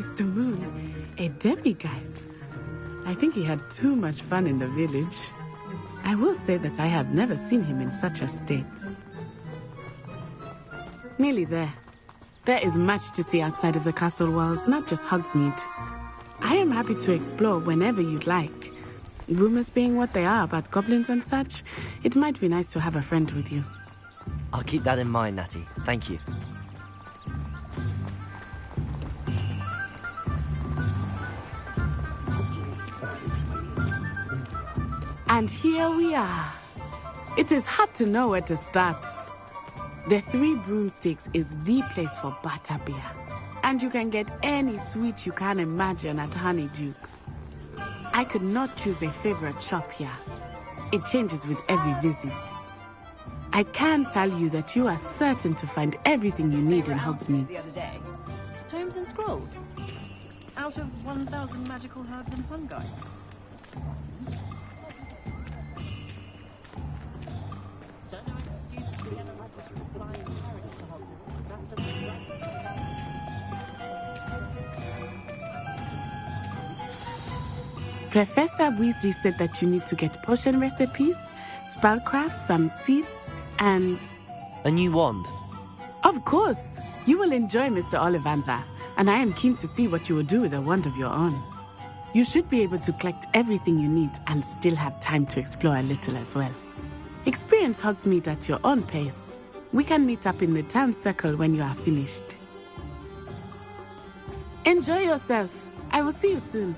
Mr. Moon, a demiguise. I think he had too much fun in the village. I will say that I have never seen him in such a state. Nearly there. There is much to see outside of the castle walls, not just Hogsmeade. I am happy to explore whenever you'd like. Rumors being what they are about goblins and such, it might be nice to have a friend with you. I'll keep that in mind, Natty. Thank you. And here we are. It is hard to know where to start. The Three Broomsticks is the place for butterbeer. And you can get any sweet you can imagine at Honeydukes. I could not choose a favorite shop here. It changes with every visit. I can tell you that you are certain to find everything you need in Hogsmeade. The other day. Tomes and scrolls. Out of 1,000 magical herbs and fungi. Professor Weasley said that you need to get potion recipes, spellcraft, some seeds, and... A new wand. Of course! You will enjoy Mr. Ollivander, and I am keen to see what you will do with a wand of your own. You should be able to collect everything you need and still have time to explore a little as well. Experience Hogsmeade at your own pace. We can meet up in the town circle when you are finished. Enjoy yourself. I will see you soon.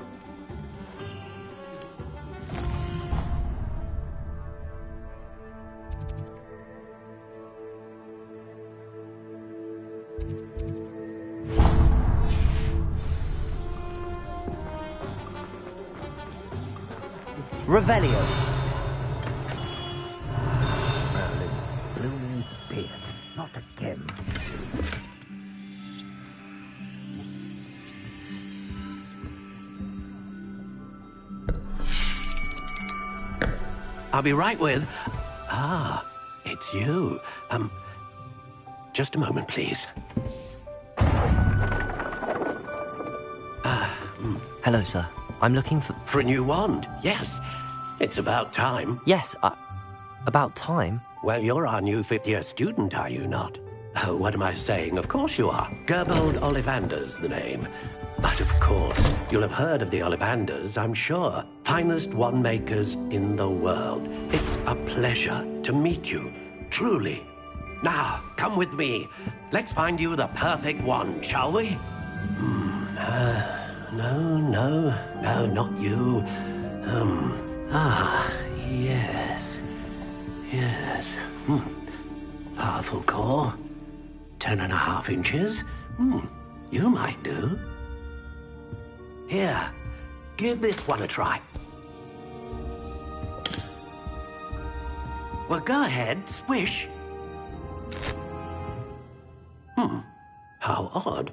Revelio. Blooming beard, not again. I'll be right with... it's you. Just a moment, please. Hello, sir. I'm looking for... For a new wand, yes. It's about time. Yes, about time? Well, you're our new fifth-year student, are you not? Oh, what am I saying? Of course you are. Gerbold Ollivander's the name. But of course, you'll have heard of the Ollivanders, I'm sure. Finest wand makers in the world. It's a pleasure to meet you, truly. Now, come with me. Let's find you the perfect wand, shall we? No, not you. Yes. Powerful core. 10.5 inches. You might do. Here, give this one a try. Well, go ahead, swish. How odd.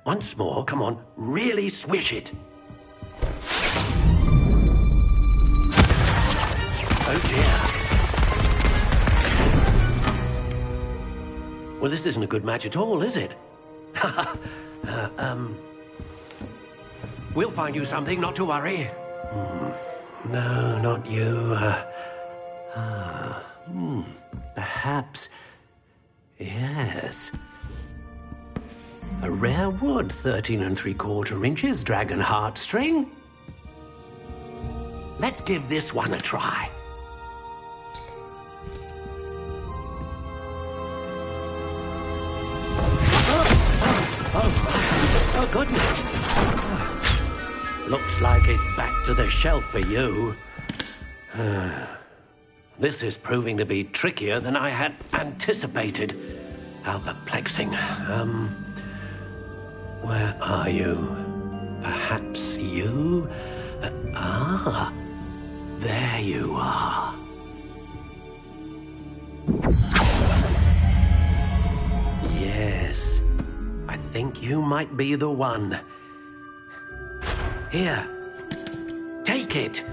Once more, come on, really swish it. Oh dear. Well, this isn't a good match at all, is it? We'll find you something, not to worry. No, not you. Perhaps... Yes. A rare wood, 13 3/4 inches, dragon heartstring. Let's give this one a try. Oh, goodness. Looks like it's back to the shelf for you. This is proving to be trickier than I had anticipated. How perplexing. Where are you? Perhaps you? There you are. Yes, I think you might be the one. Here, take it.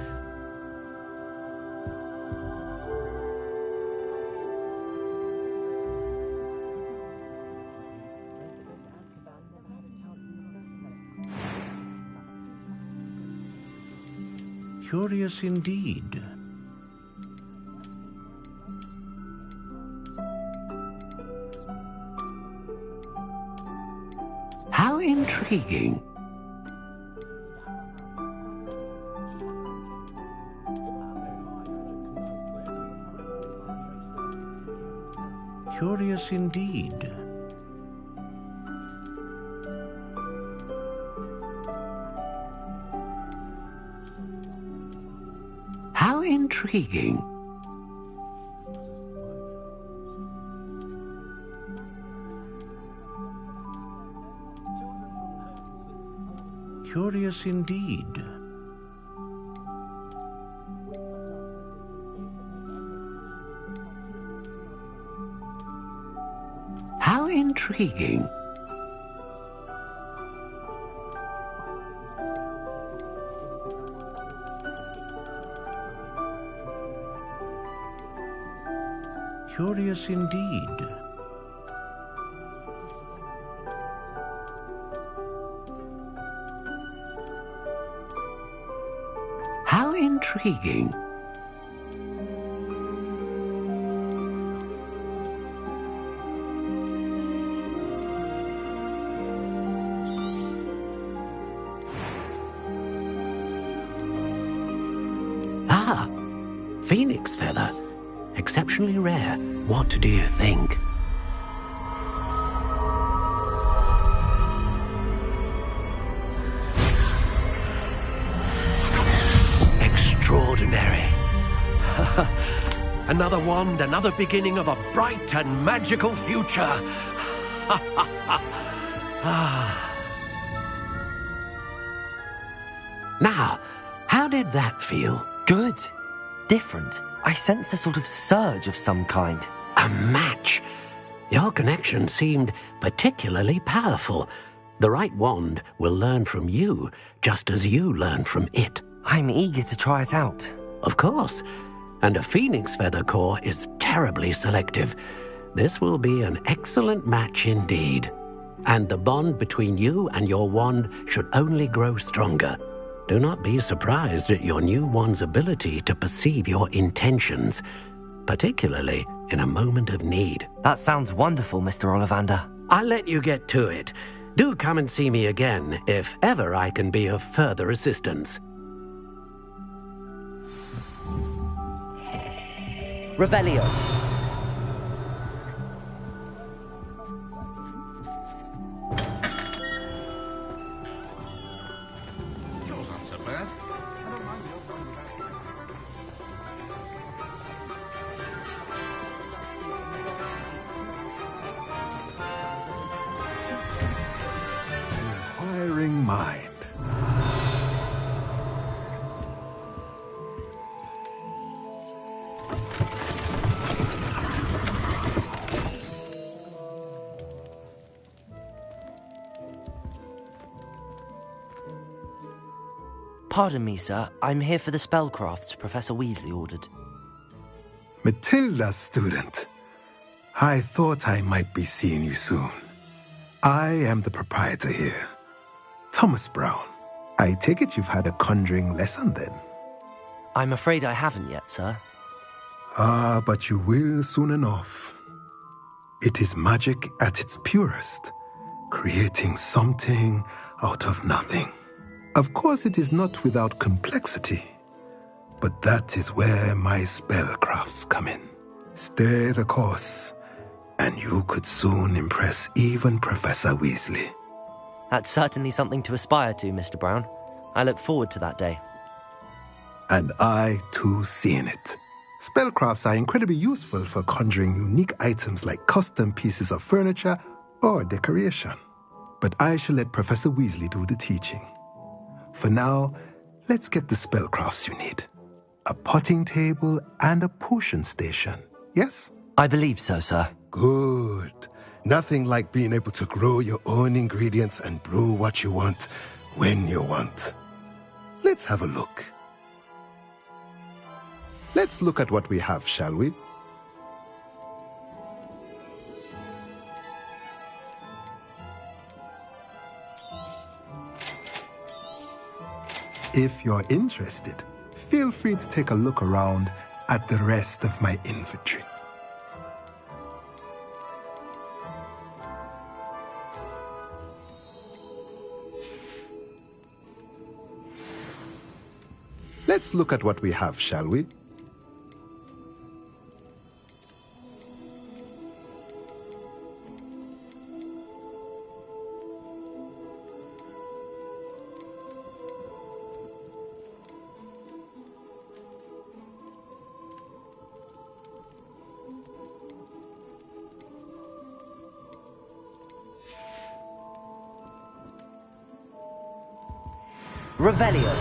Curious indeed. How intriguing. Curious indeed. How intriguing. Curious indeed. How intriguing. Curious indeed. How intriguing. Ah, phoenix feather. Exceptionally rare. What do you think? Extraordinary. Another wand, another beginning of a bright and magical future. Now, how did that feel? Good. Different. I sensed a sort of surge of some kind. A match. Your connection seemed particularly powerful. The right wand will learn from you, just as you learn from it. I'm eager to try it out. Of course. And a phoenix feather core is terribly selective. This will be an excellent match indeed. And the bond between you and your wand should only grow stronger. Do not be surprised at your new wand's ability to perceive your intentions, particularly in a moment of need. That sounds wonderful, Mr. Ollivander. I'll let you get to it. Do come and see me again if ever I can be of further assistance. Revelio. Yours aren't so bad. I don't mind your Inquiring mind. Pardon me, sir. I'm here for the spellcrafts Professor Weasley ordered. Matilda's student. I thought I might be seeing you soon. I am the proprietor here, Thomas Brown. I take it you've had a conjuring lesson then? I'm afraid I haven't yet, sir. Ah, but you will soon enough. It is magic at its purest, creating something out of nothing. Of course, it is not without complexity, but that is where my spellcrafts come in. Stay the course, and you could soon impress even Professor Weasley. That's certainly something to aspire to, Mr. Brown. I look forward to that day. And I, too, see in it. Spellcrafts are incredibly useful for conjuring unique items like custom pieces of furniture or decoration. But I shall let Professor Weasley do the teaching. For now, let's get the spellcrafts you need. A potting table and a potion station, yes? I believe so, sir. Good. Nothing like being able to grow your own ingredients and brew what you want when you want. Let's have a look. Let's look at what we have, shall we? If you're interested, feel free to take a look around at the rest of my inventory. Let's look at what we have, shall we? Revelio.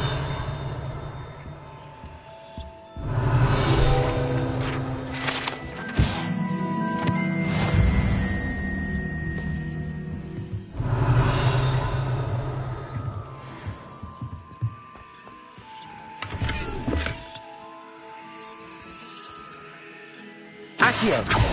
Accio.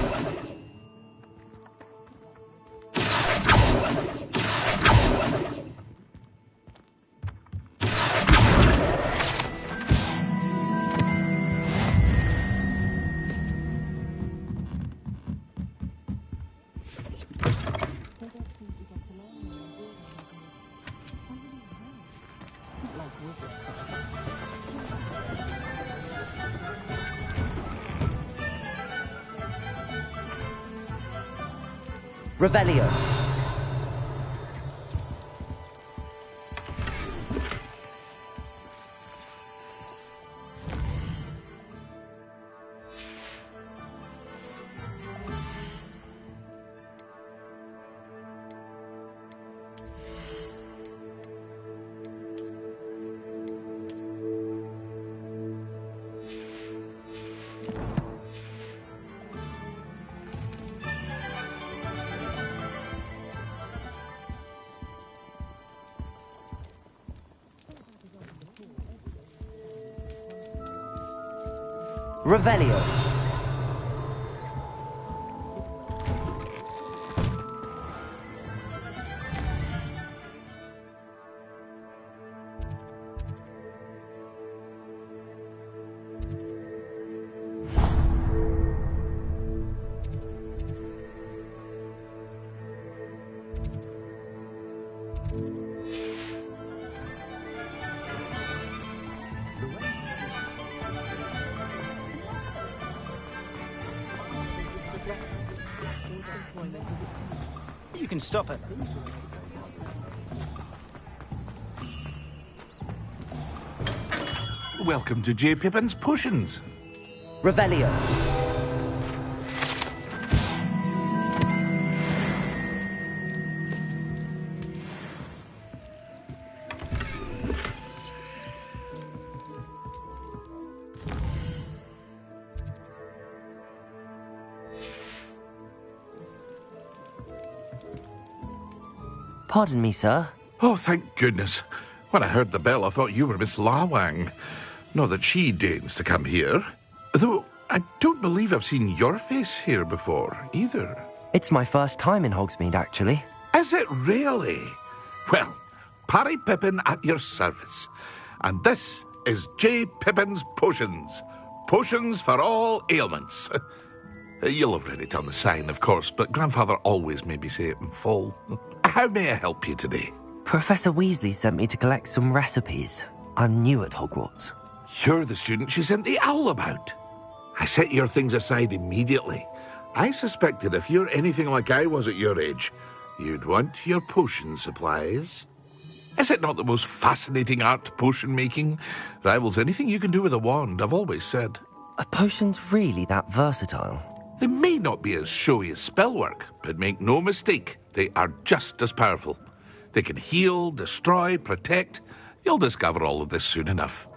Revelio. Revelio. You can stop it. Welcome to J. Pippin's Potions. Revelio. Pardon me, sir. Oh, thank goodness. When I heard the bell, I thought you were Miss Lawang. Not that she deigns to come here. Though I don't believe I've seen your face here before, either. It's my first time in Hogsmeade, actually. Is it really? Well, Parry Pippin at your service. And this is J. Pippin's Potions. Potions for all ailments. You'll have read it on the sign, of course, but Grandfather always made me say it in full. How may I help you today? Professor Weasley sent me to collect some recipes. I'm new at Hogwarts. You're the student she sent the owl about. I set your things aside immediately. I suspected if you're anything like I was at your age, you'd want your potion supplies. Is it not the most fascinating art, potion making? Rivals anything you can do with a wand, I've always said. Are potions really that versatile? They may not be as showy as spellwork, but make no mistake, they are just as powerful. They can heal, destroy, protect. You'll discover all of this soon enough.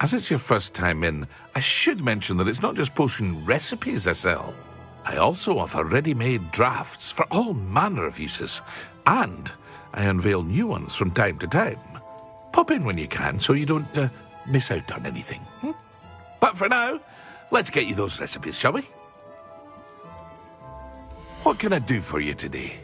As it's your first time in, I should mention that it's not just potion recipes I sell. I also offer ready-made drafts for all manner of uses, and I unveil new ones from time to time. Pop in when you can so you don't miss out on anything. But for now, let's get you those recipes, shall we? What can I do for you today?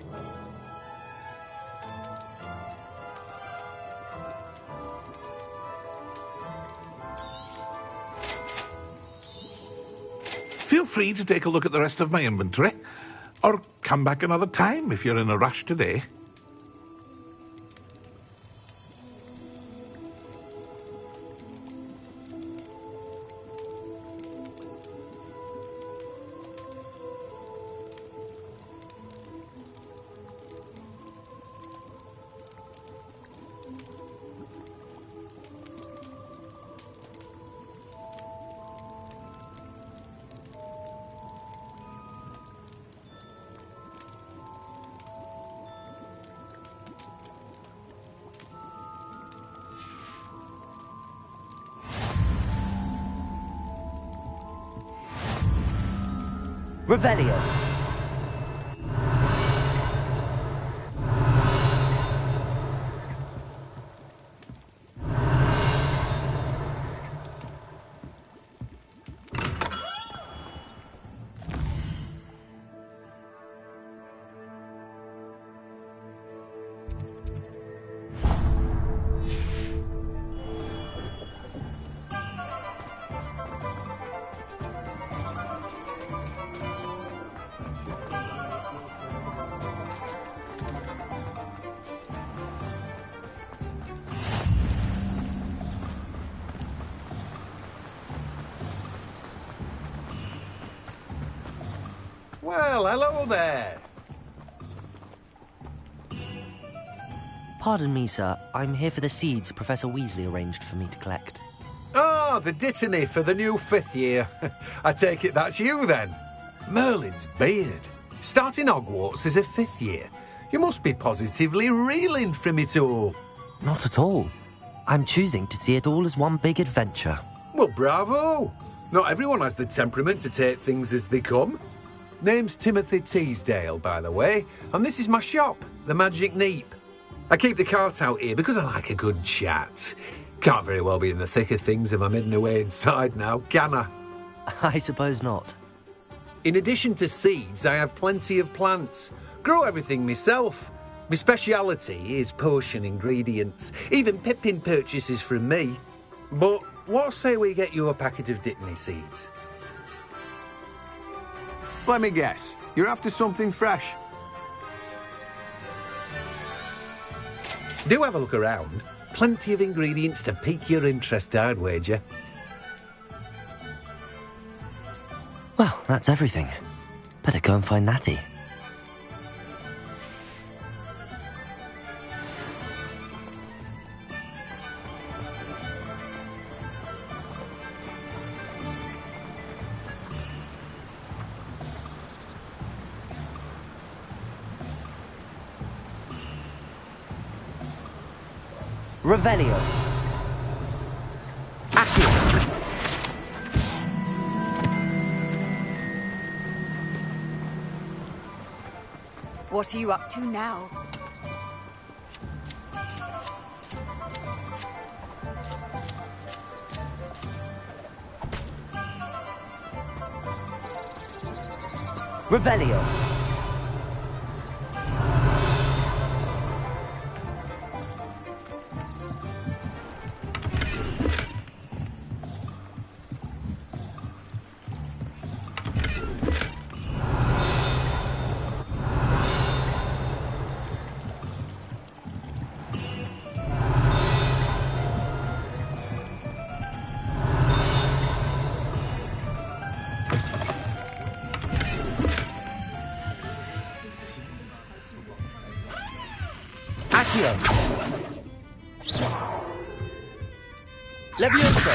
Feel free to take a look at the rest of my inventory, or come back another time if you're in a rush today. Revelio. Well, hello there. Pardon me, sir. I'm here for the seeds Professor Weasley arranged for me to collect. Oh, the dittany for the new 5th year. I take it that's you, then. Merlin's beard. Starting Hogwarts as a 5th year. You must be positively reeling from it all. Not at all. I'm choosing to see it all as one big adventure. Well, bravo. Not everyone has the temperament to take things as they come. Name's Timothy Teasdale, by the way, and this is my shop, the Magic Neep. I keep the cart out here because I like a good chat. Can't very well be in the thick of things if I'm hidden away inside now, can I? I suppose not. In addition to seeds, I have plenty of plants. Grow everything myself. My speciality is potion ingredients. Even Pippin purchases from me. But what say we get you a packet of Dittany seeds? Let me guess. You're after something fresh. Do have a look around. Plenty of ingredients to pique your interest, I'd wager. Well, that's everything. Better go and find Natty. Revelio. Accio. What are you up to now? Revelio. Levioso.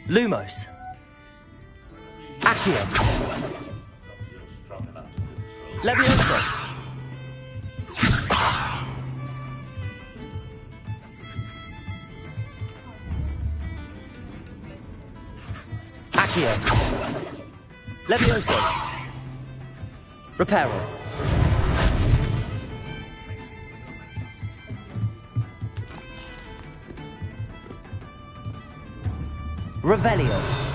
Lumos. Accio. Levioso. Accio. Levioso. Reparo. Revelio.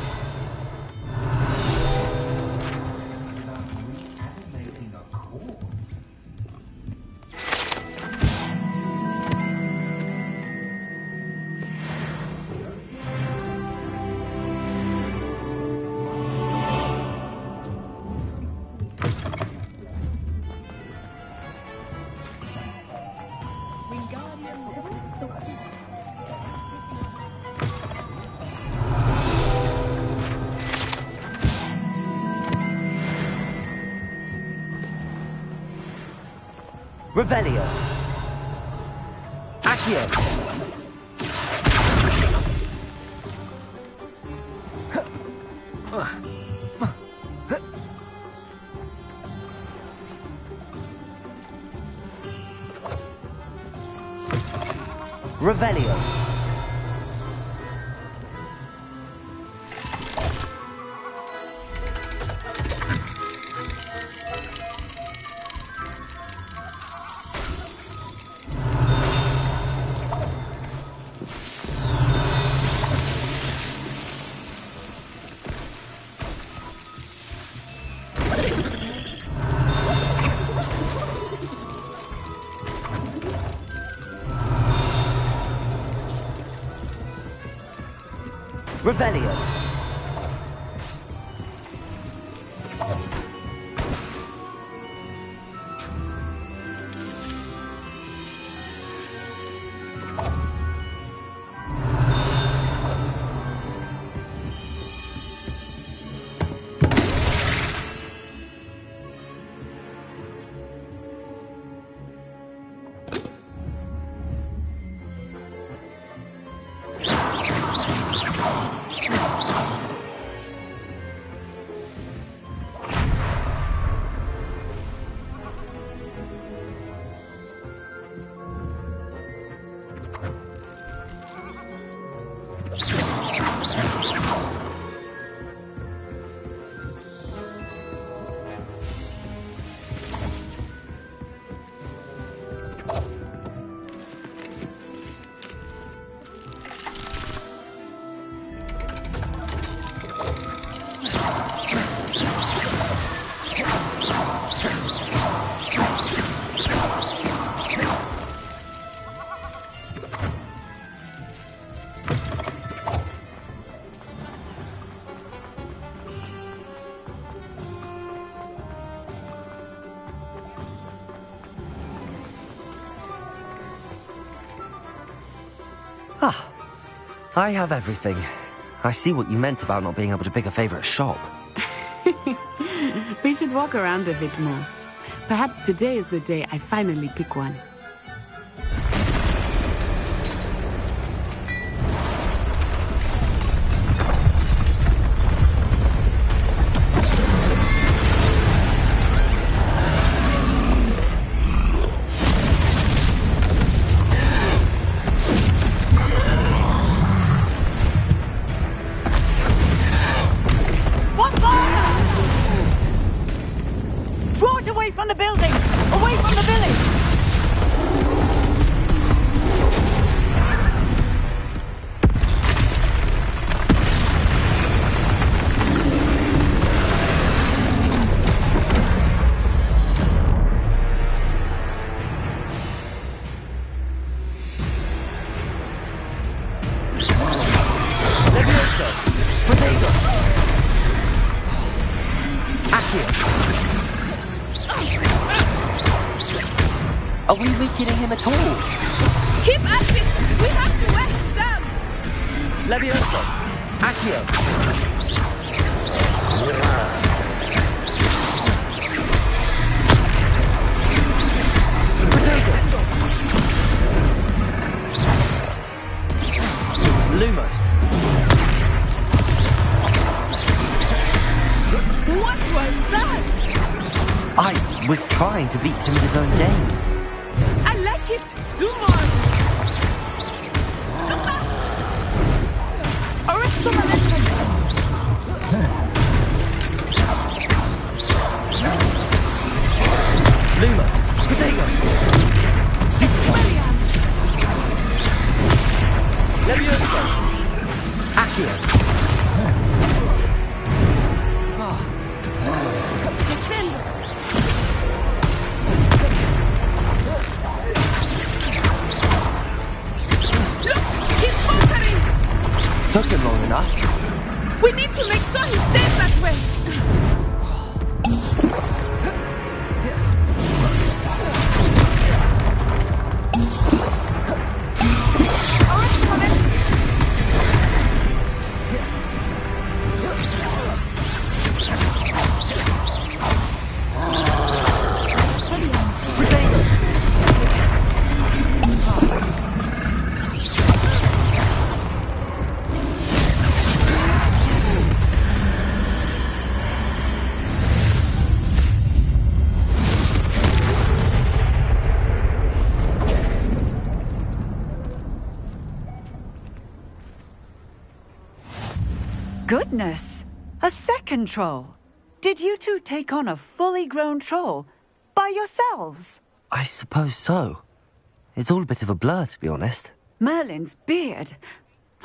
Revelio. Accio. Revelio. Revelio. Ah, I have everything. I see what you meant about not being able to pick a favorite shop. We should walk around a bit more. Perhaps today is the day I finally pick one. From the building! Away from the village! Levioso! Protego! Accio! Are we weakening him at all? Keep at it! We have to wear him down! Levioso! Accio! Protego! Lumos! What was that? I was trying to beat him at his own game. I like it! Do more! Arresto Momentum! Lumos! Protego! Stupefy! Levioso! Accio! Took him long enough. We need to make sure he stays that way. Goodness! A second troll! Did you two take on a fully grown troll by yourselves? I suppose so. It's all a bit of a blur, to be honest. Merlin's beard.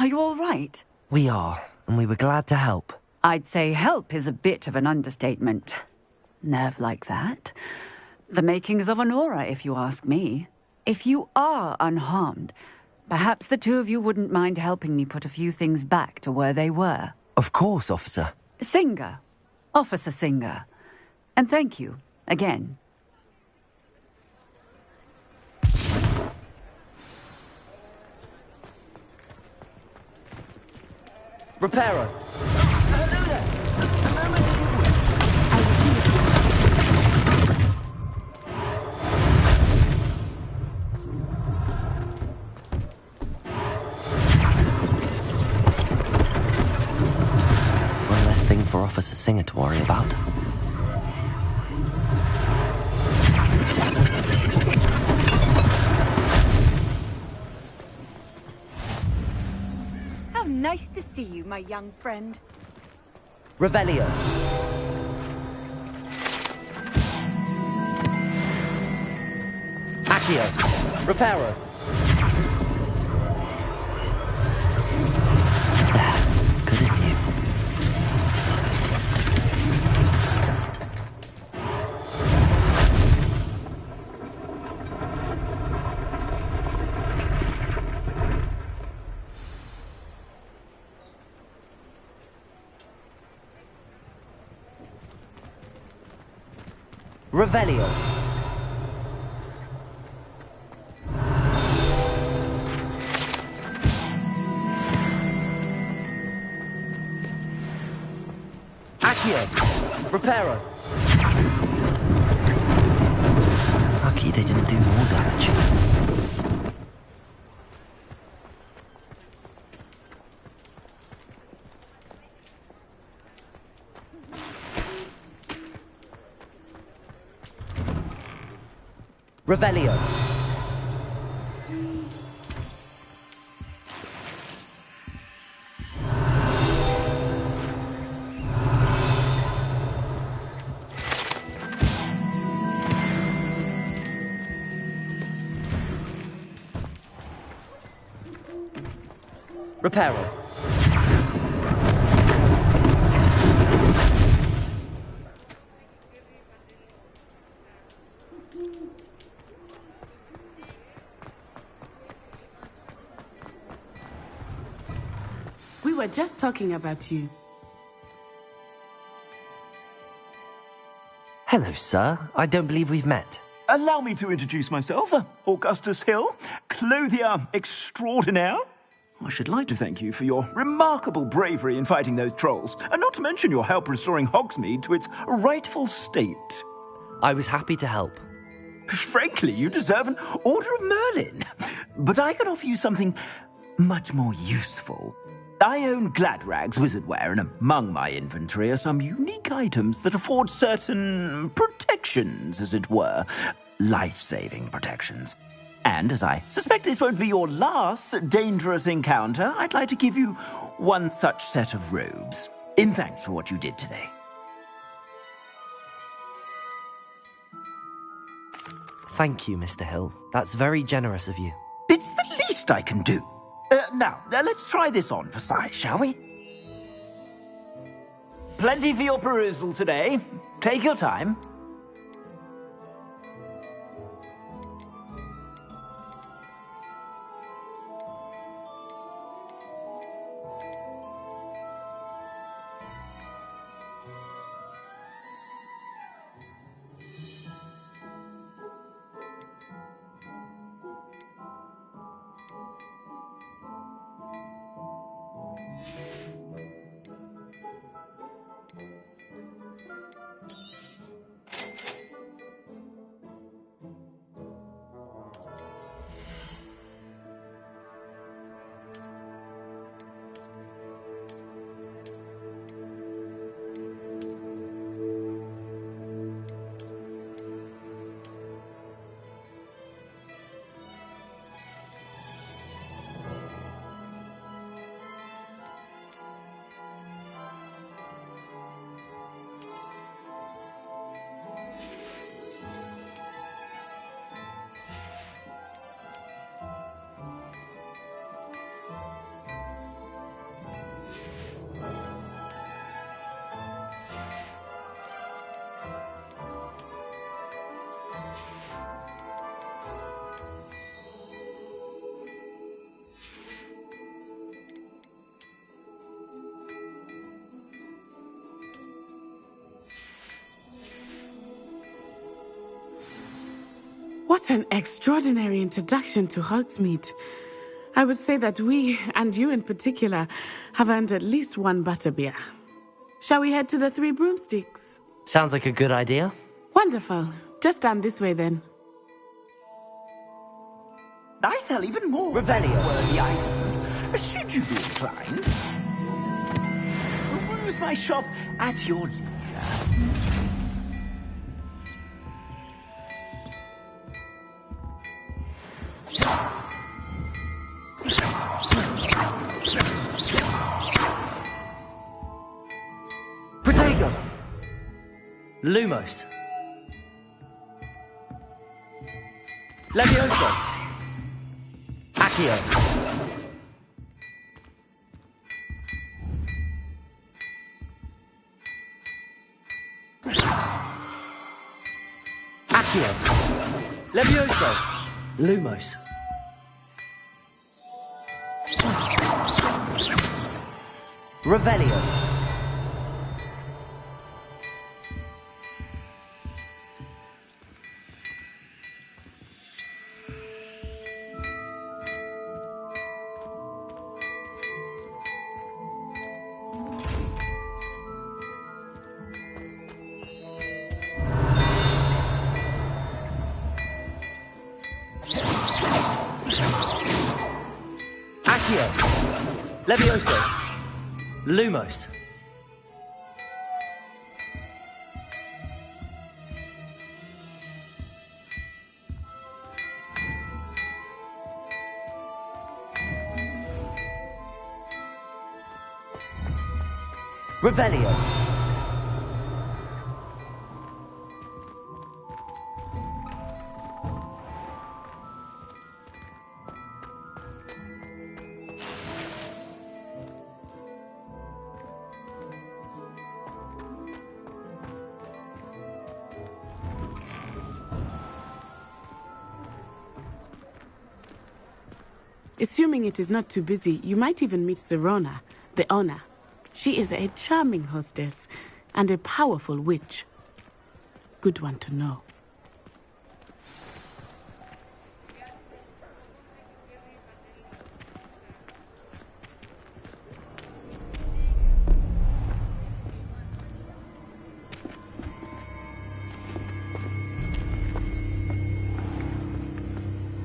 Are you all right? We are, and we were glad to help. I'd say help is a bit of an understatement. Nerve like that. The makings of an aura, if you ask me. If you are unharmed, perhaps the two of you wouldn't mind helping me put a few things back to where they were. Of course, officer. Singer. Officer Singer. And thank you, again. Reparo! One less thing for Officer Singer to worry about. Nice to see you, my young friend. Revelio. Accio. Reparo. Good as new. Revelio. Accio. Reparo. Lucky they didn't do more damage. Revelio. Reparo. We were just talking about you. Hello, sir. I don't believe we've met. Allow me to introduce myself, Augustus Hill, clothier extraordinaire. I should like to thank you for your remarkable bravery in fighting those trolls, and not to mention your help restoring Hogsmeade to its rightful state. I was happy to help. Frankly, you deserve an Order of Merlin. But I can offer you something much more useful. I own Gladrag's wizardware, and among my inventory are some unique items that afford certain protections, as it were. Life-saving protections. And as I suspect this won't be your last dangerous encounter, I'd like to give you one such set of robes, in thanks for what you did today. Thank you, Mr. Hill. That's very generous of you. It's the least I can do. Now, let's try this on for size, shall we? Plenty for your perusal today. Take your time. What an extraordinary introduction to Hogsmeade. I would say that we, and you in particular, have earned at least one butterbeer. Shall we head to the Three Broomsticks? Sounds like a good idea. Wonderful. Just down this way then. I sell even more Revelio-worthy items, should you be inclined. Peruse my shop at your leisure. Protego! Lumos. Levioso. Accio. Accio. Levioso. Lumos. Revelio. Accio. Levioso. Lumos. Revelio. Assuming it is not too busy, you might even meet Sirona, the owner. She is a charming hostess and a powerful witch. Good one to know.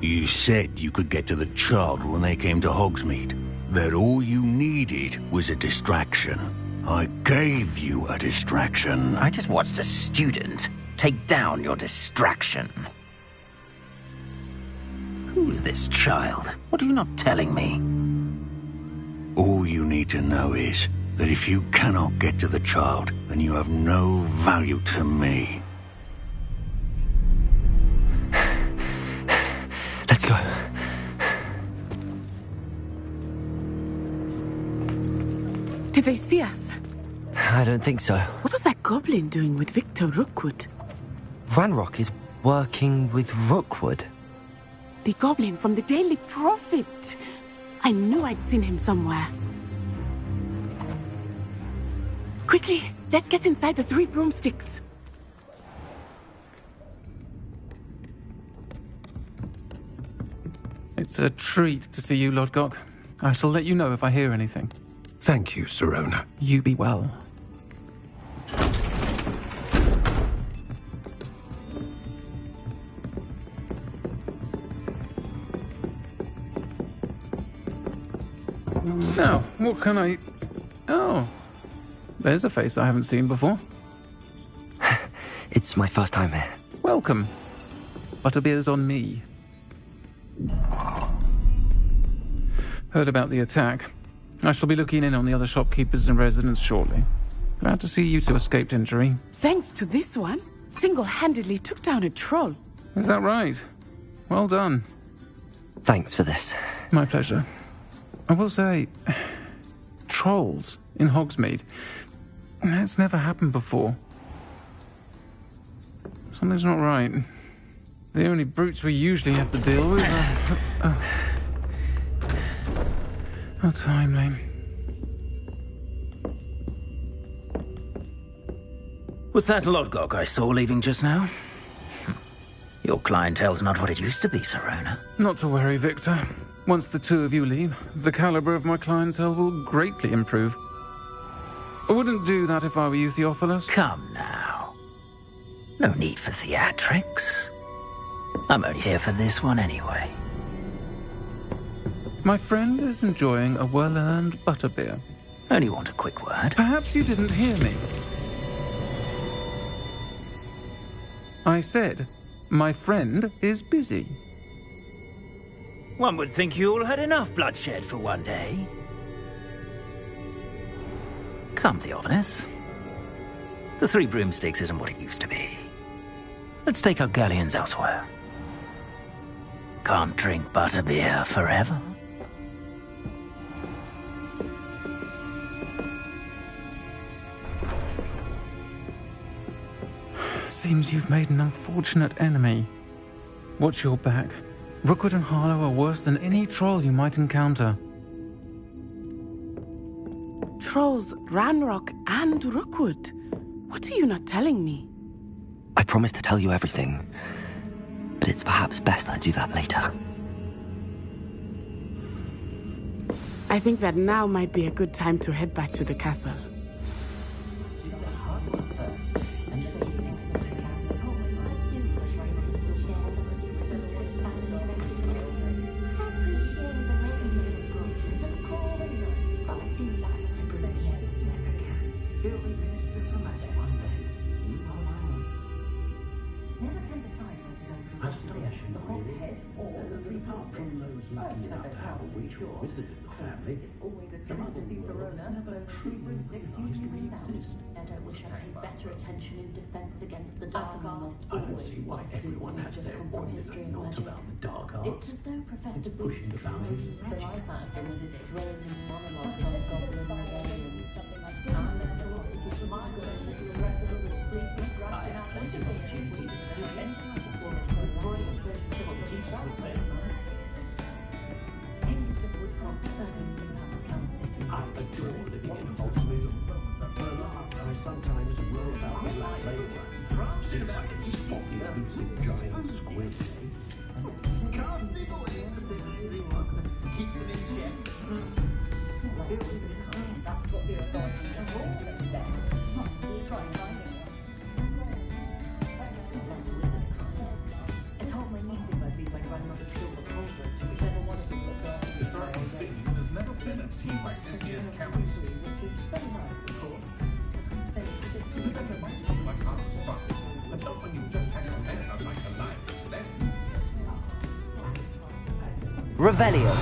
You said you could get to the child when they came to Hogsmeade. That all you needed was a distraction. I gave you a distraction. I just watched a student take down your distraction. Who's this child? What are you not telling me? All you need to know is that if you cannot get to the child, then you have no value to me. Let's go. Did they see us? I don't think so. What was that goblin doing with Victor Rookwood? Ranrock is working with Rookwood. The goblin from the Daily Prophet. I knew I'd seen him somewhere. Quickly, let's get inside the Three Broomsticks. It's a treat to see you, Lodgok. I shall let you know if I hear anything. Thank you, Sirona. You be well. Now, what can I... Oh, there's a face I haven't seen before. It's my first time here. Welcome. Butterbeer's on me. Heard about the attack. I shall be looking in on the other shopkeepers and residents shortly. Glad to see you two escaped injury. Thanks to this one, single-handedly took down a troll. Is that right? Well done. Thanks for this. My pleasure. I will say, trolls in Hogsmeade. That's never happened before. Something's not right. The only brutes we usually have to deal with are... How timely. Was that Lodgok I saw leaving just now? Your clientele's not what it used to be, Serona. Not to worry, Victor. Once the two of you leave, the caliber of my clientele will greatly improve. I wouldn't do that if I were you, Theophilus. Come now. No need for theatrics. I'm only here for this one anyway. My friend is enjoying a well-earned butterbeer. Only want a quick word. Perhaps you didn't hear me. I said, my friend is busy. One would think you all had enough bloodshed for one day. Come, Theophilus. The Three Broomsticks isn't what it used to be. Let's take our galleons elsewhere. Can't drink butterbeer forever. Seems you've made an unfortunate enemy. Watch your back. Rookwood and Harlow are worse than any troll you might encounter. Trolls, Ranrock, and Rookwood. What are you not telling me? I promised to tell you everything, but it's perhaps best I do that later. I think that now might be a good time to head back to the castle. Attention in defense against the dark arts. I don't see why everyone has their history of magic. About the dark arts. It's as though Professor Booth praised the life out of him with his droning monologues on goblin rebellions. I have plenty of opportunities to do anything I want. I adore living in Hogsmeade. I sometimes roll about with flavor. See if I can spot the elusive giant squid. Casting away the sympathy was to keep them in check. That's what the authorities have always said. Try and find it. I told my nieces I'd leave my grandmother's silver cauldron to whichever one of them looked after. Historically speaking, there's never been a team like this year's count. Which is very nice, of course. Revelio.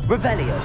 Revelio.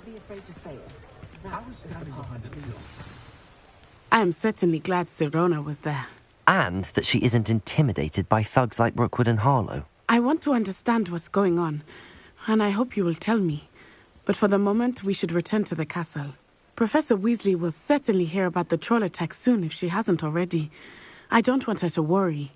be afraid to fail. That's standing behind the wheel. I am certainly glad Sirona was there. And that she isn't intimidated by thugs like Rookwood and Harlow. I want to understand what's going on, and I hope you will tell me. But for the moment, we should return to the castle. Professor Weasley will certainly hear about the troll attack soon if she hasn't already. I don't want her to worry.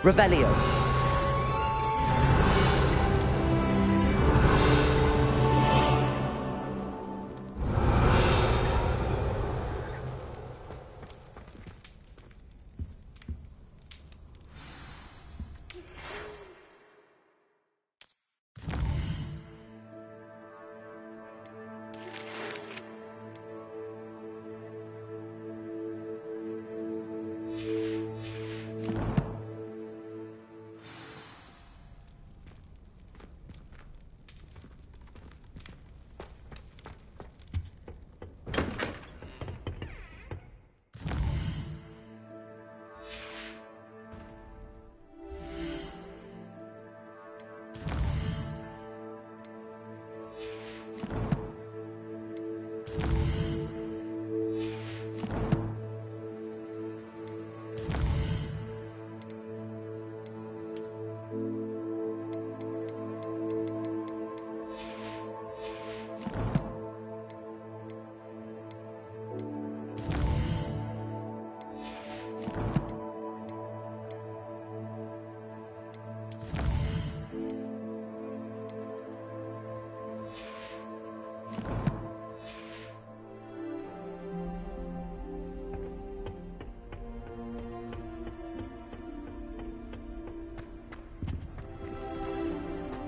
Revelio.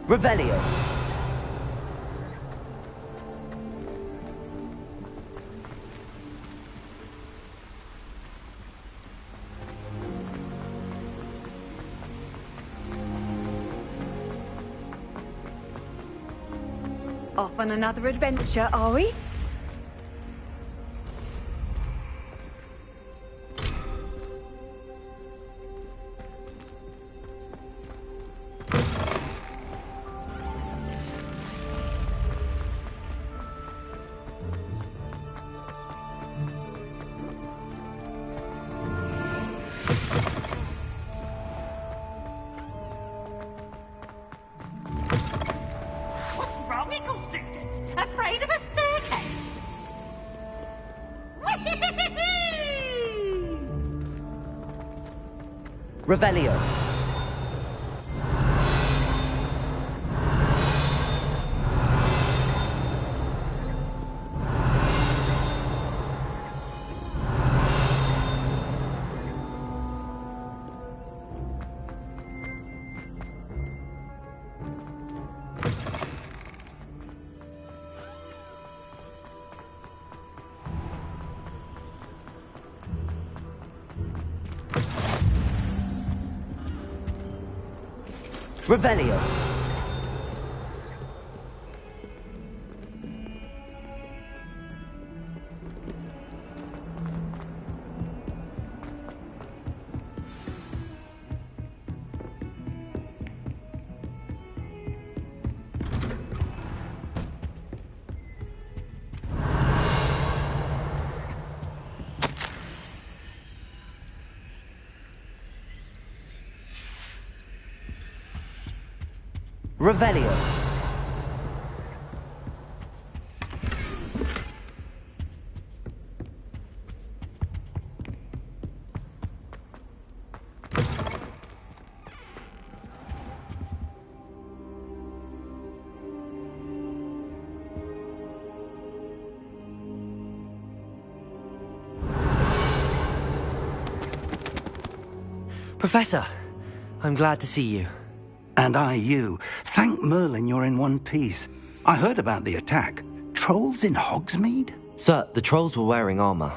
Revelio. Off on another adventure, are we? Afraid of a staircase? Revelio. Revelio. Revelio. Professor, I'm glad to see you. And I you. Thank Merlin you're in one piece. I heard about the attack. Trolls in Hogsmeade? Sir, the trolls were wearing armor.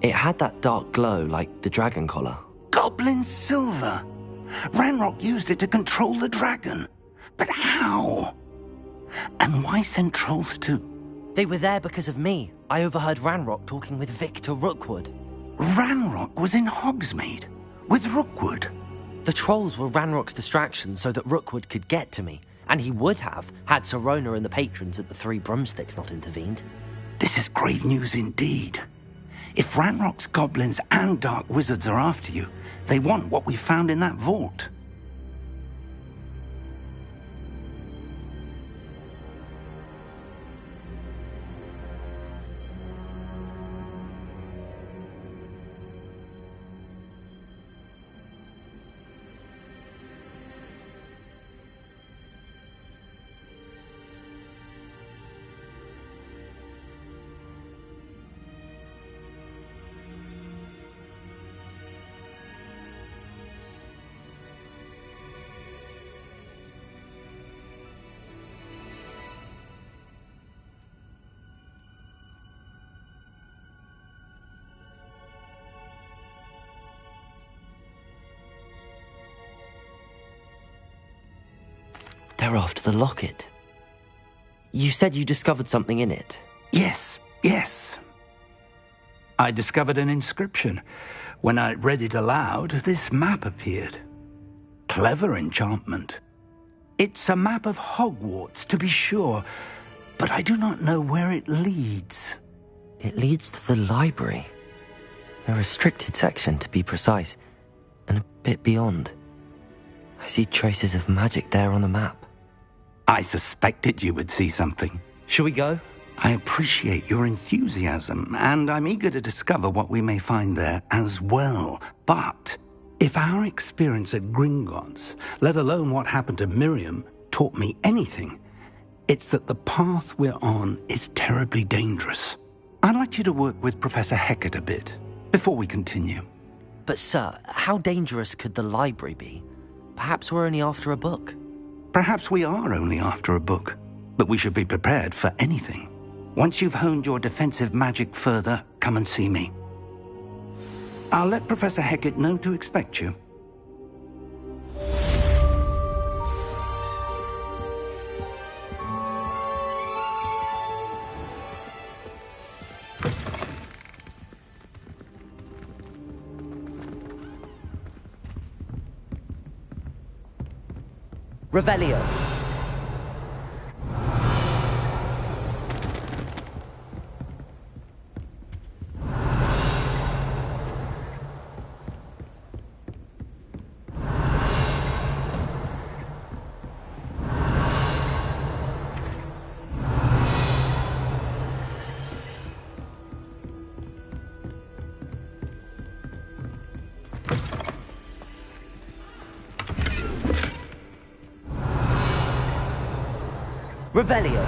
It had that dark glow like the dragon collar. Goblin silver! Ranrock used it to control the dragon. But how? And why send trolls too? They were there because of me. I overheard Ranrock talking with Victor Rookwood. Ranrock was in Hogsmeade? With Rookwood? The trolls were Ranrock's distraction so that Rookwood could get to me, and he would have had Sirona and the patrons at the Three Broomsticks not intervened. This is grave news indeed. If Ranrock's goblins and dark wizards are after you, they want what we found in that vault. They're after the locket. You said you discovered something in it. Yes. I discovered an inscription. When I read it aloud, this map appeared. Clever enchantment. It's a map of Hogwarts, to be sure, but I do not know where it leads. It leads to the library. A restricted section, to be precise, and a bit beyond. I see traces of magic there on the map. I suspected you would see something. Shall we go? I appreciate your enthusiasm, and I'm eager to discover what we may find there as well. But if our experience at Gringotts, let alone what happened to Miriam, taught me anything, it's that the path we're on is terribly dangerous. I'd like you to work with Professor Hecat a bit before we continue. But sir, how dangerous could the library be? Perhaps we're only after a book. Perhaps we are only after a book, but we should be prepared for anything. Once you've honed your defensive magic further, come and see me. I'll let Professor Hecat know to expect you. Revelio. Revelio.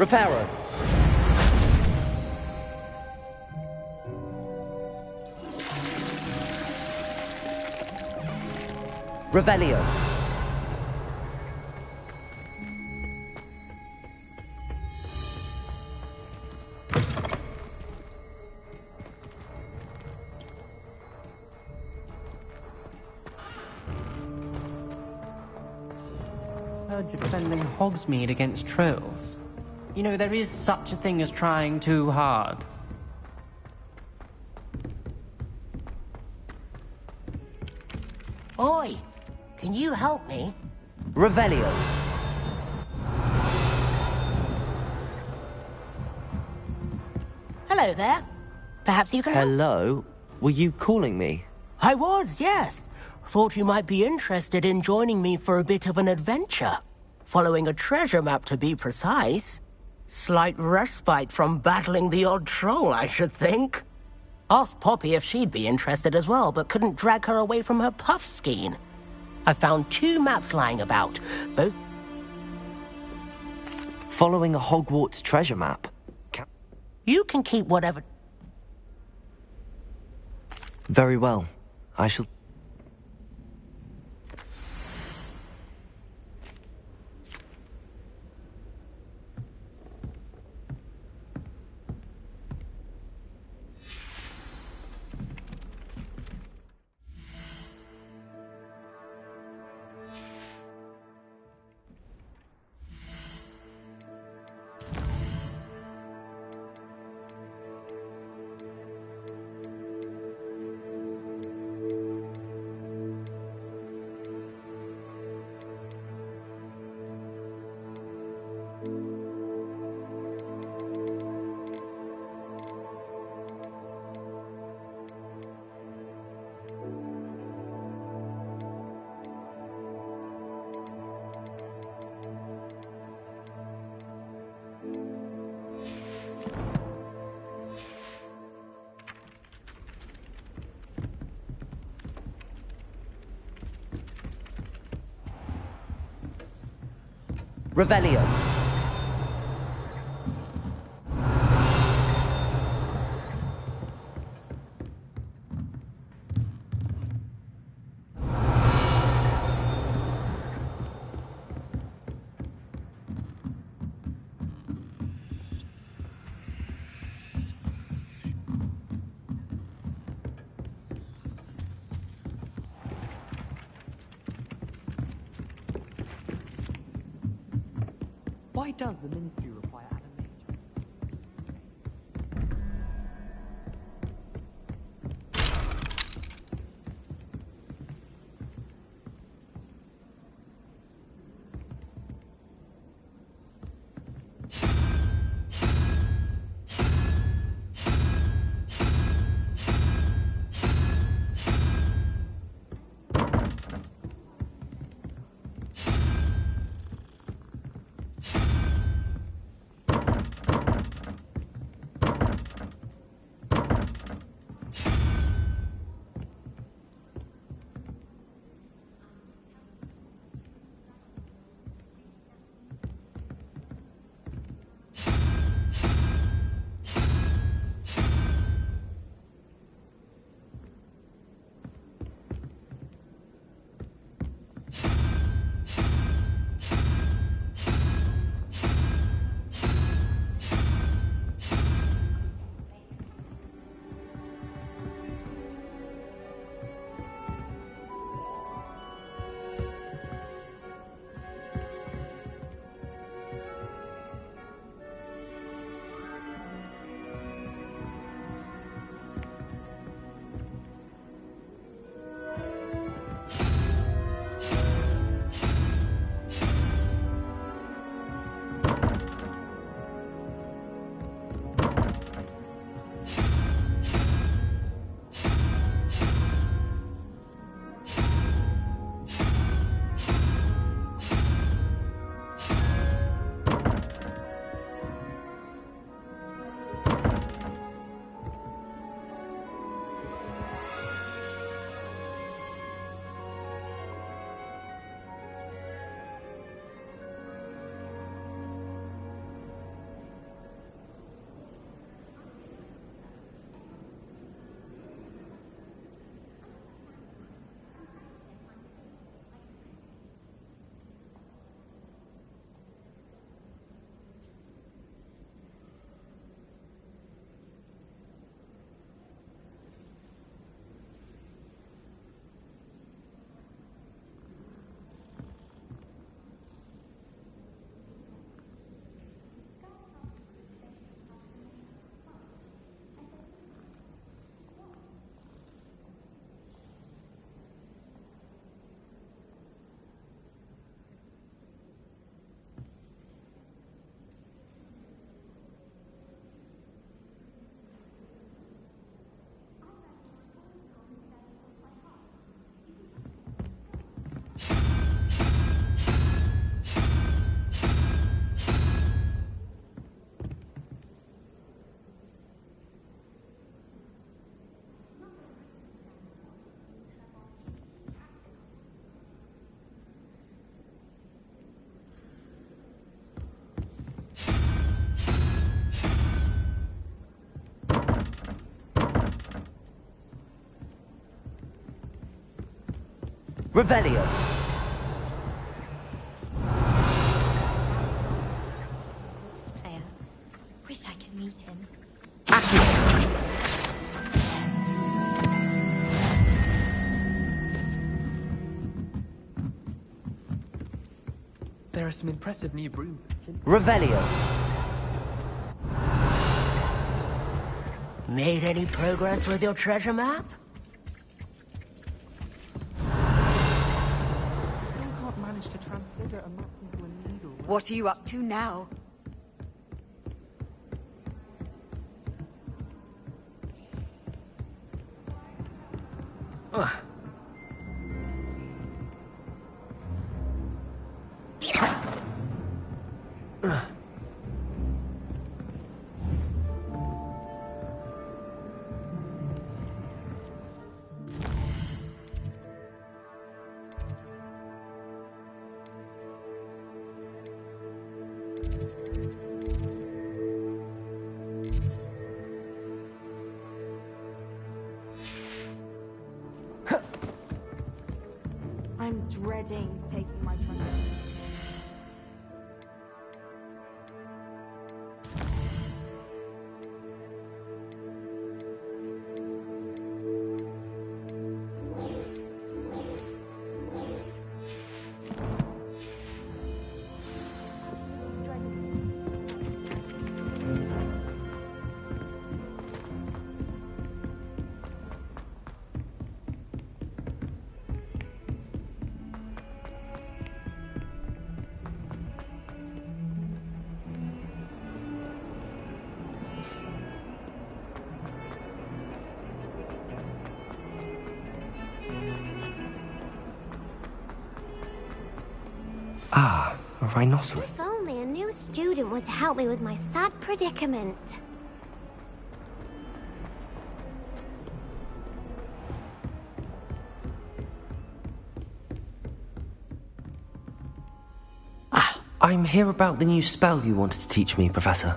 Reparo. Revelio. Heard you're defending Hogsmeade against trolls. You know, there is such a thing as trying too hard. Oi! Can you help me? Revelio. Hello there. Perhaps you can help? Hello? Were you calling me? I was, yes. Thought you might be interested in joining me for a bit of an adventure. Following a treasure map, to be precise. Slight respite from battling the odd troll, I should think. Asked Poppy if she'd be interested as well, but couldn't drag her away from her puff skein. I found 2 maps lying about, both... Following a Hogwarts treasure map? You can keep whatever... Very well. I shall... Revelio. Why does the Ministry require animation? Revelio. Wish I could meet him. There are some impressive new brooms. Revelio. Made any progress with your treasure map? Can't manage to transfigure a map into a needle. What are you up to now? I'm dreading taking my time. Ah, a rhinoceros. If only a new student were to help me with my sad predicament. I'm here about the new spell you wanted to teach me, Professor.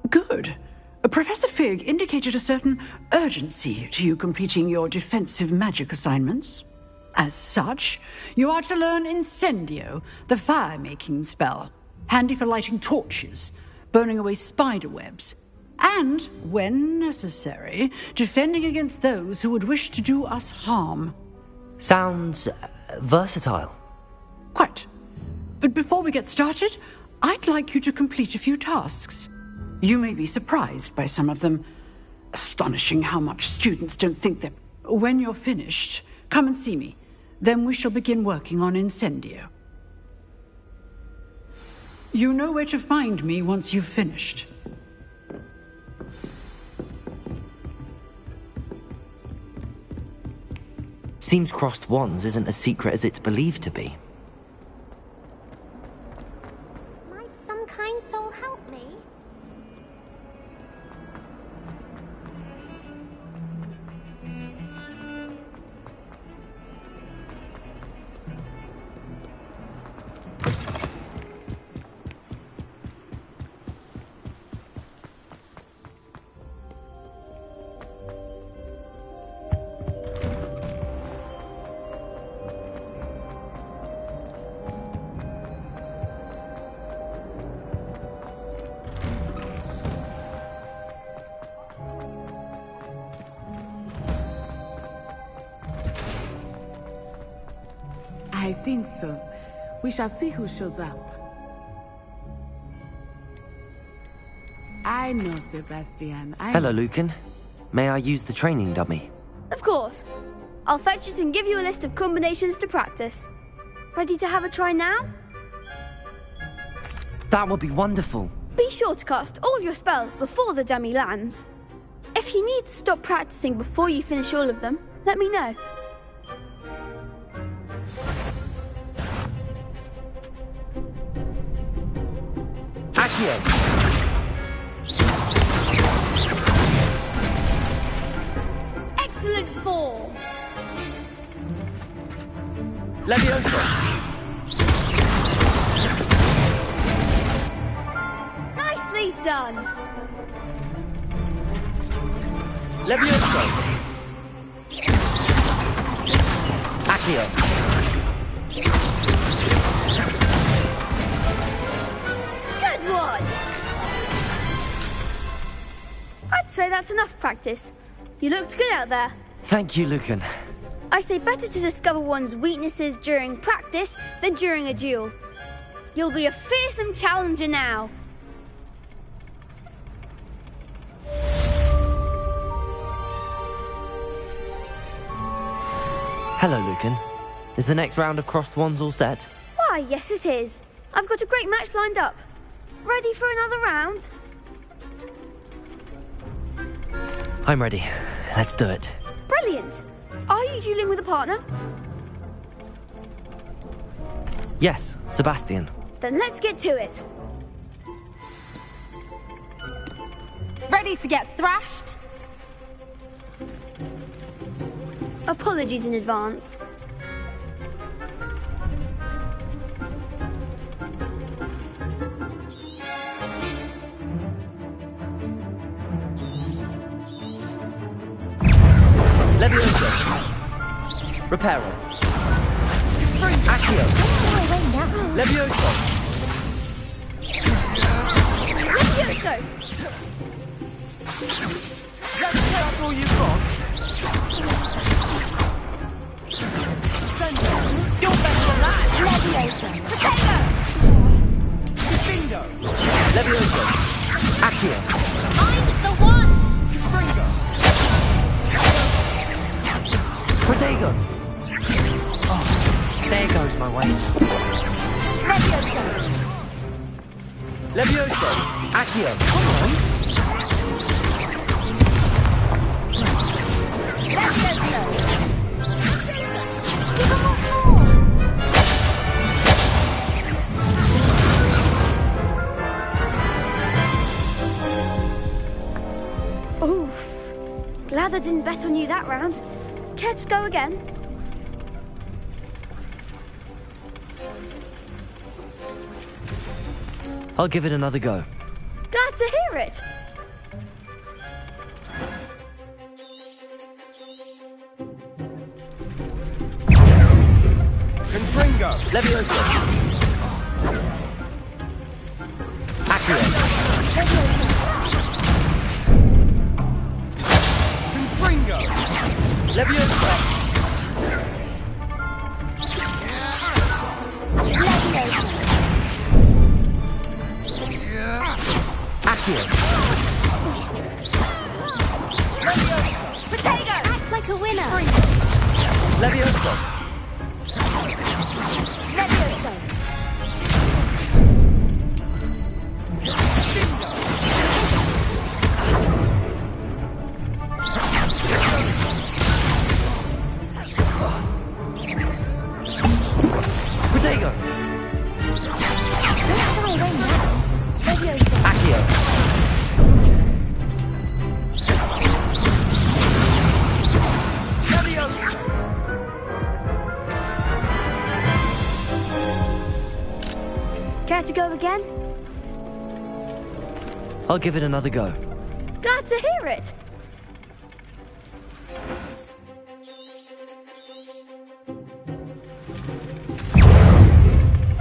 Good. Professor Fig indicated a certain urgency to you completing your defensive magic assignments. As such, you are to learn Incendio, the fire-making spell, handy for lighting torches, burning away spider webs, and, when necessary, defending against those who would wish to do us harm. Sounds versatile. Quite. But before we get started, I'd like you to complete a few tasks. You may be surprised by some of them. Astonishing how much students don't think that. When you're finished, come and see me. Then we shall begin working on Incendio. You know where to find me once you've finished. Seems crossed wands isn't as secret as it's believed to be. Might some kind soul help me? I think so. We shall see who shows up. I know, Sebastian. Hello, Lucan. May I use the training dummy? Of course. I'll fetch it and give you a list of combinations to practice. Ready to have a try now? That would be wonderful. Be sure to cast all your spells before the dummy lands. If you need to stop practicing before you finish all of them, let me know. Excellent form. Leviosa. Nicely done. Leviosa. Accio. Good one! I'd say that's enough practice. You looked good out there. Thank you, Lucan. I say better to discover one's weaknesses during practice than during a duel. You'll be a fearsome challenger now. Hello, Lucan. Is the next round of Crossed Wands all set? Why, yes it is. I've got a great match lined up. Ready for another round? I'm ready. Let's do it. Brilliant. Are you dueling with a partner? Yes, Sebastian. Then let's get to it. Ready to get thrashed? Apologies in advance. Levioso. Reparo. Accio. Levioso. Levioso! That's all you've got? You're better than that! Levioso. Potato! Bingo! Levioso. Accio. I'm the one! Protego! Oh, there goes my way. Levioso. Levioso! Accio! Come on! Levioso. Oof. Glad I didn't bet on you that round. Care to go again? I'll give it another go. Glad to hear it. Confringo! Levioso! Accio! Confringo! Levioso! Accio! Potato! Act like a winner. Levioso! Levioso. Protego! Don't shy away now. Levioso. Accio! Care to go again? I'll give it another go. Glad to hear it.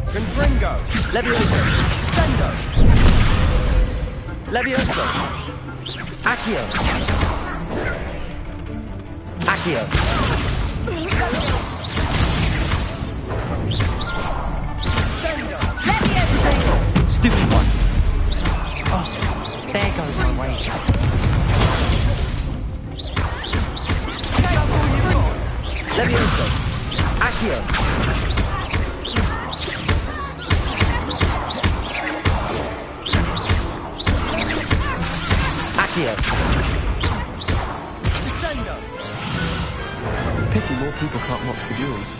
Confringo! Levioso! Sendo! Levioso! Accio! Accio! Sendo! Levioso! Stupid one! Oh, there goes my way. Levioso! Accio! Accio! Pity more people can't watch the duels.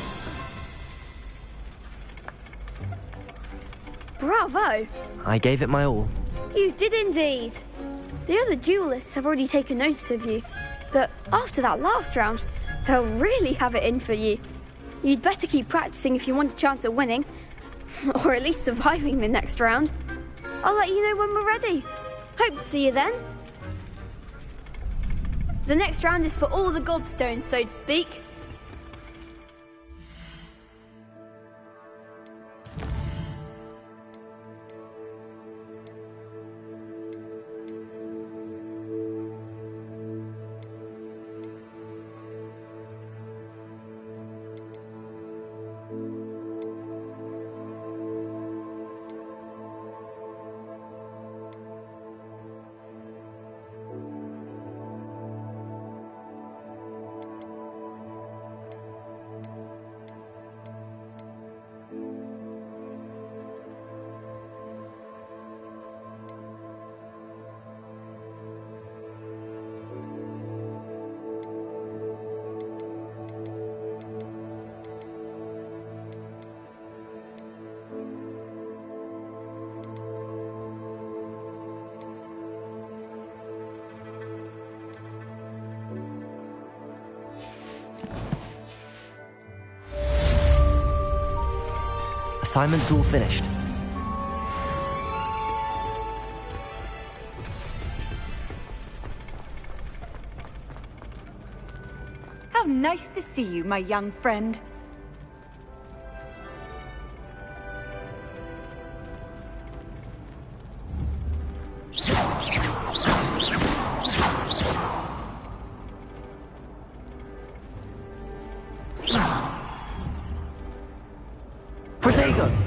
Bravo! I gave it my all. You did indeed. The other duelists have already taken notice of you, but after that last round, they'll really have it in for you. You'd better keep practicing if you want a chance at winning, or at least surviving the next round. I'll let you know when we're ready. Hope to see you then. The next round is for all the gobstones, so to speak. Assignment's all finished. How nice to see you, my young friend. Protego!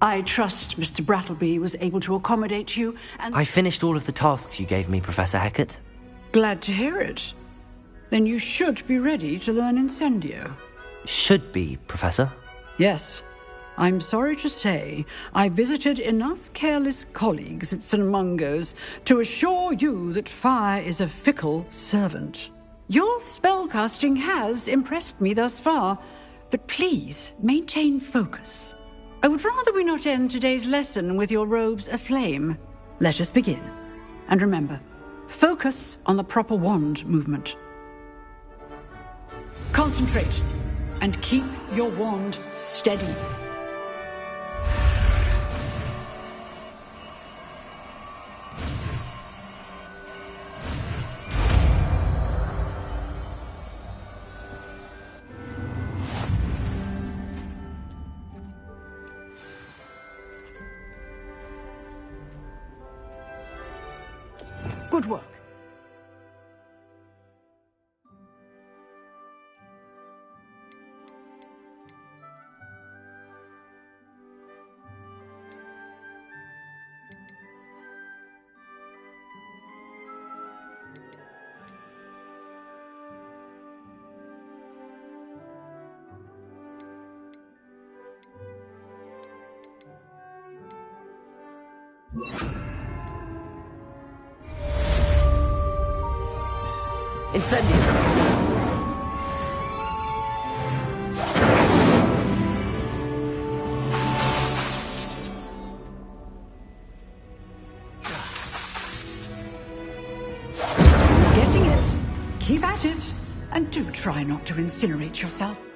I trust Mr. Brattleby was able to accommodate you, and I finished all of the tasks you gave me, Professor Hecat. glad to hear it. Then you should be ready to learn Incendio. Should be, Professor. Yes. I'm sorry to say, I visited enough careless colleagues at St. Mungo's to assure you that fire is a fickle servant. Your spellcasting has impressed me thus far, but please maintain focus. I would rather we not end today's lesson with your robes aflame. Let us begin. And remember, focus on the proper wand movement. Concentrate and keep your wand steady. Good work. Incendio! Getting it. Keep at it. And do try not to incinerate yourself.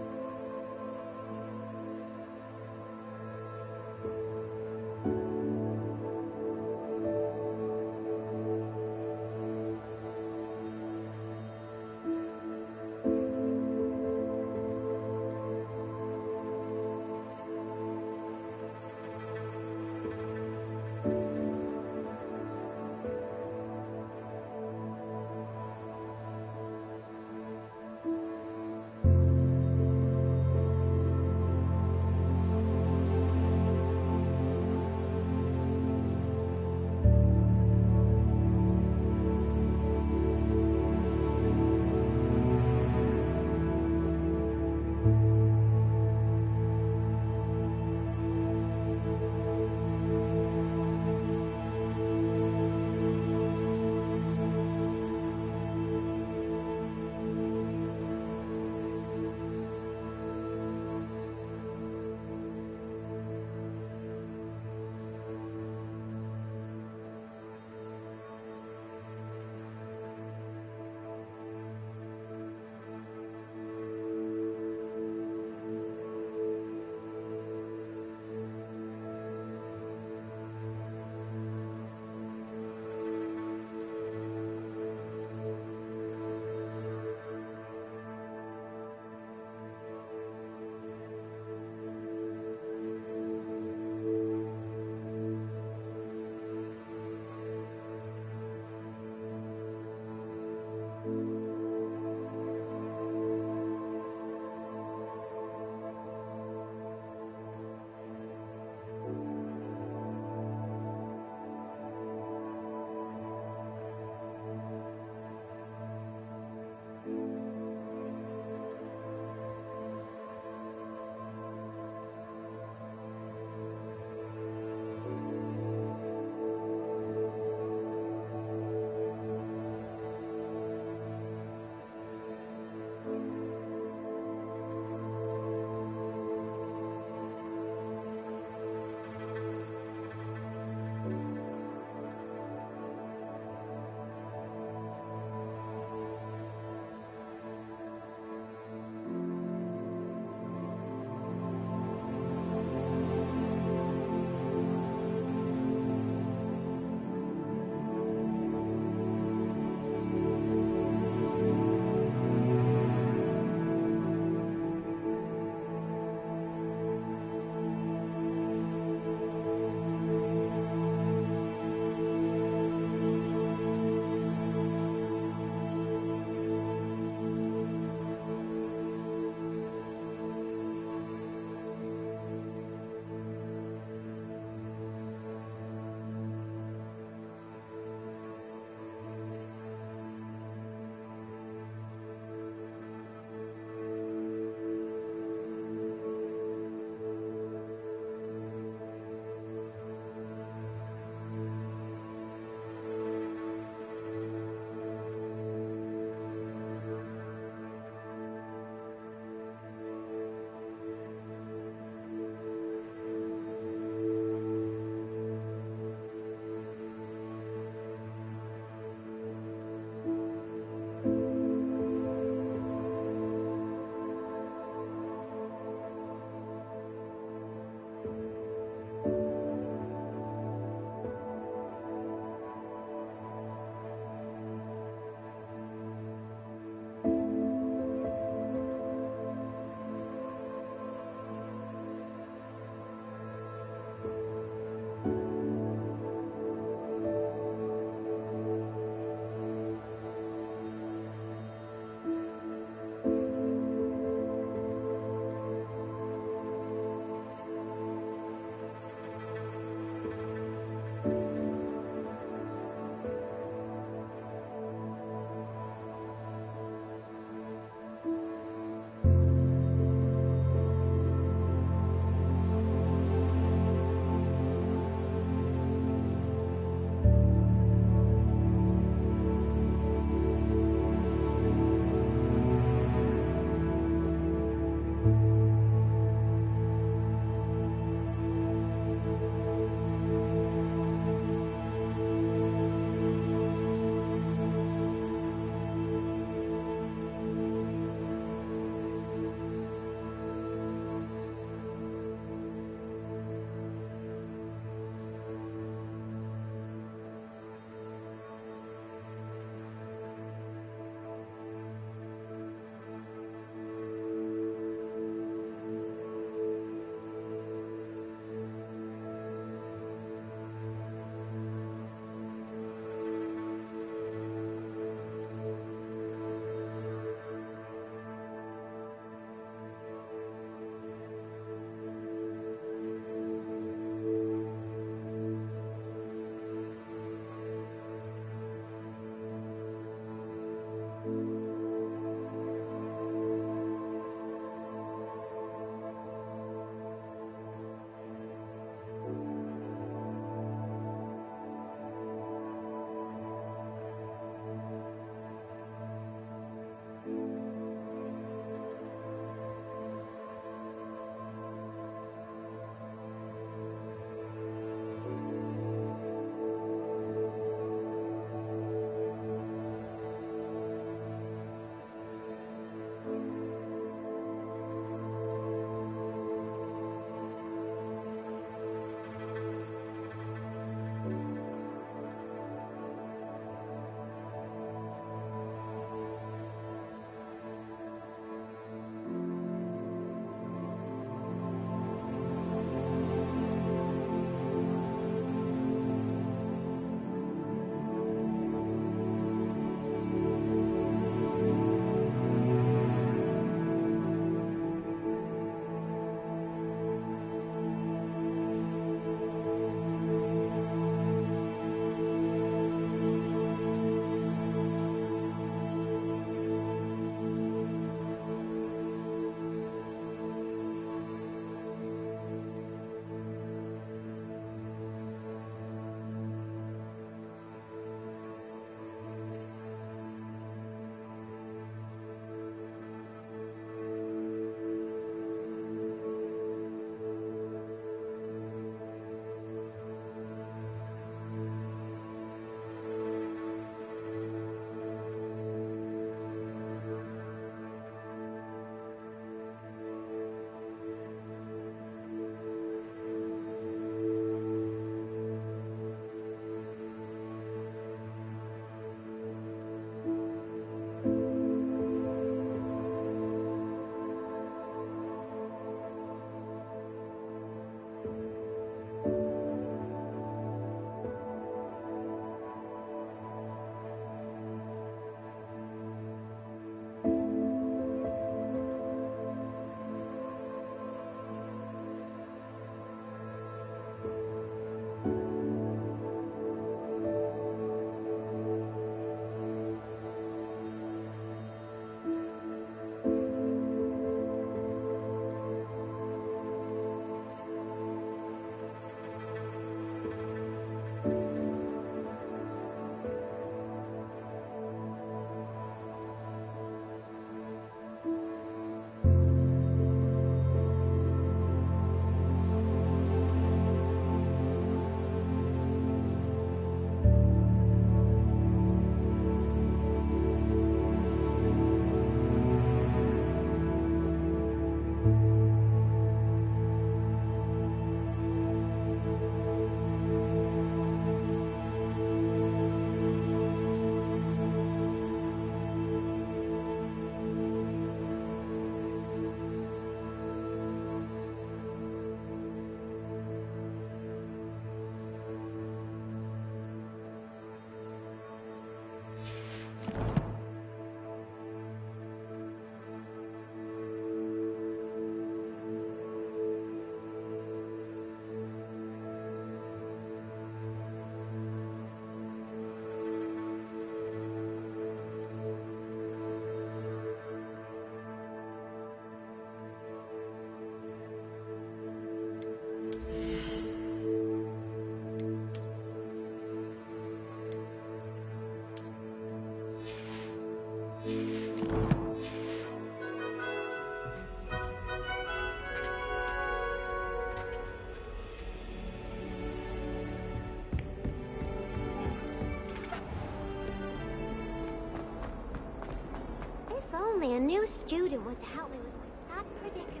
only a new student were to help me with my sad predicament.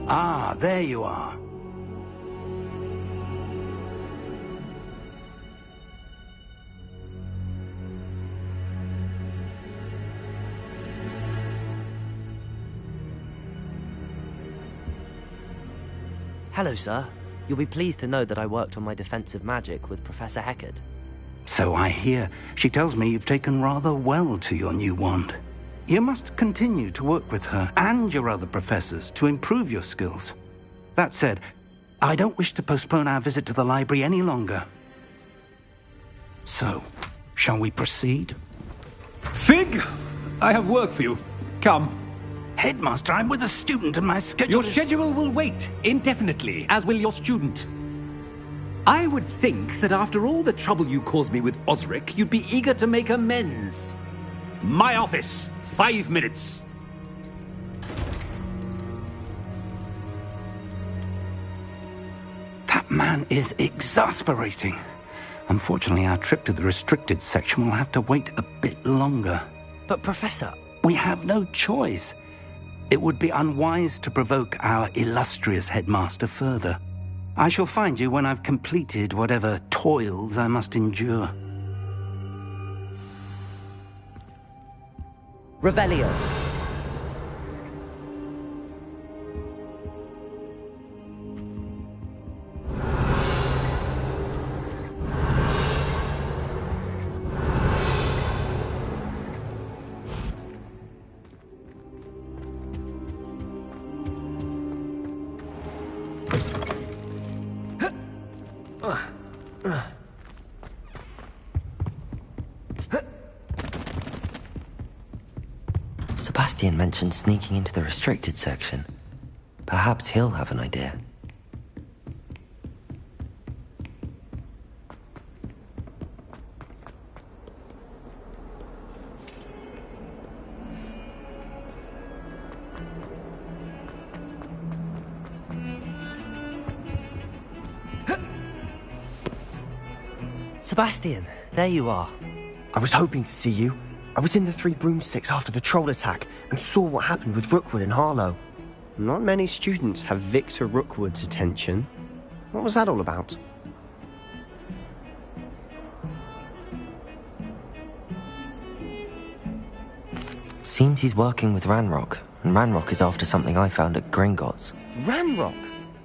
Ah, there you are. Hello, sir. You'll be pleased to know that I worked on my defensive magic with Professor Heckard. So I hear. She tells me you've taken rather well to your new wand. You must continue to work with her and your other professors to improve your skills. That said, I don't wish to postpone our visit to the library any longer. So, shall we proceed? Fig! I have work for you. Come. Headmaster, I'm with a student and my schedule Your schedule will wait indefinitely, as will your student. I would think that after all the trouble you caused me with Osric, you'd be eager to make amends. My office, 5 minutes. That man is exasperating. Unfortunately, our trip to the restricted section will have to wait a bit longer. But, Professor... We have no choice. It would be unwise to provoke our illustrious headmaster further. I shall find you when I've completed whatever toils I must endure. Revelio. Sebastian mentioned sneaking into the restricted section. Perhaps he'll have an idea. Sebastian, there you are. I was hoping to see you. I was in the Three Broomsticks after patrol attack and saw what happened with Rookwood and Harlow. Not many students have Victor Rookwood's attention. What was that all about? Seems he's working with Ranrock, and Ranrock is after something I found at Gringotts. Ranrock?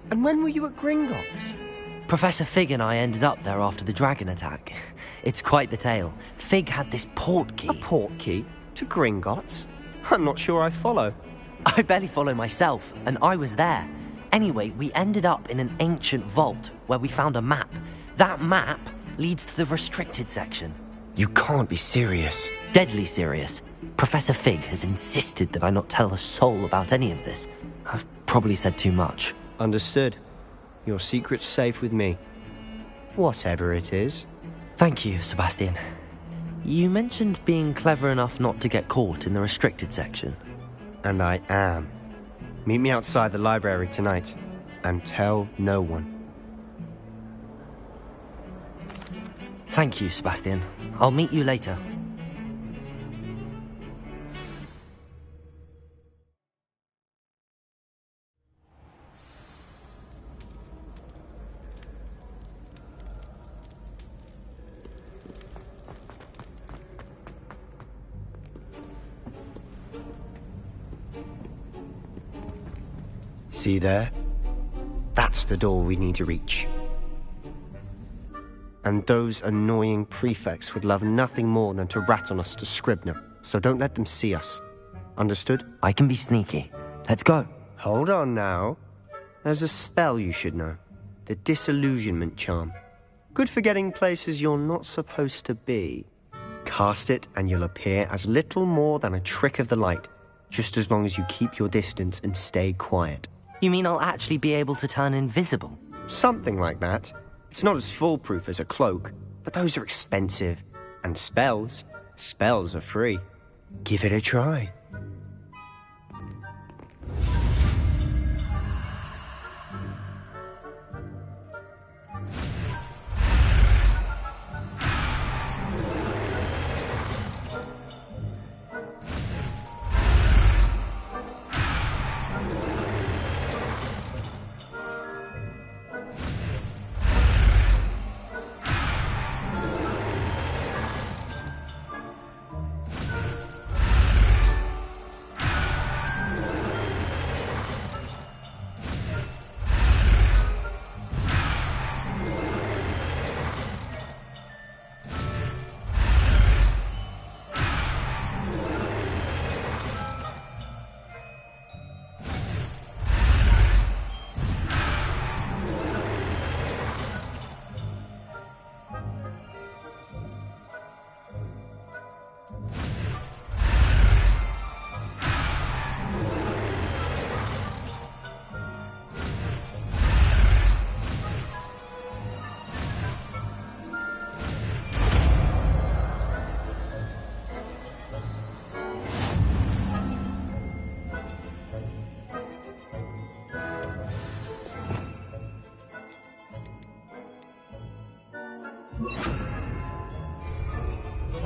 And when were you at Gringotts? Professor Fig and I ended up there after the dragon attack. It's quite the tale. Fig had this port key. A port key? To Gringotts? I'm not sure I follow. I barely follow myself, and I was there. Anyway, we ended up in an ancient vault where we found a map. That map leads to the restricted section. You can't be serious. Deadly serious. Professor Fig has insisted that I not tell a soul about any of this. I've probably said too much. Understood. Your secret's safe with me. Whatever it is. Thank you, Sebastian. You mentioned being clever enough not to get caught in the restricted section. And I am. Meet me outside the library tonight, and tell no one. Thank you, Sebastian. I'll meet you later. See there? That's the door we need to reach. And those annoying prefects would love nothing more than to rat on us to Scribner, so don't let them see us. Understood? I can be sneaky. Let's go. Hold on now. There's a spell you should know. The Disillusionment Charm. Good for getting places you're not supposed to be. cast it and you'll appear as little more than a trick of the light, just as long as you keep your distance and stay quiet. You mean I'll actually be able to turn invisible? Something like that. It's not as foolproof as a cloak, but those are expensive. And spells are free. Give it a try.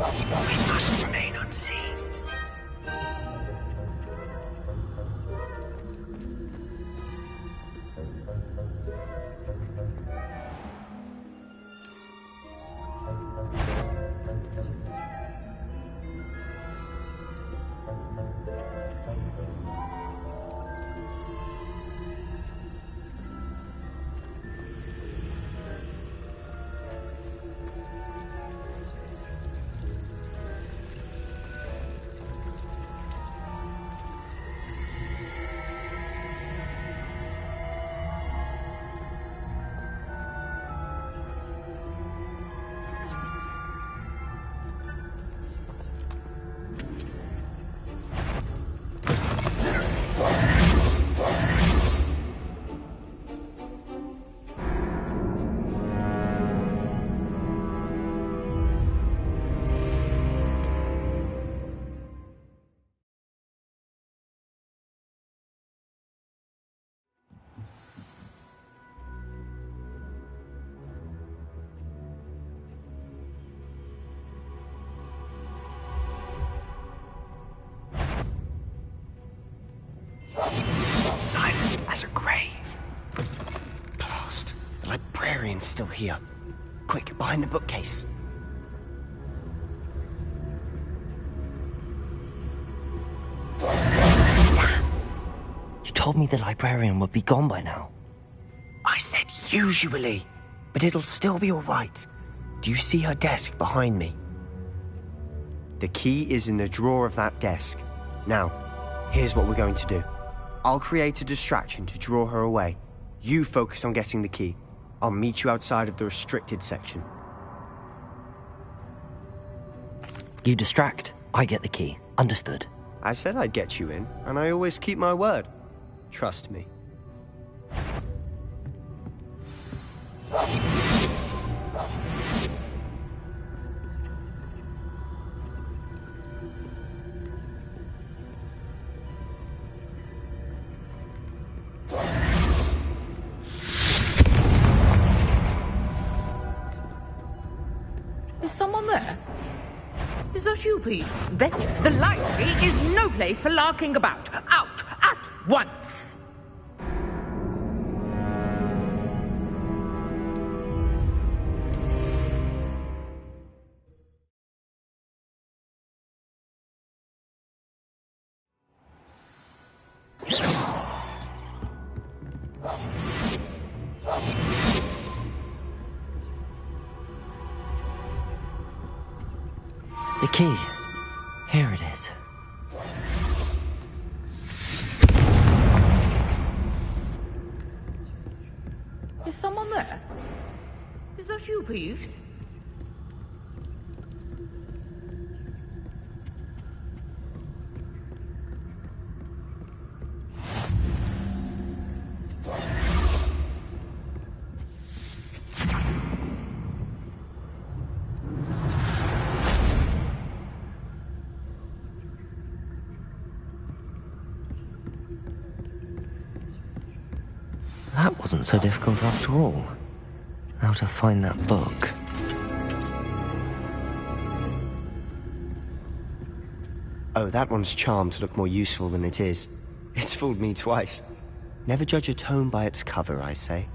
We must remain unseen. Silent as a grave. Blast. The librarian's still here. Quick, behind the bookcase. You told me the librarian would be gone by now. I said usually, but it'll still be all right. Do you see her desk behind me? The key is in the drawer of that desk. Now, here's what we're going to do. I'll create a distraction to draw her away. You focus on getting the key. I'll meet you outside of the restricted section. You distract, I get the key. Understood. I said I'd get you in, and I always keep my word. Trust me. Is someone there? Is that you, Pete? Better. The library is no place for larking about. Out at once! The key. Here it is. Is someone there? Is that you, Peeves? That wasn't so difficult after all. Now to find that book. Oh, that one's charmed to look more useful than it is. It's fooled me twice. Never judge a tome by its cover, I say.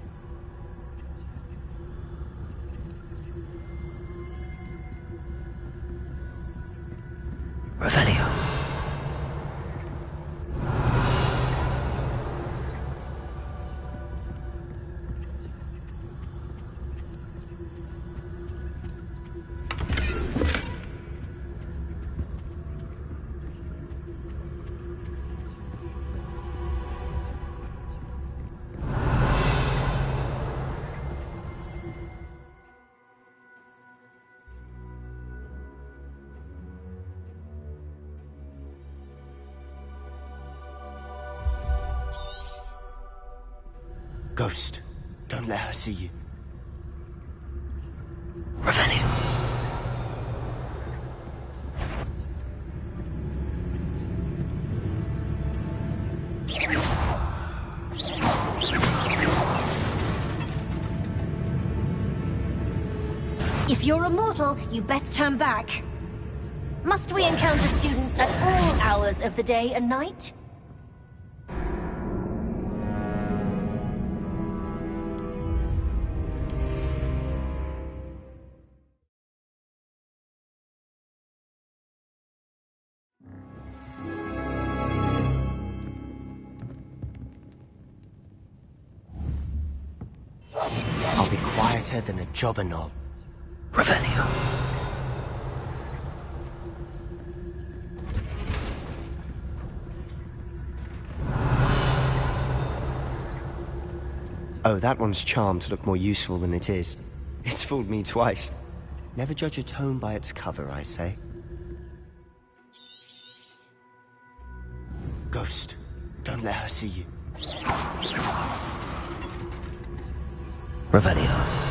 Revelio. Ghost, don't let her see you. Revelio. If you're a mortal, you best turn back. Must we encounter students at all hours of the day and night? I'll be quieter than a jobberknoll. Revelio. Oh, that one's charmed to look more useful than it is. It's fooled me twice. Never judge a tome by its cover, I say. Ghost, don't let her see you. Revelio.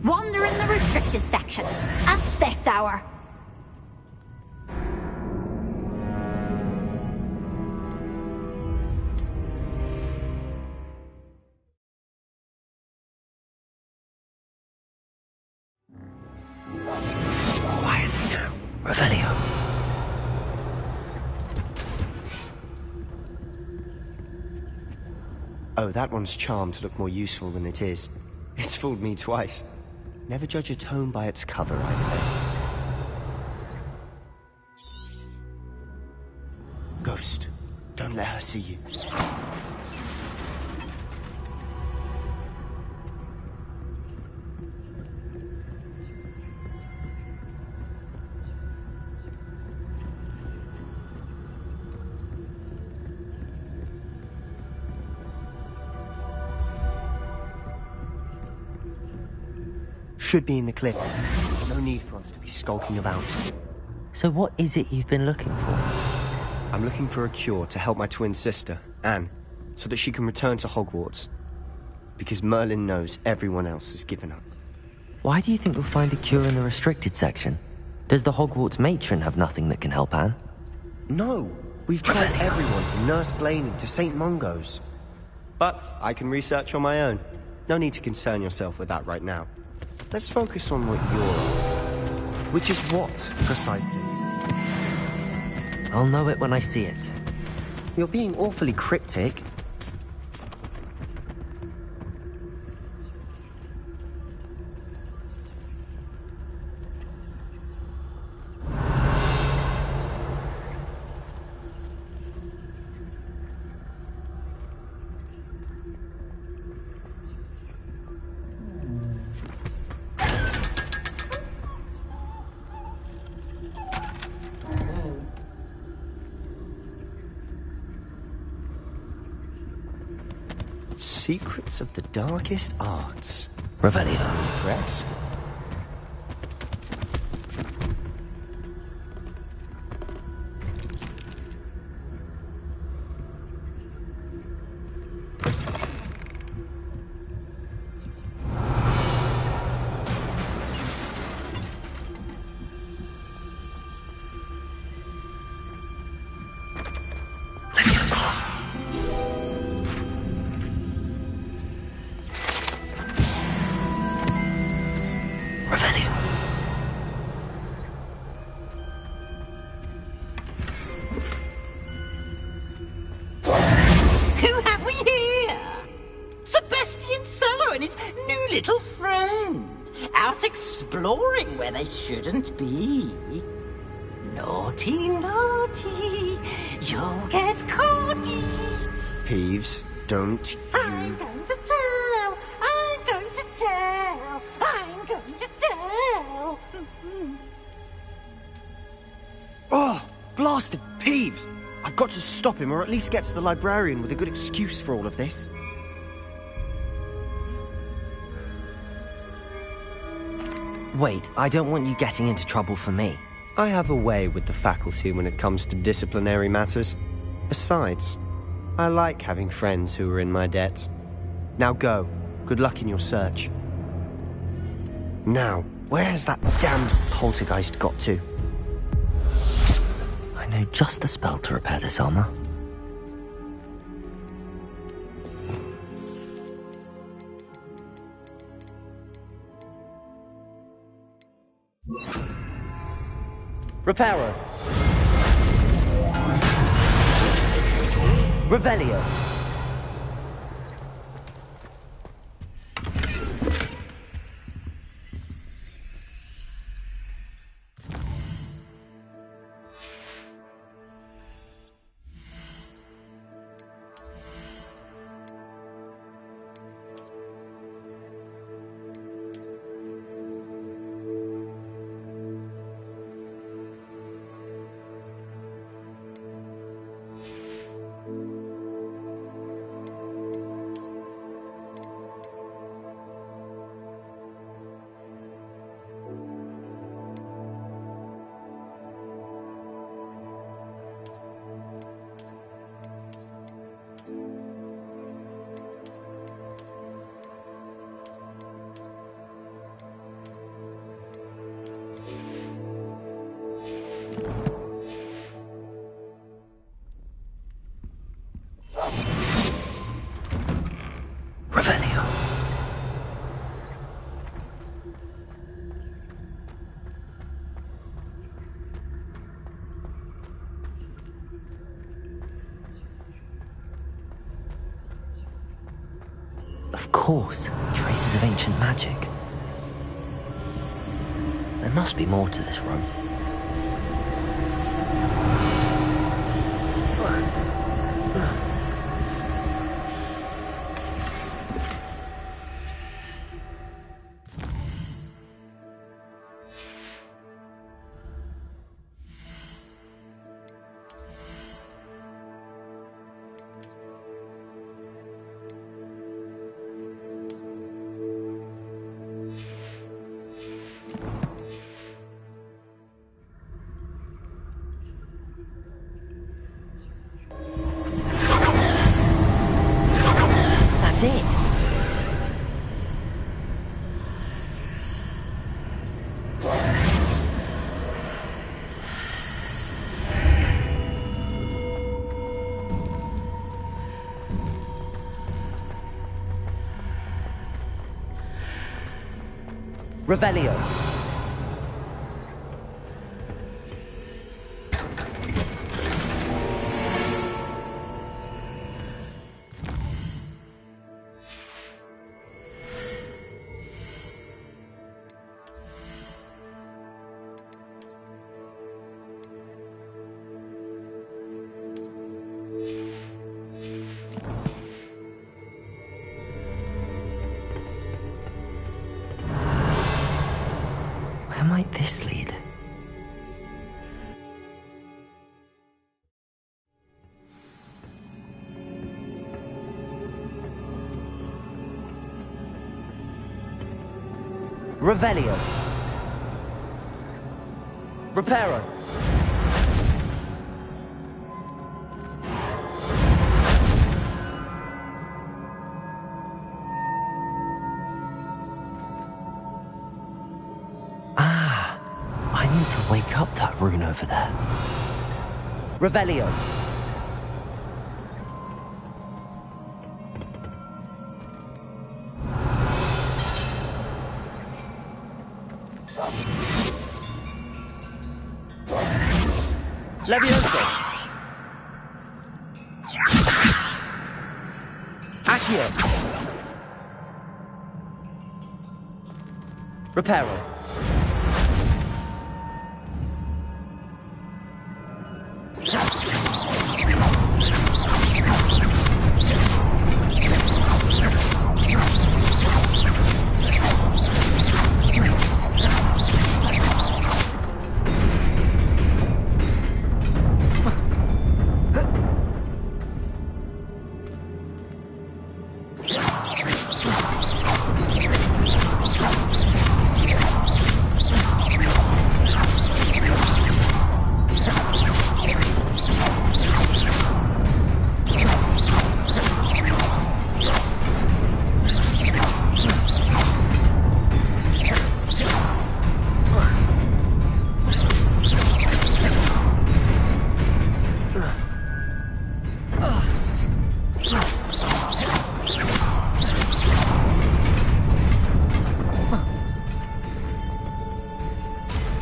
Wander in the restricted section at this hour. Quietly now. Revelio. Oh, that one's charmed to look more useful than it is. It's fooled me twice. Never judge a tome by its cover, I say. Ghost, don't let her see you. Should be in the cliff. No need for us to be skulking about. So what is it you've been looking for? I'm looking for a cure to help my twin sister, Anne, so that she can return to Hogwarts. Because Merlin knows everyone else has given up. Why do you think we'll find a cure in the restricted section? Does the Hogwarts matron have nothing that can help Anne? No! We've tried everyone from Nurse Blaney to St. Mungo's. But I can research on my own. No need to concern yourself with that right now. Let's focus on what you're... Which is what, precisely? I'll know it when I see it. You're being awfully cryptic. Secrets of the darkest arts. Revelio. Impressed. and his new little friend. Out exploring where they shouldn't be. Naughty, naughty, you'll get caughty. Peeves, don't I'm going to tell, I'm going to tell, I'm going to tell. Oh, blasted Peeves! I've got to stop him, or at least get to the librarian with a good excuse for all of this. Wait, I don't want you getting into trouble for me. I have a way with the faculty when it comes to disciplinary matters. Besides, I like having friends who are in my debt. Now go. Good luck in your search. Now, where has that damned poltergeist got to? I know just the spell to repair this armor. Reparo. Revelio. Revelio. Of course, traces of ancient magic. There must be more to this room. That's it. Revelio. Where might this lead? Revelio. Reparo. I need to wake up that rune over there. Revelio. Levioso. Accio. Reparo.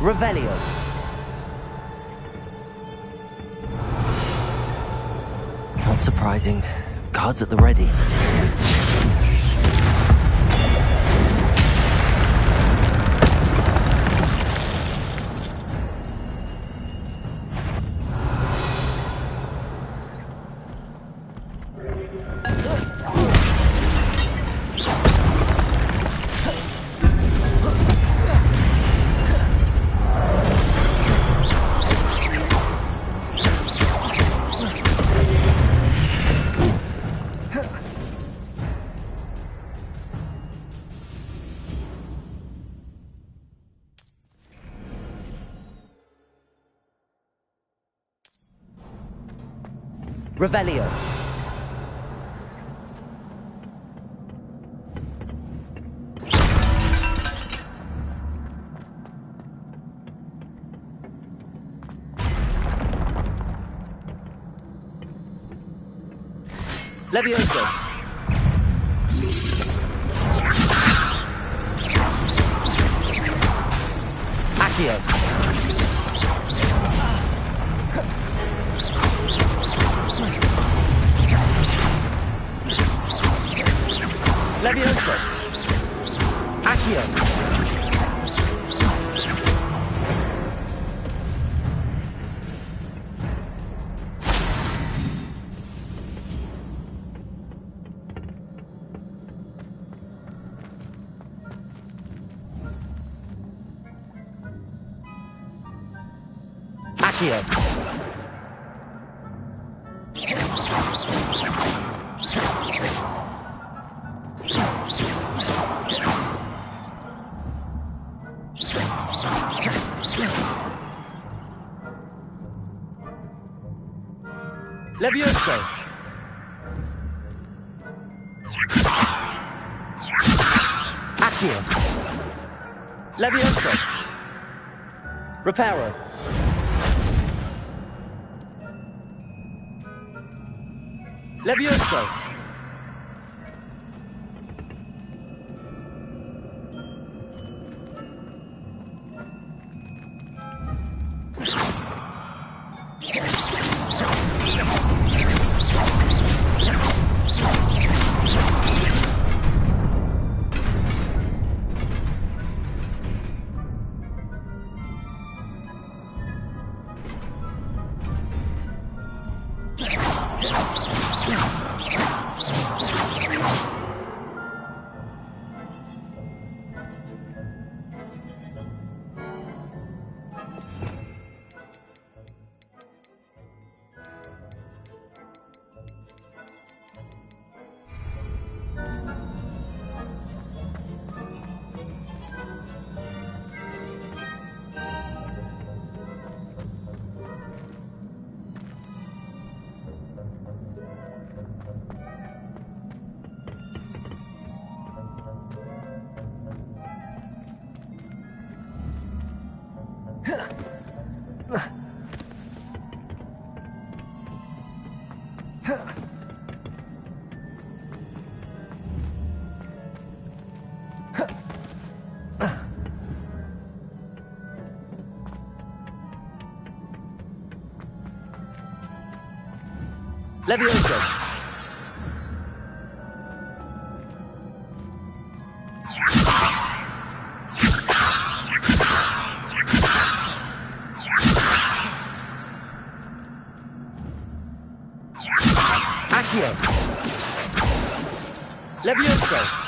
Revelio. Not surprising. Guards at the ready. Revelio. Levioso. Accio. Levioso. Accio. Accio. Levioso. Accio. Levioso. Reparo. Levioso. Levioso. Accio! Levioso!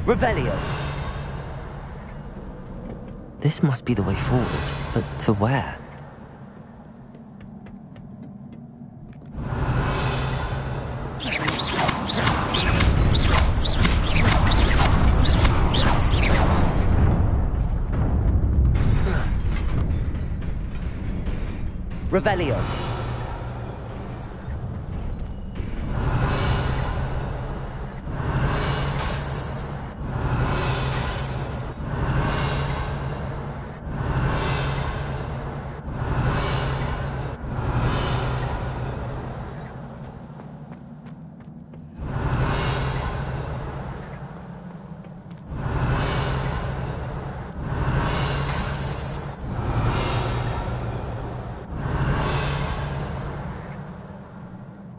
Revelio. This must be the way forward, but to where? Revelio.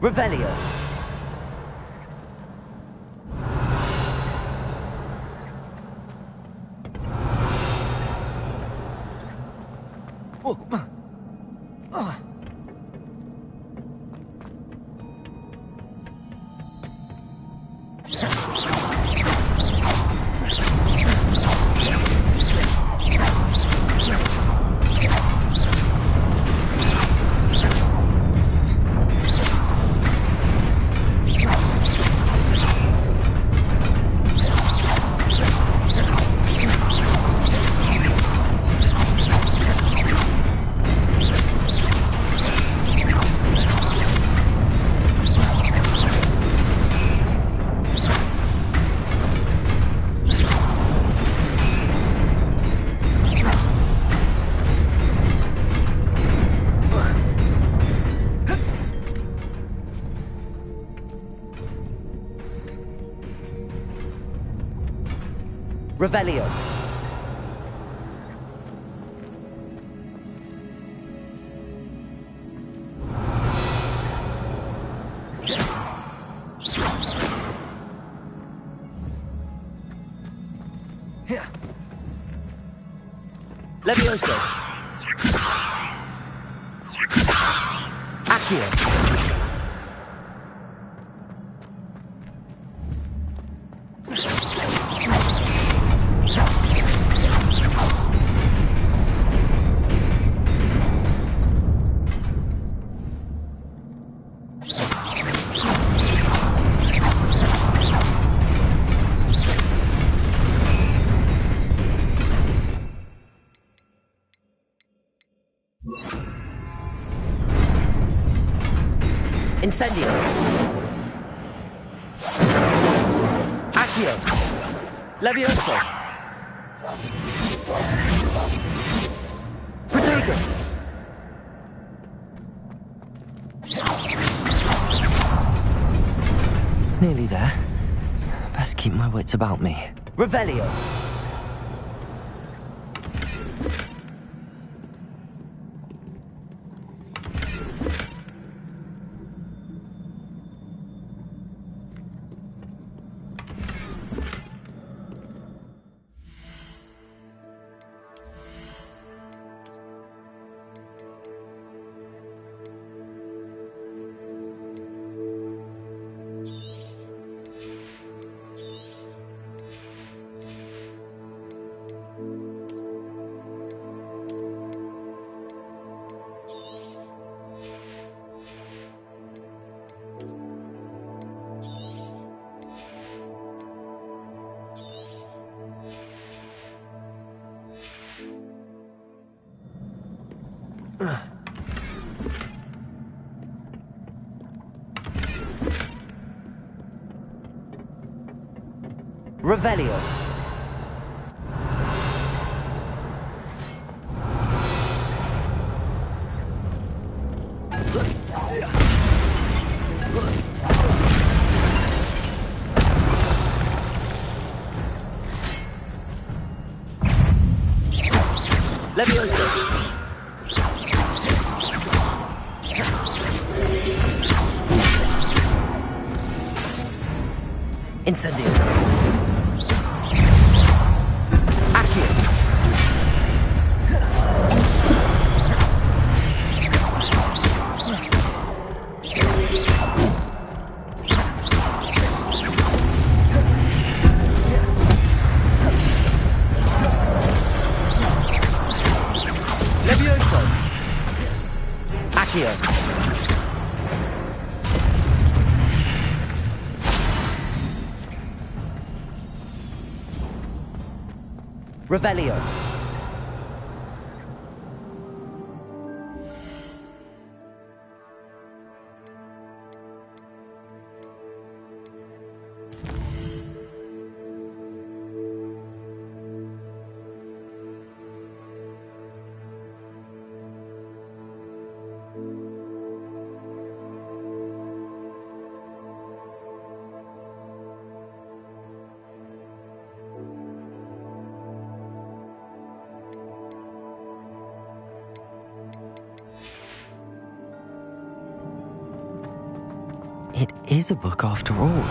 Revelio. Revelio. Levioso. Accio. Incendio. Accio. Levioso. Protego. Nearly there. Best keep my wits about me. Revelio. Revelio. Leviosa. Incendio. Accio. Levioso. Accio. Revelio. It is a book after all.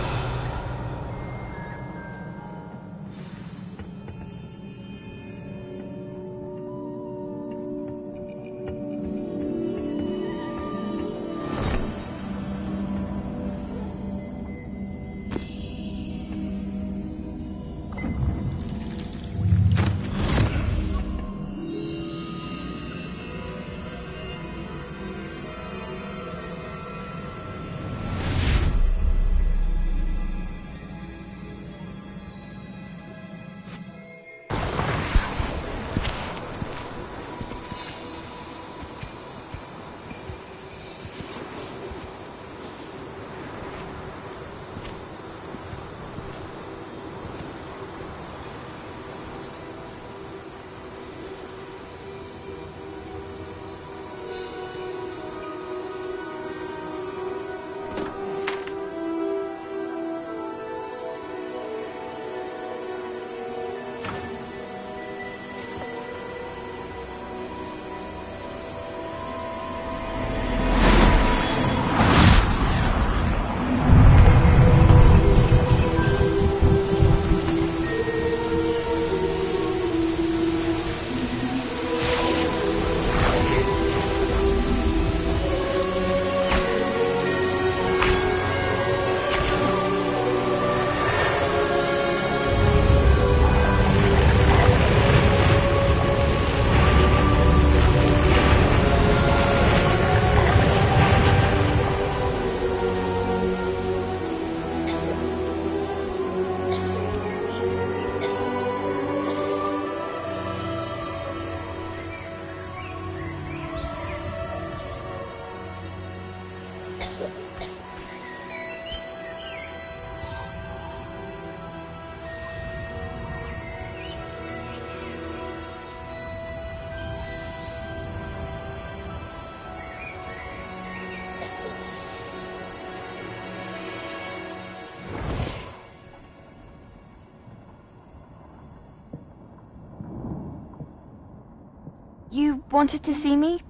You wanted to see me?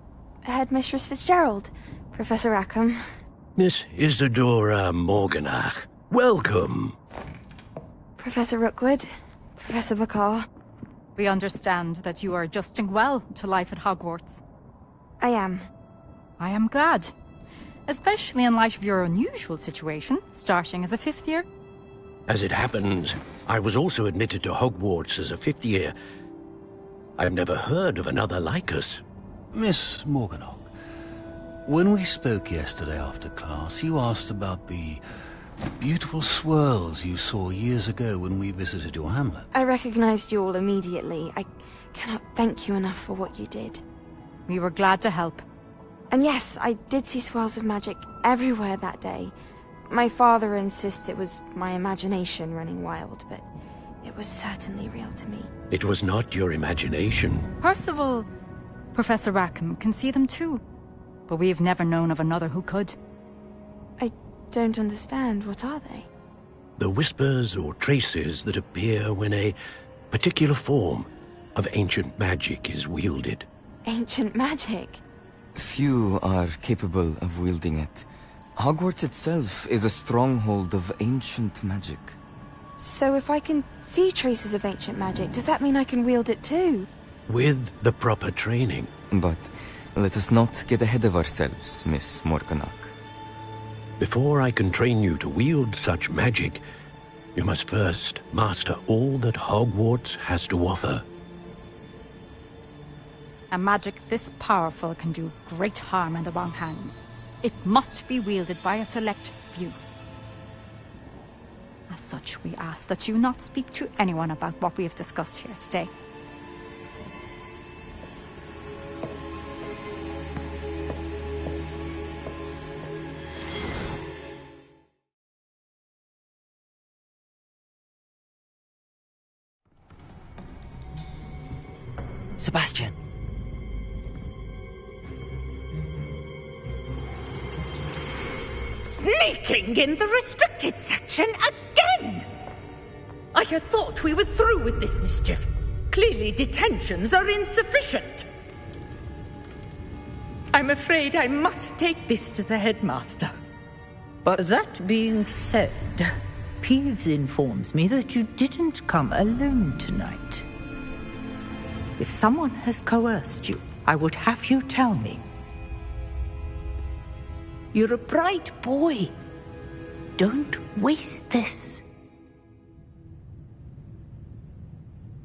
Headmistress Fitzgerald? Professor Rackham? Miss Isadora Morganach, welcome. Professor Rookwood? Professor Bakar? We understand that you are adjusting well to life at Hogwarts. I am. I am glad. Especially in light of your unusual situation, starting as a 5th year. As it happens, I was also admitted to Hogwarts as a 5th year. I've never heard of another like us. Miss Morganach, when we spoke yesterday after class, you asked about the beautiful swirls you saw years ago when we visited your hamlet. I recognized you all immediately. I cannot thank you enough for what you did. We were glad to help. And yes, I did see swirls of magic everywhere that day. My father insists it was my imagination running wild, but it was certainly real to me. It was not your imagination. Percival, Professor Rackham can see them too. But we've never known of another who could. I don't understand. What are they? The whispers or traces that appear when a particular form of ancient magic is wielded. Ancient magic? Few are capable of wielding it. Hogwarts itself is a stronghold of ancient magic. So if I can see traces of ancient magic, does that mean I can wield it too? With the proper training. But let us not get ahead of ourselves, Miss Morganach. Before I can train you to wield such magic, you must first master all that Hogwarts has to offer. A magic this powerful can do great harm in the wrong hands. It must be wielded by a select few. As such, we ask that you not speak to anyone about what we have discussed here today. Sebastian! Sneaking in the restricted section again! I had thought we were through with this mischief. Clearly detentions are insufficient. I'm afraid I must take this to the headmaster. But that being said, Peeves informs me that you didn't come alone tonight. If someone has coerced you, I would have you tell me. You're a bright boy. Don't waste this.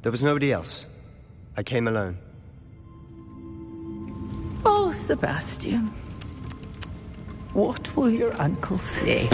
There was nobody else. I came alone. Oh, Sebastian. What will your uncle say?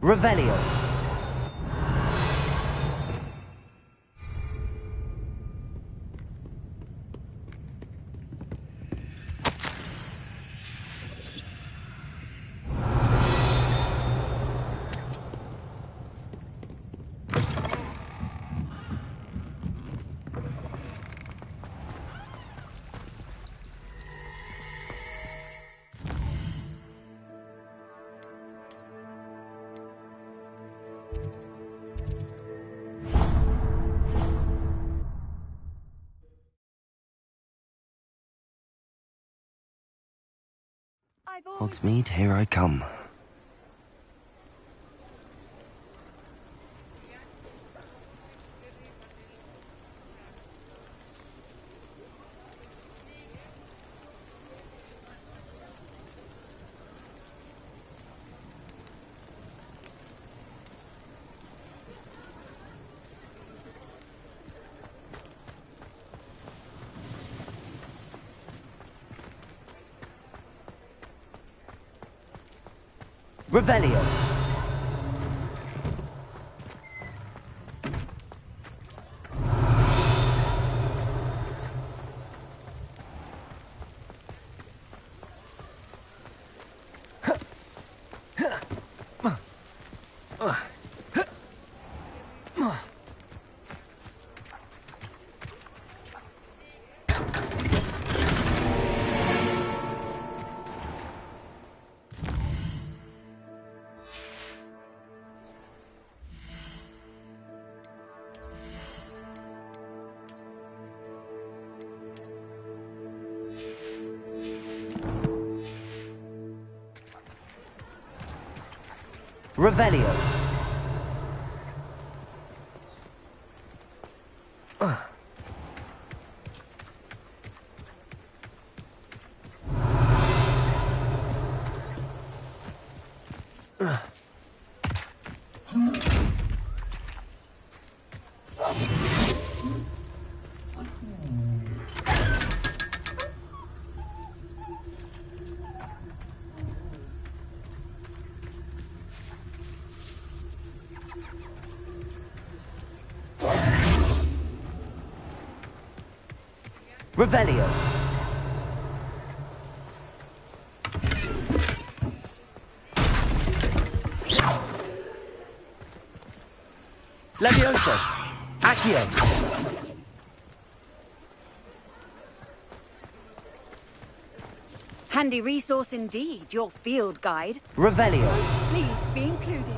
Revelio. Hogsmeade, here I come. Revelio. Revelio. Revelio. Levioso. Accio. Handy resource indeed, your field guide. Revelio. Pleased to be included.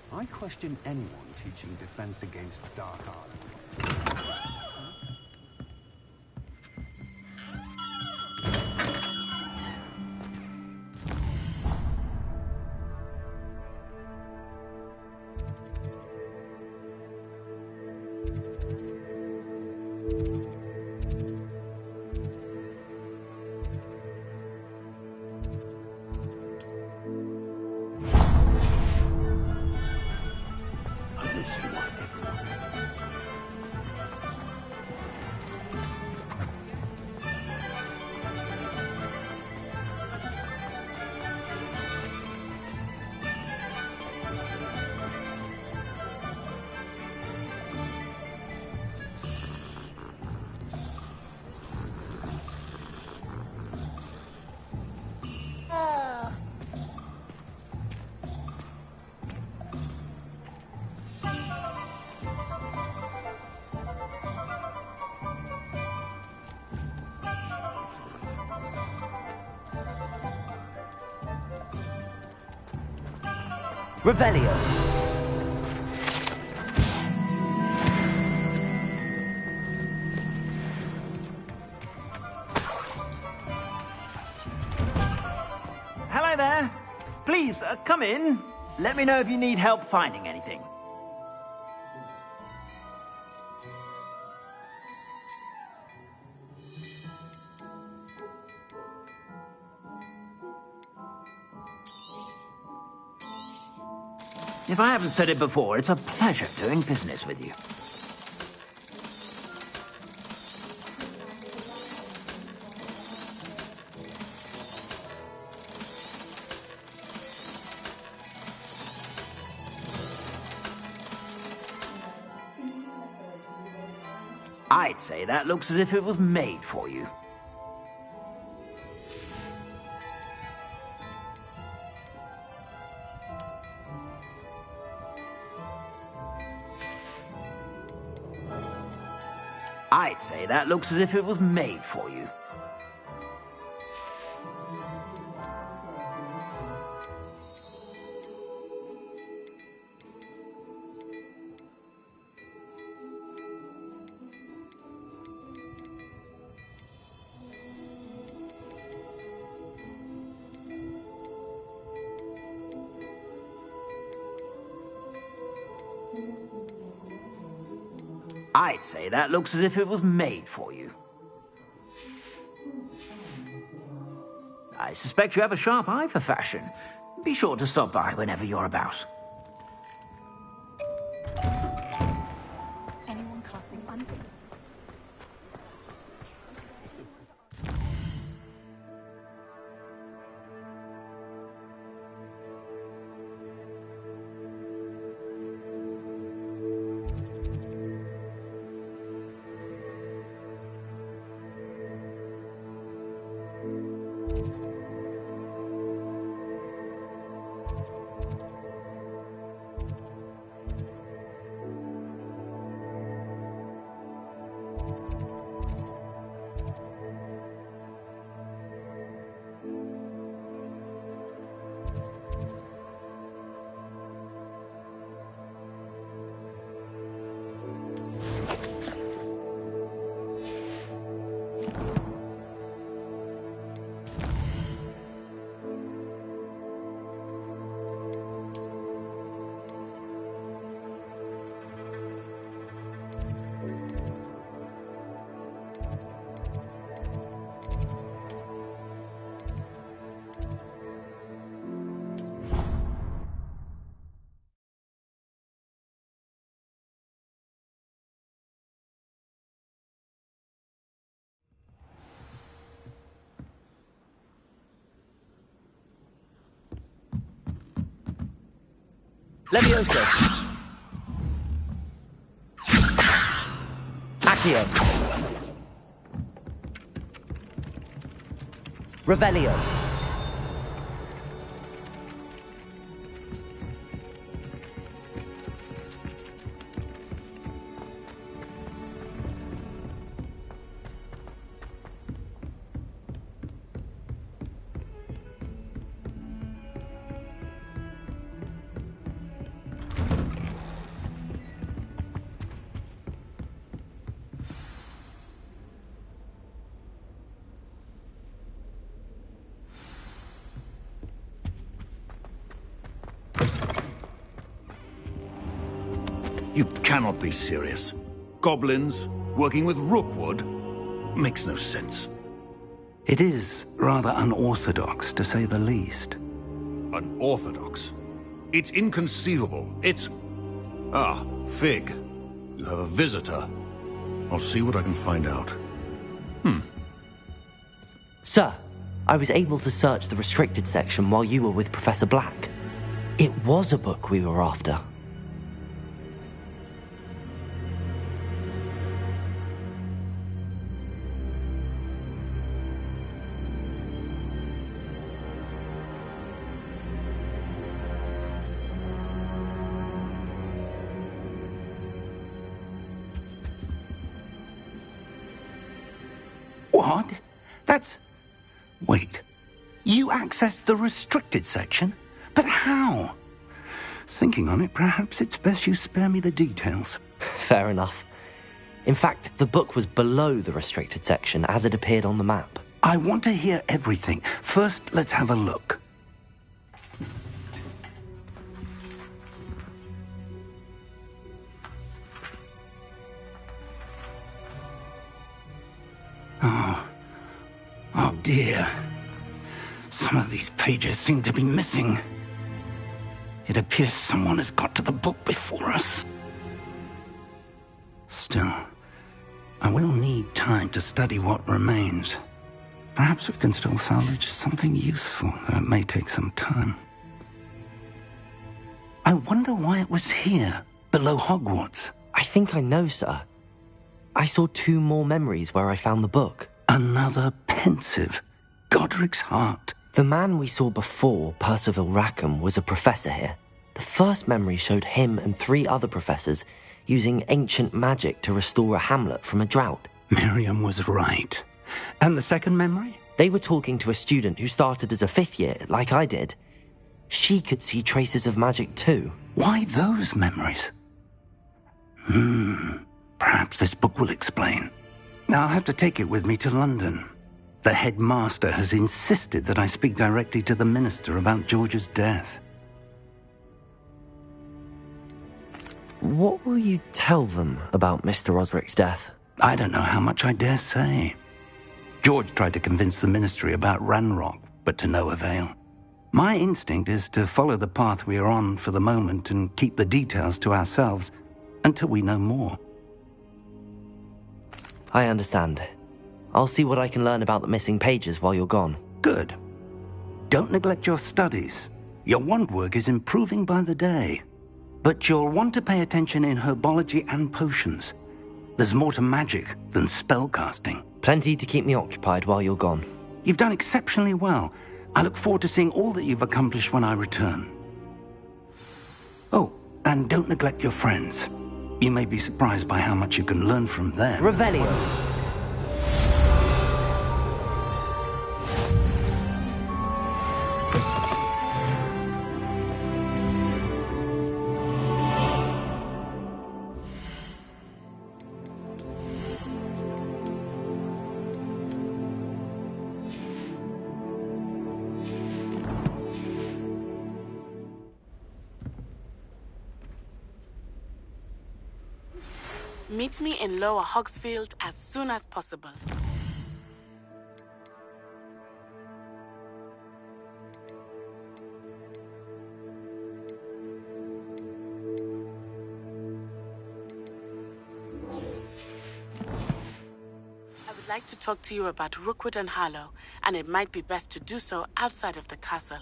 I question anyone teaching defense against dark art. Revelio. Hello there. Please, come in. Let me know if you need help finding anything. If I haven't said it before, it's a pleasure doing business with you. I'd say that looks as if it was made for you. I'd say that looks as if it was made for you. I'd say that looks as if it was made for you. I suspect you have a sharp eye for fashion. Be sure to stop by whenever you're about. Anyone coughing on Levioso. Accio. Revelio. You cannot be serious. Goblins working with Rookwood? Makes no sense. It is rather unorthodox, to say the least. Unorthodox? It's inconceivable. It's... Ah, Fig. You have a visitor. I'll see what I can find out. Sir, I was able to search the restricted section while you were with Professor Black. It was a book we were after. What? That's... Wait. You accessed the restricted section? But how? Thinking on it, perhaps it's best you spare me the details. Fair enough. In fact, the book was below the restricted section as it appeared on the map. I want to hear everything. First, let's have a look. Oh dear. Some of these pages seem to be missing. It appears someone has got to the book before us. Still, I will need time to study what remains. Perhaps we can still salvage something useful, though it may take some time. I wonder why it was here, below Hogwarts. I think I know, sir. I saw 2 more memories where I found the book. Another pensive. Godric's heart. The man we saw before, Percival Rackham, was a professor here. The first memory showed him and 3 other professors using ancient magic to restore a hamlet from a drought. Miriam was right. And the second memory? They were talking to a student who started as a 5th year, like I did. She could see traces of magic too. Why those memories? Perhaps this book will explain. I'll have to take it with me to London. The headmaster has insisted that I speak directly to the minister about George's death. What will you tell them about Mr. Osric's death? I don't know how much I dare say. George tried to convince the ministry about Ranrock, but to no avail. My instinct is to follow the path we are on for the moment and keep the details to ourselves until we know more. I understand. I'll see what I can learn about the missing pages while you're gone. Good. Don't neglect your studies. Your wand work is improving by the day. But you'll want to pay attention in herbology and potions. There's more to magic than spellcasting. Plenty to keep me occupied while you're gone. You've done exceptionally well. I look forward to seeing all that you've accomplished when I return. Oh, and don't neglect your friends. You may be surprised by how much you can learn from them. Revelio. Meet me in Lower Hogsfield as soon as possible. I would like to talk to you about Rookwood and Harlow, and it might be best to do so outside of the castle.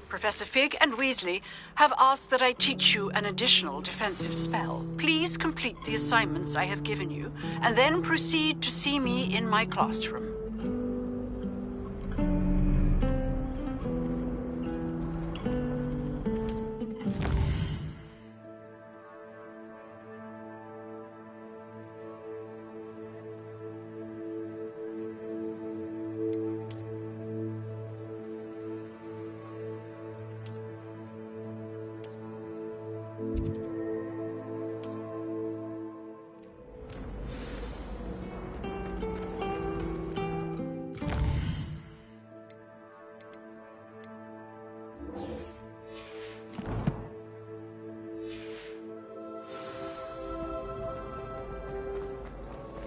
Professor Fig and Weasley have asked that I teach you an additional defensive spell. Please complete the assignments I have given you, and then proceed to see me in my classroom.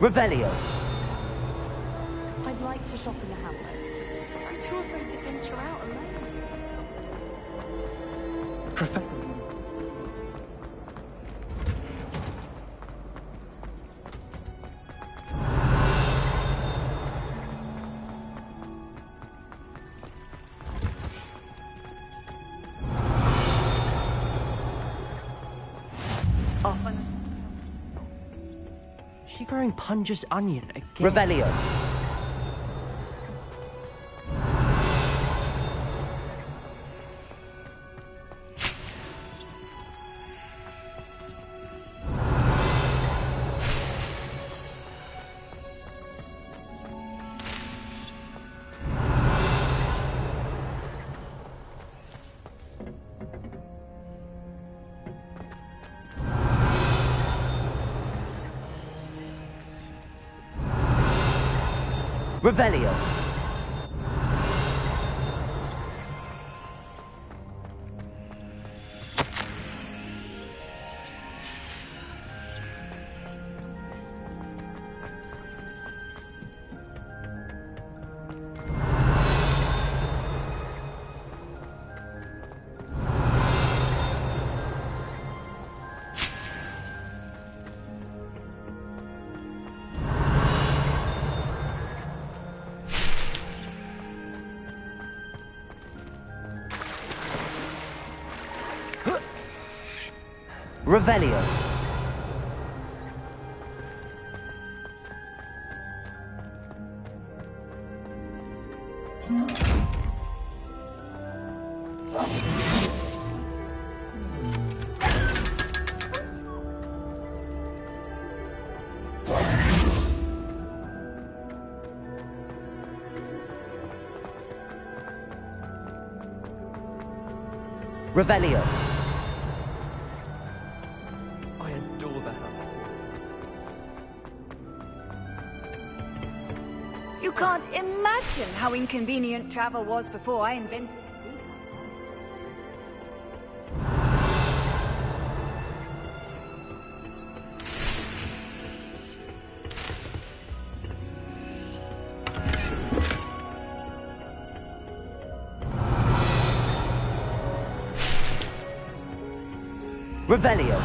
Revelio. I'd like to shop in the hamlets. I'm too afraid to venture out alone. She growing Punja's onion again? Revelio. Revelio. Revelio. Revelio. You can't imagine how inconvenient travel was before I invented it. Revelio.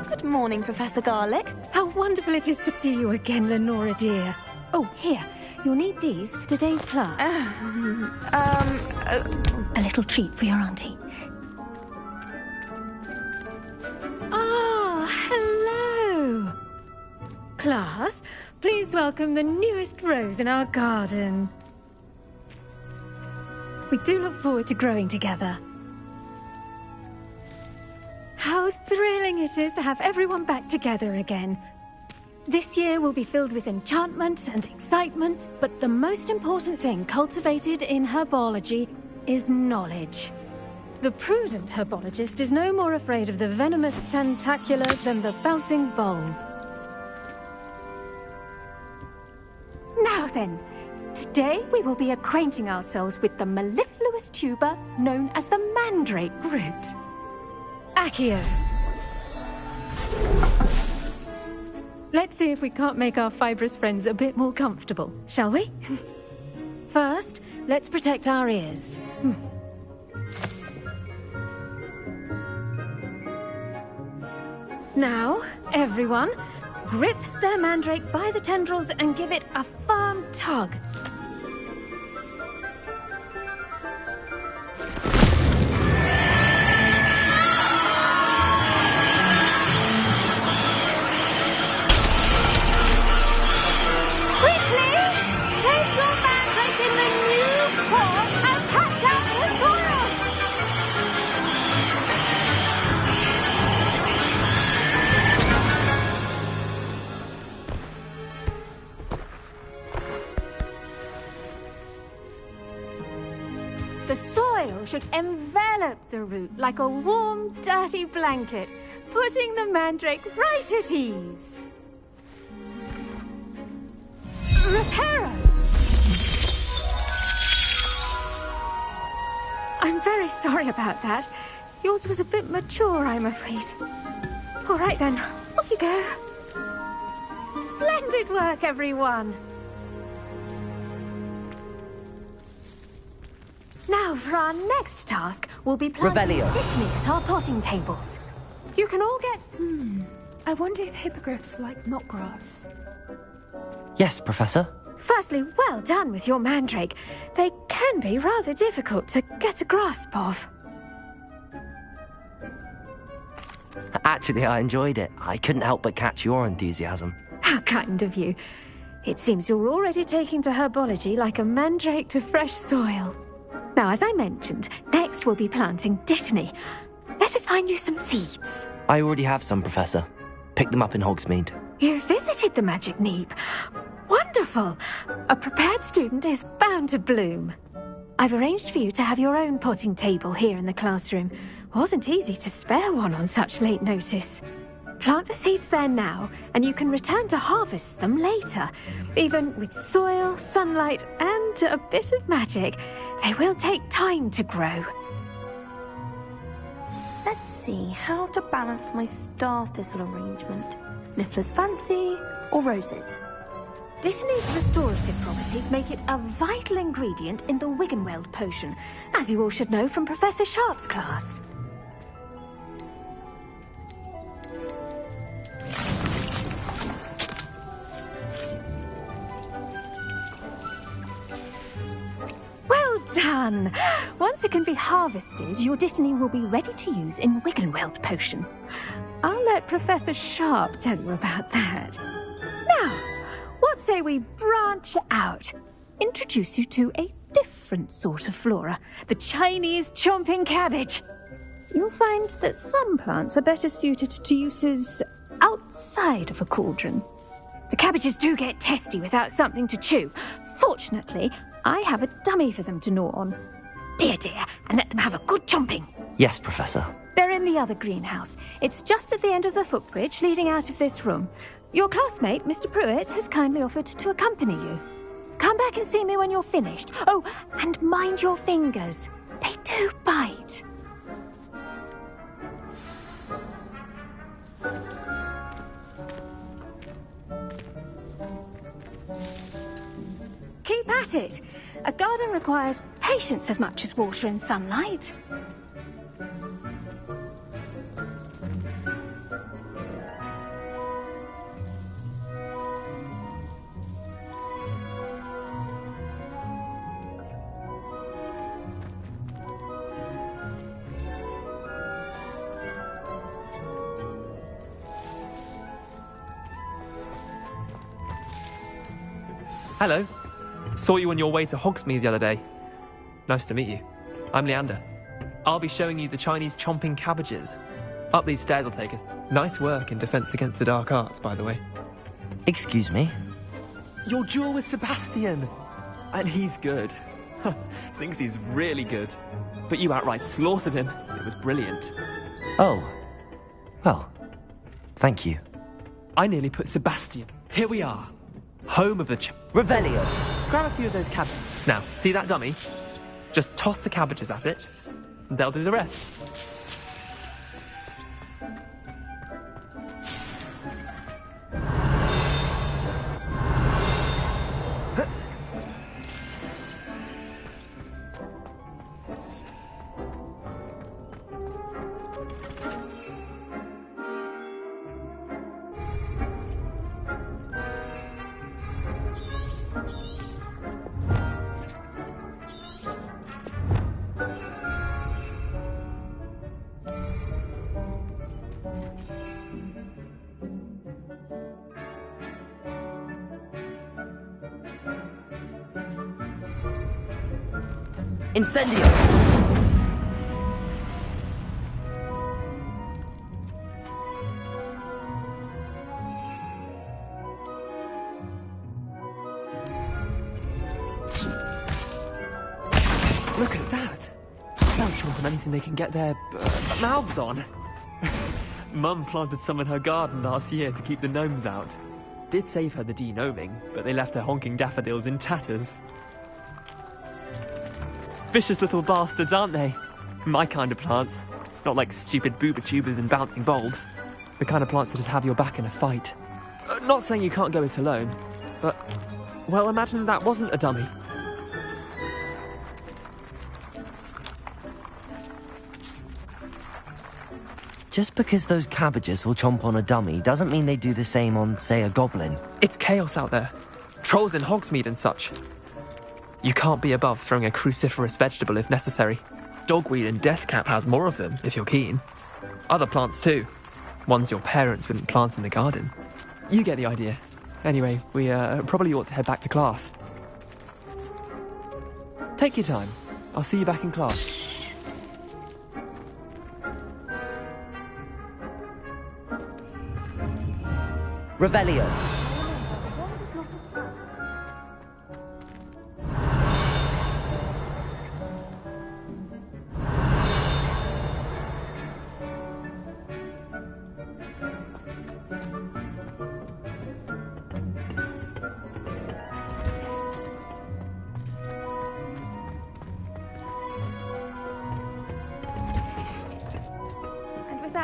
Good morning, Professor Garlick. How wonderful it is to see you again, Lenora dear. Oh, here. You'll need these for today's class. A little treat for your auntie. Ah, hello. Class, please welcome the newest rose in our garden. We do look forward to growing together. How thrilling it is to have everyone back together again. This year will be filled with enchantment and excitement, but the most important thing cultivated in herbology is knowledge. The prudent herbologist is no more afraid of the venomous tentacula than the bouncing vole. Now then, today we will be acquainting ourselves with the mellifluous tuber known as the mandrake root. Accio. Let's see if we can't make our fibrous friends a bit more comfortable, shall we? First, let's protect our ears. Now, everyone, grip their mandrake by the tendrils and give it a firm tug. The soil should envelop the root like a warm, dirty blanket, putting the mandrake right at ease. Reparo! I'm very sorry about that. Yours was a bit mature, I'm afraid. All right then, off you go. Splendid work, everyone. Now, for our next task, we'll be planting Revelio. Dittany at our potting tables. You can all get... I wonder if hippogriffs like knotgrass. Yes, Professor. Firstly, well done with your mandrake. They can be rather difficult to get a grasp of. Actually, I enjoyed it. I couldn't help but catch your enthusiasm. How kind of you. It seems you're already taking to herbology like a mandrake to fresh soil. Now, as I mentioned, next we'll be planting Dittany. Let us find you some seeds. I already have some, Professor. Picked them up in Hogsmeade. You visited the Magic Neep. Wonderful! A prepared student is bound to bloom. I've arranged for you to have your own potting table here in the classroom. Wasn't easy to spare one on such late notice. Plant the seeds there now, and you can return to harvest them later. Even with soil, sunlight, and a bit of magic, they will take time to grow. Let's see how to balance my star thistle arrangement. Niffler's fancy or roses? Dittany's restorative properties make it a vital ingredient in the Wiggenweld potion, as you all should know from Professor Sharp's class. Well done! Once it can be harvested, your Dittany will be ready to use in Wiggenweld potion. I'll let Professor Sharp tell you about that. Now, what say we branch out? Introduce you to a different sort of flora, the Chinese chomping cabbage. You'll find that some plants are better suited to uses outside of a cauldron. The cabbages do get testy without something to chew. Fortunately, I have a dummy for them to gnaw on. Be a dear and let them have a good chomping. Yes, Professor. They're in the other greenhouse. It's just at the end of the footbridge leading out of this room. Your classmate, Mr. Pruitt, has kindly offered to accompany you. Come back and see me when you're finished. Oh, and mind your fingers. They do bite. Keep at it. A garden requires patience as much as water and sunlight. Hello. Saw you on your way to Hogsmeade the other day. Nice to meet you. I'm Leander. I'll be showing you the Chinese chomping cabbages. Up these stairs will take us. Nice work in Defense Against the Dark Arts, by the way. Excuse me? Your duel with Sebastian. And he's good. Thinks he's really good. But you outright slaughtered him. It was brilliant. Oh. Well, thank you. I nearly put Sebastian. Here we are. Home of the Revelio. Grab a few of those cabbages. Now, see that dummy? Just toss the cabbages at it, and they'll do the rest. Incendio! Look at that! They'll chomp on anything they can get their mouths on. Mum planted some in her garden last year to keep the gnomes out. Did save her the de-gnoming, but they left her honking daffodils in tatters. Vicious little bastards, aren't they? My kind of plants. Not like stupid booba tubers and bouncing bulbs. The kind of plants that'd have your back in a fight. Not saying you can't go it alone, but... well, imagine that wasn't a dummy. Just because those cabbages will chomp on a dummy doesn't mean they do the same on, say, a goblin. It's chaos out there. Trolls in Hogsmeade and such. You can't be above throwing a cruciferous vegetable if necessary. Dogweed and deathcap has more of them, if you're keen. Other plants too. Ones your parents wouldn't plant in the garden. You get the idea. Anyway, we probably ought to head back to class. Take your time. I'll see you back in class. Revelio.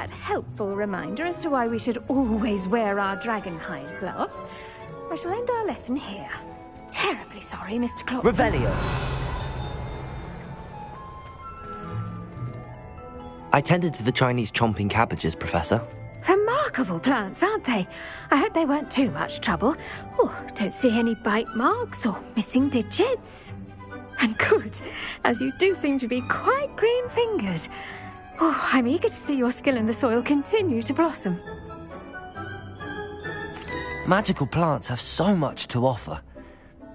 Helpful reminder as to why we should always wear our dragonhide gloves, I shall end our lesson here. Terribly sorry, Mr. Clopton. Revelio. I tended to the Chinese chomping cabbages, Professor. Remarkable plants, aren't they? I hope they weren't too much trouble. Oh, don't see any bite marks or missing digits. And good, as you do seem to be quite green-fingered. Oh, I'm eager to see your skill in the soil continue to blossom. Magical plants have so much to offer.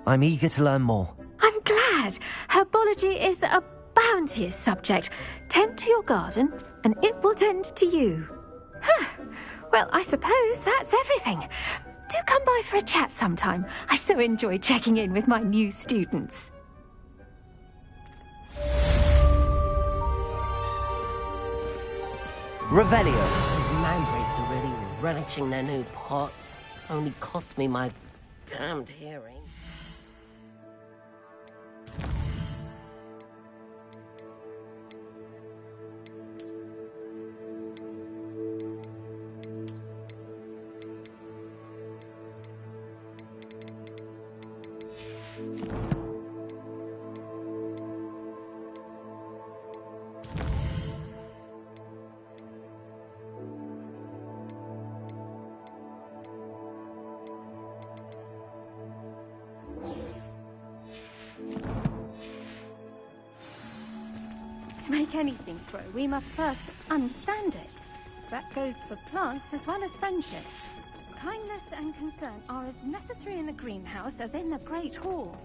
I'm eager to learn more. I'm glad. Herbology is a bounteous subject. Tend to your garden, and it will tend to you. Well, I suppose that's everything. Do come by for a chat sometime. I so enjoy checking in with my new students. Revelio. Mandrakes are really relishing their new pots. Only cost me my damned hearing. To make anything grow, we must first understand it. That goes for plants as well as friendships. Kindness and concern are as necessary in the greenhouse as in the Great Hall.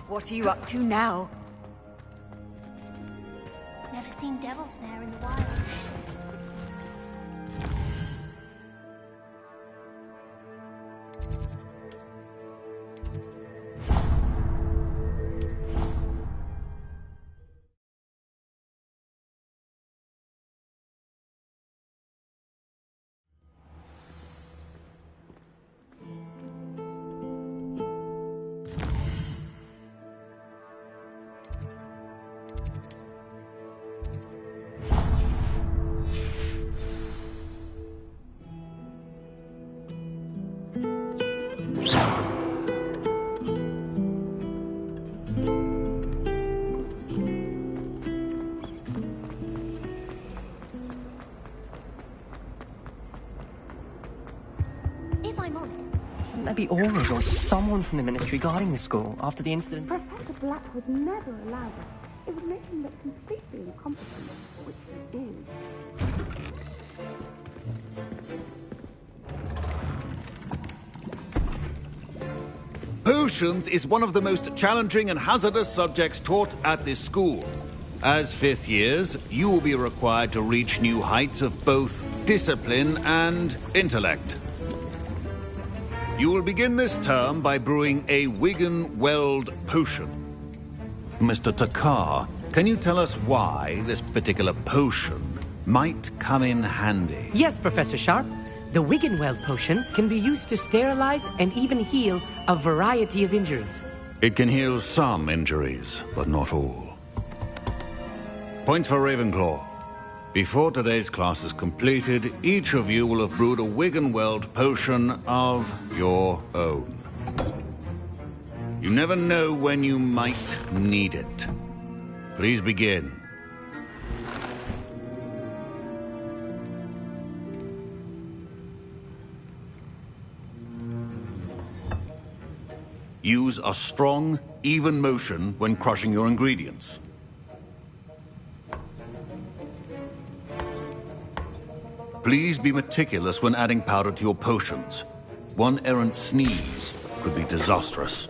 What are you up to now? Never seen devil snare in the wild. Maybe Aurors or someone from the ministry guarding the school after the incident. Professor Black would never allow that. It would make him look completely incompetent, which he is. Potions is one of the most challenging and hazardous subjects taught at this school. As fifth years, you will be required to reach new heights of both discipline and intellect. You will begin this term by brewing a Wigan-Weld potion. Mr. Takar, can you tell us why this particular potion might come in handy? Yes, Professor Sharp. The Wigan-Weld potion can be used to sterilize and even heal a variety of injuries. It can heal some injuries, but not all. Point for Ravenclaw. Before today's class is completed, each of you will have brewed a Wigan-Weld potion of your own. You never know when you might need it. Please begin. Use a strong, even motion when crushing your ingredients. Please be meticulous when adding powder to your potions. One errant sneeze could be disastrous.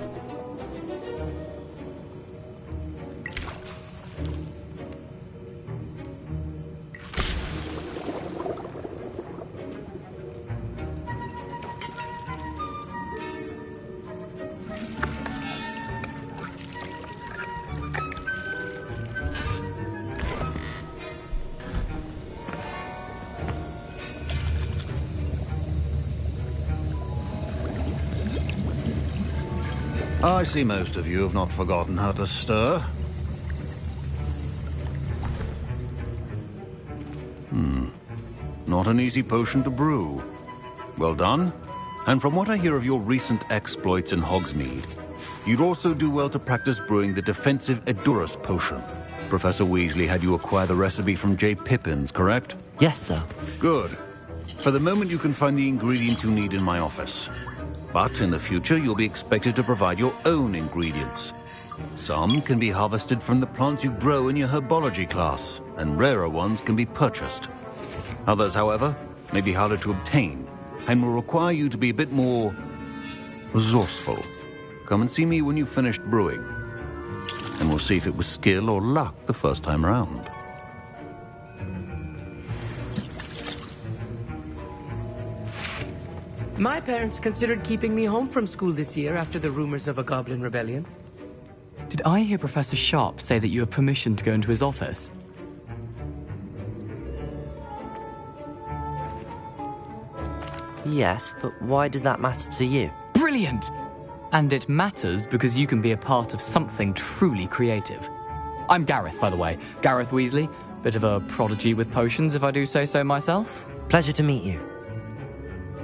I see most of you have not forgotten how to stir. Not an easy potion to brew. Well done. And from what I hear of your recent exploits in Hogsmeade, you'd also do well to practice brewing the defensive Edurus potion. Professor Weasley had you acquire the recipe from J. Pippins, correct? Yes, sir. Good. For the moment, you can find the ingredients you need in my office. But in the future, you'll be expected to provide your own ingredients. Some can be harvested from the plants you grow in your herbology class, and rarer ones can be purchased. Others, however, may be harder to obtain, and will require you to be a bit more resourceful. Come and see me when you've finished brewing, and we'll see if it was skill or luck the first time round. My parents considered keeping me home from school this year after the rumors of a goblin rebellion. Did I hear Professor Sharp say that you have permission to go into his office? Yes, but why does that matter to you? Brilliant! And it matters because you can be a part of something truly creative. I'm Gareth, by the way. Gareth Weasley. Bit of a prodigy with potions, if I do say so myself. Pleasure to meet you.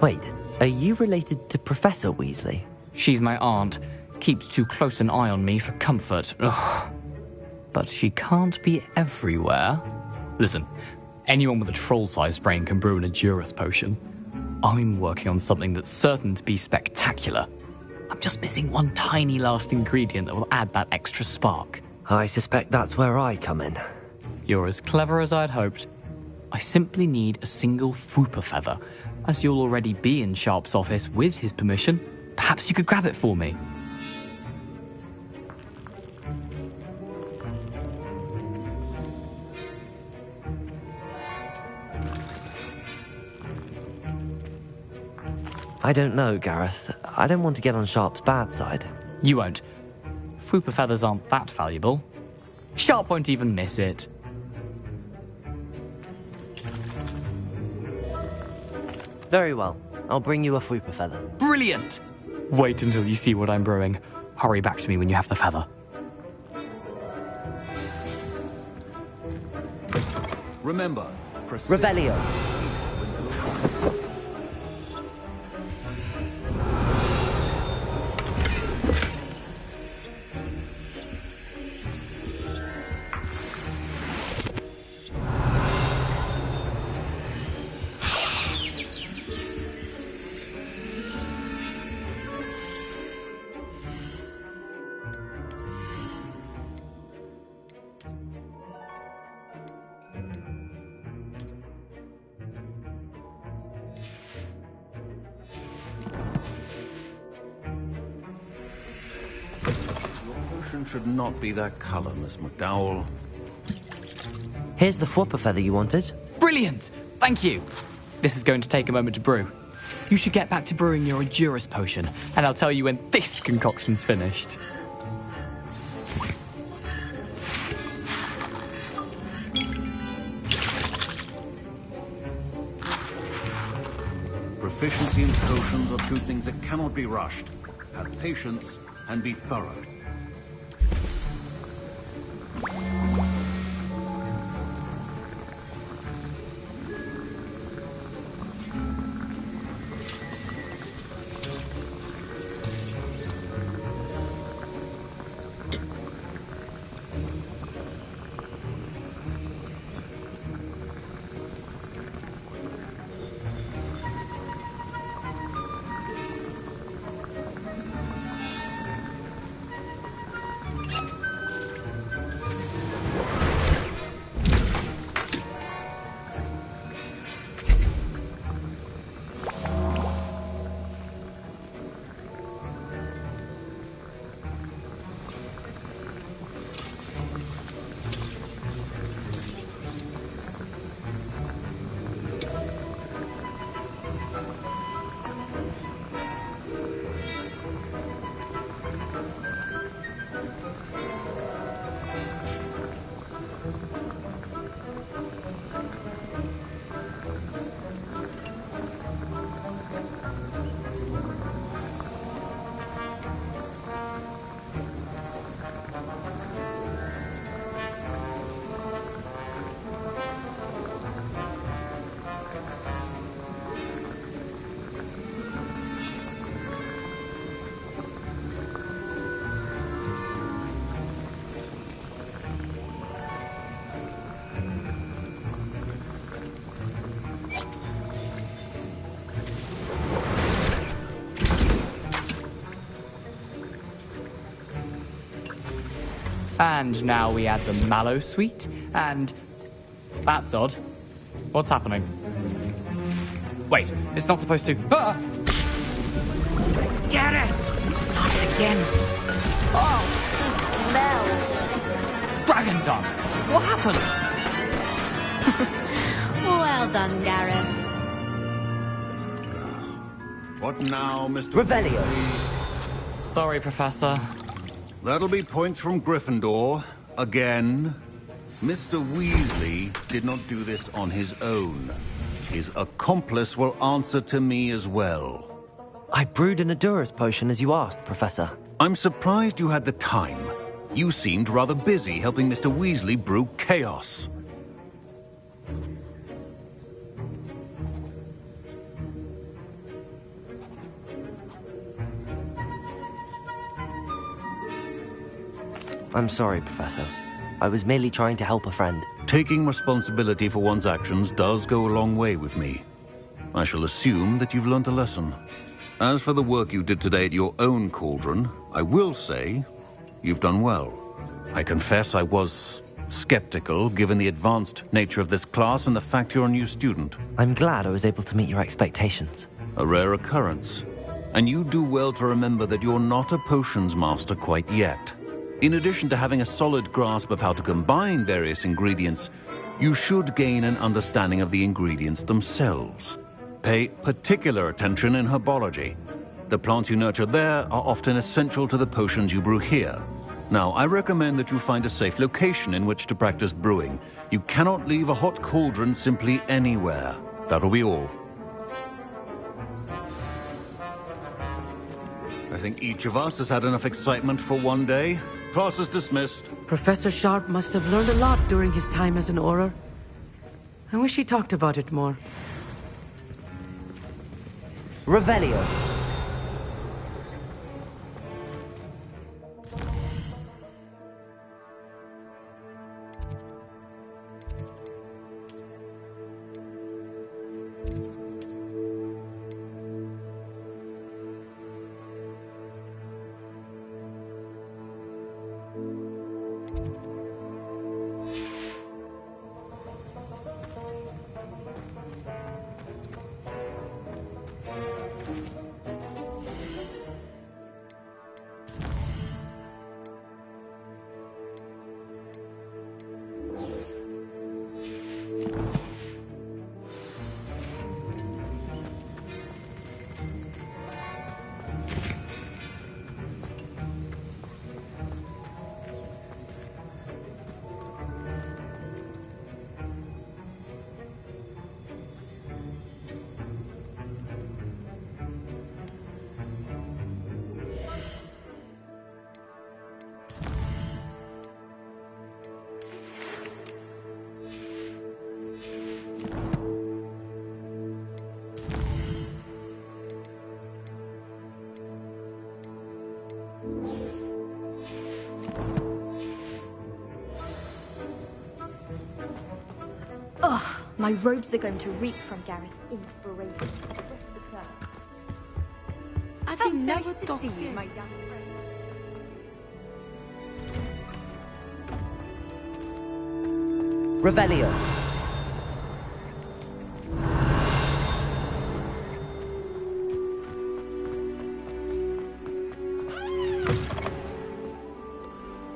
Wait, are you related to Professor Weasley? She's my aunt. Keeps too close an eye on me for comfort. Ugh. But she can't be everywhere. Listen, anyone with a troll-sized brain can brew an Edurus potion. I'm working on something that's certain to be spectacular. I'm just missing one tiny last ingredient that will add that extra spark. I suspect that's where I come in. You're as clever as I'd hoped. I simply need a single Fwooper feather. As you'll already be in Sharp's office with his permission, perhaps you could grab it for me. I don't know, Gareth. I don't want to get on Sharp's bad side. You won't. Fwooper feathers aren't that valuable. Sharp won't even miss it. Very well. I'll bring you a Fwooper feather. Brilliant! Wait until you see what I'm brewing. Hurry back to me when you have the feather. Remember, Revelio. Should not be that color, Miss McDowell. Here's the Fwooper feather you wanted. Brilliant! Thank you. This is going to take a moment to brew. You should get back to brewing your Edurus potion, and I'll tell you when this concoction's finished. Proficiency in potions are two things that cannot be rushed. Have patience and be thorough. And now we add the mallow sweet, and... That's odd. What's happening? Wait, it's not supposed to... Ah! Get it! Not again. Oh! Smell. Dragon tongue! What happened? Well done, Gareth. What now, Mr. Revelio. Sorry, Professor. That'll be points from Gryffindor. Again. Mr. Weasley did not do this on his own. His accomplice will answer to me as well. I brewed an Edurus potion as you asked, Professor. I'm surprised you had the time. You seemed rather busy helping Mr. Weasley brew chaos. I'm sorry, Professor. I was merely trying to help a friend. Taking responsibility for one's actions does go a long way with me. I shall assume that you've learnt a lesson. As for the work you did today at your own cauldron, I will say you've done well. I confess I was skeptical, given the advanced nature of this class and the fact you're a new student. I'm glad I was able to meet your expectations. A rare occurrence. And you do well to remember that you're not a potions master quite yet. In addition to having a solid grasp of how to combine various ingredients, you should gain an understanding of the ingredients themselves. Pay particular attention in herbology. The plants you nurture there are often essential to the potions you brew here. Now, I recommend that you find a safe location in which to practice brewing. You cannot leave a hot cauldron simply anywhere. That'll be all. I think each of us has had enough excitement for one day. Class is dismissed. Professor Sharp must have learned a lot during his time as an Auror. I wish he talked about it more. Revelio. Ugh, my robes are going to reek from Gareth's inspiration. I think nice never to see you, my young friend. Revelio.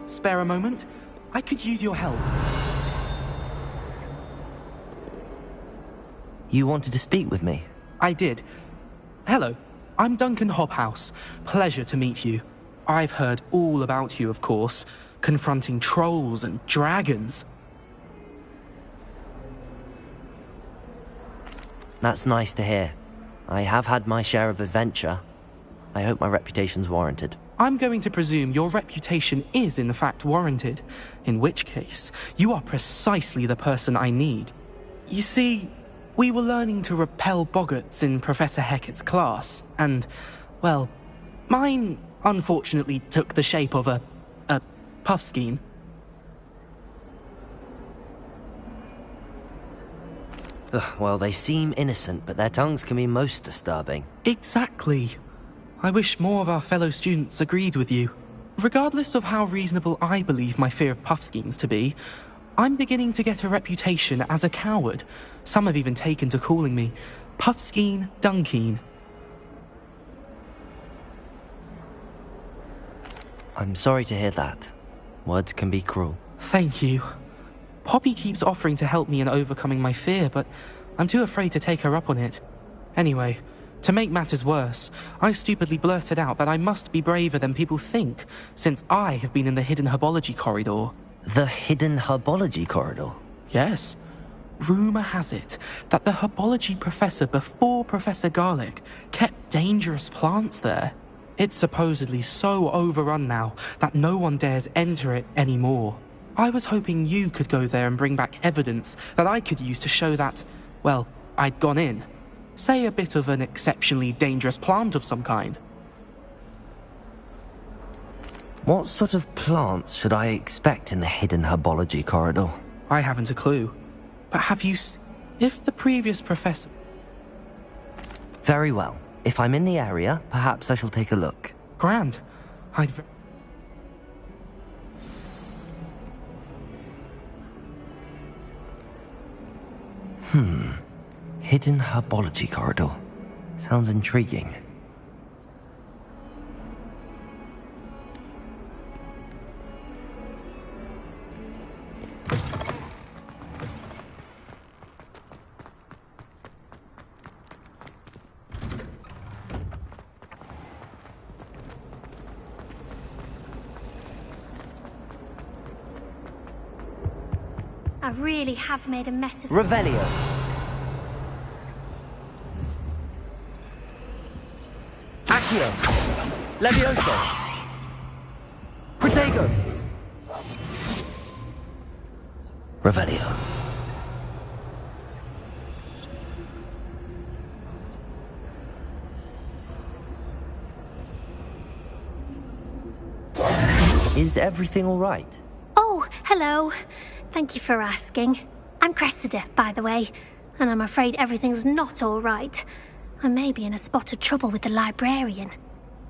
Spare a moment? I could use your help. You wanted to speak with me? I did. Hello, I'm Duncan Hobhouse. Pleasure to meet you. I've heard all about you, of course, confronting trolls and dragons. That's nice to hear. I have had my share of adventure. I hope my reputation's warranted. I'm going to presume your reputation is in fact warranted, in which case, you are precisely the person I need. You see, we were learning to repel boggarts in Professor Hecat's class, and, well, mine unfortunately took the shape of a puffskein. Well, they seem innocent, but their tongues can be most disturbing. Exactly. I wish more of our fellow students agreed with you. Regardless of how reasonable I believe my fear of puffskeins to be, I'm beginning to get a reputation as a coward. Some have even taken to calling me Puffskein Dunkeen. I'm sorry to hear that. Words can be cruel. Thank you. Poppy keeps offering to help me in overcoming my fear, but I'm too afraid to take her up on it. Anyway, to make matters worse, I stupidly blurted out that I must be braver than people think, since I have been in the hidden herbology corridor. The hidden herbology corridor? Yes. Rumour has it that the herbology professor before Professor Garlic kept dangerous plants there. It's supposedly so overrun now that no one dares enter it anymore. I was hoping you could go there and bring back evidence that I could use to show that, well, I'd gone in. Say a bit of an exceptionally dangerous plant of some kind. What sort of plants should I expect in the hidden herbology corridor? I haven't a clue. But have you if the previous professor... Very well. If I'm in the area, perhaps I shall take a look. Grand. I'd... Hidden herbology corridor. Sounds intriguing. I really have made a mess of... Revelio. Accio. Levioso. Protego. Revelio. Is everything all right? Oh, hello. Thank you for asking. I'm Cressida, by the way, and I'm afraid everything's not all right. I may be in a spot of trouble with the librarian.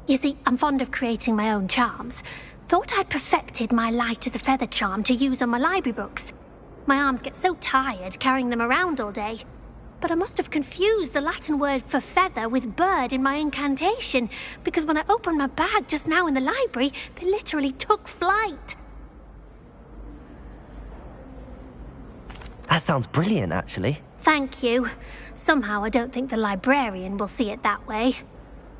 You see, I'm fond of creating my own charms. Thought I'd perfected my light as a feather charm to use on my library books. My arms get so tired carrying them around all day. But I must have confused the Latin word for feather with bird in my incantation, because when I opened my bag just now in the library, they literally took flight. That sounds brilliant, actually. Thank you. Somehow I don't think the librarian will see it that way.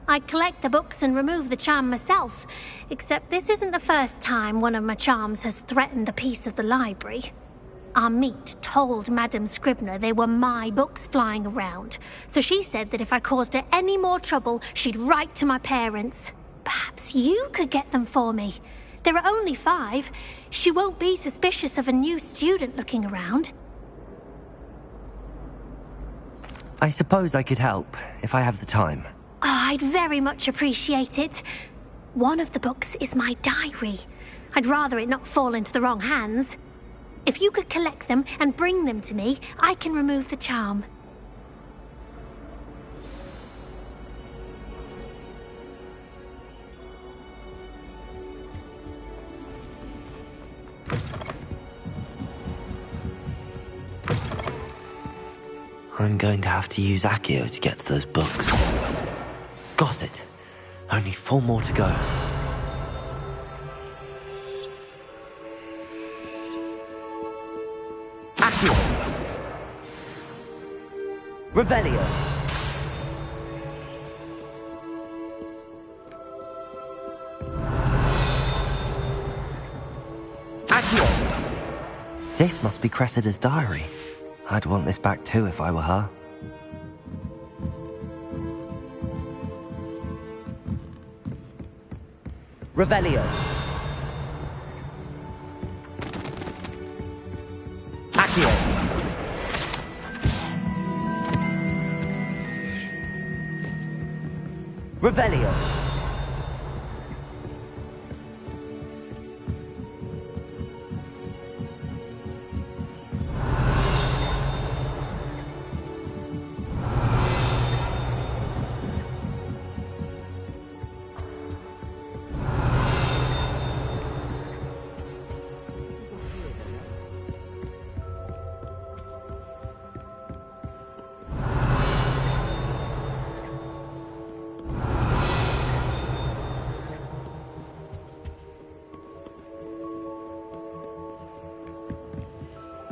I collect the books and remove the charm myself, except this isn't the first time one of my charms has threatened the peace of the library. Our meet told Madame Scribner they were my books flying around, so she said that if I caused her any more trouble, she'd write to my parents. Perhaps you could get them for me. There are only 5. She won't be suspicious of a new student looking around. I suppose I could help, if I have the time. Oh, I'd very much appreciate it. One of the books is my diary. I'd rather it not fall into the wrong hands. If you could collect them and bring them to me, I can remove the charm. I'm going to have to use Accio to get to those books. Got it. Only 4 more to go. Accio. Revelio. Accio. This must be Cressida's diary. I'd want this back too if I were her. Revelio. Accio. Revelio.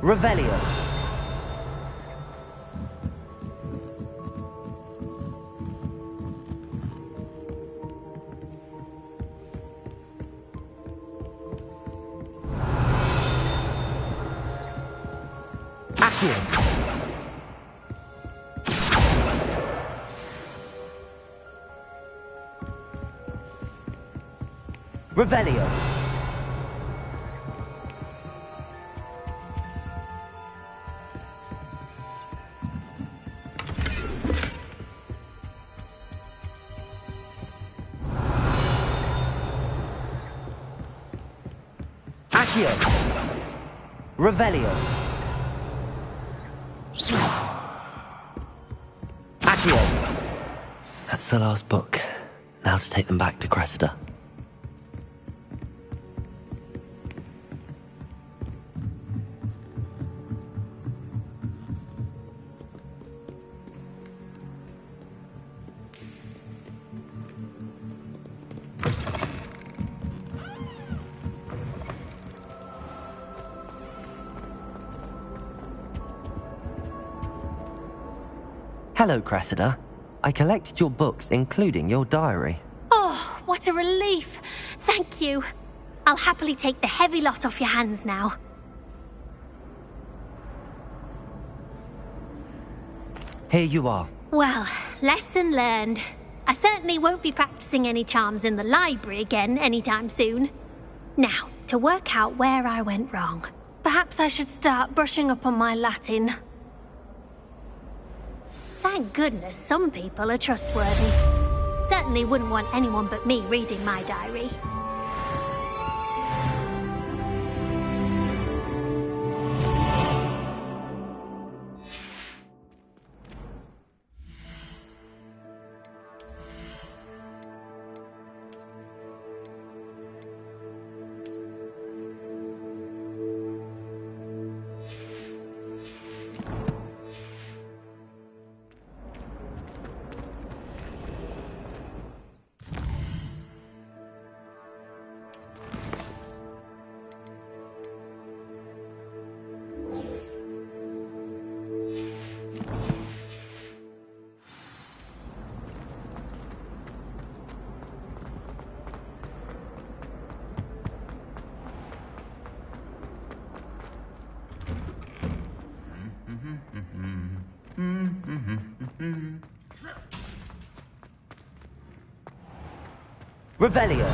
Revelio. Accio. Revelio. Accio. Revelio. Accio. That's the last book. Now to take them back to Cressida. Hello, Cressida. I collected your books, including your diary. Oh, what a relief. Thank you. I'll happily take the heavy lot off your hands now. Here you are. Well, lesson learned. I certainly won't be practicing any charms in the library again anytime soon. Now, to work out where I went wrong. Perhaps I should start brushing up on my Latin. Thank goodness some people are trustworthy. Certainly wouldn't want anyone but me reading my diary. Revelio.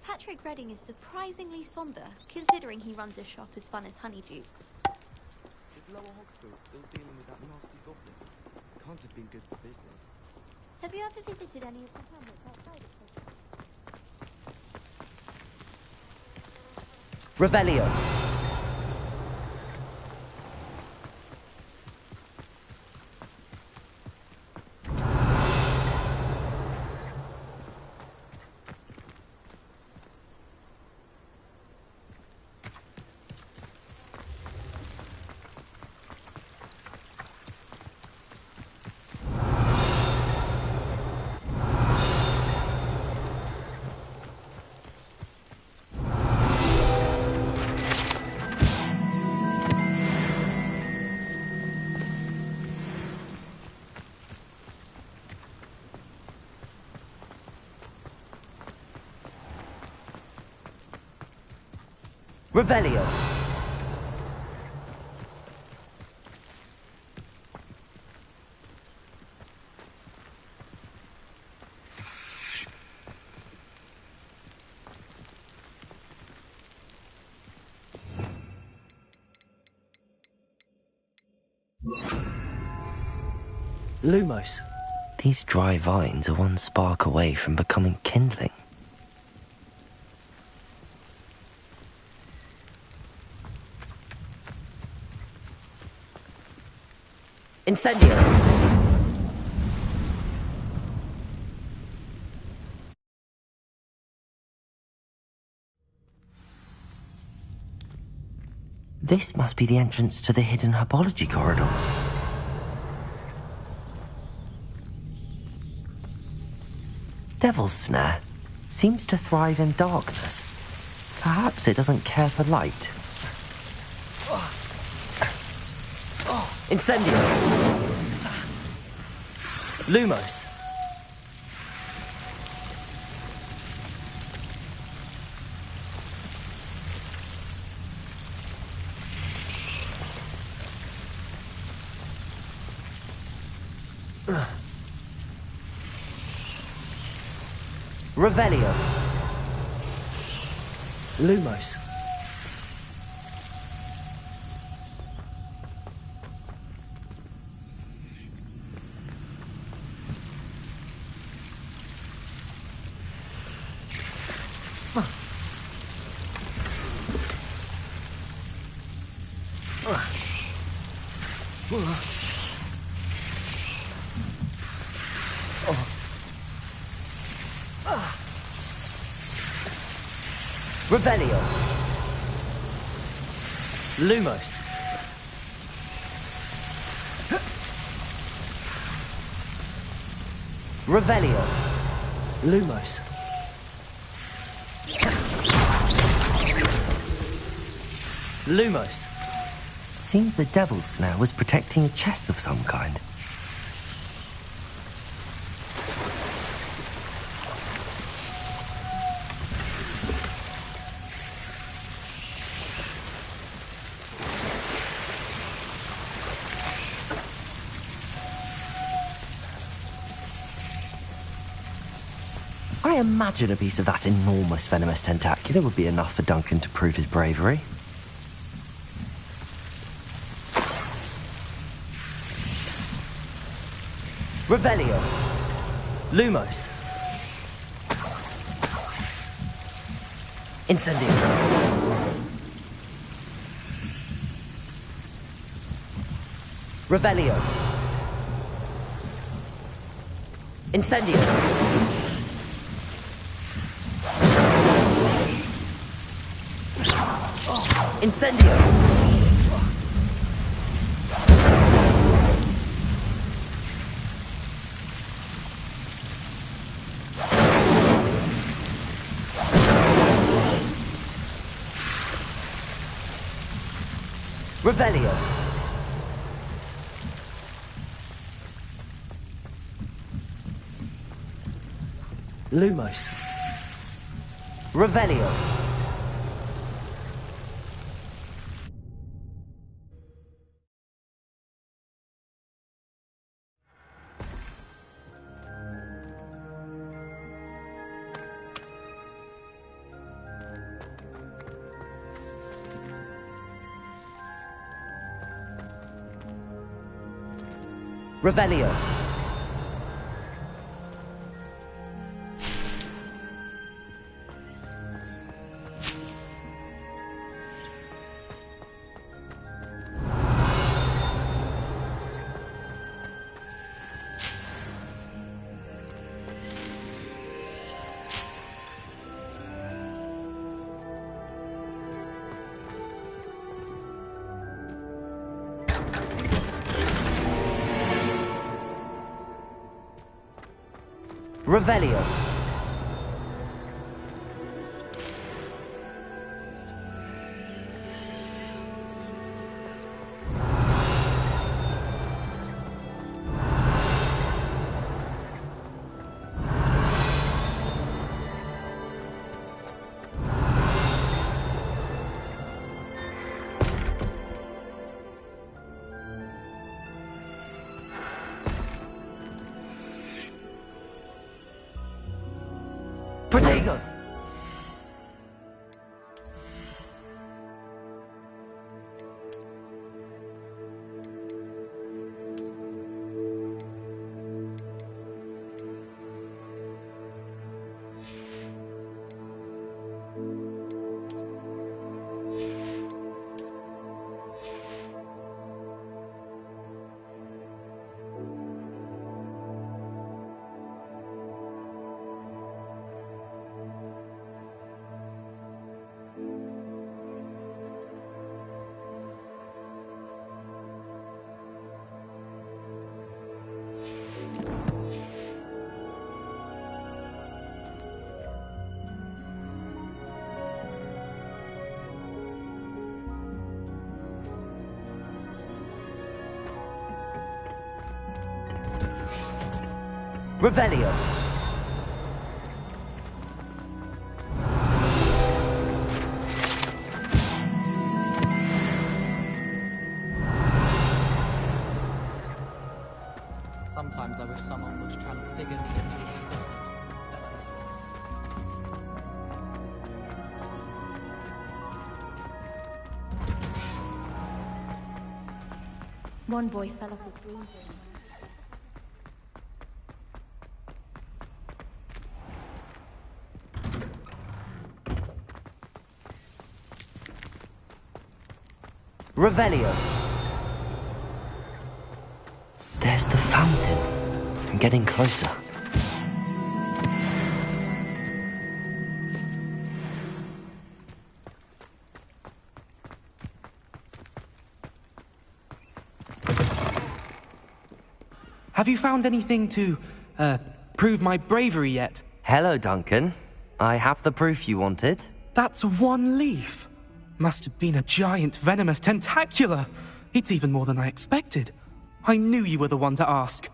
Patrick Redding is surprisingly somber, considering he runs a shop as fun as Honeydukes. Is Lower Hogsfield still dealing with that nasty goblin? Can't have been good for business. Have you ever visited any of the hamlets outside of Hogsfield? Revelio. Revelio. Lumos. These dry vines are one spark away from becoming kindling. Incendio! This must be the entrance to the hidden herbology corridor. Devil's Snare seems to thrive in darkness. Perhaps it doesn't care for light. Incendio! Lumos! Revelio! Lumos! Revelio. Lumos. Revelio. Lumos. Lumos. Seems the Devil's Snare was protecting a chest of some kind. I imagine a piece of that enormous venomous tentacular would be enough for Duncan to prove his bravery. Revelio. Lumos. Incendio. Revelio. Incendio. Incendio. Revelio. Lumos. Revelio. Revelio. Revelio. Protego! Revelio. Sometimes I wish someone would transfigure me into a One boy fell off a green. Revelio. There's the fountain. I'm getting closer. Have you found anything to, prove my bravery yet? Hello, Duncan. I have the proof you wanted. That's one leaf. Must have been a giant venomous tentacular. It's even more than I expected. I knew you were the one to ask.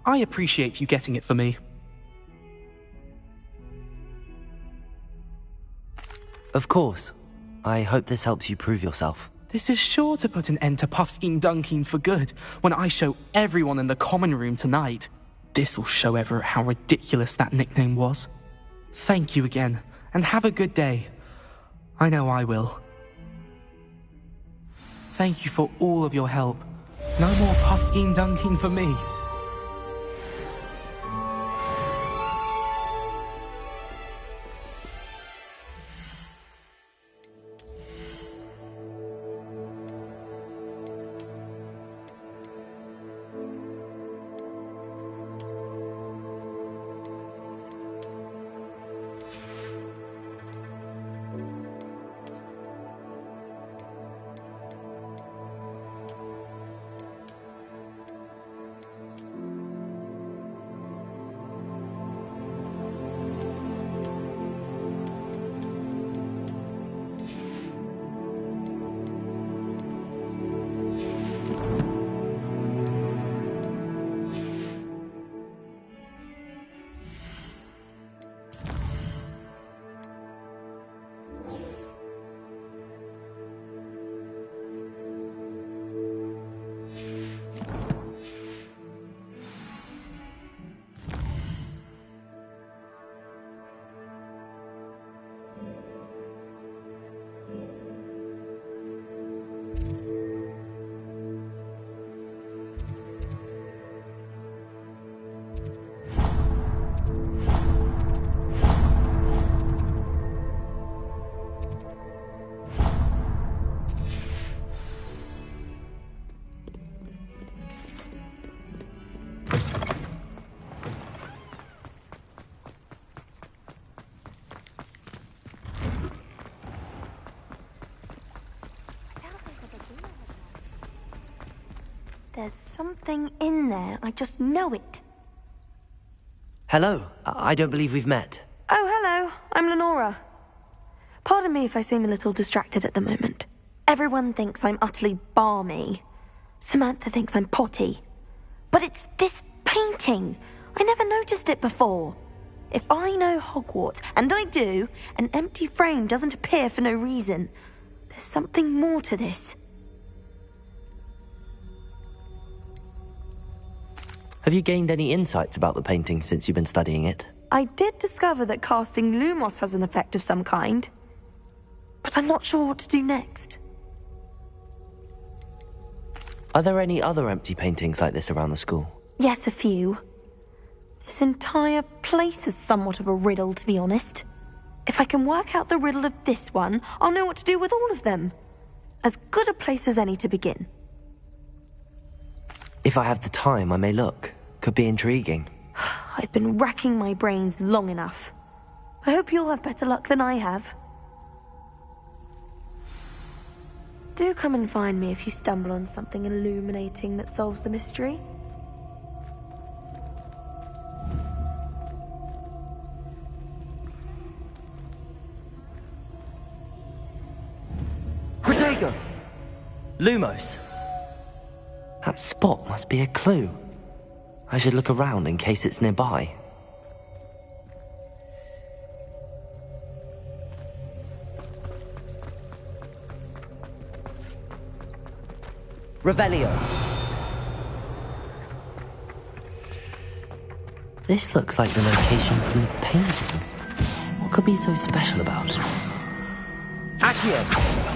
I appreciate you getting it for me. Of course. I hope this helps you prove yourself. This is sure to put an end to Puffskein Dunkeen for good when I show everyone in the common room tonight. This'll show Everett how ridiculous that nickname was. Thank you again, and have a good day. I know I will. Thank you for all of your help. No more puffskein dunking for me. There's something in there. I just know it. Hello. I don't believe we've met. Oh, hello. I'm Lenora. Pardon me if I seem a little distracted at the moment. Everyone thinks I'm utterly balmy. Samantha thinks I'm potty. But it's this painting. I never noticed it before. If I know Hogwarts, and I do, an empty frame doesn't appear for no reason. There's something more to this. Have you gained any insights about the painting since you've been studying it? I did discover that casting Lumos has an effect of some kind. But I'm not sure what to do next. Are there any other empty paintings like this around the school? Yes, a few. This entire place is somewhat of a riddle, to be honest. If I can work out the riddle of this one, I'll know what to do with all of them. As good a place as any to begin. If I have the time, I may look. Could be intriguing. I've been racking my brains long enough. I hope you'll have better luck than I have. Do come and find me if you stumble on something illuminating that solves the mystery. Protego! Lumos! That spot must be a clue. I should look around in case it's nearby. Revelio. This looks like the location from the painting. What could be so special about it? Accio!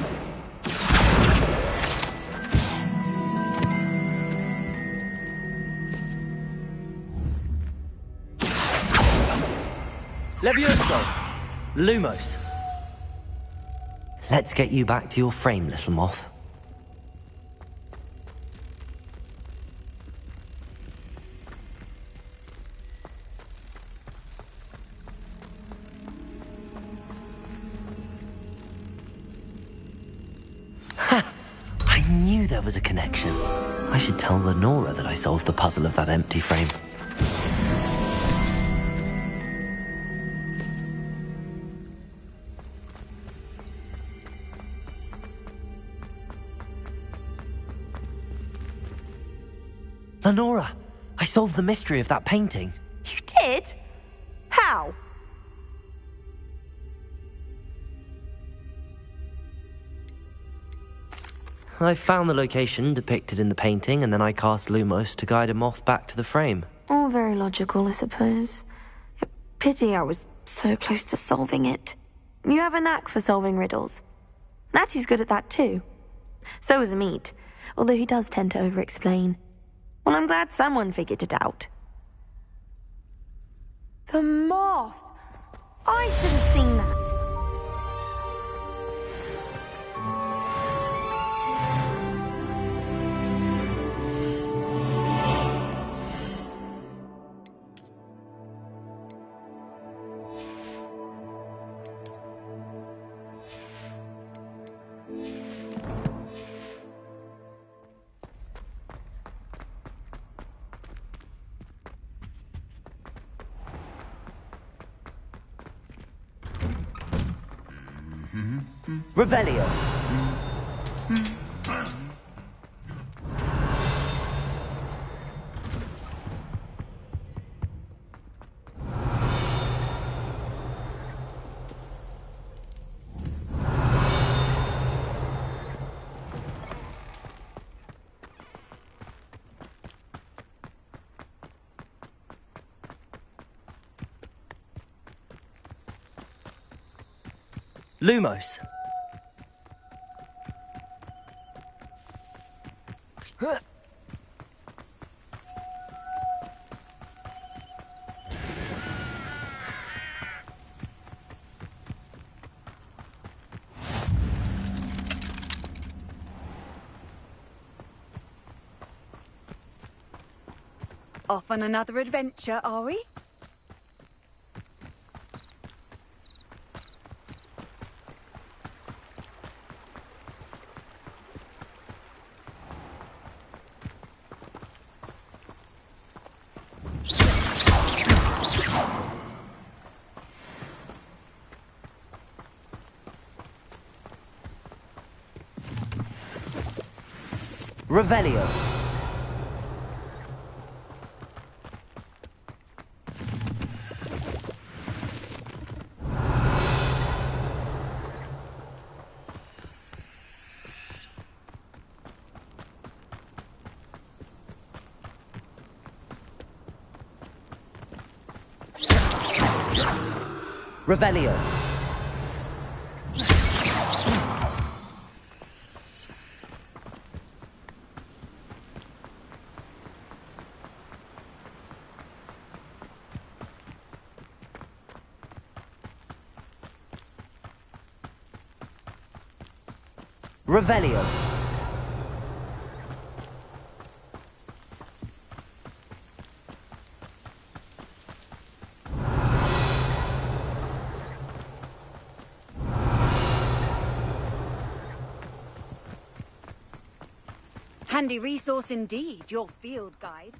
Levioso! Lumos! Let's get you back to your frame, little moth. Ha! I knew there was a connection. I should tell Lenora that I solved the puzzle of that empty frame. Lenora, I solved the mystery of that painting. You did? How? I found the location depicted in the painting, and then I cast Lumos to guide a moth back to the frame. All very logical, I suppose. Pity I was so close to solving it. You have a knack for solving riddles. Natty's good at that too. So is Amit, although he does tend to over-explain. Well, I'm glad someone figured it out. The moth! I should have seen that. Revelio. Lumos. Off on another adventure, are we? Revelio. Revelio. Revelio. Handy resource indeed, your field guide.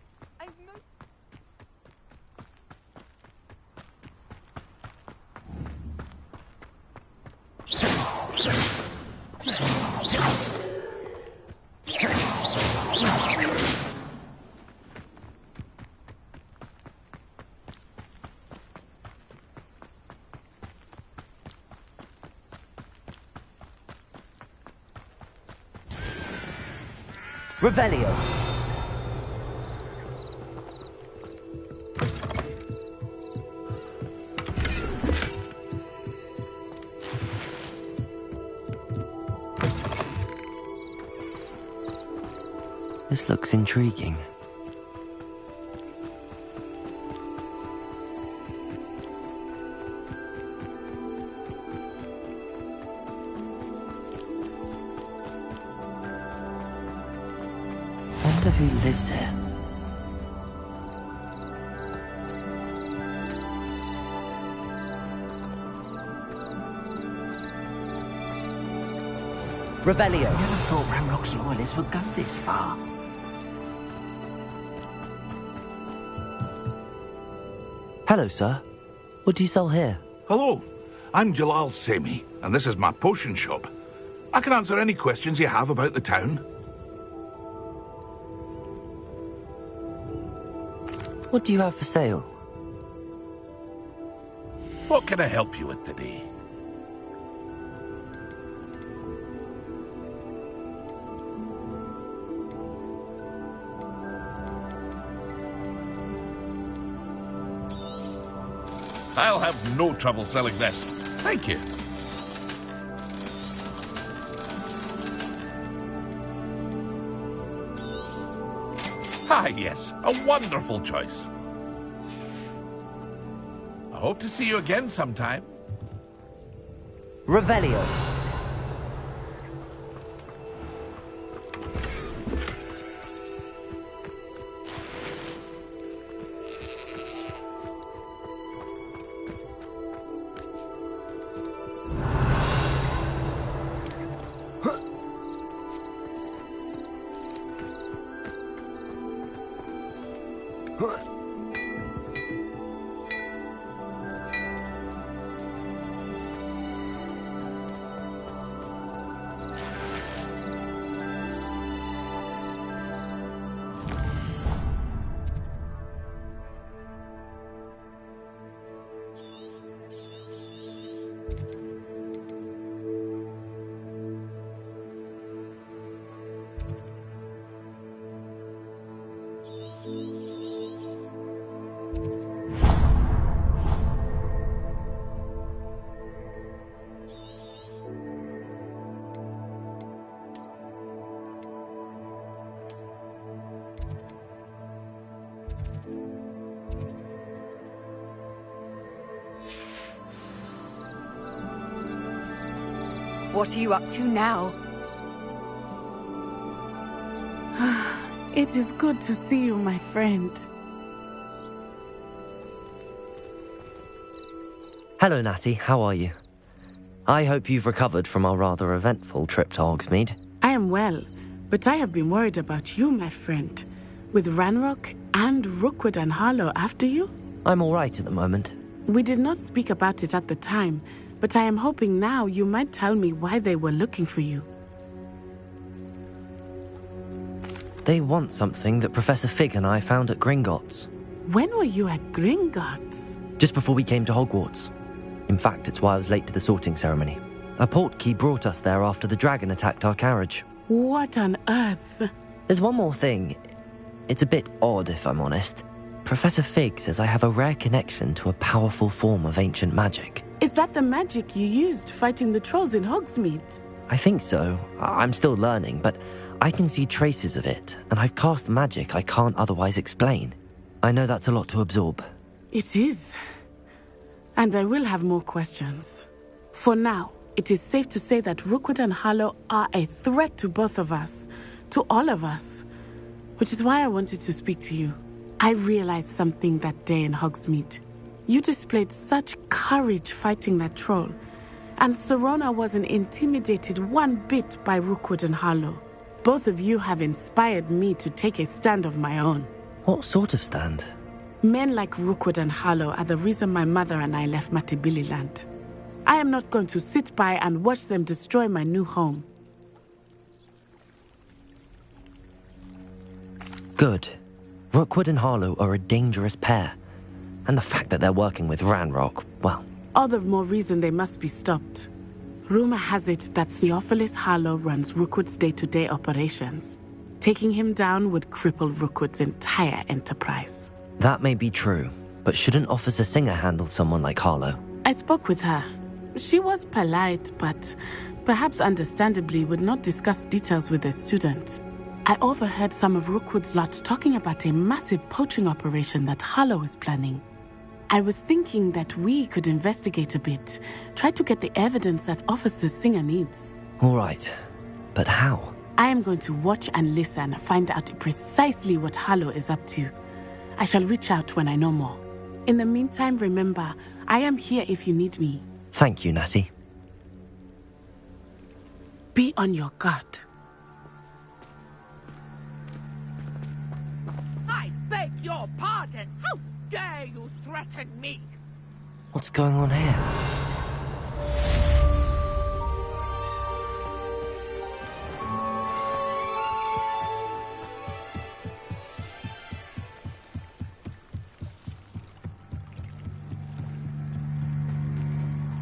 Revelio. This looks intriguing. Wonder who lives here. Revelio. Never thought Ramrock's loyalists would go this far. Hello, sir. What do you sell here? Hello, I'm Jalal Semi, and this is my potion shop. I can answer any questions you have about the town. What do you have for sale? What can I help you with today? I'll have no trouble selling this. Thank you. Ah, yes, a wonderful choice. I hope to see you again sometime. Revelio. What are you up to now? It is good to see you, my friend. Hello, Natty. How are you? I hope you've recovered from our rather eventful trip to Hogsmeade. I am well, but I have been worried about you, my friend. With Ranrock and Rookwood and Harlow after you? I'm all right at the moment. We did not speak about it at the time, but I am hoping now you might tell me why they were looking for you. They want something that Professor Fig and I found at Gringotts. When were you at Gringotts? Just before we came to Hogwarts. In fact, it's why I was late to the sorting ceremony. A portkey brought us there after the dragon attacked our carriage. What on earth? There's one more thing. It's a bit odd, if I'm honest. Professor Fig says I have a rare connection to a powerful form of ancient magic. Is that the magic you used fighting the trolls in Hogsmeade? I think so. I'm still learning, but I can see traces of it, and I've cast magic I can't otherwise explain. I know that's a lot to absorb. It is. And I will have more questions. For now, it is safe to say that Rookwood and Harlow are a threat to both of us, to all of us. Which is why I wanted to speak to you. I realized something that day in Hogsmeade. You displayed such courage fighting that troll, and Serona wasn't intimidated one bit by Rookwood and Harlow. Both of you have inspired me to take a stand of my own. What sort of stand? Men like Rookwood and Harlow are the reason my mother and I left Matibili land. I am not going to sit by and watch them destroy my new home. Good. Rookwood and Harlow are a dangerous pair. And the fact that they're working with Ranrock, well... All the more reason they must be stopped. Rumor has it that Theophilus Harlow runs Rookwood's day-to-day operations. Taking him down would cripple Rookwood's entire enterprise. That may be true, but shouldn't Officer Singer handle someone like Harlow? I spoke with her. She was polite, but perhaps understandably would not discuss details with a student. I overheard some of Rookwood's lot talking about a massive poaching operation that Harlow is planning. I was thinking that we could investigate a bit, try to get the evidence that Officer Singer needs. All right, but how? I am going to watch and listen, find out precisely what Harlow is up to. I shall reach out when I know more. In the meantime, remember, I am here if you need me. Thank you, Natty. Be on your guard. I beg your pardon. How dare you threaten me? What's going on here?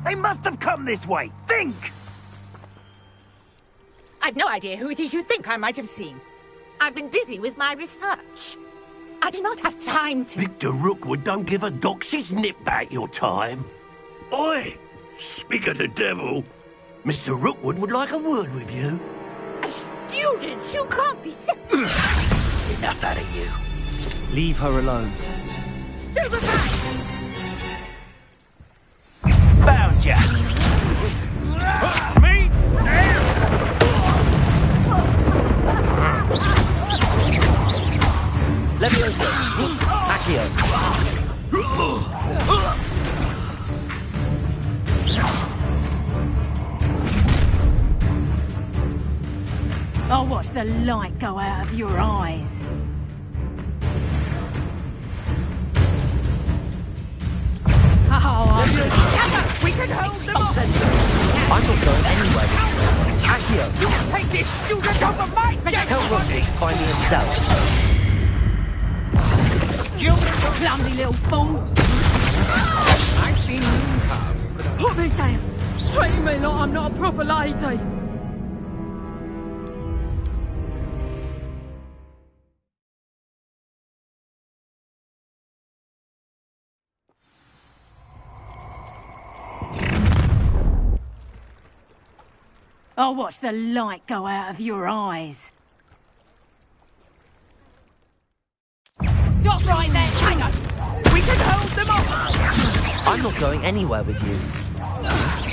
They must have come this way. Think! I've no idea who it is you think I might have seen. I've been busy with my research. I do not have time to... Victor Rookwood don't give a doxy's nip back your time. Oi! Speak of the devil. Mr. Rookwood would like a word with you. A student? You can't be so... Enough out of you. Leave her alone. Still behind! Found ya! Me? Levioso! Accio! I'll watch the light go out of your eyes. We can hold them off! I'm not going anywhere. Accio! Take this student off of my desk! Tell Rocky to find me himself. You clumsy little fool! I've seen moon calves. Put me down! Treat me like I'm not a proper lady! I'll watch the light go out of your eyes. Stop right there, Tanger! We can hold them off! I'm not going anywhere with you.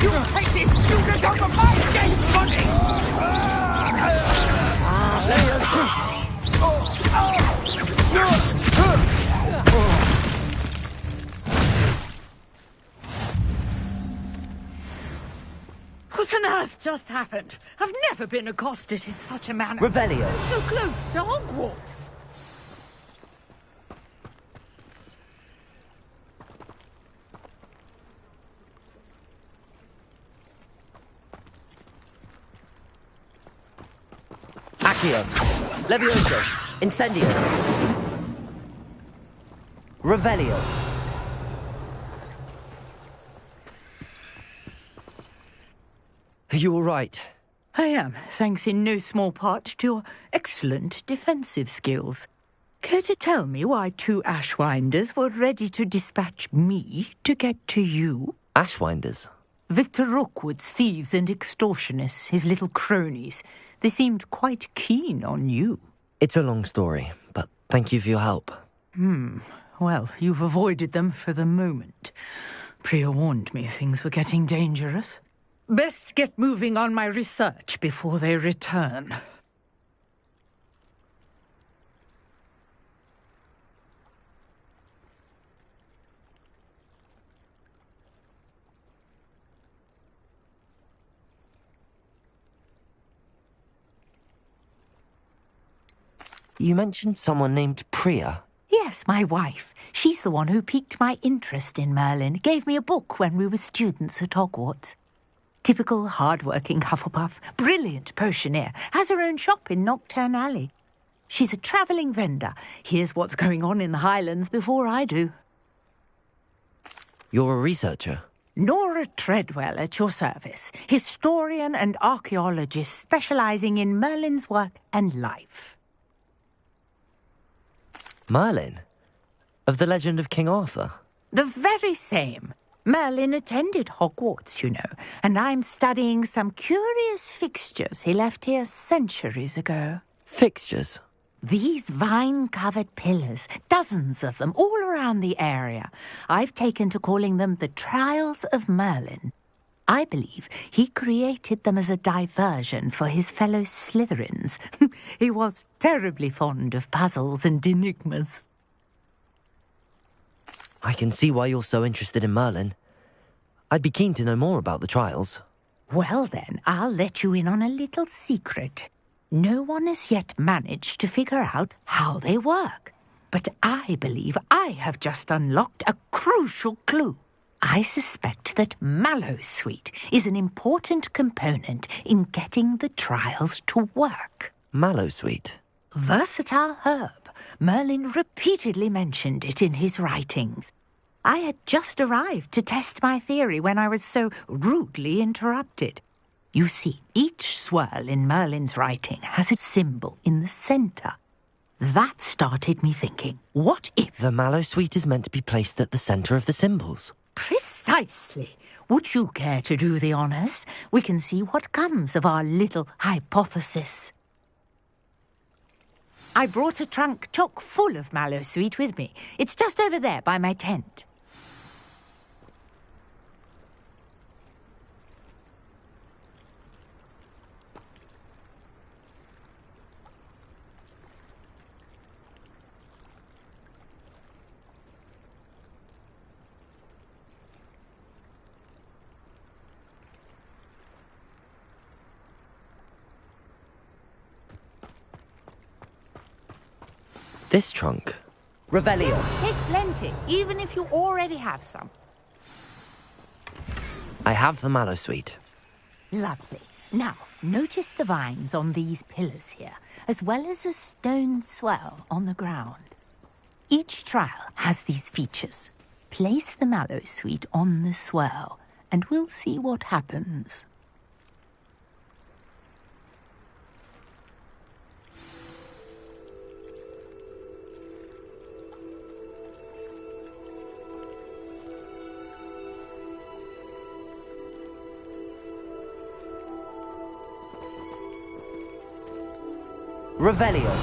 You take this student off of my desk, money! What on earth just happened? I've never been accosted in such a manner. Revelio. So close to Hogwarts. Accio! Levioso! Incendio! Revelio! Are you all right? I am, thanks in no small part to your excellent defensive skills. Care to tell me why 2 Ashwinders were ready to dispatch me to get to you? Ashwinders? Victor Rookwood's thieves and extortionists, his little cronies. They seemed quite keen on you. It's a long story, but thank you for your help. Well, you've avoided them for the moment. Priya warned me things were getting dangerous. Best get moving on my research before they return. You mentioned someone named Priya. Yes, my wife. She's the one who piqued my interest in Merlin. Gave me a book when we were students at Hogwarts. Typical hard-working Hufflepuff, brilliant potioneer, has her own shop in Nocturne Alley. She's a travelling vendor. Hears what's going on in the Highlands before I do. You're a researcher? Nora Treadwell at your service, historian and archaeologist specialising in Merlin's work and life. Merlin? Of the legend of King Arthur? The very same. Merlin attended Hogwarts, you know, and I'm studying some curious fixtures he left here centuries ago. Fixtures? These vine-covered pillars, dozens of them, all around the area. I've taken to calling them the Trials of Merlin. I believe he created them as a diversion for his fellow Slytherins. He was terribly fond of puzzles and enigmas. I can see why you're so interested in Merlin. I'd be keen to know more about the trials. Well then, I'll let you in on a little secret. No one has yet managed to figure out how they work. But I believe I have just unlocked a crucial clue. I suspect that Mallowsweet is an important component in getting the trials to work. Mallowsweet? Versatile herb. Merlin repeatedly mentioned it in his writings. I had just arrived to test my theory when I was so rudely interrupted. You see, each swirl in Merlin's writing has a symbol in the centre. that started me thinking, what if... The Mallowsweet is meant to be placed at the centre of the symbols. Precisely. Would you care to do the honours? We can see what comes of our little hypothesis. I brought a trunk chock full of Mallowsweet with me. It's just over there by my tent. This trunk. Revelio. Yes, take plenty, even if you already have some. I have the Mallowsweet. Lovely. Now, notice the vines on these pillars here, as well as a stone swell on the ground. Each trial has these features. Place the Mallowsweet on the swell, and we'll see what happens. Revelio.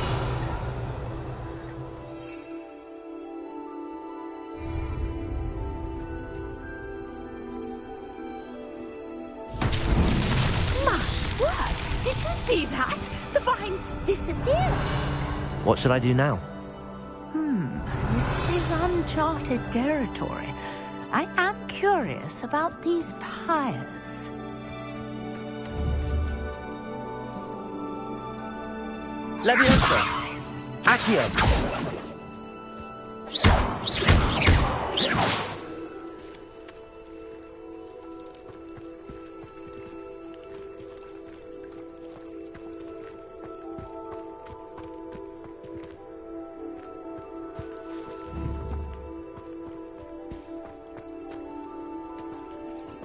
My word! Did you see that? The vines disappeared. What should I do now? This is uncharted territory. I am curious about these pyres. Leviosa! Accio!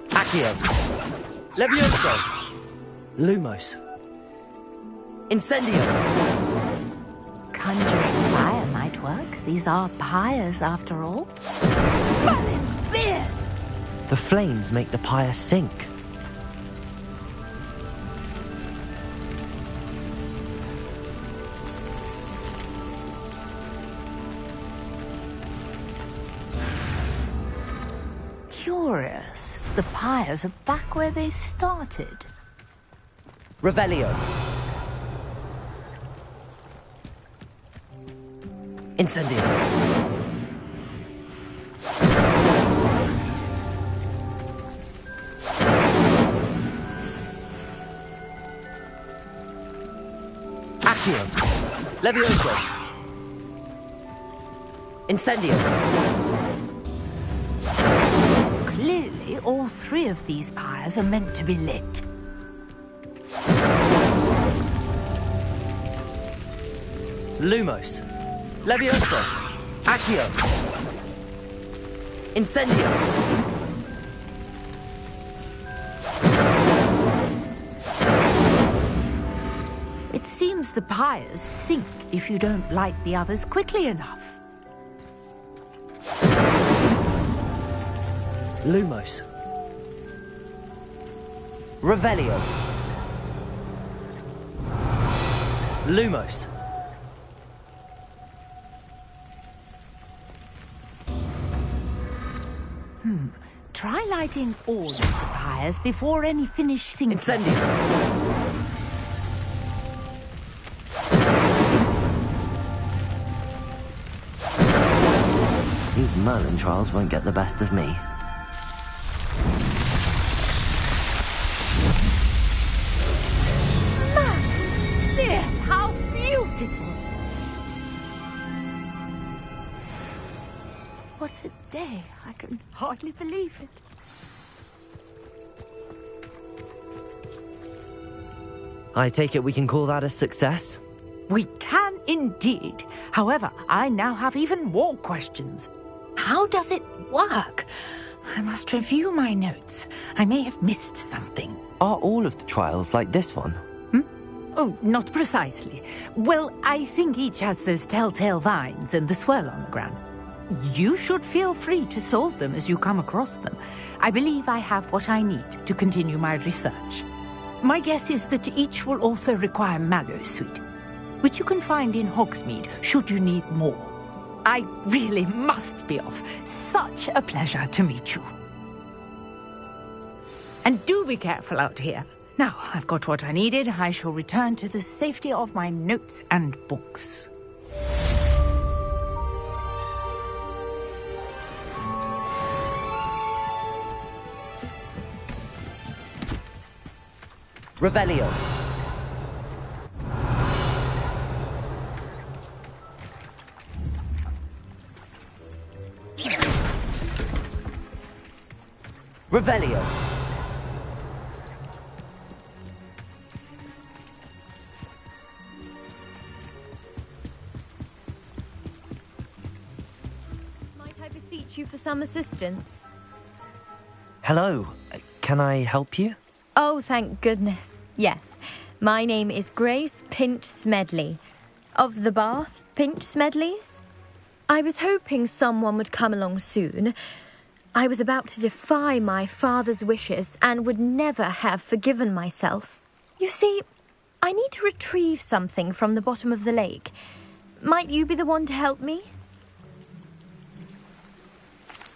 Accio! Leviosa! Lumos! Incendio! Conjuring fire might work. These are pyres, after all. Merlin's beard! The flames make the pyre sink. Curious. The pyres are back where they started. Revelio. Incendio. Accio. Levioso. Incendio. Clearly, all three of these pyres are meant to be lit. Lumos. Leviosa. Accio. Incendio. It seems the pyres sink if you don't light the others quickly enough. Lumos. Revelio. Lumos. Try lighting all of the pyres before any finish sinking. Incendio. These Merlin trials won't get the best of me. Merlin's beard! How beautiful! What a day. I can hardly believe it. I take it we can call that a success? We can indeed. However, I now have even more questions. How does it work? I must review my notes. I may have missed something. Are all of the trials like this one? Oh, not precisely. Well, I think each has those telltale vines and the swirl on the ground. You should feel free to solve them as you come across them. I believe I have what I need to continue my research. My guess is that each will also require mallowsweet, which you can find in Hogsmeade should you need more. I really must be off. Such a pleasure to meet you. And do be careful out here. Now, I've got what I needed. I shall return to the safety of my notes and books. Revelio. Revelio. Might I beseech you for some assistance? Hello. Can I help you? Oh, thank goodness. Yes. My name is Grace Pinch Smedley. Of the Bath Pinch Smedleys? I was hoping someone would come along soon. I was about to defy my father's wishes and would never have forgiven myself. You see, I need to retrieve something from the bottom of the lake. Might you be the one to help me?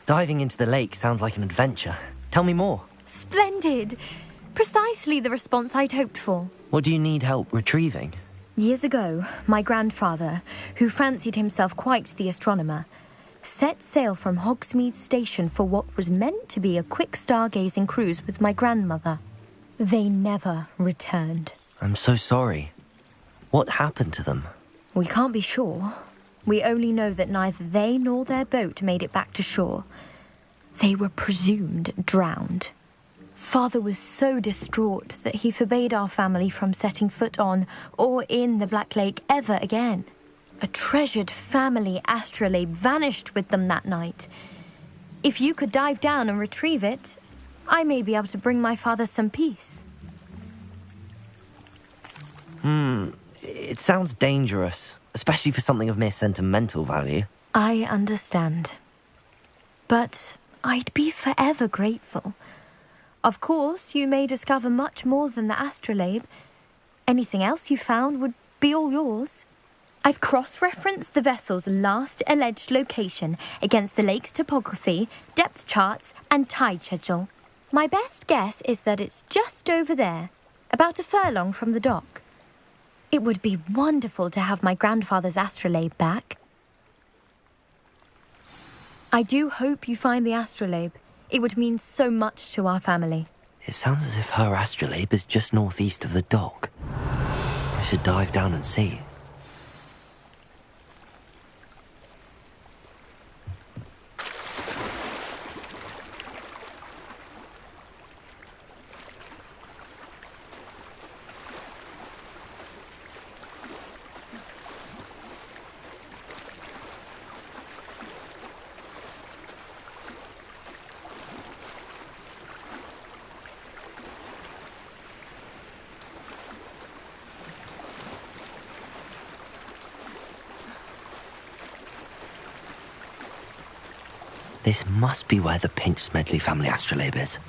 Diving into the lake sounds like an adventure. Tell me more. Splendid! Precisely the response I'd hoped for. What do you need help retrieving? Years ago, my grandfather, who fancied himself quite the astronomer, set sail from Hogsmeade Station for what was meant to be a quick stargazing cruise with my grandmother. They never returned. I'm so sorry. What happened to them? We can't be sure. We only know that neither they nor their boat made it back to shore. They were presumed drowned. Father was so distraught that he forbade our family from setting foot on or in the Black Lake ever again. A treasured family astrolabe vanished with them that night. If you could dive down and retrieve it, I may be able to bring my father some peace. It sounds dangerous, especially for something of mere sentimental value. I understand. But I'd be forever grateful. Of course, you may discover much more than the astrolabe. Anything else you found would be all yours. I've cross-referenced the vessel's last alleged location against the lake's topography, depth charts, and tide schedule. My best guess is that it's just over there, about a furlong from the dock. It would be wonderful to have my grandfather's astrolabe back. I do hope you find the astrolabe. It would mean so much to our family. It sounds as if her astrolabe is just northeast of the dock. I should dive down and see. This must be where the Pinch Smedley family astrolabe is.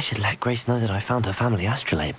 should let Grace know that I found her family astrolabe.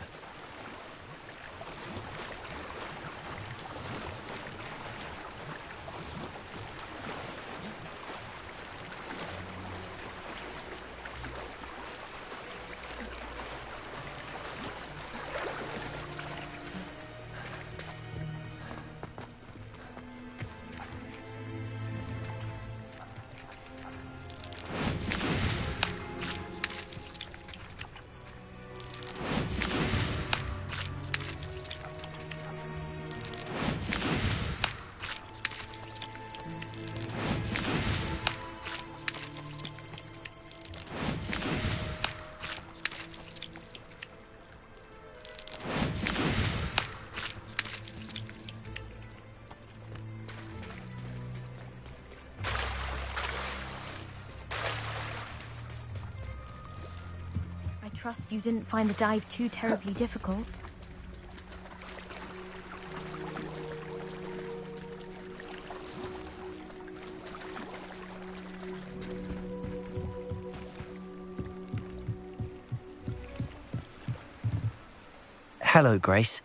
I trust you didn't find the dive too terribly difficult. Hello, Grace.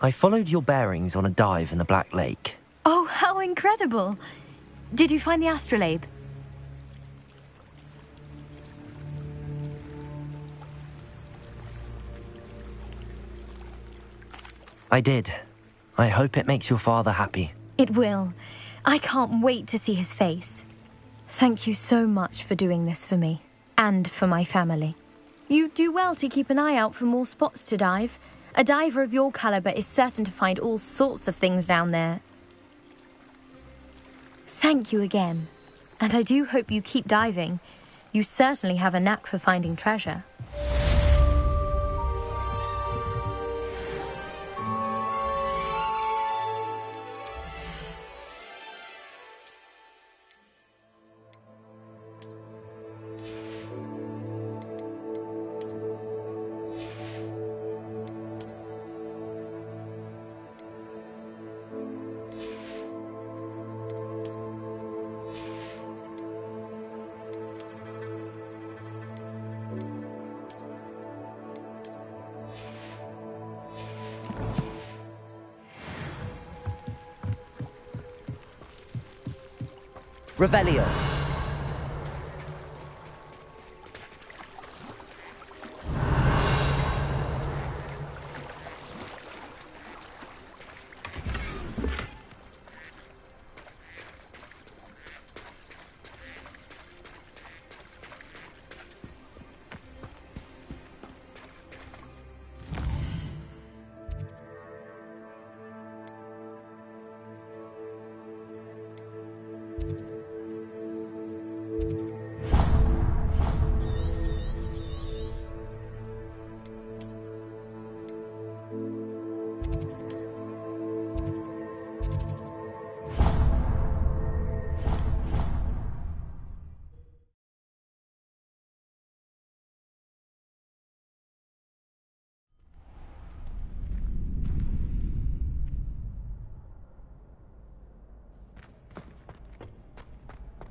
I followed your bearings on a dive in the Black Lake. Oh, how incredible! Did you find the astrolabe? I did. I hope it makes your father happy. It will. I can't wait to see his face. Thank you so much for doing this for me, and for my family. You do well to keep an eye out for more spots to dive. A diver of your caliber is certain to find all sorts of things down there. Thank you again. And I do hope you keep diving. You certainly have a knack for finding treasure. Revelio.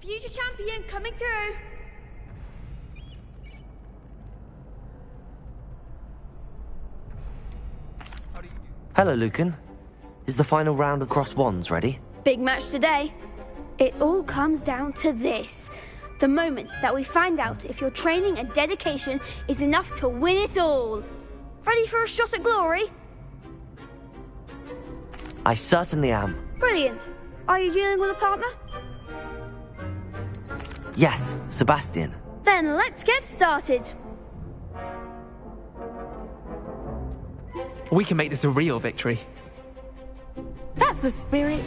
Future champion coming through. Hello, Lucan. Is the final round of Cross Wands ready? Big match today. It all comes down to this. The moment that we find out if your training and dedication is enough to win it all. Ready for a shot at glory? I certainly am. Brilliant. Are you dealing with a partner? Yes, Sebastian. Then let's get started. We can make this a real victory. That's the spirit.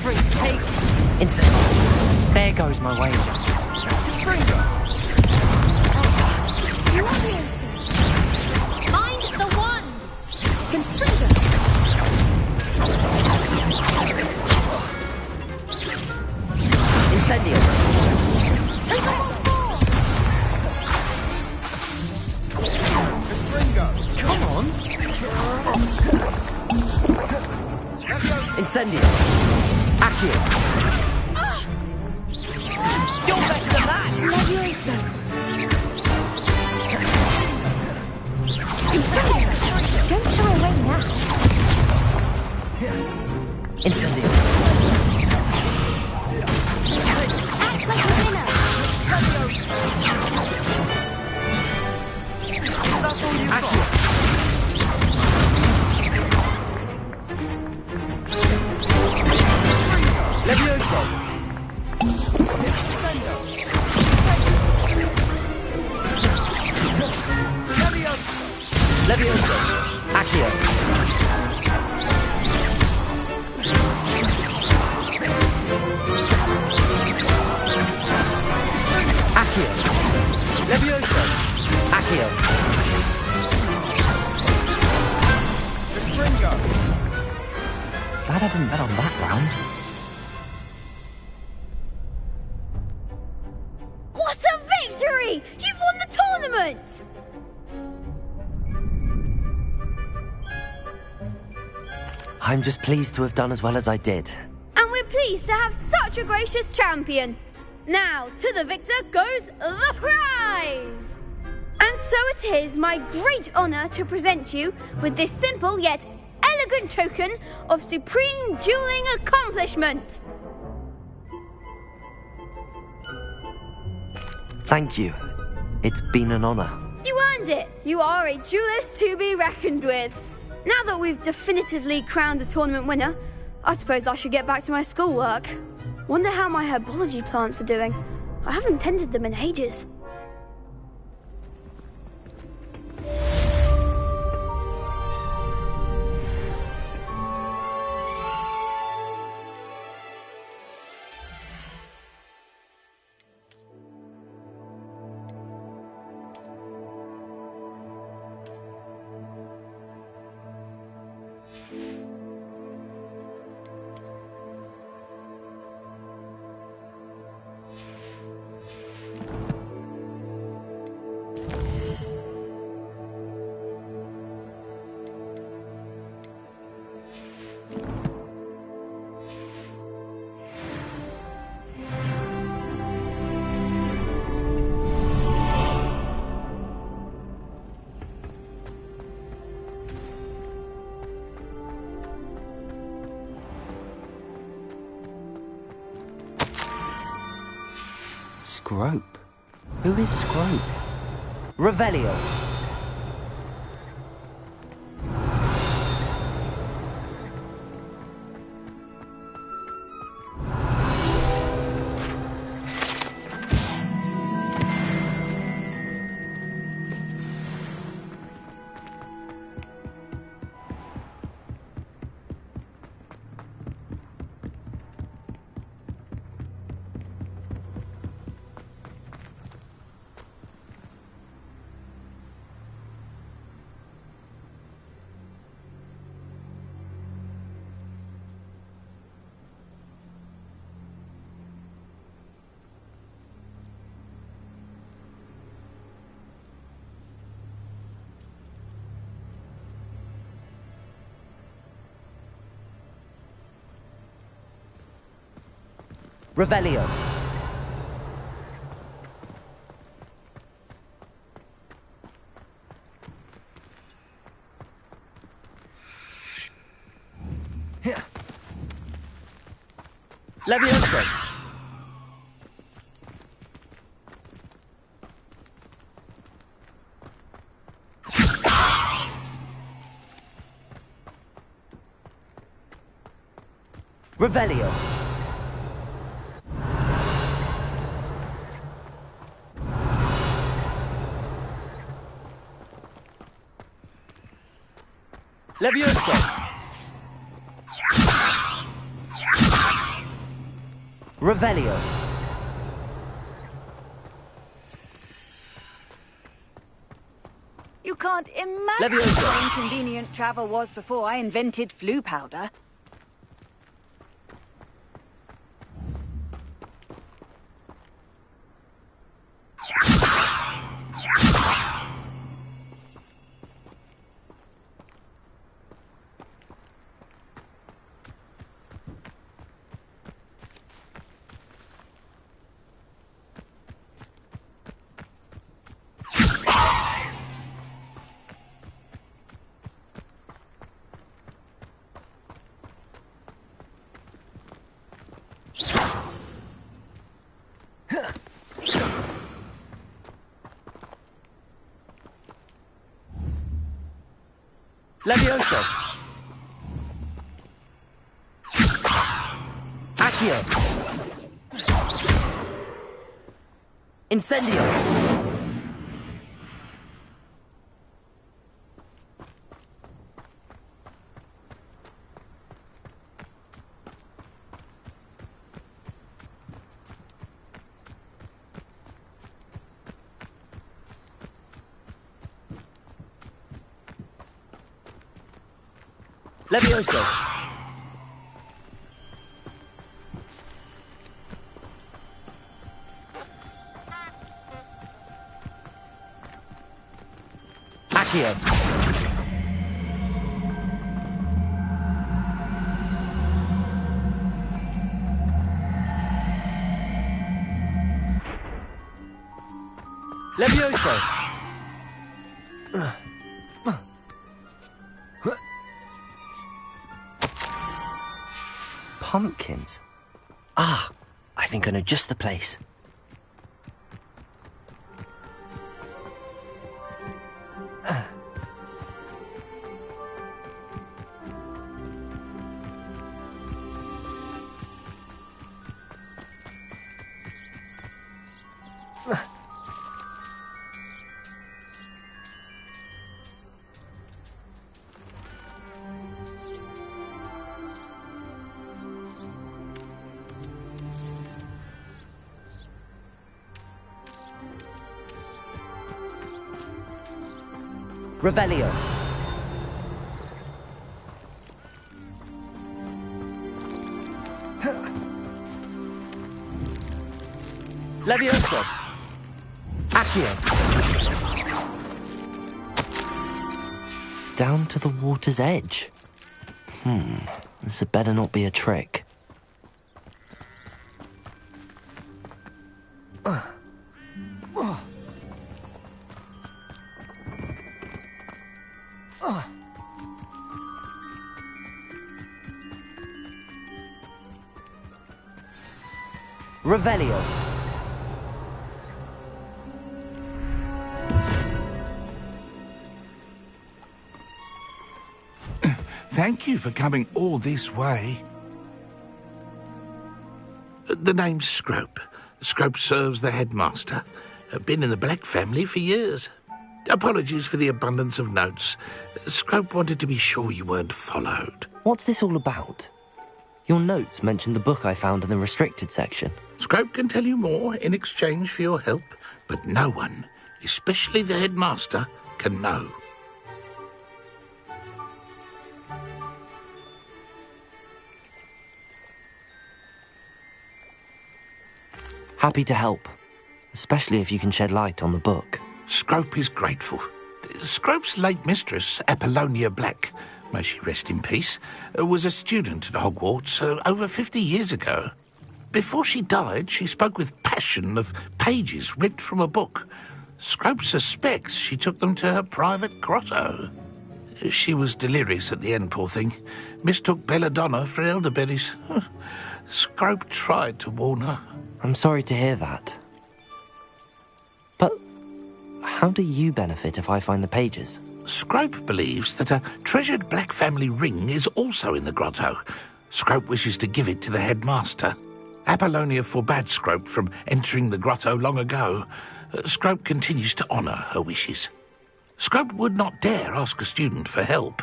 Free take. Insect. There goes my wager. Mind the wand! Incendio. Come on. Levioso! Accio! Accio! Levioso! Accio! Glad I didn't bet on that round. What a victory! You've won the tournament! I'm just pleased to have done as well as I did. And we're pleased to have such a gracious champion. Now, to the victor goes the prize! And so it is my great honour to present you with this simple yet elegant token of supreme dueling accomplishment. Thank you. It's been an honour. You earned it. You are a duelist to be reckoned with. Now that we've definitively crowned the tournament winner, I suppose I should get back to my schoolwork. Wonder how my herbology plants are doing. I haven't tended them in ages. Scrope? Who is Scrope? Revelio! Revelio. Levioso. Revelio. Levioso. Revelio. You can't imagine Levioso. how inconvenient travel was before I invented flu powder. Levioso. Accio. Incendio. Levioso! Accio! Levioso! Pumpkins? Ah, I think I know just the place. Revelio. Levioso. Accio. Down to the water's edge. This had better not be a trick. Revelio. Thank you for coming all this way. The name's Scrope. Scrope serves the headmaster. Been in the Black family for years. Apologies for the abundance of notes. Scrope wanted to be sure you weren't followed. What's this all about? Your notes mentioned the book I found in the restricted section. Scrope can tell you more in exchange for your help, but no one, especially the headmaster, can know. Happy to help, especially if you can shed light on the book. Scrope is grateful. Scrope's late mistress, Apollonia Black, may she rest in peace, was a student at Hogwarts over 50 years ago. Before she died, she spoke with passion of pages ripped from a book. Scrope suspects she took them to her private grotto. She was delirious at the end, poor thing. Mistook belladonna for elderberries. Scrope tried to warn her. I'm sorry to hear that. But how do you benefit if I find the pages? Scrope believes that a treasured Black family ring is also in the grotto. Scrope wishes to give it to the headmaster. Apollonia forbade Scrope from entering the grotto long ago. Scrope continues to honour her wishes. Scrope would not dare ask a student for help,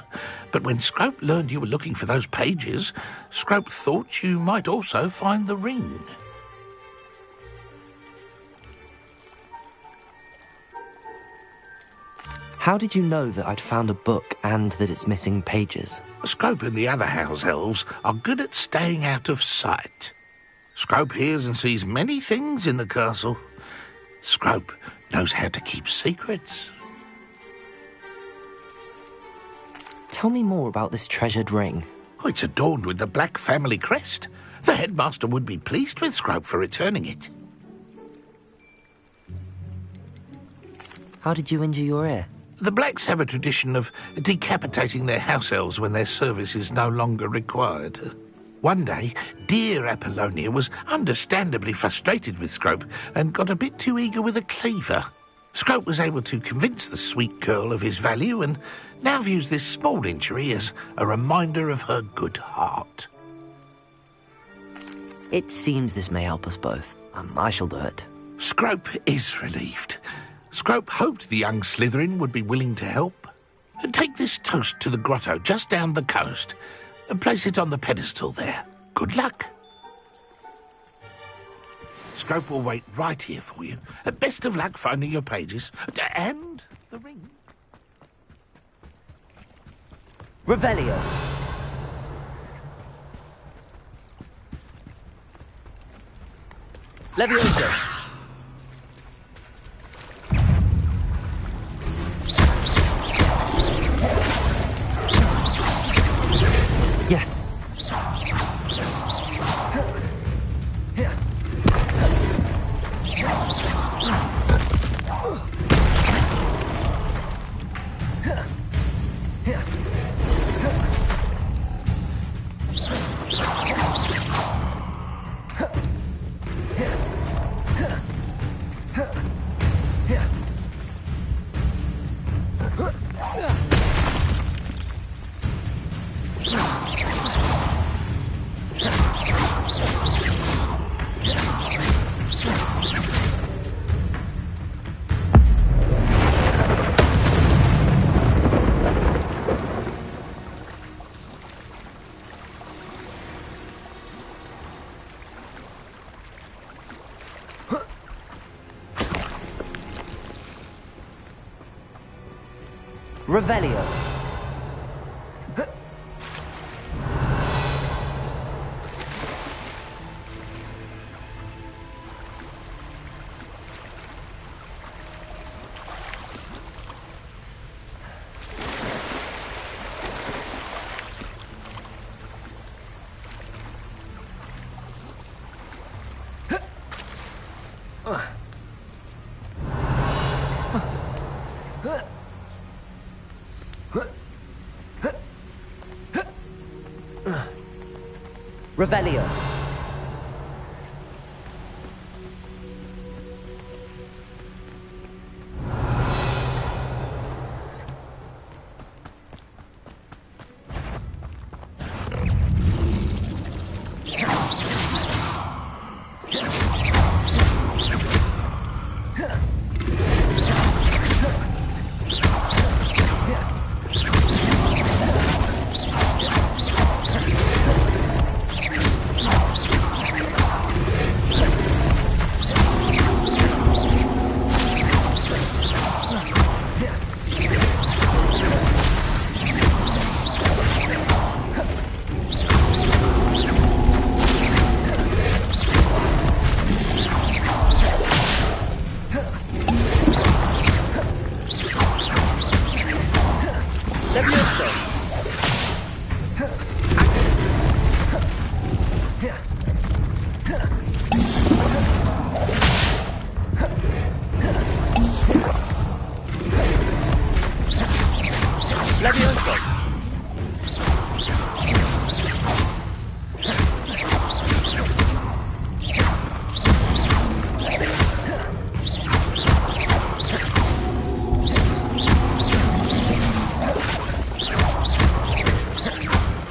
but when Scrope learned you were looking for those pages, Scrope thought you might also find the ring. How did you know that I'd found a book and that it's missing pages? Scrope and the other house elves are good at staying out of sight. Scrope hears and sees many things in the castle. Scrope knows how to keep secrets. Tell me more about this treasured ring. Oh, it's adorned with the Black family crest. The headmaster would be pleased with Scrope for returning it. How did you injure your ear? The Blacks have a tradition of decapitating their house elves when their service is no longer required. One day, dear Apollonia was understandably frustrated with Scrope and got a bit too eager with a cleaver. Scrope was able to convince the sweet girl of his value and now views this small injury as a reminder of her good heart. It seems this may help us both. I shall do it. Scrope is relieved. Scrope hoped the young Slytherin would be willing to help. Take this toast to the grotto just down the coast and place it on the pedestal there. Good luck. Scrope will wait right here for you. Best of luck finding your pages. And the ring. Revelio. Levioso! Yes. Revelio. Revelio.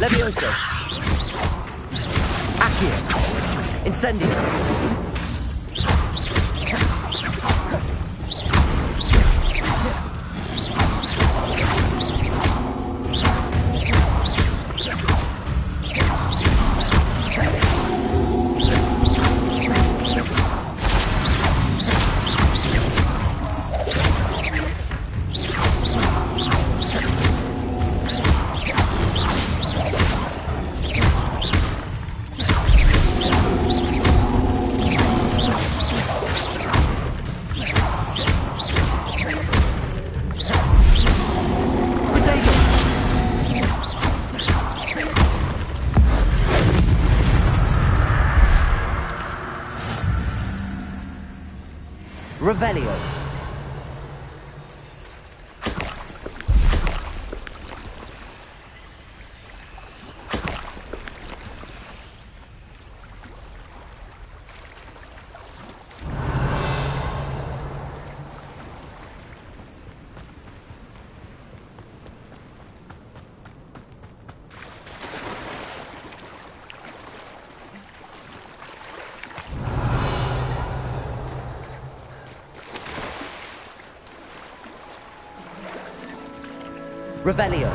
Levioso. Accio. Incendio. Revelio. Revelio.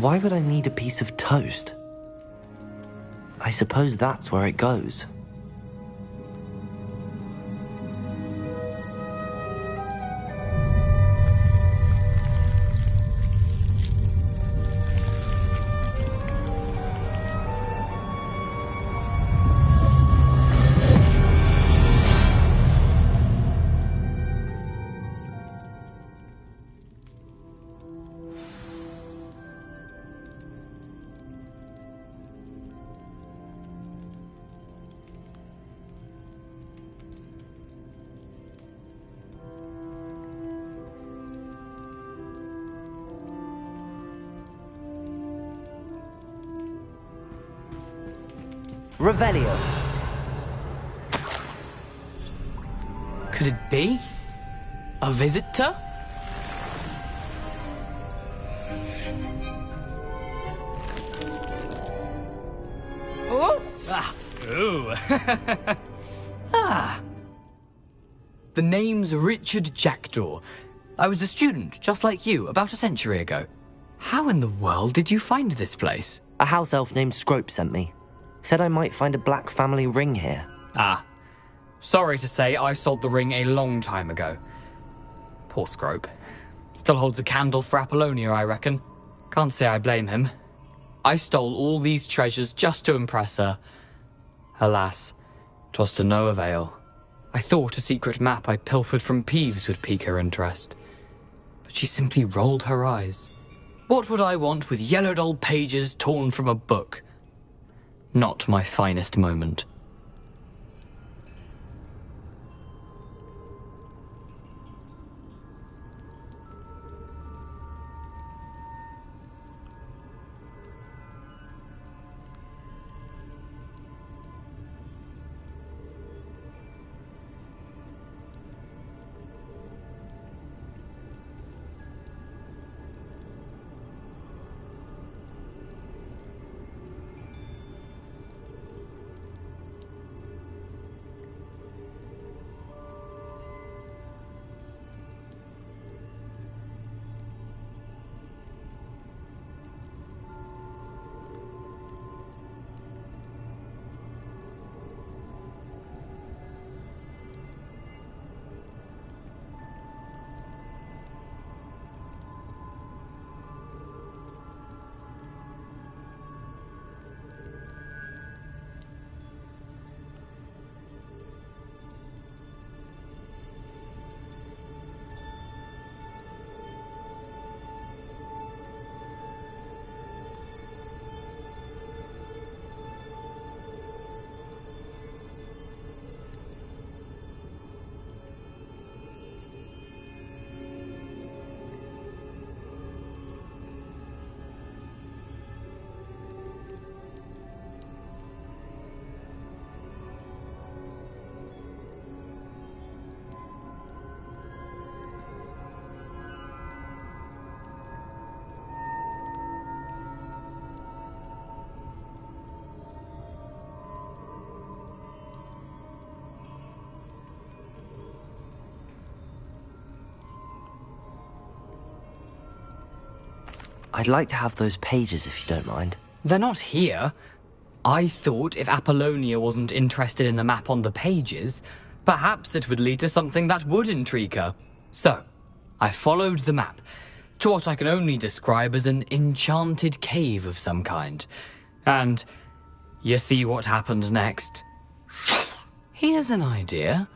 Why would I need a piece of toast? I suppose that's where it goes. Revelio. Could it be? A visitor? Oh! Ah! Ooh! Ah! The name's Richard Jackdaw. I was a student, just like you, about a century ago. How in the world did you find this place? A house elf named Scrope sent me. Said I might find a black family ring here. Ah. Sorry to say, I sold the ring a long time ago. Poor Scrope. Still holds a candle for Apollonia, I reckon. Can't say I blame him. I stole all these treasures just to impress her. Alas, 'twas to no avail. I thought a secret map I pilfered from Peeves would pique her interest. But she simply rolled her eyes. What would I want with yellowed old pages torn from a book? Not my finest moment. I'd like to have those pages if you don't mind. They're not here. I thought if Apollonia wasn't interested in the map on the pages, perhaps it would lead to something that would intrigue her. So, I followed the map to what I can only describe as an enchanted cave of some kind. And you see what happened next? Here's an idea.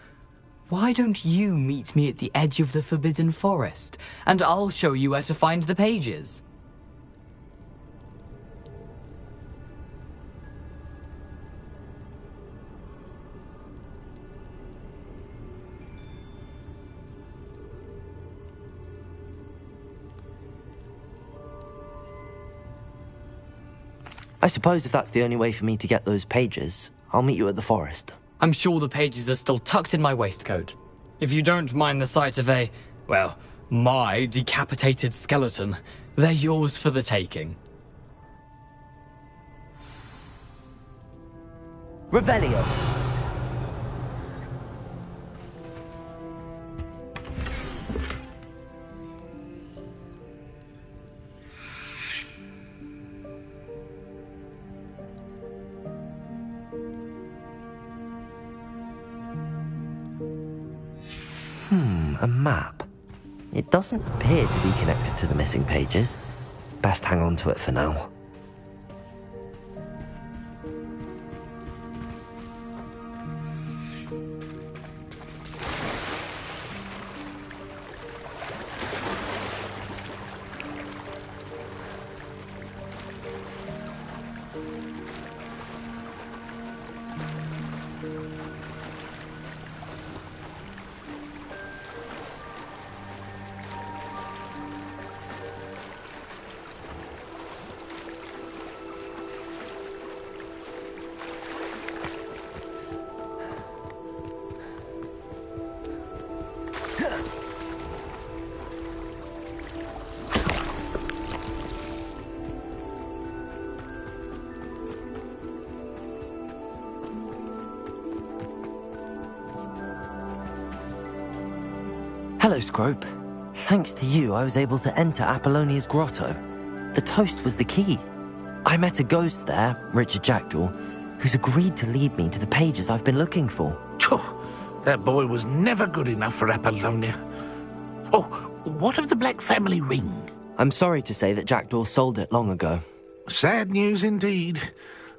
Why don't you meet me at the edge of the Forbidden Forest, and I'll show you where to find the pages. I suppose if that's the only way for me to get those pages, I'll meet you at the forest. I'm sure the pages are still tucked in my waistcoat. If you don't mind the sight of well, my decapitated skeleton, they're yours for the taking. Revelio. A map. It doesn't appear to be connected to the missing pages. Best hang on to it for now. Hello, Scrope. Thanks to you, I was able to enter Apollonia's grotto. The toast was the key. I met a ghost there, Richard Jackdaw, who's agreed to lead me to the pages I've been looking for. That boy was never good enough for Apollonia. Oh, what of the Black family ring? I'm sorry to say that Jackdaw sold it long ago. Sad news indeed.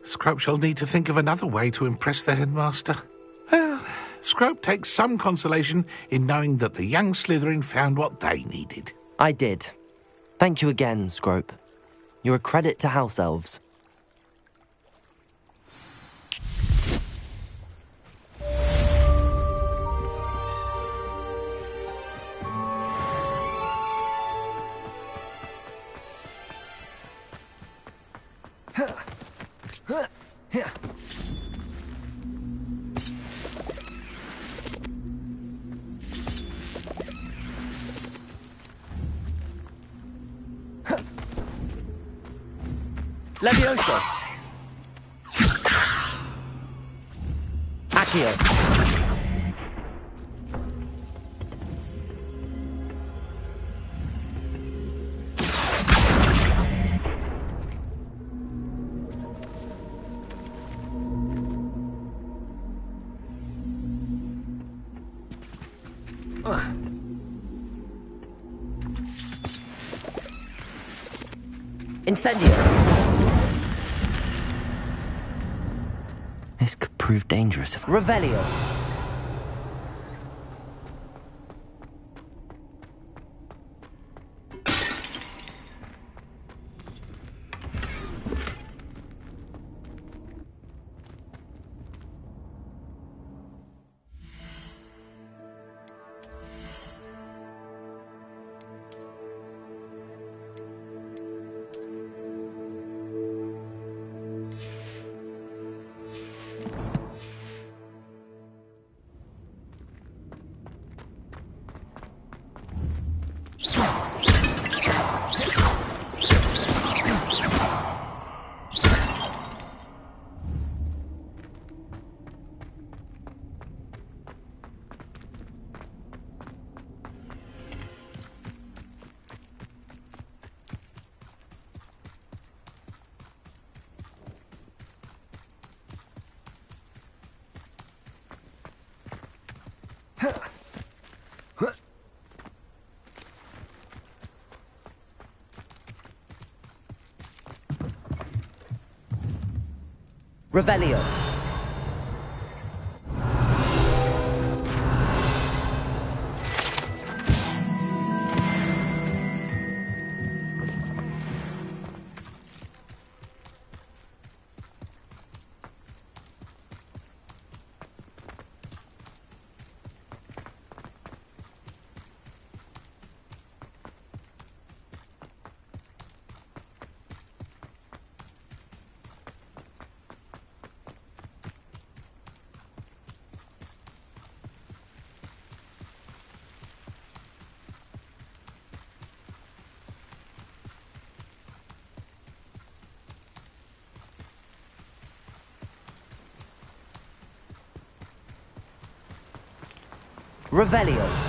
Scrope shall need to think of another way to impress the headmaster. Well, Scrope takes some consolation in knowing that the young Slytherin found what they needed. I did. Thank you again, Scrope. You're a credit to House Elves. Levioso! Accio! Incendio! This could prove dangerous if Revelio! Revelio. Revelio.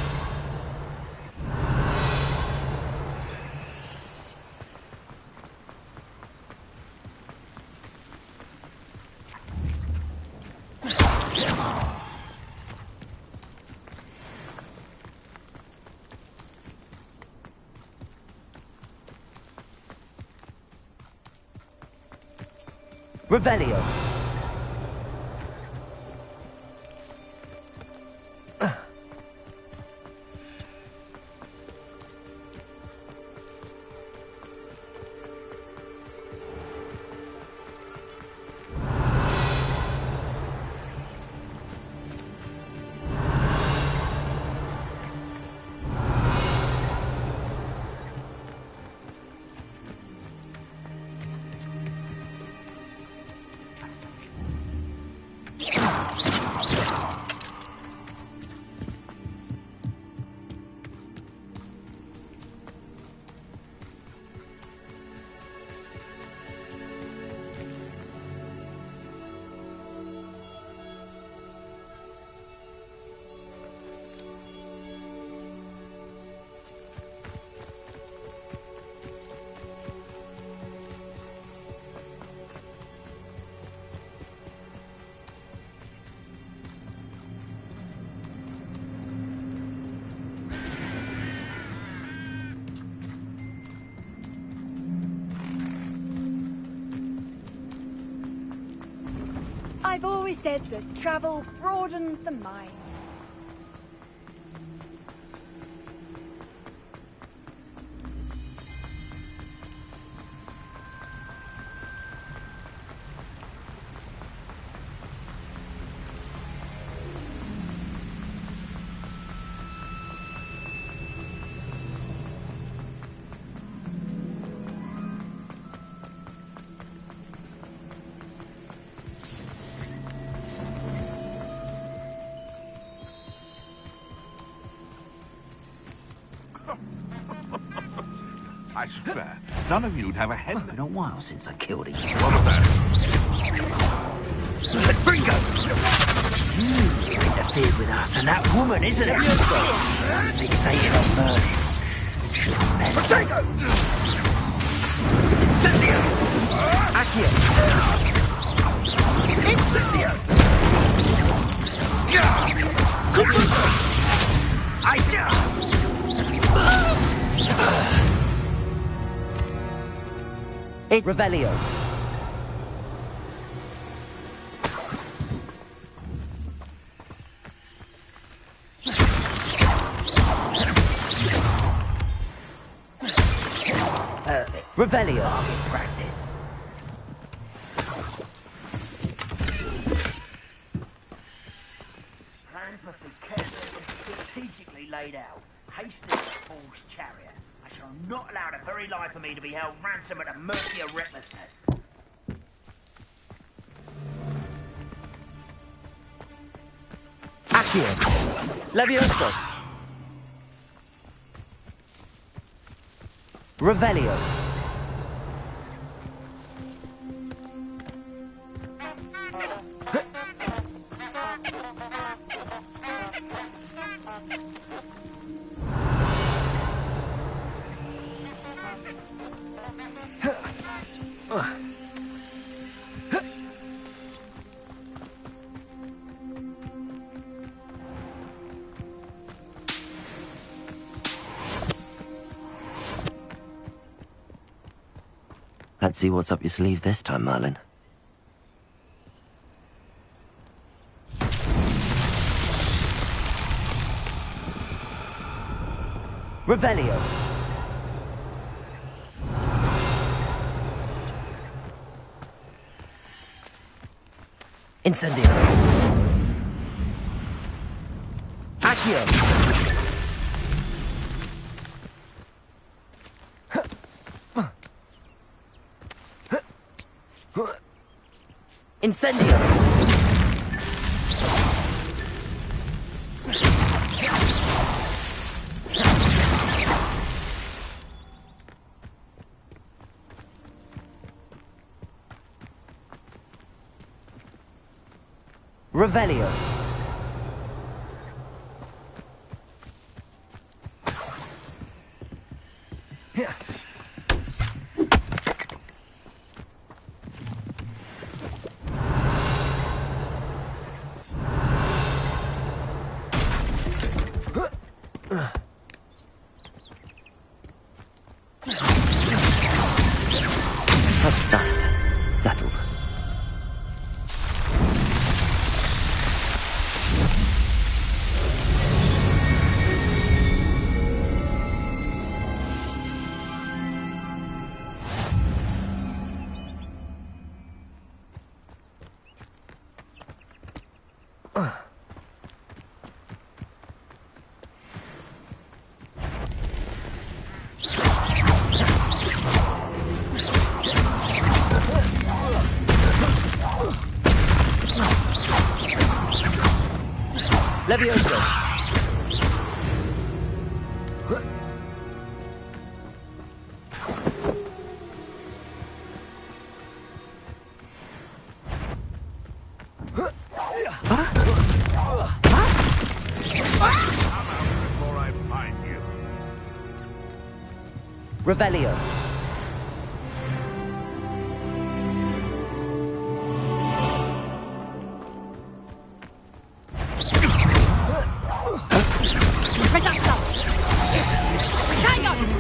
Revelio. I've always said that travel broadens the mind. I swear, none of you'd have a head. It's been a while since I killed him. What was that? Bingo! You interfered with us and that woman, isn't it? Fixated on Merlin. Should have met. Potato! Incendio! Accio. Incendio! Good It's Revelio. Perfect. Revelio. Practice. Plans must be carefully and strategically laid out. Hastings falls chariot. I shall not allow the very life of me to be held ransom at the mercy of recklessness. Accio. Levioso. Revelio. Let's see what's up your sleeve this time, Merlin. Revelio. Incendio. Accio. Incendio. Revelio. That's that. Settled. Levioso! Before I find you. Revelio.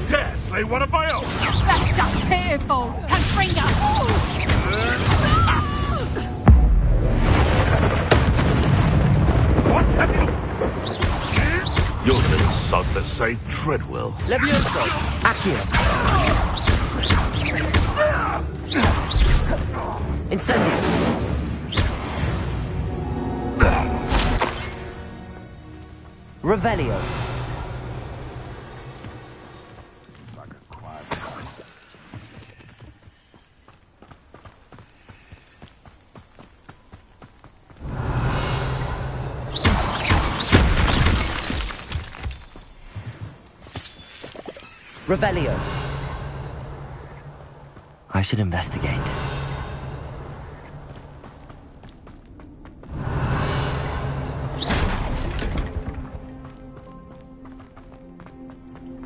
Dare slay one of my own! That's just fearful! Confringa! What have you? You're the little sod that saved Treadwell. Levioso! Accio! Incendio! Revelio! Revelio. I should investigate.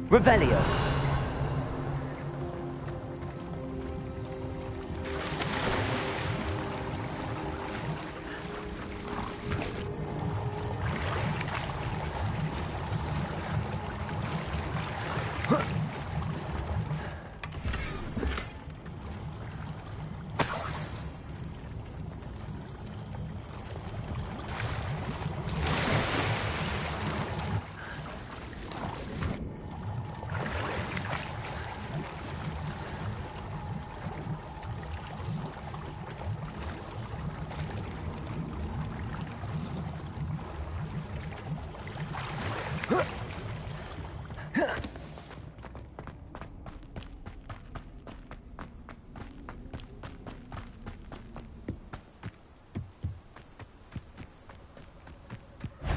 Revelio.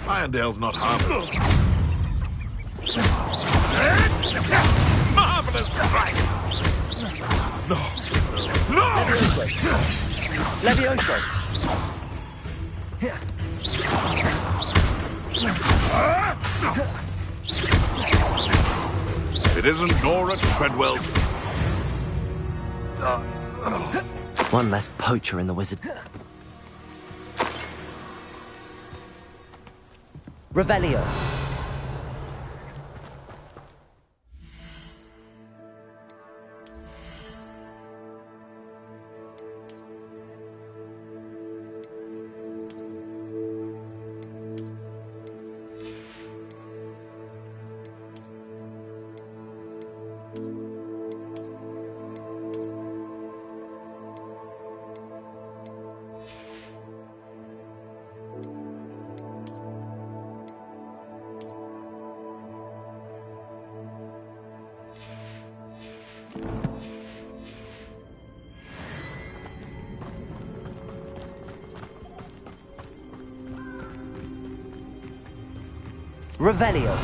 Irondale's not harmless. Marvelous strike! No! No! Levioso! It isn't Nora Treadwell's... One less poacher in the wizard. Revelio. Revelio.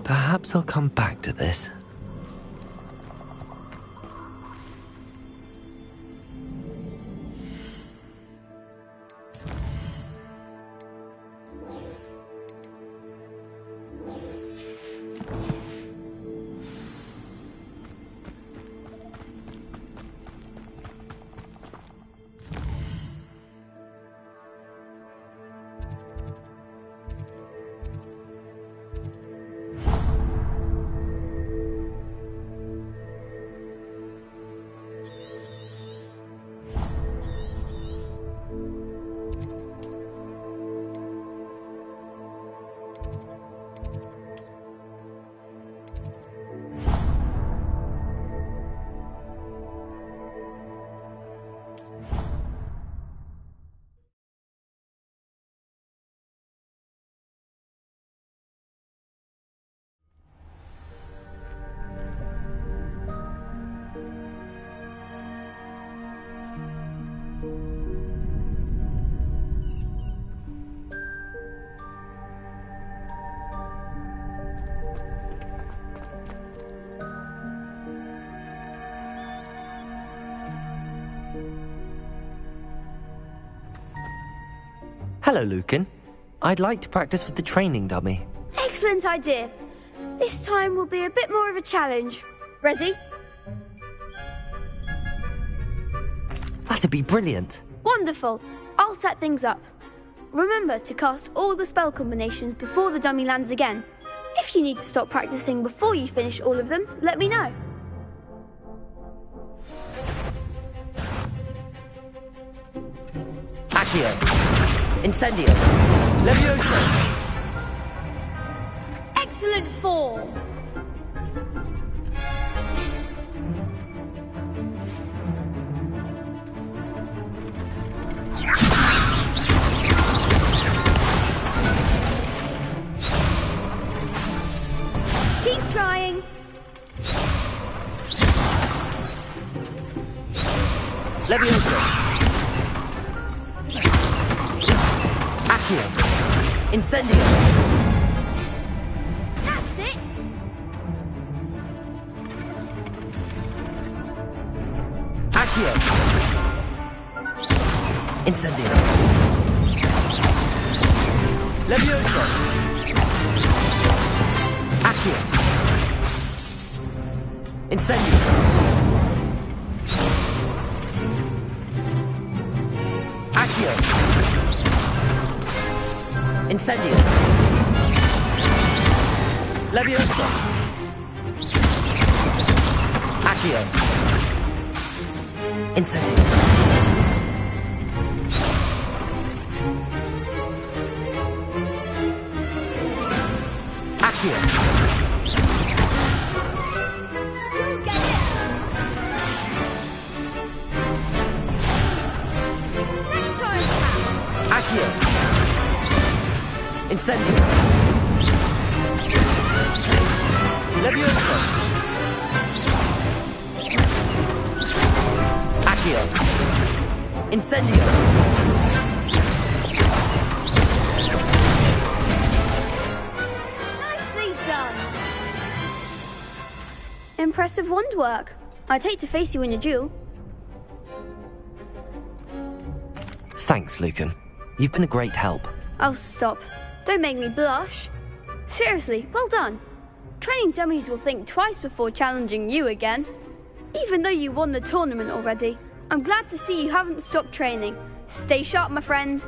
Perhaps I'll come back to this. Hello, Lucan. I'd like to practice with the training dummy. Excellent idea. This time will be a bit more of a challenge. Ready? That'd be brilliant. Wonderful. I'll set things up. Remember to cast all the spell combinations before the dummy lands again. If you need to stop practicing before you finish all of them, let me know. Accio. Incendio. Levioso. Excellent form. Keep trying. Levioso. Accio. Incendio. That's it. Accio. Incendio. Levioso. Accio. Incendio. Accio. Incendio. Levioso. Accio. Incendio. Accio. Accio. Incendio. Levioso. Accio. Incendio. Nicely done. Impressive wand work. I'd hate to face you in a duel. Thanks, Lucan. You've been a great help. Oh, stop. Don't make me blush. Seriously, well done. Training dummies will think twice before challenging you again. Even though you won the tournament already, I'm glad to see you haven't stopped training. Stay sharp, my friend.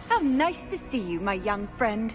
How nice to see you, my young friend.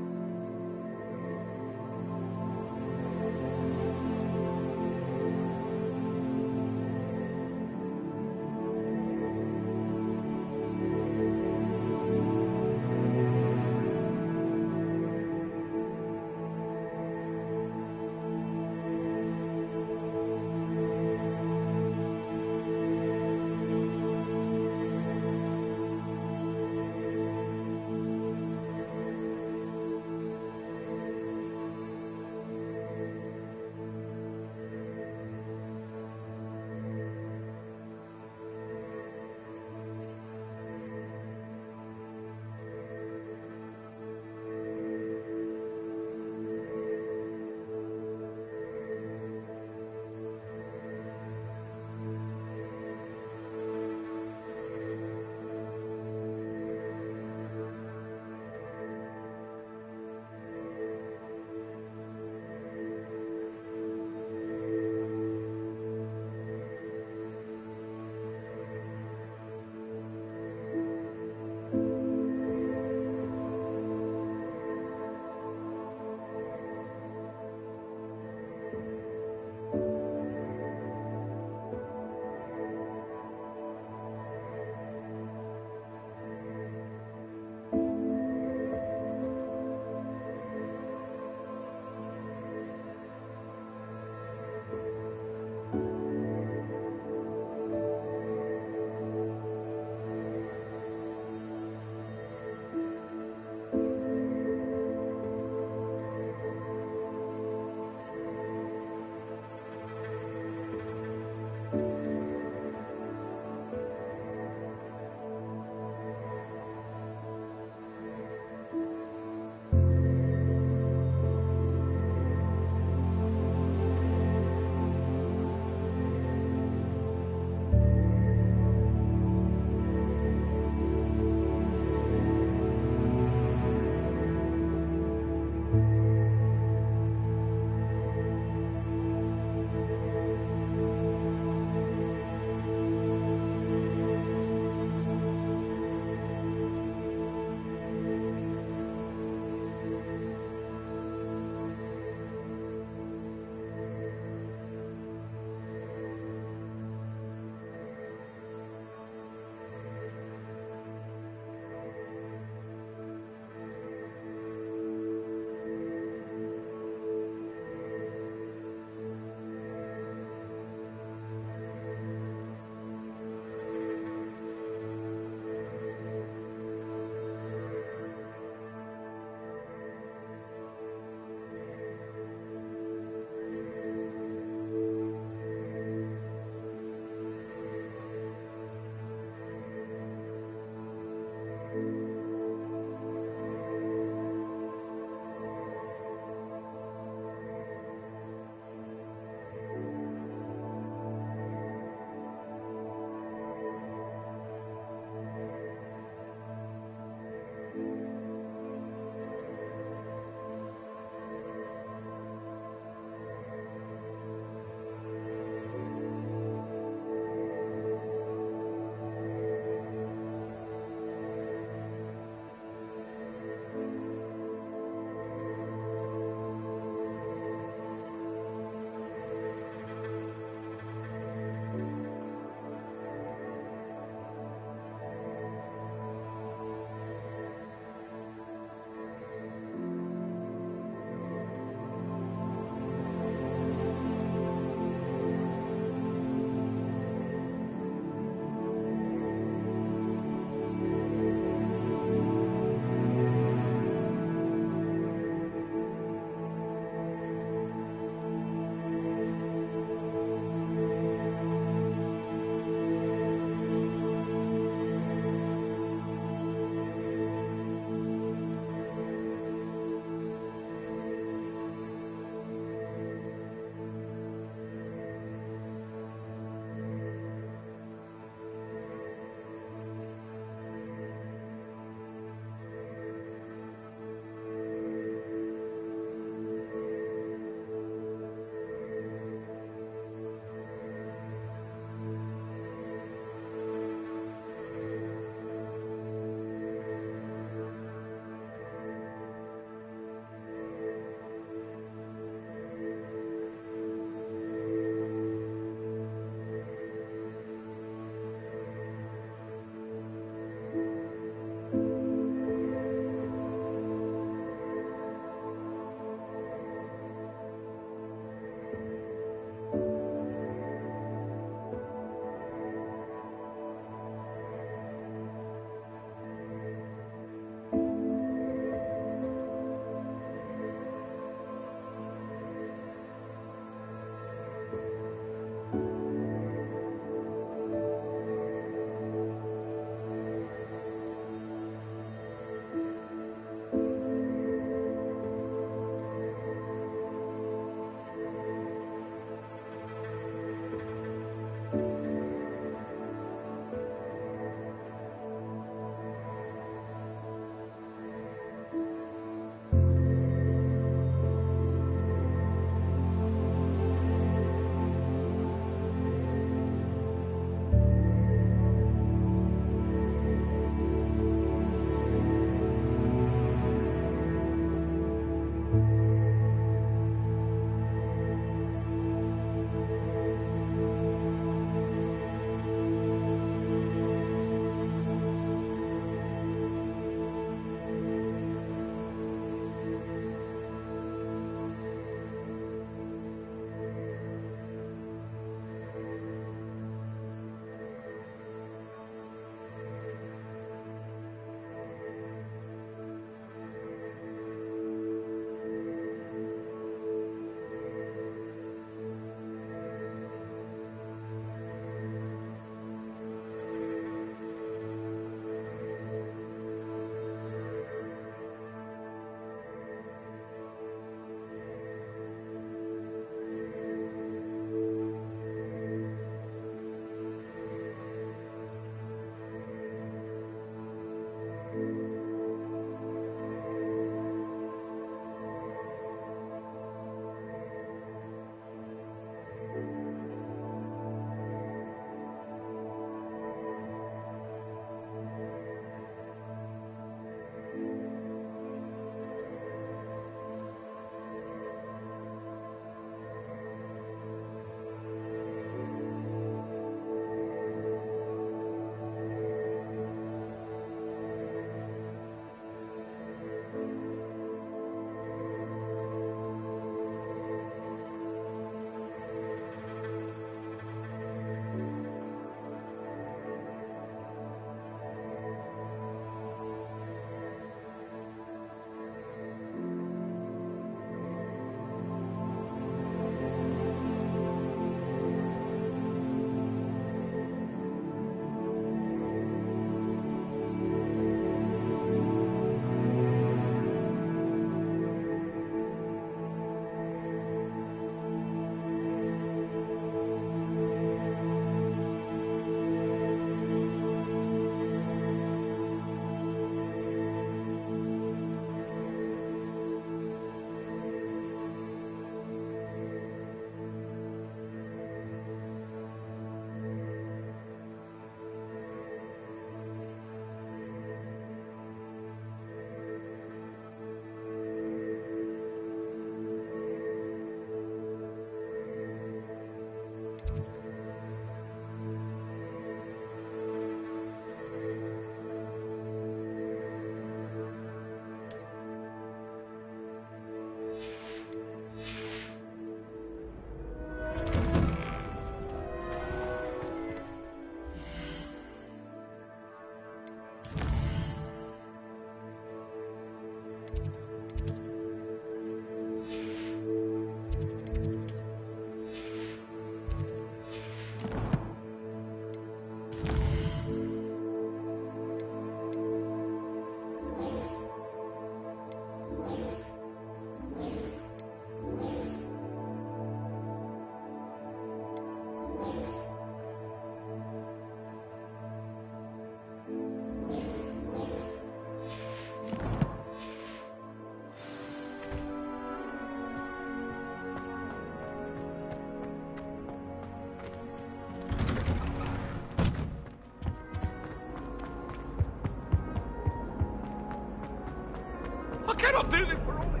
I cannot do this for all eternity.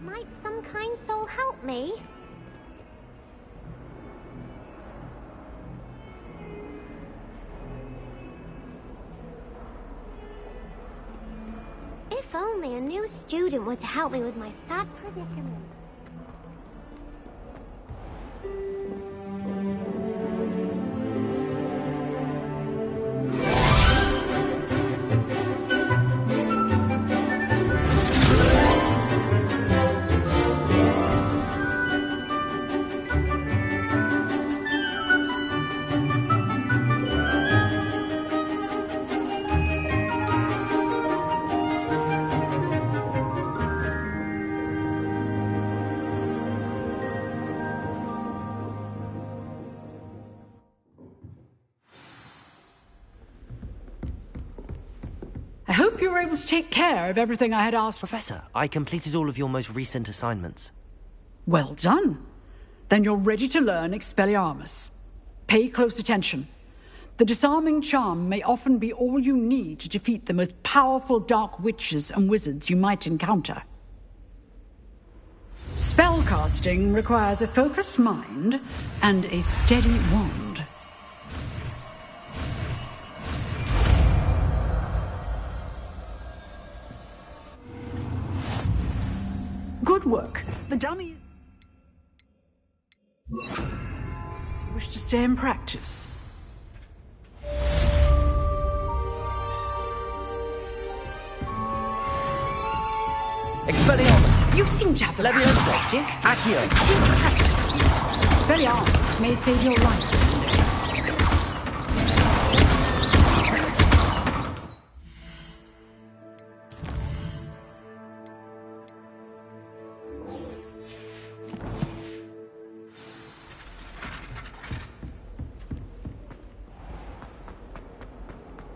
Might some kind soul help me? If only a new student were to help me with my sad predicament. I hope you were able to take care of everything I had asked for. Professor, I completed all of your most recent assignments. Well done. Then you're ready to learn Expelliarmus. Pay close attention. The disarming charm may often be all you need to defeat the most powerful dark witches and wizards you might encounter. Spellcasting requires a focused mind and a steady wand. Good work. The dummy... Wish to stay in practice. Expelliarmus! You seem to have the Leviosa! Accio! Expelliarmus may save your life.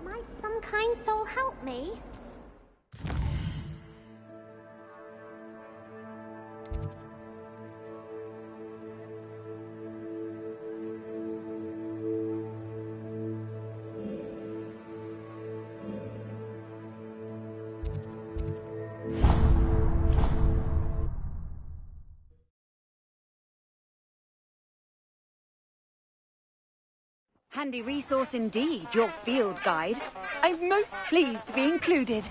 Might some kind soul help me? Handy resource indeed, your field guide. I'm most pleased to be included.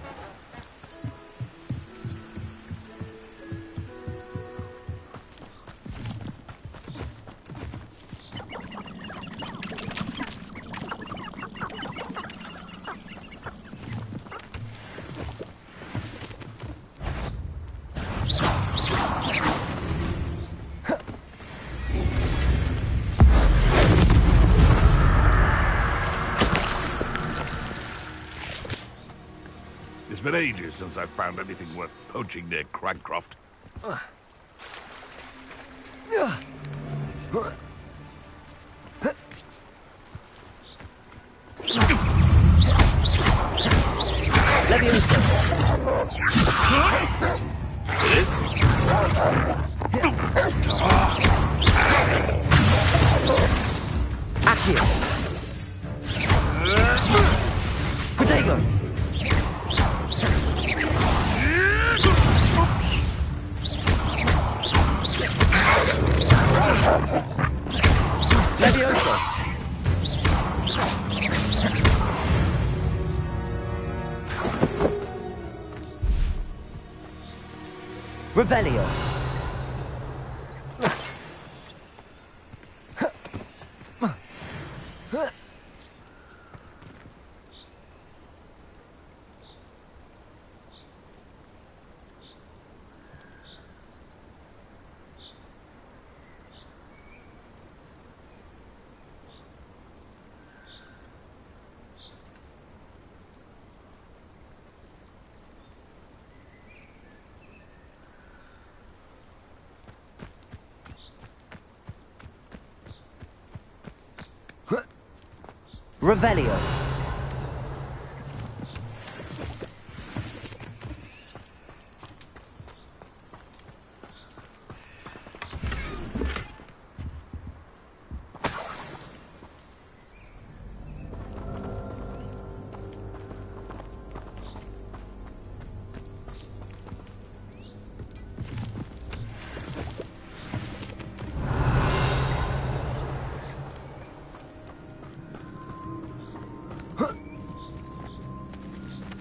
It's been ages since I've found anything worth poaching near Crancroft. Accio! Protego! Leviosa! Revelio! Revelio.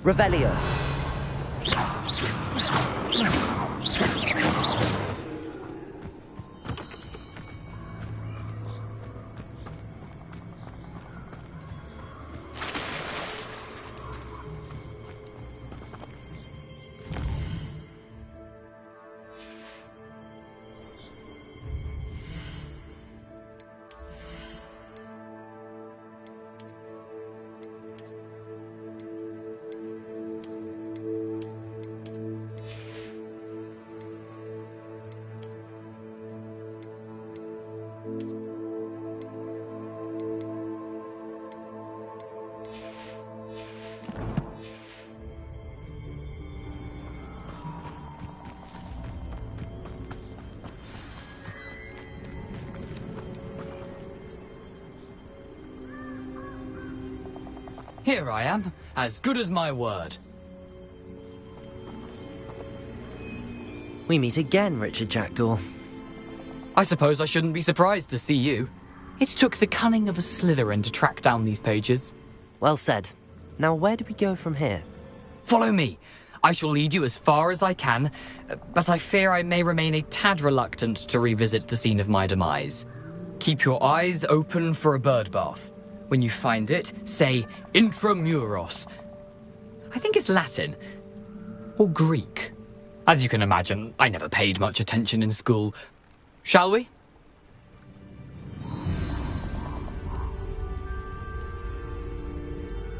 Revelio. Here I am, as good as my word. We meet again, Richard Jackdaw. I suppose I shouldn't be surprised to see you. It took the cunning of a Slytherin to track down these pages. Well said. Now where do we go from here? Follow me. I shall lead you as far as I can, but I fear I may remain a tad reluctant to revisit the scene of my demise. Keep your eyes open for a bird bath. When you find it, say intramuros. I think it's Latin. Or Greek. As you can imagine, I never paid much attention in school. Shall we?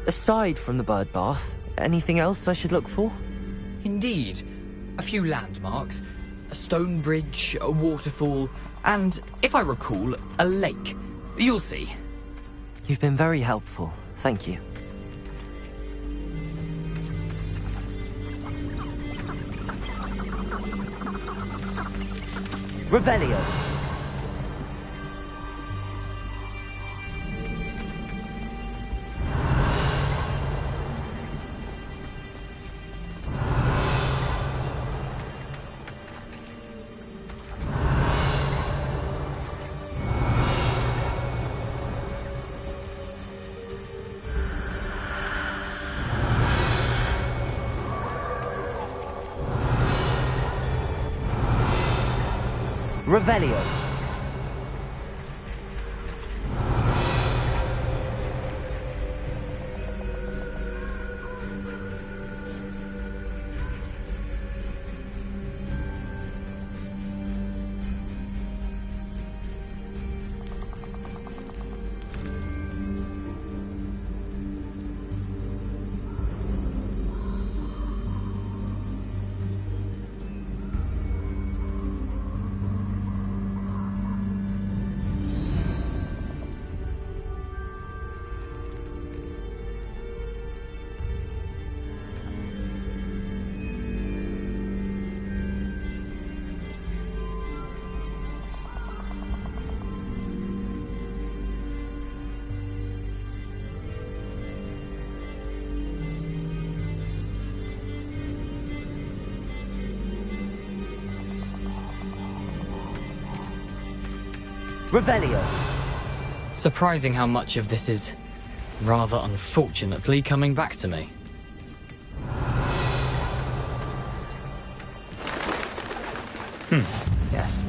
Aside from the bird bath, anything else I should look for? Indeed. A few landmarks. A stone bridge, a waterfall, and, if I recall, a lake. You'll see. You've been very helpful. Thank you. Revelio. Revelio. Revelio. Surprising how much of this is, rather unfortunately, coming back to me. Yes.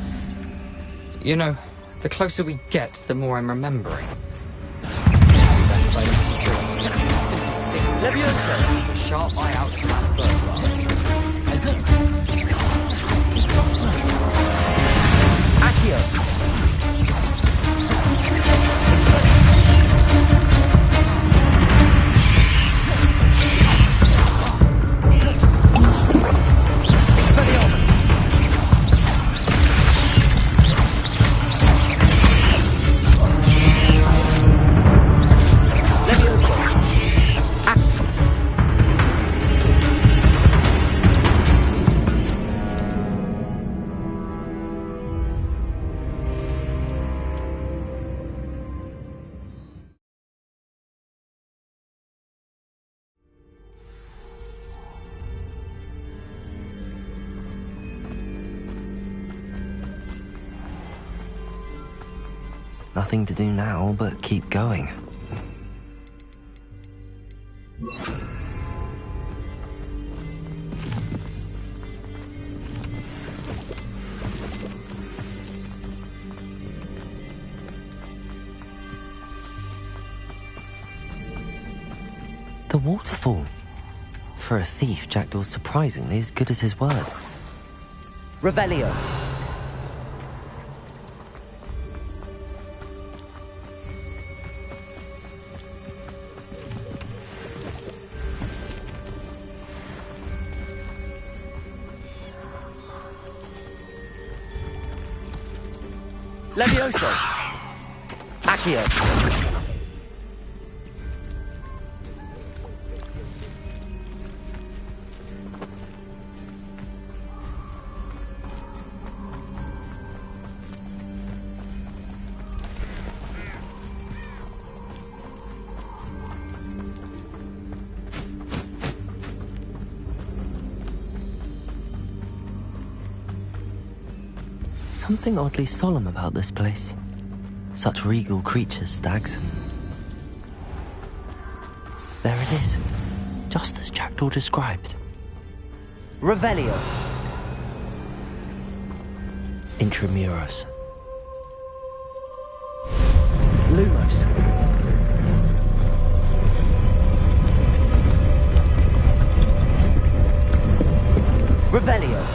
You know, the closer we get, the more I'm remembering. Leviosa! Sharp eye out for that bird bath. Accio! Nothing to do now but keep going. The waterfall. For a thief, Jackdaw's surprisingly as good as his word. Revelio. Levioso. Accio. Something oddly solemn about this place. Such regal creatures, stags. There it is, just as Jackdaw described. Revelio. Intramuros. Lumos. Revelio.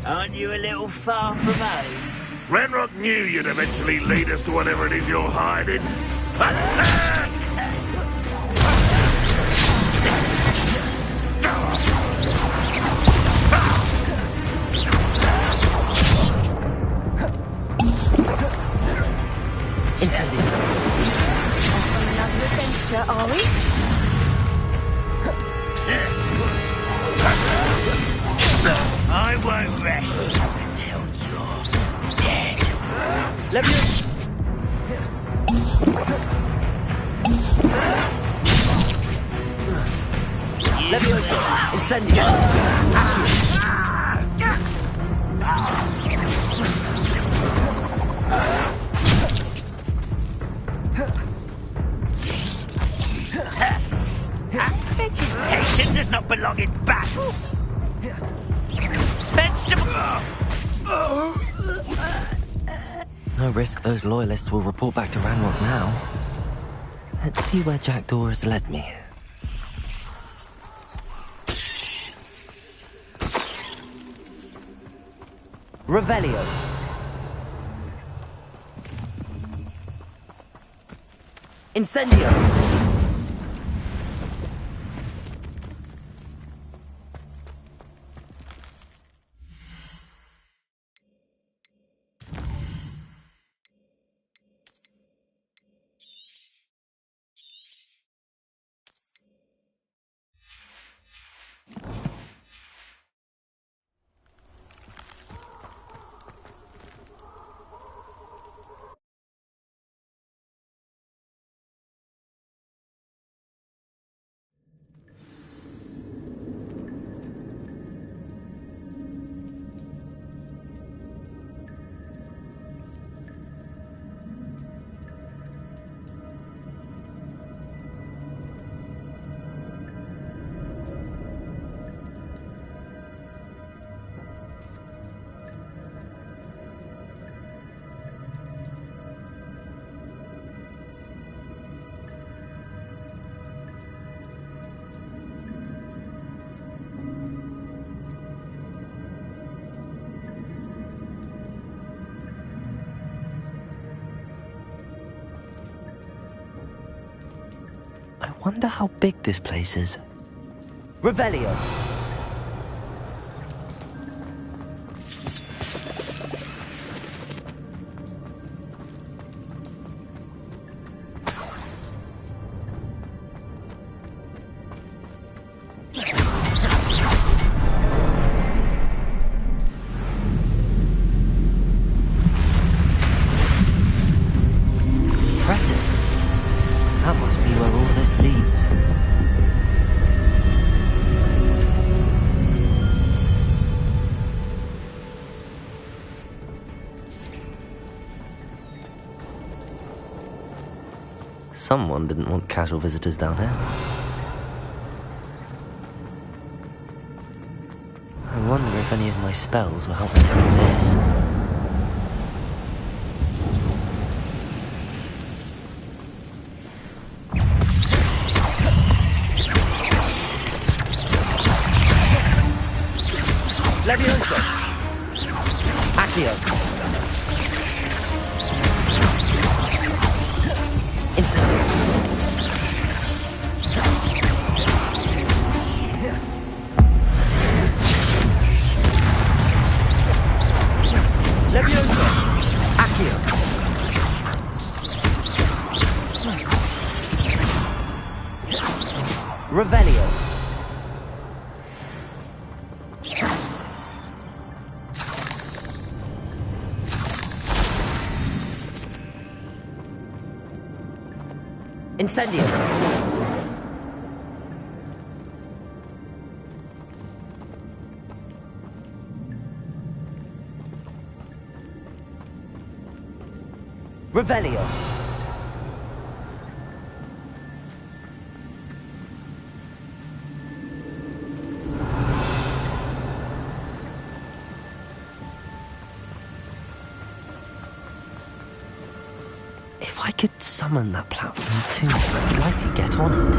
Aren't you a little far from home? Ranrock knew you'd eventually lead us to whatever it is you're hiding. Incendio. On another adventure, are we? I won't rest until you're dead. Levioso. Incendio. Vegetation does not belong in battle. No risk those loyalists will report back to Ranrock now. Let's see where Jackdaw has led me. Revelio. Incendio. I wonder how big this place is. Revelio. Impressive. That must be where all this leads. Someone didn't want casual visitors down here. I wonder if any of my spells will help me through this. Levioso! Accio! Incendio! Levioso! Accio! Revelio! Incendio! Revelio! If I could summon that platform too, I'd likely get on it.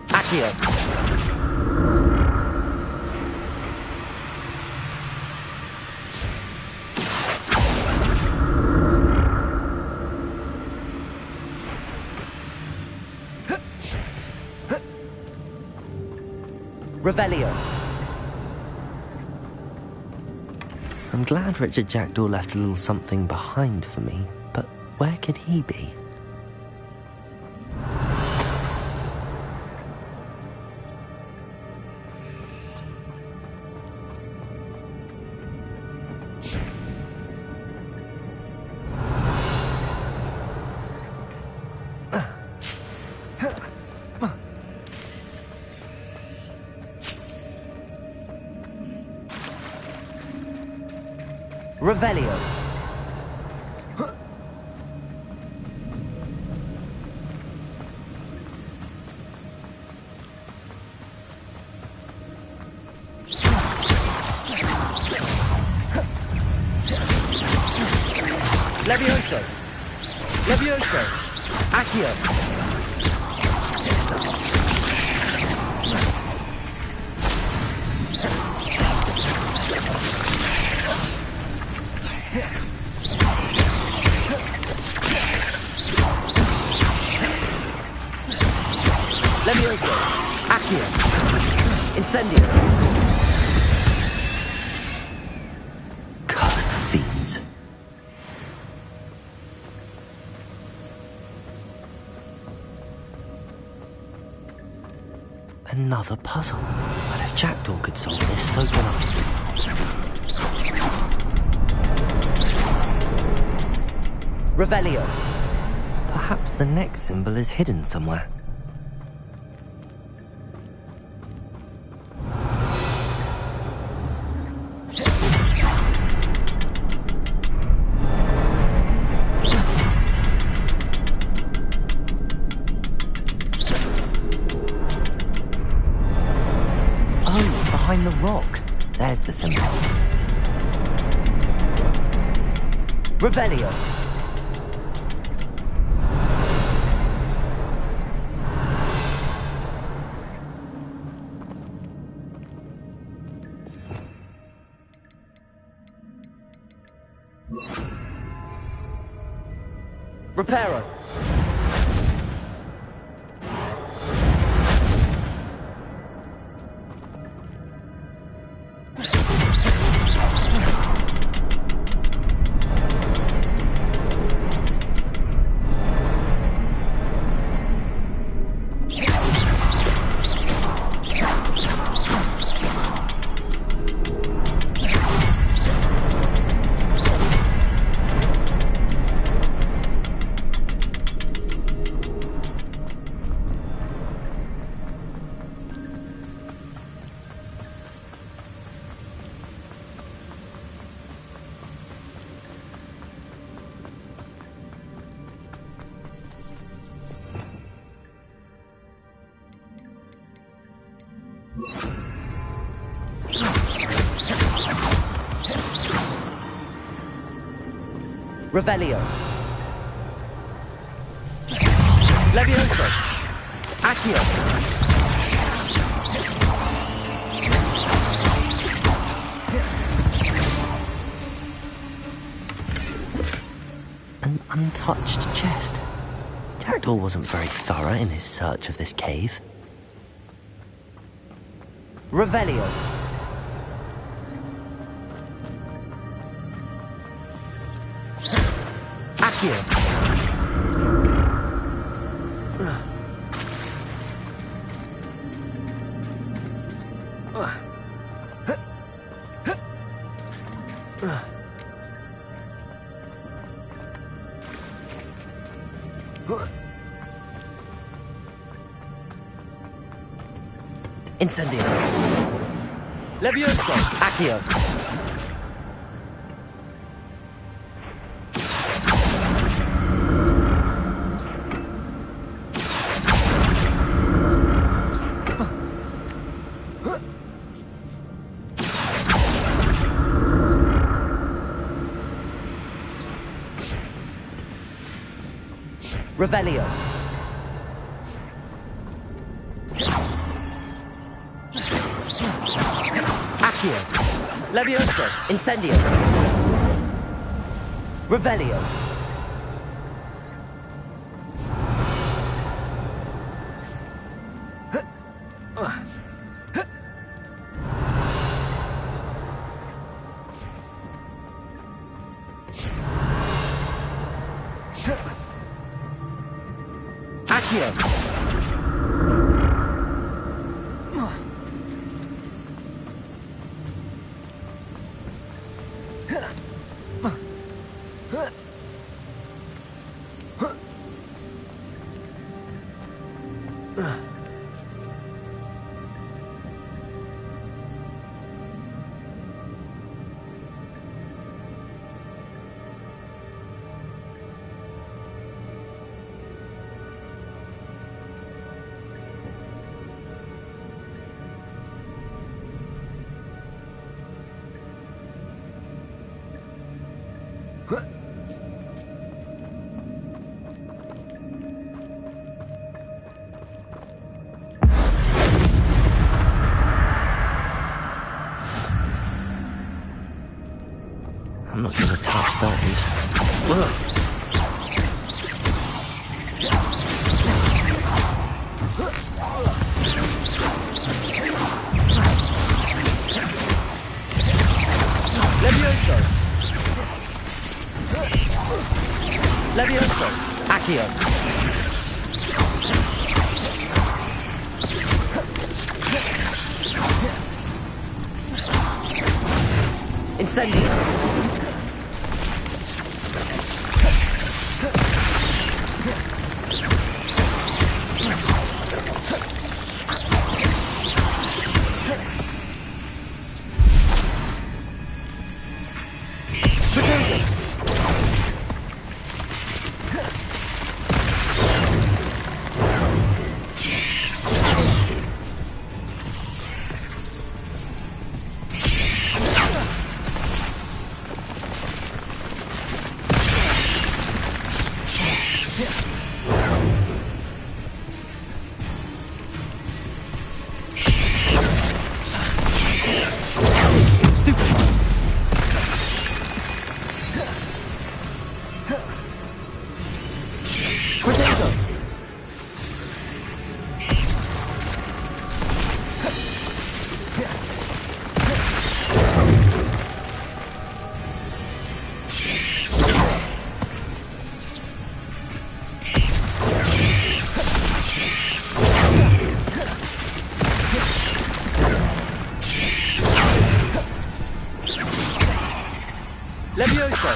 Accio! Revelio! I'm glad Richard Jackdaw left a little something behind for me, but where could he be? Revelio! Levioso! Levioso! Accio! Levioso! Accio! Incendio! Cursed fiends. Another puzzle. But if Jackdaw could solve this, so can I. Revelio! Perhaps the next symbol is hidden somewhere. Behind the rock. There's the symbol. Revelio! Reparo! Revelio. Levioso. Accio. An untouched chest. Jackdaw wasn't very thorough in his search of this cave. Revelio. Accio. Incendio. Levioso. Accio. Revelio. Accio. Levioso. Incendio. Revelio. Accio. I'm not gonna touch those. Levioso. Levioso. Accio. Incendio. Levioso.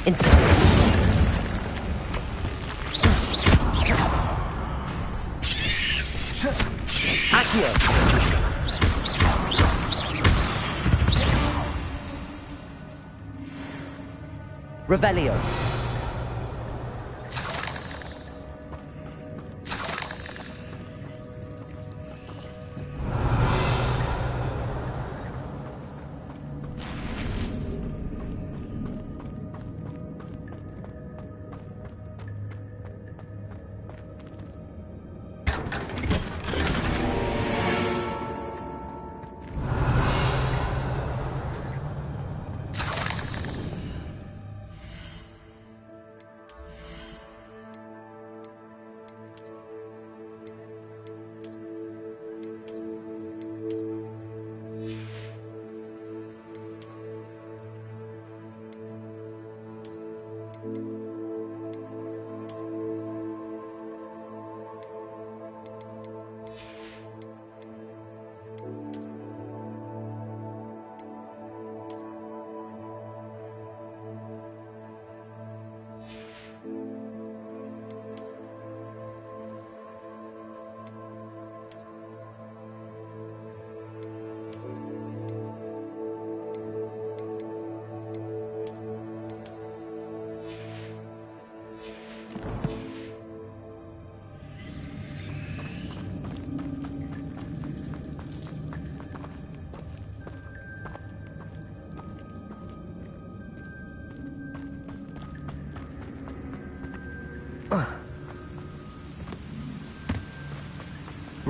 Incendio. Accio. Revelio.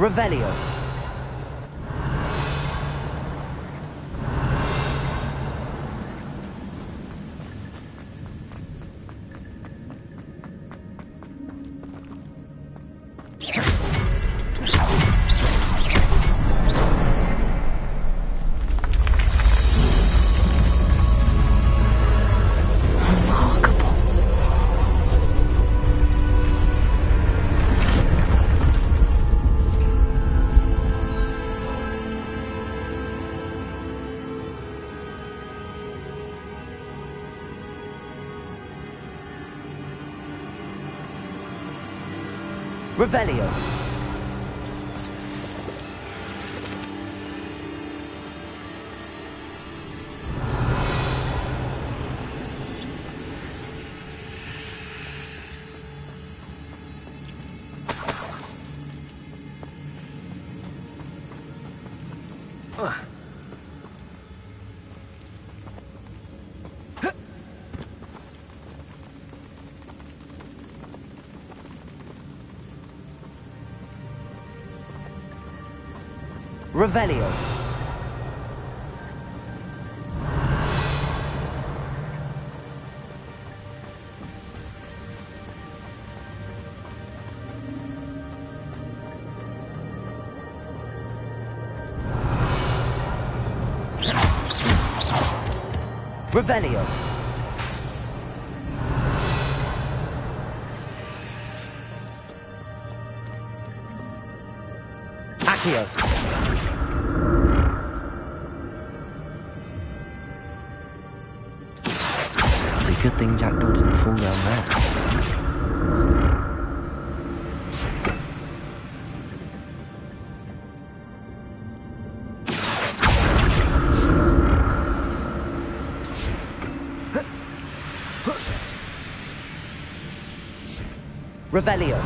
Revelio. Revelio. Revelio. Revelio. Accio. It's a good thing Jackdaw didn't fall down there. Revelio.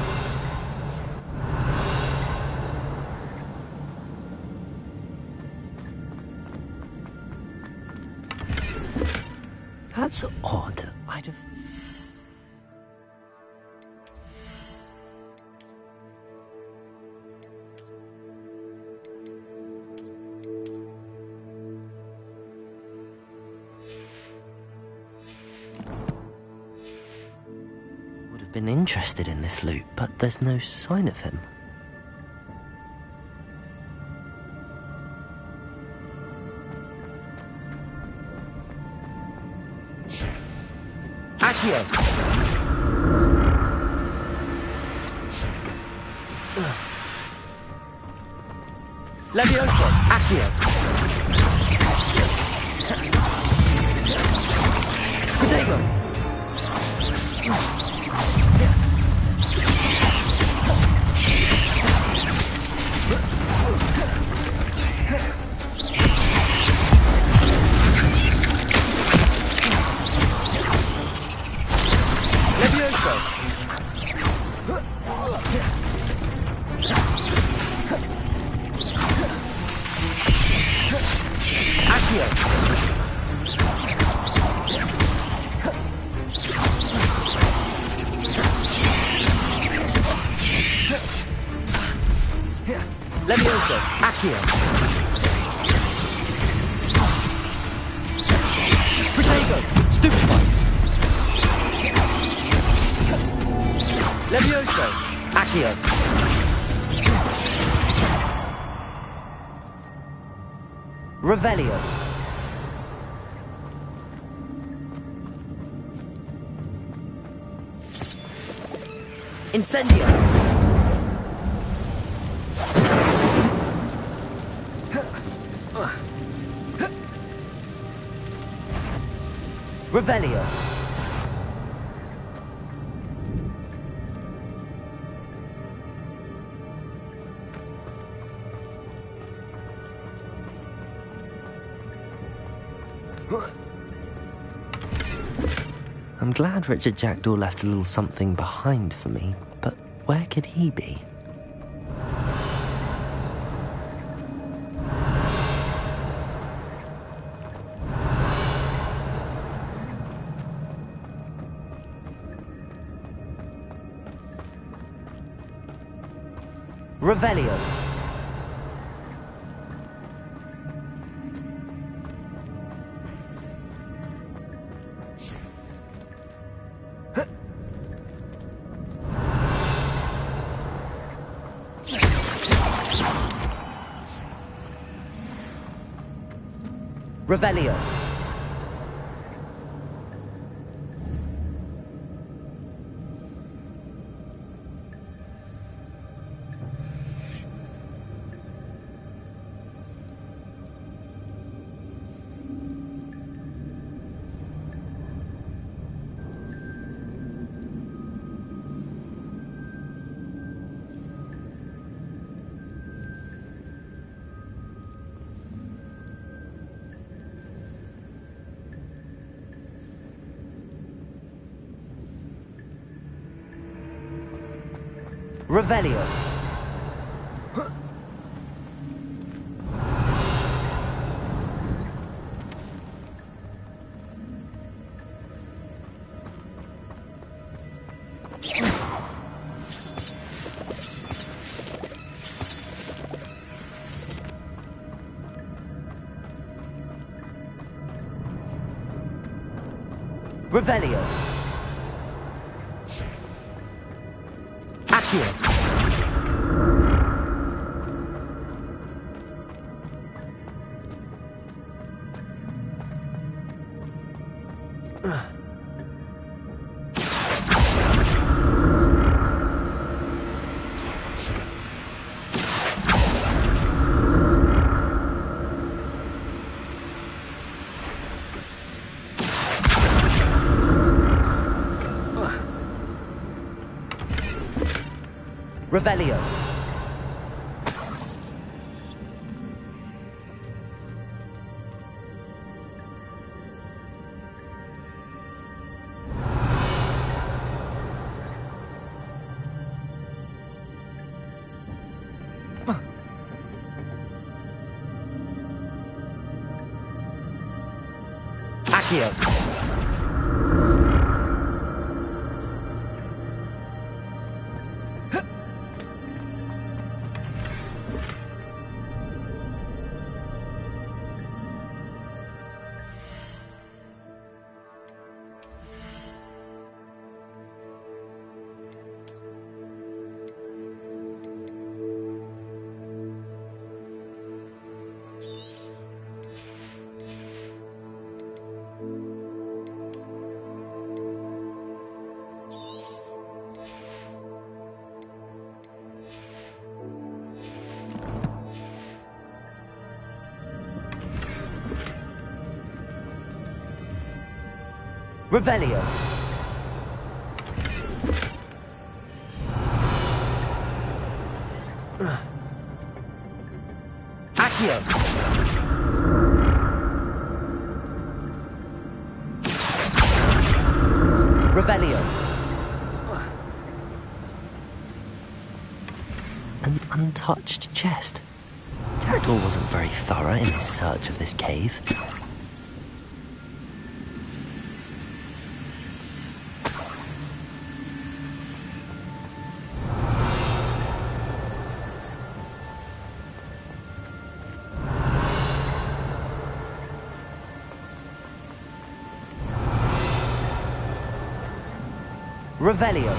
That's odd. I'd have... Would have been interested in this loot, but there's no sign of him. Accio. Levioso. Accio. Protego. Levioso. Accio. Levioso. Accio. Protego. Stupefy. Levioso. Accio. Revelio. Incendio. Revelio. I'm glad Richard Jackdaw left a little something behind for me, but where could he be? Revelio. Revelio. Revelio. Revelio. Accio. Revelio. Accio. Revelio. Accio. Revelio. An untouched chest. Jackdaw wasn't very thorough in his search of this cave. Revelio.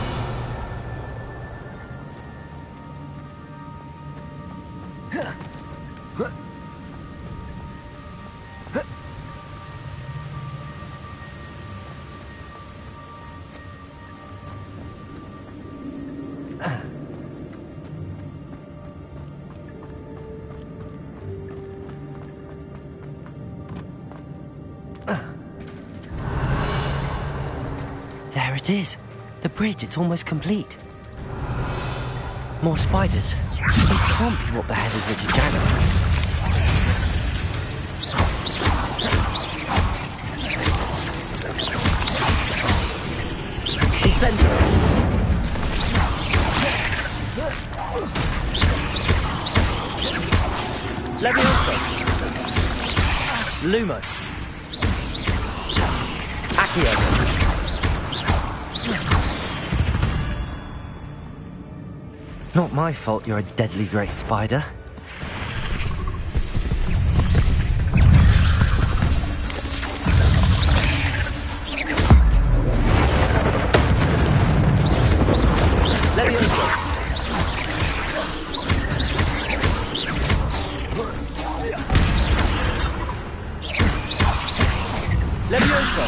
There it is. The bridge, it's almost complete. More spiders. These can't be what beheaded Richard Jackdaw. Incendio. Leviosa. Lumos. Accio. Not my fault you're a deadly great spider. Leviosa. Levioso!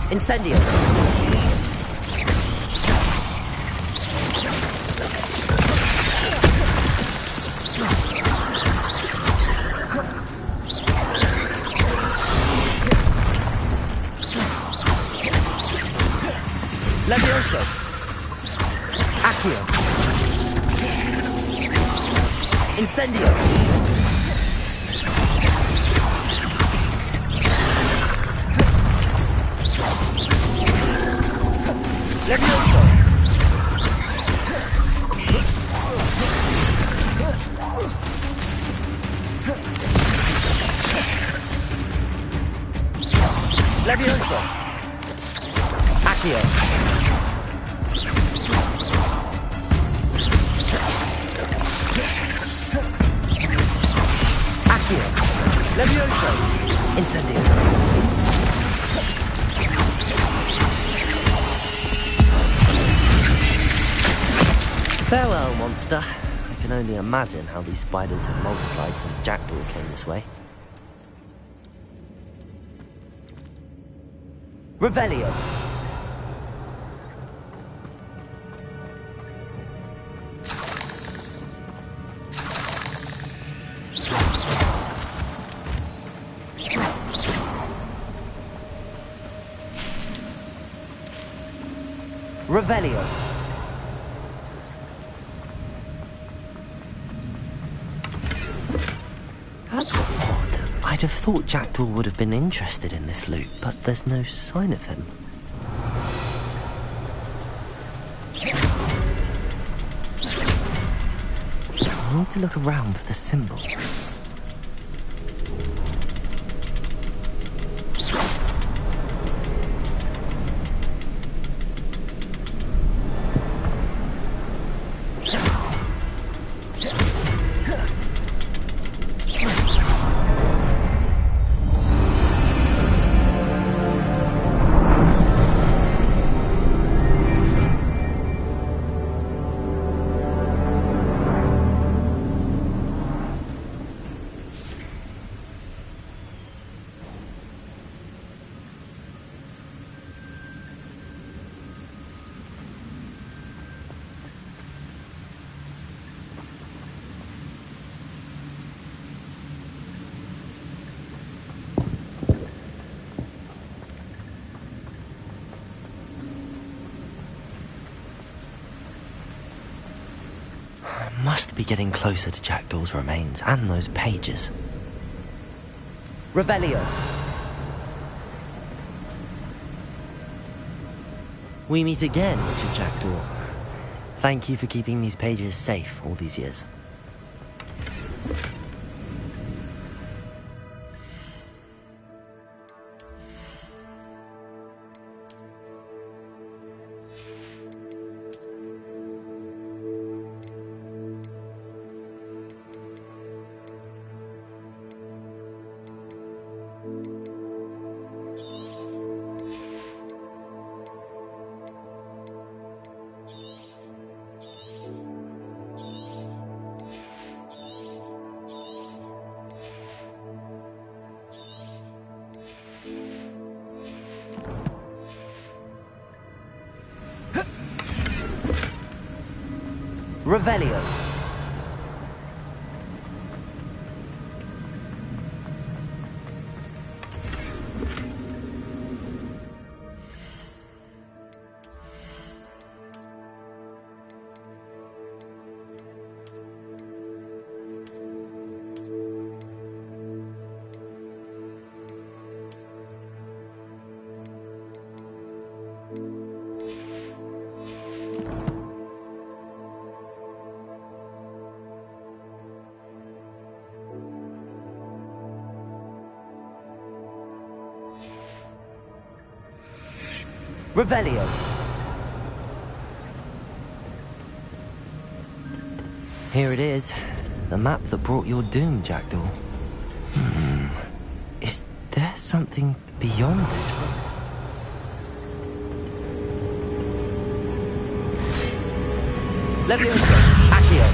Incendio! Levioso! Accio! Incendio! Levioso! Levioso! Accio! Accio! Levioso! Incendio! Farewell, monster. I can only imagine how these spiders have multiplied since Jackdaw came this way. Revelio! Revelio! That's odd. I'd have thought Jackdaw would have been interested in this loot, but there's no sign of him. I need to look around for the symbol. Must be getting closer to Jackdaw's remains and those pages. Revelio! We meet again, Richard Jackdaw. Thank you for keeping these pages safe all these years. Revelio! Revelio! Here it is. The map that brought your doom, Jackdaw. Is there something beyond this room? Levioso! Accio!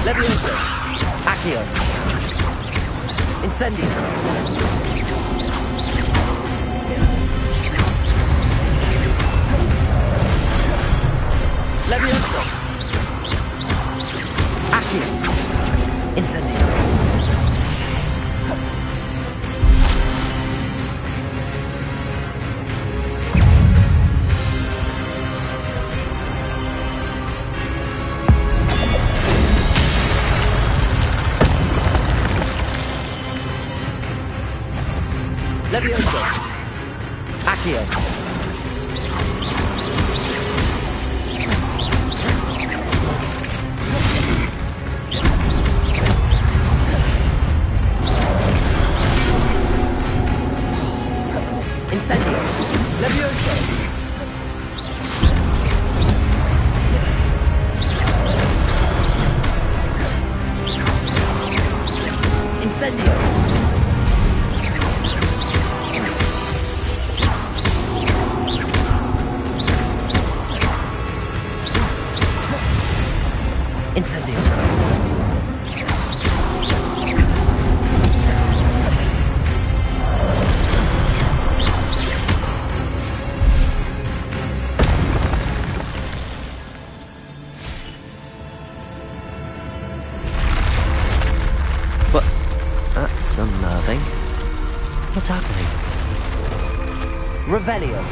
Levioso. Accio. Incendio. Levioso. Accio. Incendio. Levioso. Accio. Incendio. Levioso. Incendio. Incendio. But that's unnerving. What's happening? Revelio.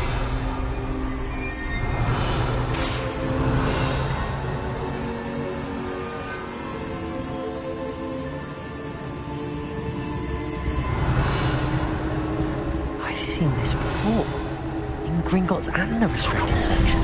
I've seen this before. In Gringotts and the restricted section.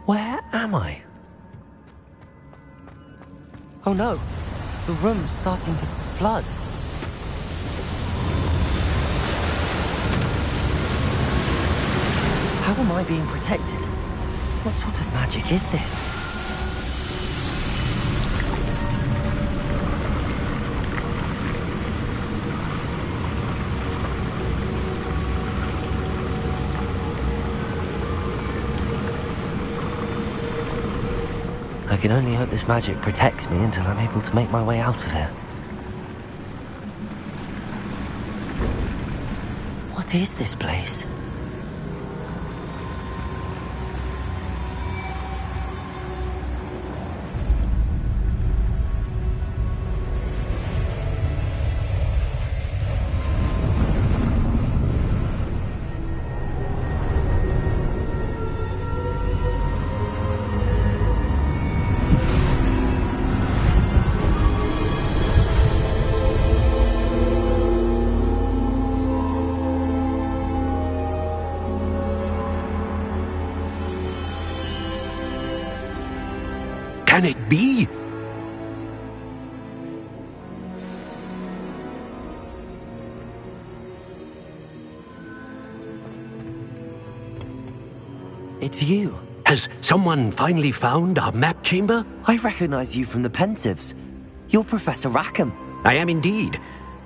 Where am I? Oh no, the room's starting to flood. How am I being protected? What sort of magic is this? I can only hope this magic protects me until I'm able to make my way out of here. What is this place? Can it be? It's you. Has someone finally found our map chamber? I recognize you from the Pensives. You're Professor Rackham. I am indeed.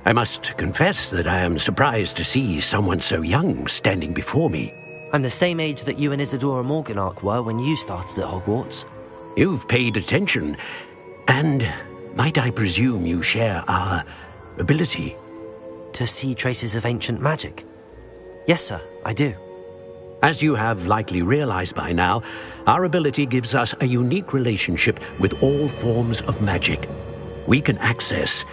I must confess that I am surprised to see someone so young standing before me. I'm the same age that you and Isadora Morganach were when you started at Hogwarts. You've paid attention. And Might I presume you share our ability? To see traces of ancient magic? Yes, sir, I do. As you have likely realized by now, our ability gives us a unique relationship with all forms of magic. We can access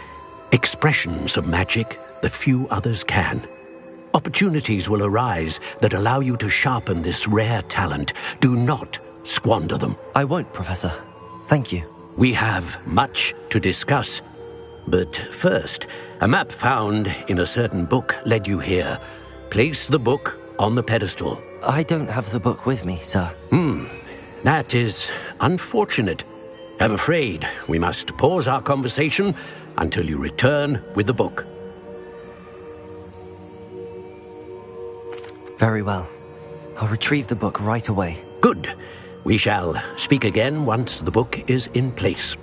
expressions of magic that few others can. Opportunities will arise that allow you to sharpen this rare talent. Do not squander them. I won't, Professor. Thank you. We have much to discuss. But first, a map found in a certain book led you here. Place the book on the pedestal. I don't have the book with me, sir. That is unfortunate. I'm afraid we must pause our conversation until you return with the book. Very well. I'll retrieve the book right away. Good. We shall speak again once the book is in place.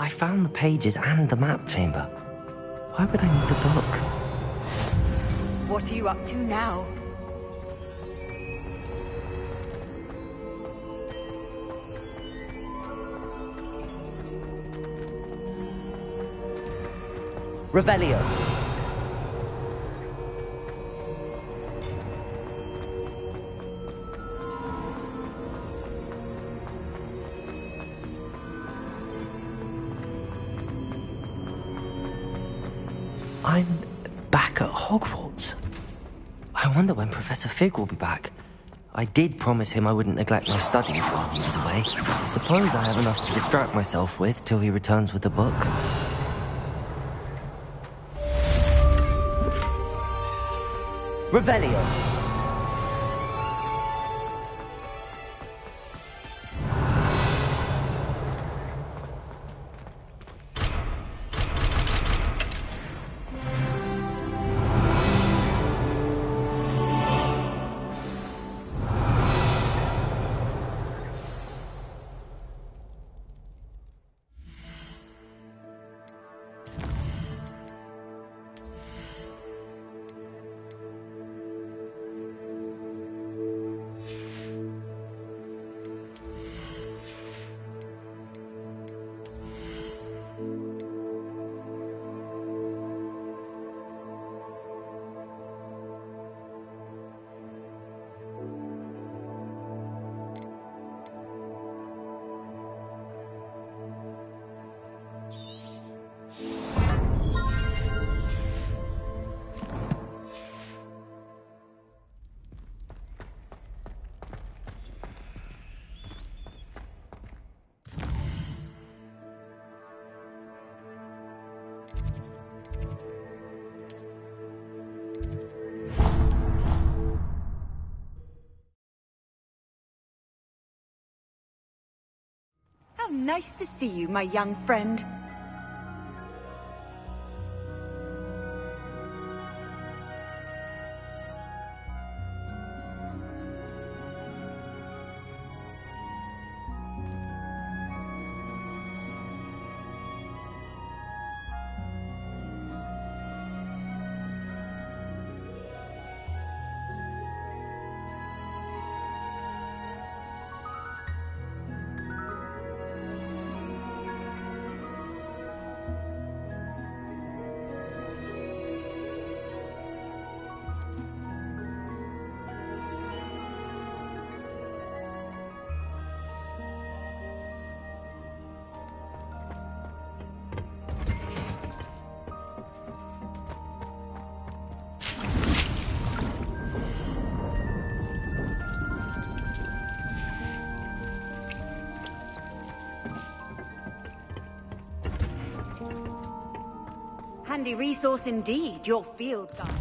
I found the pages and the map chamber. Why would I need the book? What are you up to now? Revelio. I'm back at Hogwarts. I wonder when Professor Fig will be back. I did promise him I wouldn't neglect my studies while he was away. Suppose I have enough to distract myself with till he returns with the book. Revelio. How nice to see you, my young friend. Handy resource indeed, your field guide.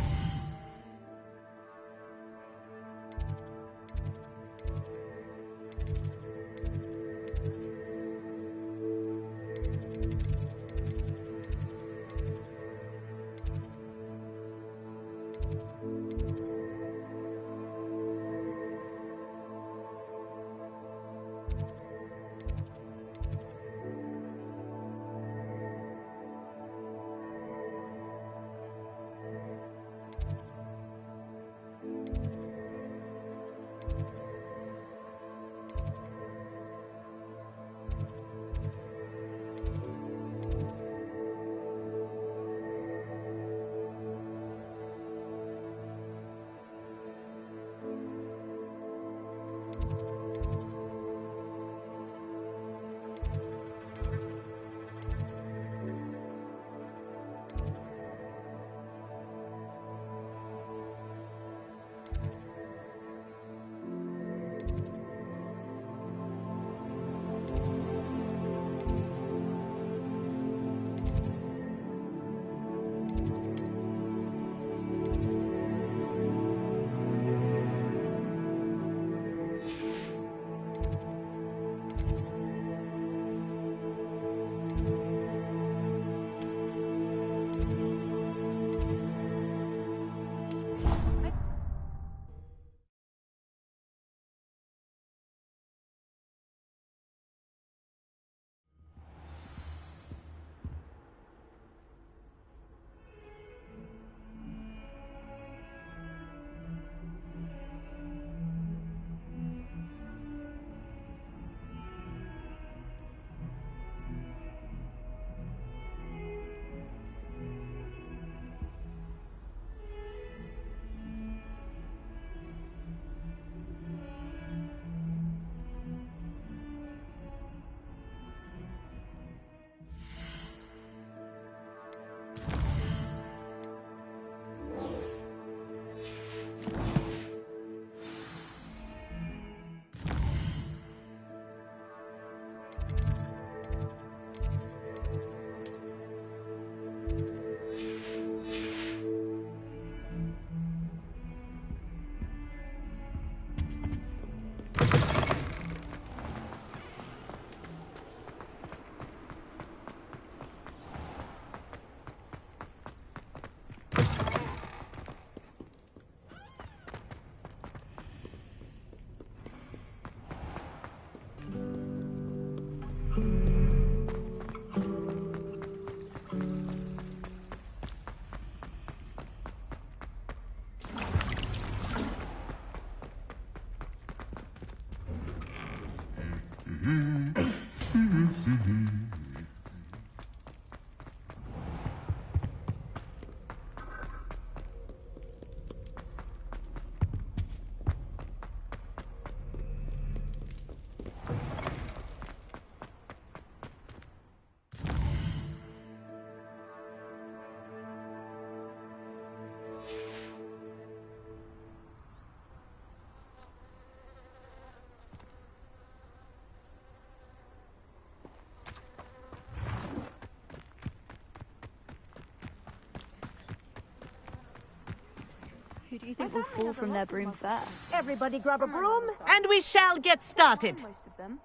Who do you think will fall from their broom first? Everybody grab a broom, and we shall get started. Most of them.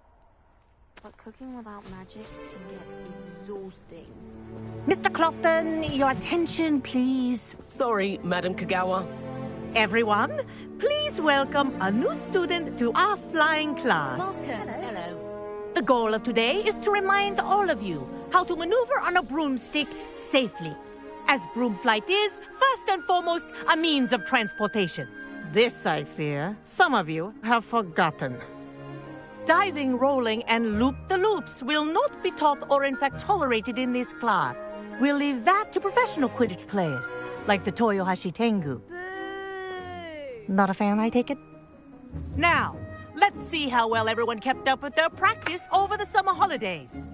But cooking without magic can get exhausting. Mr. Clopton, your attention, please. Sorry, Madam Kagawa. Everyone, please welcome a new student to our flying class. Welcome. Hello. The goal of today is to remind all of you how to maneuver on a broomstick safely, as broom flight is, first and foremost, a means of transportation. This, I fear, some of you have forgotten. Diving, rolling, and loop-the-loops will not be taught or in fact tolerated in this class. We'll leave that to professional Quidditch players, like the Toyohashi Tengu. Not a fan, I take it? Now, let's see how well everyone kept up with their practice over the summer holidays.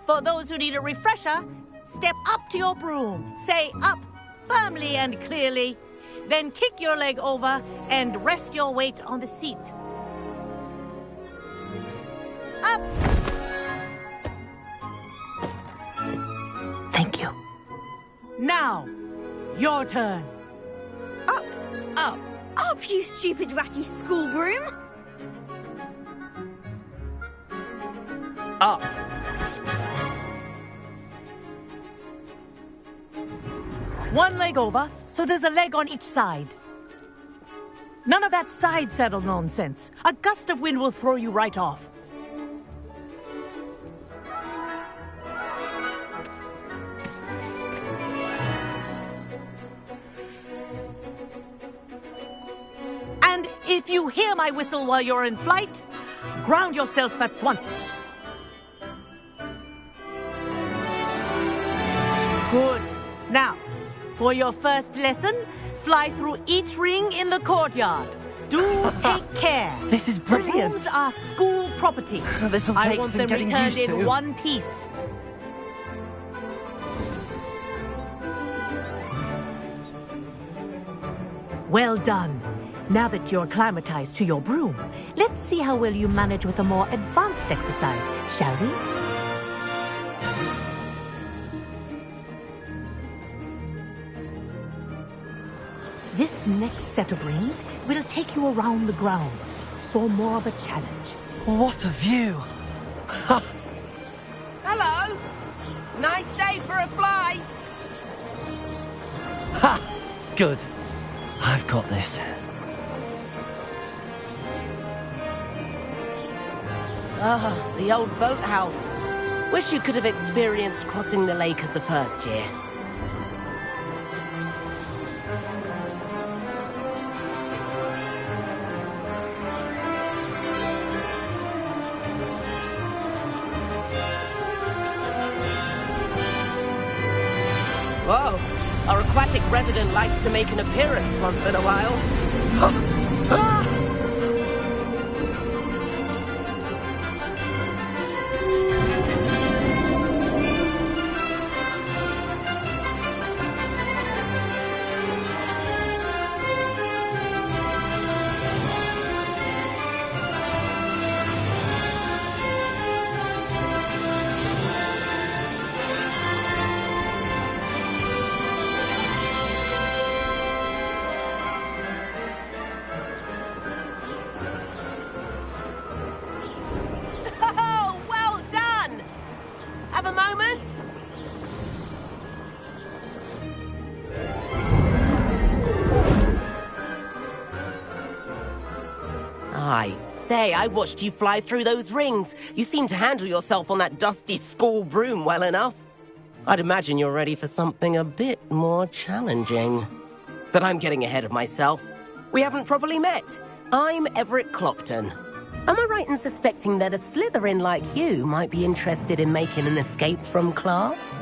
For those who need a refresher, step up to your broom, say up firmly and clearly, then kick your leg over and rest your weight on the seat. Up! Thank you. Now, your turn. Up! Up! Up, you stupid ratty school broom! Up! One leg over, so there's a leg on each side. None of that side saddle nonsense. A gust of wind will throw you right off. And if you hear my whistle while you're in flight, ground yourself at once. Good. Now, for your first lesson, fly through each ring in the courtyard. Do take care. This is The brilliant. rooms are school property. This'll I take want some them getting returned used in to. one piece. Well done. Now that you're acclimatized to your broom, let's see how well you manage with a more advanced exercise, shall we? This next set of rings will take you around the grounds for more of a challenge. What a view! Hello! Nice day for a flight! Ha! Good. I've got this. Ah, the old boathouse. Wish you could have experienced crossing the lake as a first year. Whoa, our aquatic resident likes to make an appearance once in a while. Oh, well done! Have a moment? I say, I watched you fly through those rings. You seem to handle yourself on that dusty school broom well enough. I'd imagine you're ready for something a bit more challenging. But I'm getting ahead of myself. We haven't properly met. I'm Everett Clopton. Am I right in suspecting that a Slytherin like you might be interested in making an escape from class?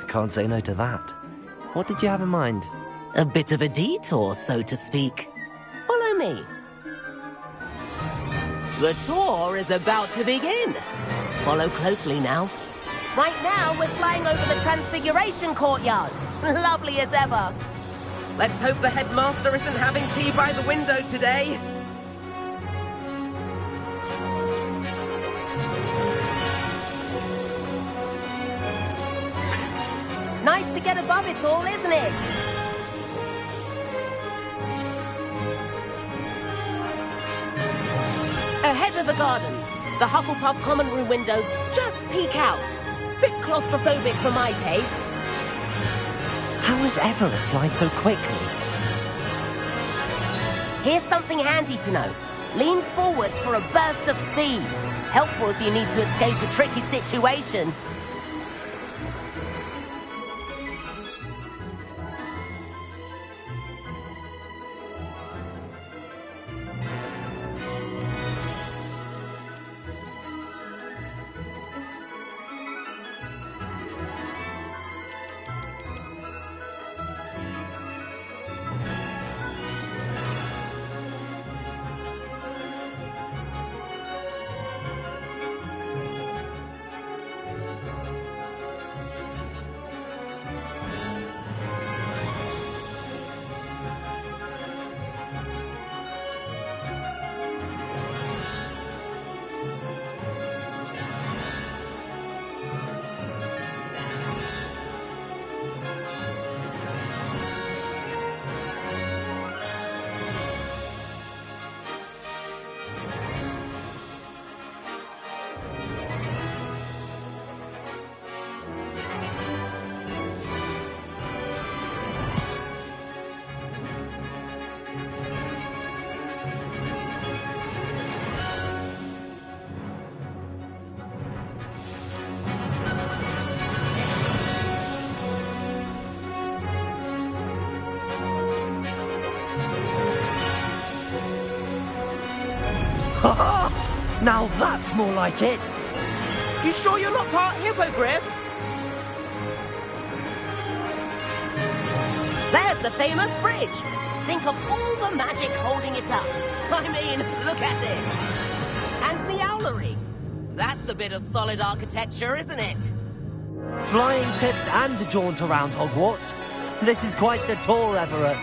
Can't say no to that. What did you have in mind? A bit of a detour, so to speak. Follow me. The tour is about to begin. Follow closely now. Right now, we're flying over the Transfiguration Courtyard. Lovely as ever. Let's hope the headmaster isn't having tea by the window today. Nice to get above it all, isn't it? Ahead of the gardens, the Hufflepuff common room windows just peek out. Bit claustrophobic for my taste. How is Everett flying so quickly? Here's something handy to know. Lean forward for a burst of speed. Helpful if you need to escape a tricky situation. Now that's more like it! You sure you're not part hippogriff? There's the famous bridge. Think of all the magic holding it up. I mean, look at it. And the owlery. That's a bit of solid architecture, isn't it? Flying tips and a jaunt around Hogwarts. This is quite the tour, Everett.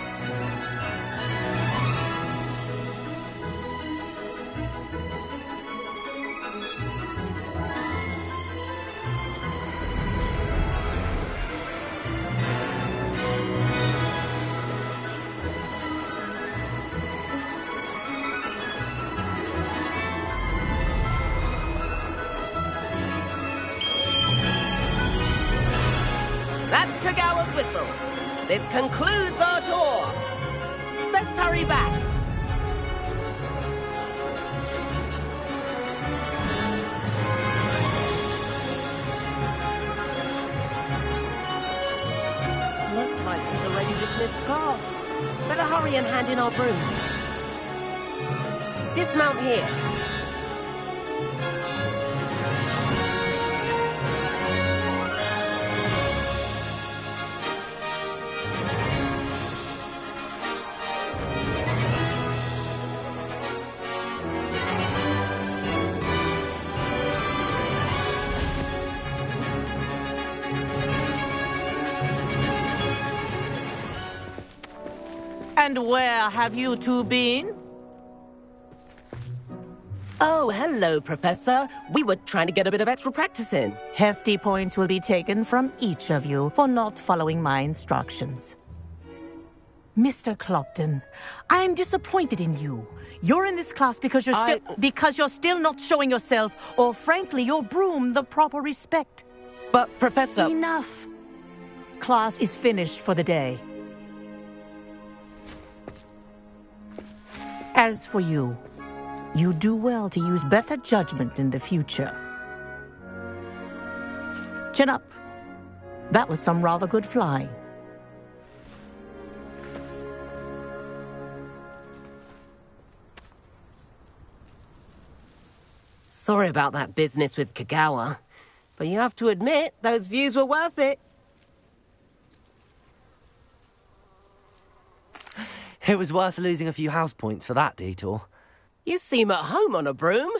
That's Kagawa's whistle. This concludes our tour. Best hurry back. Looks like she's already dismissed class. Better hurry and hand in our brooms. Dismount here. And where have you two been? Oh, hello, Professor. We were trying to get a bit of extra practice in. Hefty points will be taken from each of you for not following my instructions. Mr. Clopton, I'm disappointed in you. You're in this class because you're still not showing yourself, or frankly, your broom, the proper respect. But, Professor... Enough. Class is finished for the day. As for you, you do well to use better judgment in the future. Chin up. That was some rather good flying. Sorry about that business with Kagawa, but you have to admit, those views were worth it. It was worth losing a few house points for that detour. You seem at home on a broom.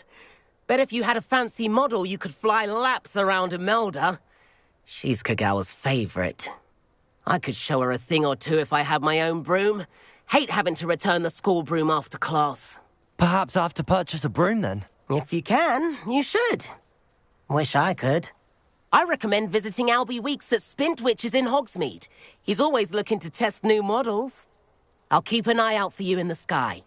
Bet if you had a fancy model, you could fly laps around Imelda. She's Kagawa's favorite. I could show her a thing or two if I had my own broom. Hate having to return the school broom after class. Perhaps I have to purchase a broom then? If you can, you should. Wish I could. I recommend visiting Albie Weeks at Spintwitches in Hogsmeade. He's always looking to test new models. I'll keep an eye out for you in the sky.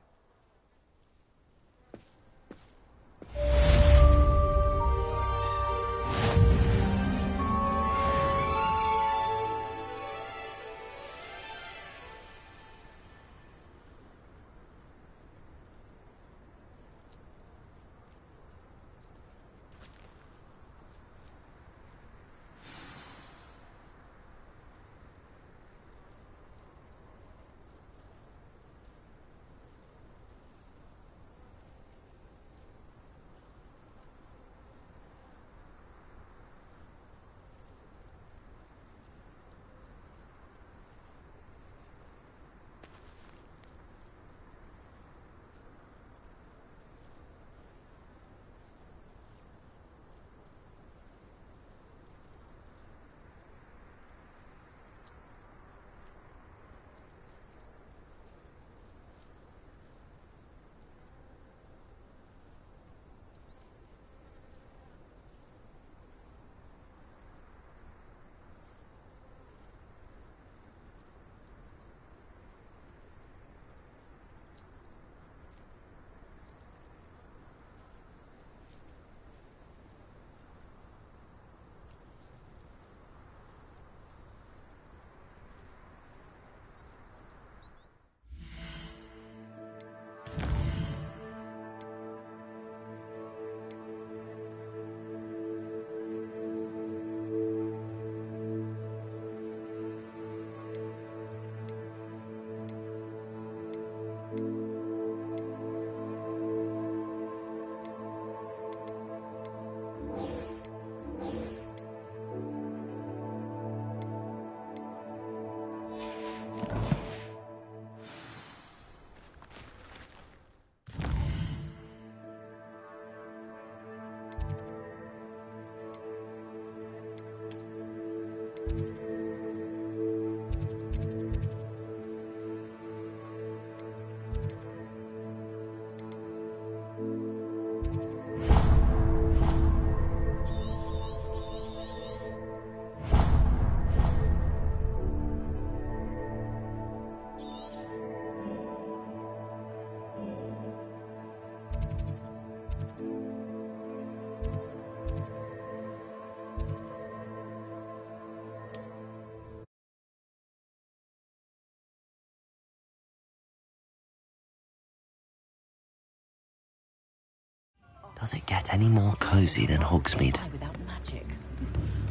Does it get any more cozy than Hogsmeade? Without magic.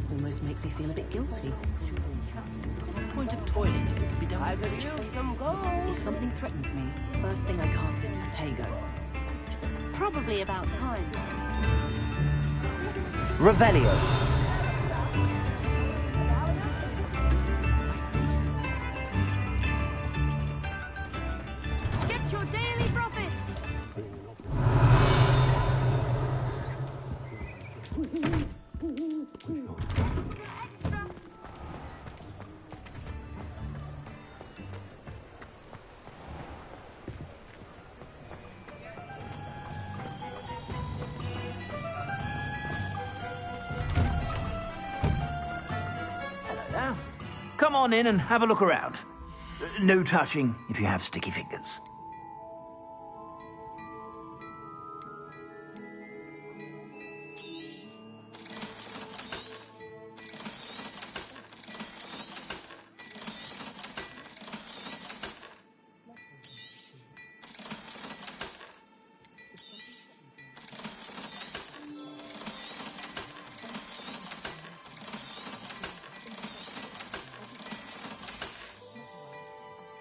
Almost makes me feel a bit guilty. What's the point of toiling if it could be done with magic? I could use some gold. If something threatens me, first thing I cast is Protego. Probably about time. Revelio. Get your daily profit! Come on in and have a look around. No touching if you have sticky fingers.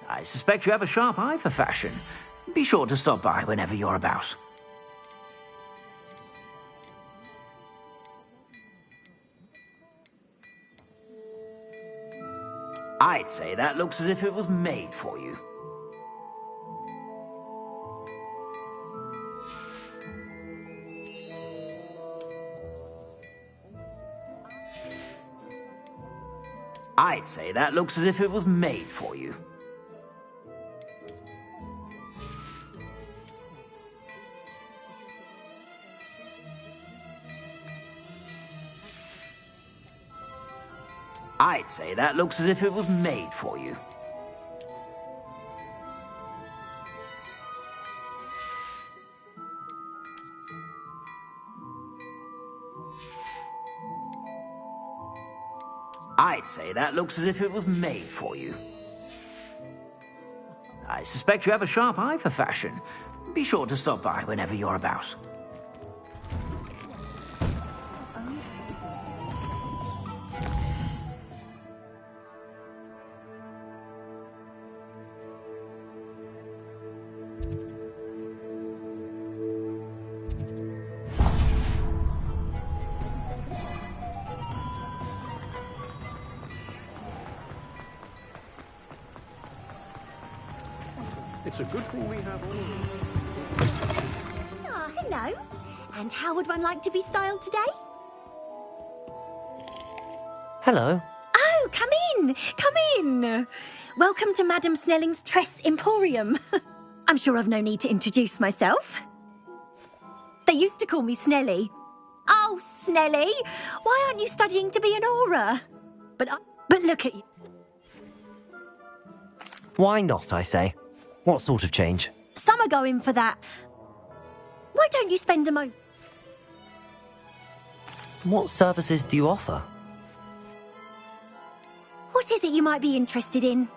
I suspect you have a sharp eye for fashion. Be sure to stop by whenever you're about. I'd say that looks as if it was made for you. I'd say that looks as if it was made for you. I'd say that looks as if it was made for you. I'd say that looks as if it was made for you. I suspect you have a sharp eye for fashion. Be sure to stop by whenever you're about. It's a good thing we have all. Ah, hello. And how would one like to be styled today? Hello. Oh, come in. Come in. Welcome to Madame Snelling's Tress Emporium. I'm sure I've no need to introduce myself. They used to call me Snelly. Oh, Snelly, why aren't you studying to be an aura? But look at you. Why not, I say? What sort of change? Some are going for that. Why don't you spend a moment? What services do you offer? What is it you might be interested in?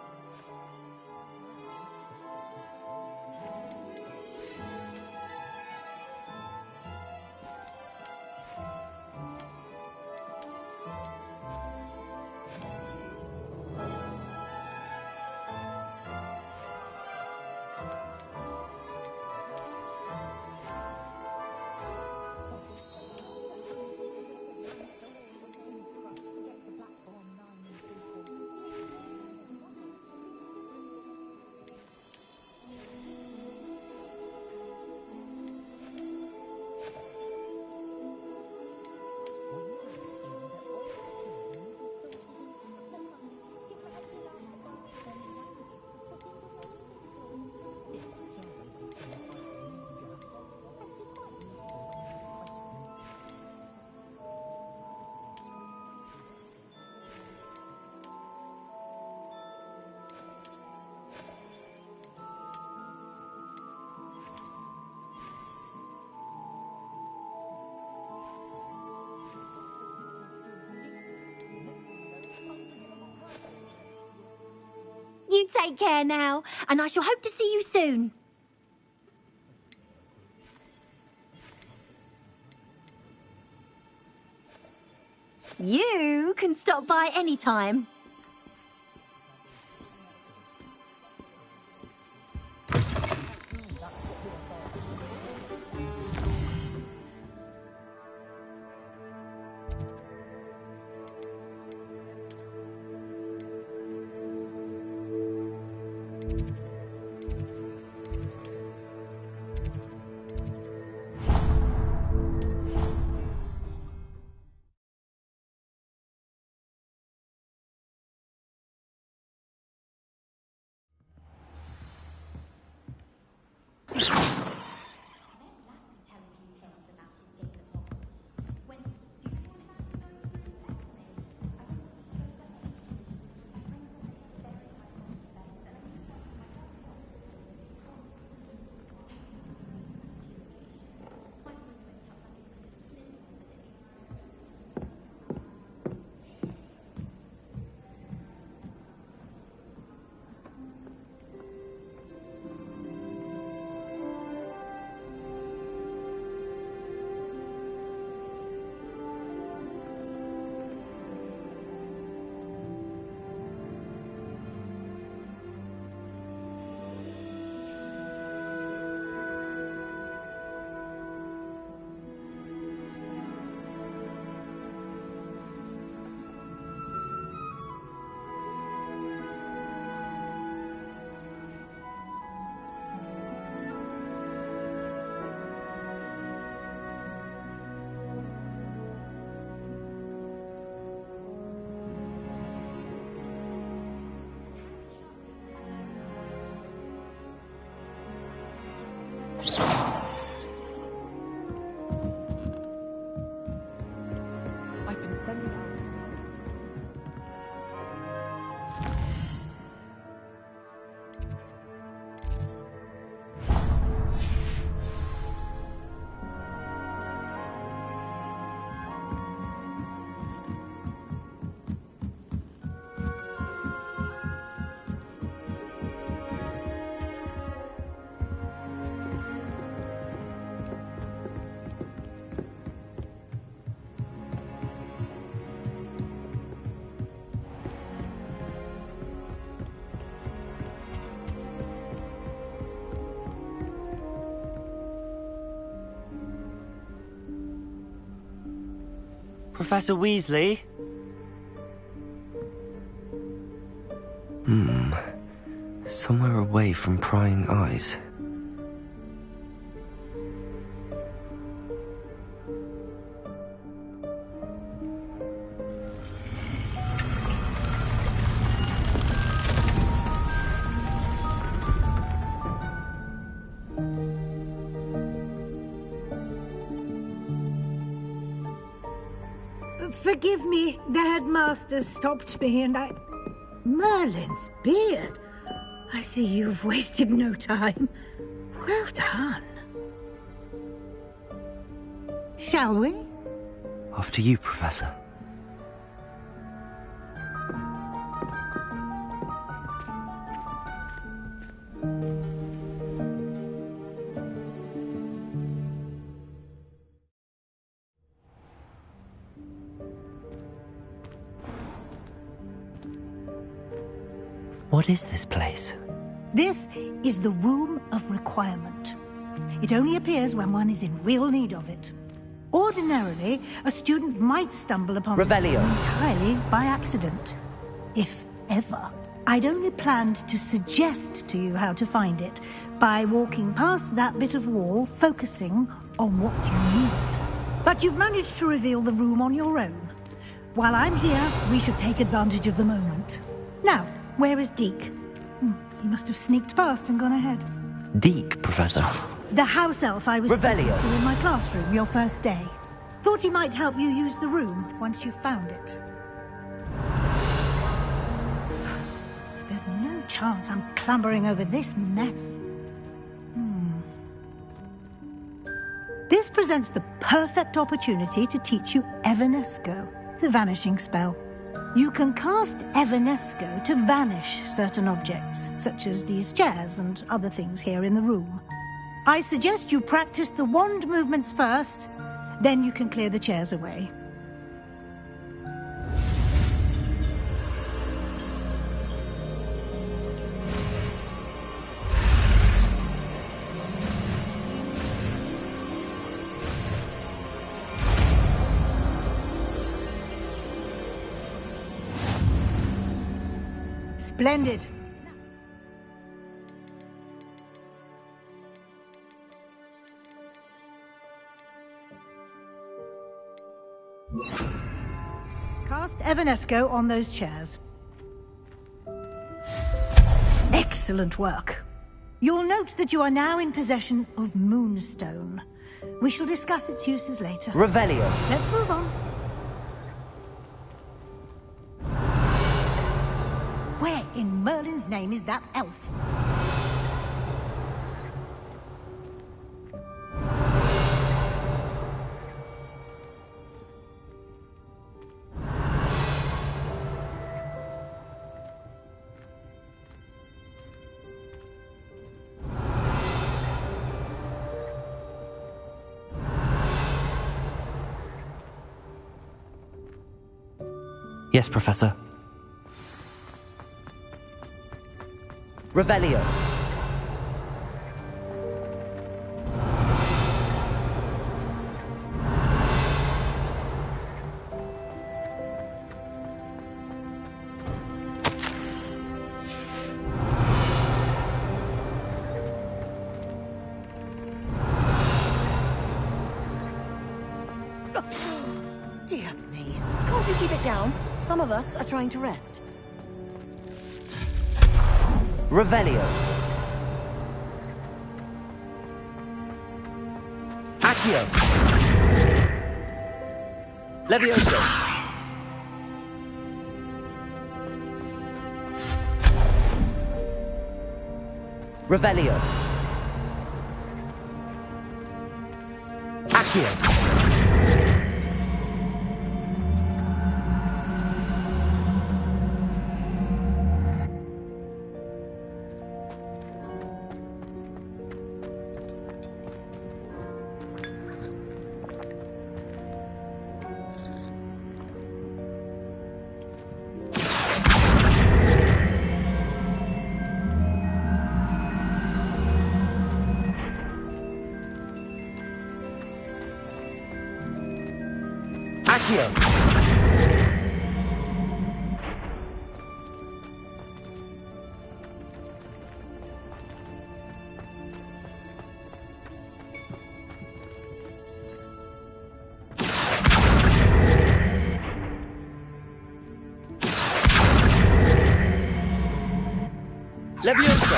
You take care now, and I shall hope to see you soon. You can stop by any time. Professor Weasley? Somewhere away from prying eyes. Forgive me, the headmaster stopped me and I... Merlin's beard. I see you've wasted no time. Well done. Shall we? After you, Professor. What is this place? This is the Room of Requirement. It only appears when one is in real need of it. Ordinarily, a student might stumble upon Revelio. it entirely by accident. If ever. I'd only planned to suggest to you how to find it by walking past that bit of wall, focusing on what you need. But you've managed to reveal the room on your own. While I'm here, we should take advantage of the moment. Now, where is Deke? He must have sneaked past and gone ahead. Deke, Professor. The house elf I was speaking Revelio. to in my classroom your first day. Thought he might help you use the room once you found it. There's no chance I'm clambering over this mess. This presents the perfect opportunity to teach you Evanesco, the vanishing spell. You can cast Evanesco to vanish certain objects, such as these chairs and other things here in the room. I suggest you practice the wand movements first, then you can clear the chairs away. Splendid. Cast Evanesco on those chairs. Excellent work. You'll note that you are now in possession of Moonstone. We shall discuss its uses later. Revelio. Let's move on. Where in Merlin's name is that elf? Yes, Professor. Revelio. Dear me. Can't you keep it down? Some of us are trying to rest. Revelio. Accio. Levioso. Revelio. Accio. Accio! Levioso!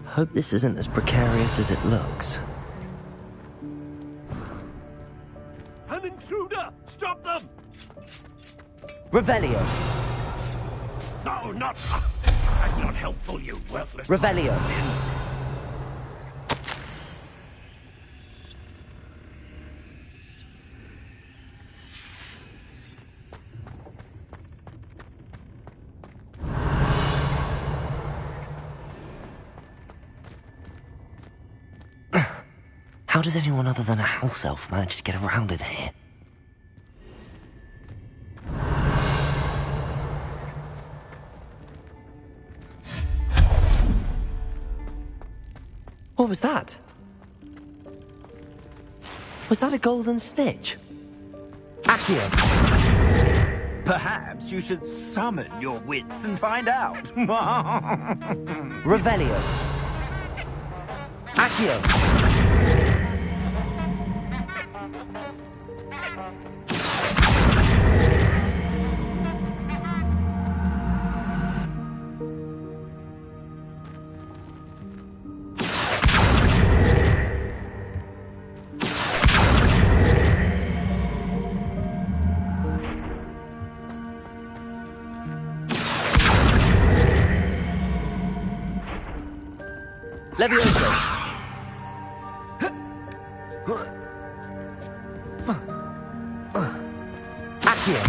Hope this isn't as precarious as it looks. An intruder! Stop them! Revelio! No, not... That's not helpful, you worthless... Revelio! How does anyone other than a house elf manage to get around in here? What was that? Was that a golden snitch? Accio! Perhaps you should summon your wits and find out. Revelio! Accio! Levioso! Accio!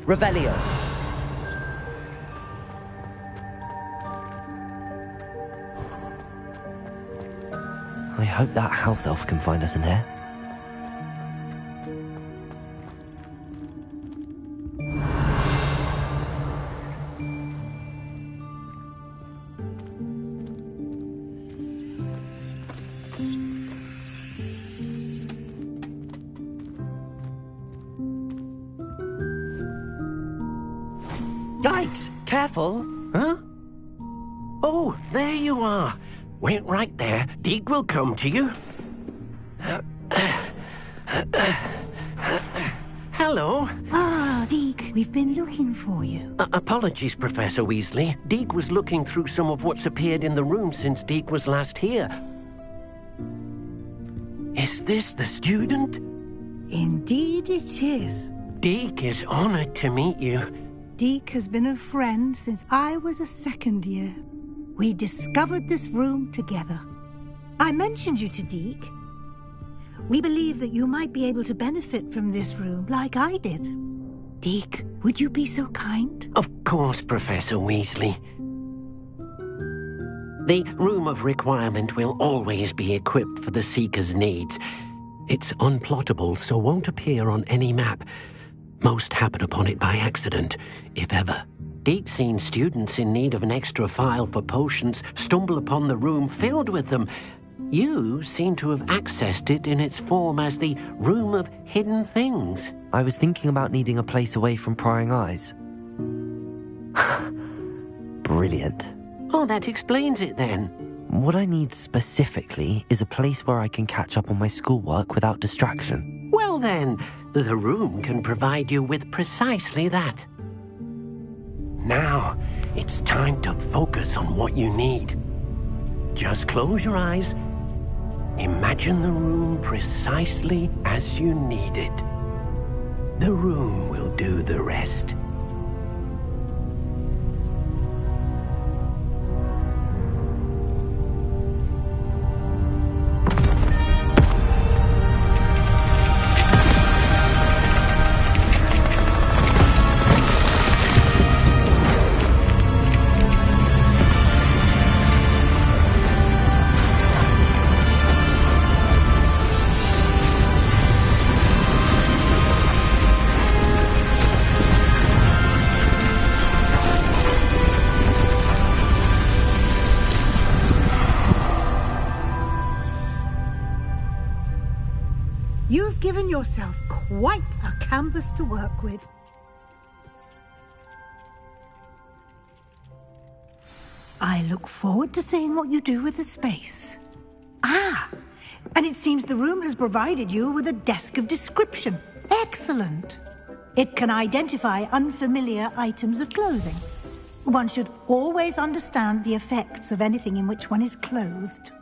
Revelio! I hope that house elf can find us in here. Yikes! Careful! Huh? Oh, there you are. Wait right there. Deek will come to you. Hello. Ah, Deek, we've been looking for you. Apologies, Professor Weasley. Deek was looking through some of what's appeared in the room since Deek was last here. Is this the student? Indeed it is. Deek is honored to meet you. Deek has been a friend since I was a second year. We discovered this room together. I mentioned you to Deek. We believe that you might be able to benefit from this room like I did. Deek, would you be so kind? Of course, Professor Weasley. The Room of Requirement will always be equipped for the Seeker's needs. It's unplottable, so won't appear on any map. Most happen upon it by accident, if ever. Deek's seen students in need of an extra file for potions stumble upon the room filled with them. You seem to have accessed it in its form as the Room of Hidden Things. I was thinking about needing a place away from prying eyes. Brilliant. Oh, that explains it then. What I need specifically is a place where I can catch up on my schoolwork without distraction. Well then, the room can provide you with precisely that. Now, it's time to focus on what you need. Just close your eyes. Imagine the room precisely as you need it. The room will do the rest. You've given yourself quite a canvas to work with. I look forward to seeing what you do with the space. Ah, and it seems the room has provided you with a desk of description. Excellent. It can identify unfamiliar items of clothing. One should always understand the effects of anything in which one is clothed.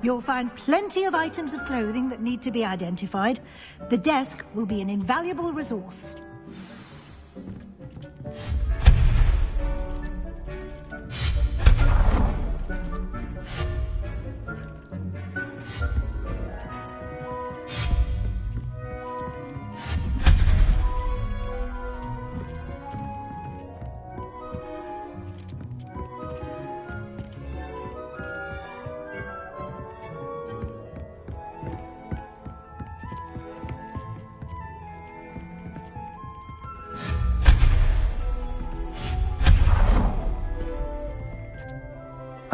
You'll find plenty of items of clothing that need to be identified. The desk will be an invaluable resource.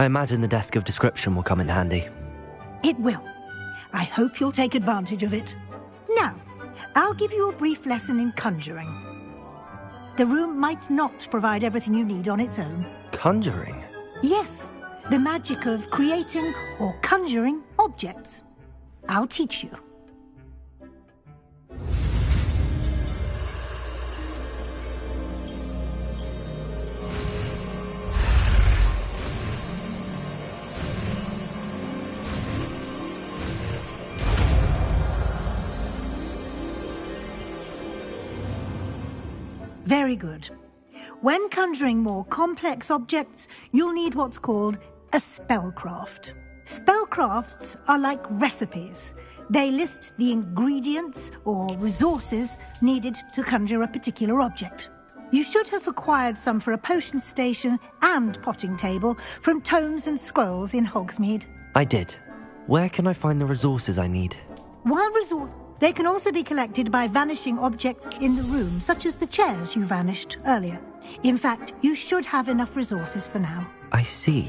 I imagine the desk of description will come in handy. It will. I hope you'll take advantage of it. Now, I'll give you a brief lesson in conjuring. The room might not provide everything you need on its own. Conjuring? Yes, the magic of creating or conjuring objects. I'll teach you. Very good. When conjuring more complex objects, you'll need what's called a spellcraft. Spellcrafts are like recipes. They list the ingredients or resources needed to conjure a particular object. You should have acquired some for a potion station and potting table from tomes and scrolls in Hogsmeade. I did. Where can I find the resources I need? They can also be collected by vanishing objects in the room, such as the chairs you vanished earlier. In fact, you should have enough resources for now. I see.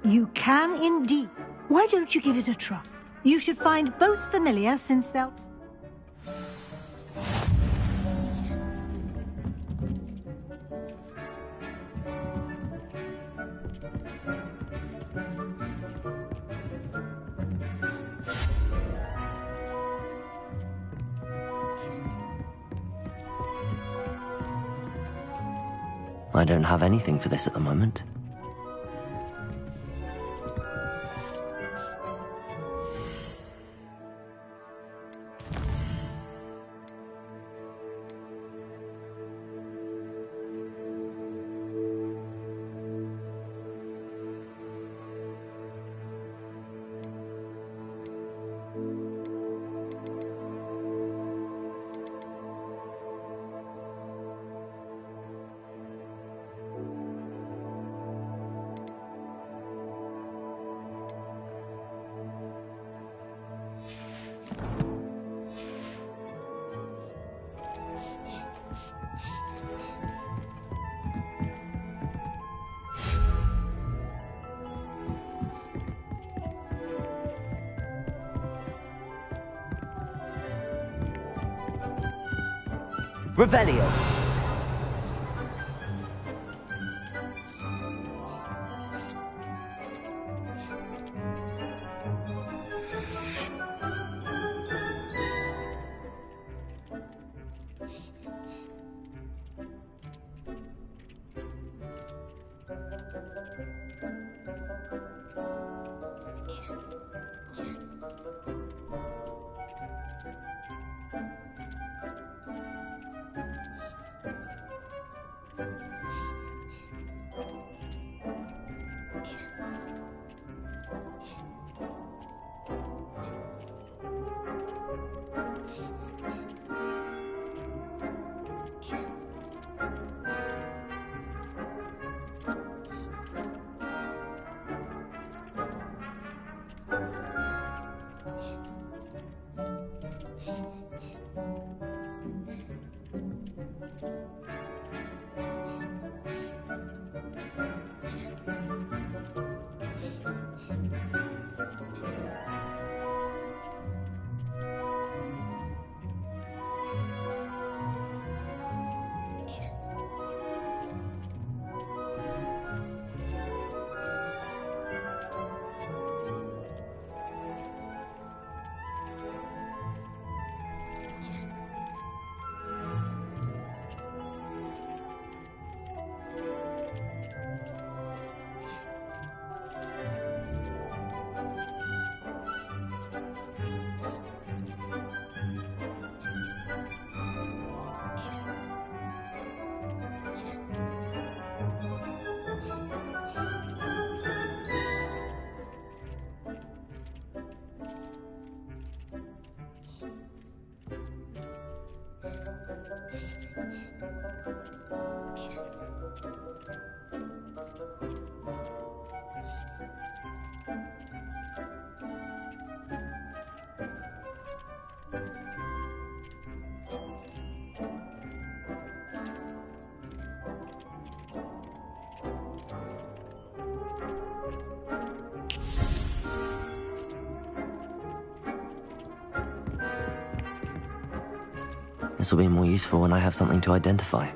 You can indeed. Why don't you give it a try? You should find both familiar, since they'll... I don't have anything for this at the moment. Revelio! This will be more useful when I have something to identify.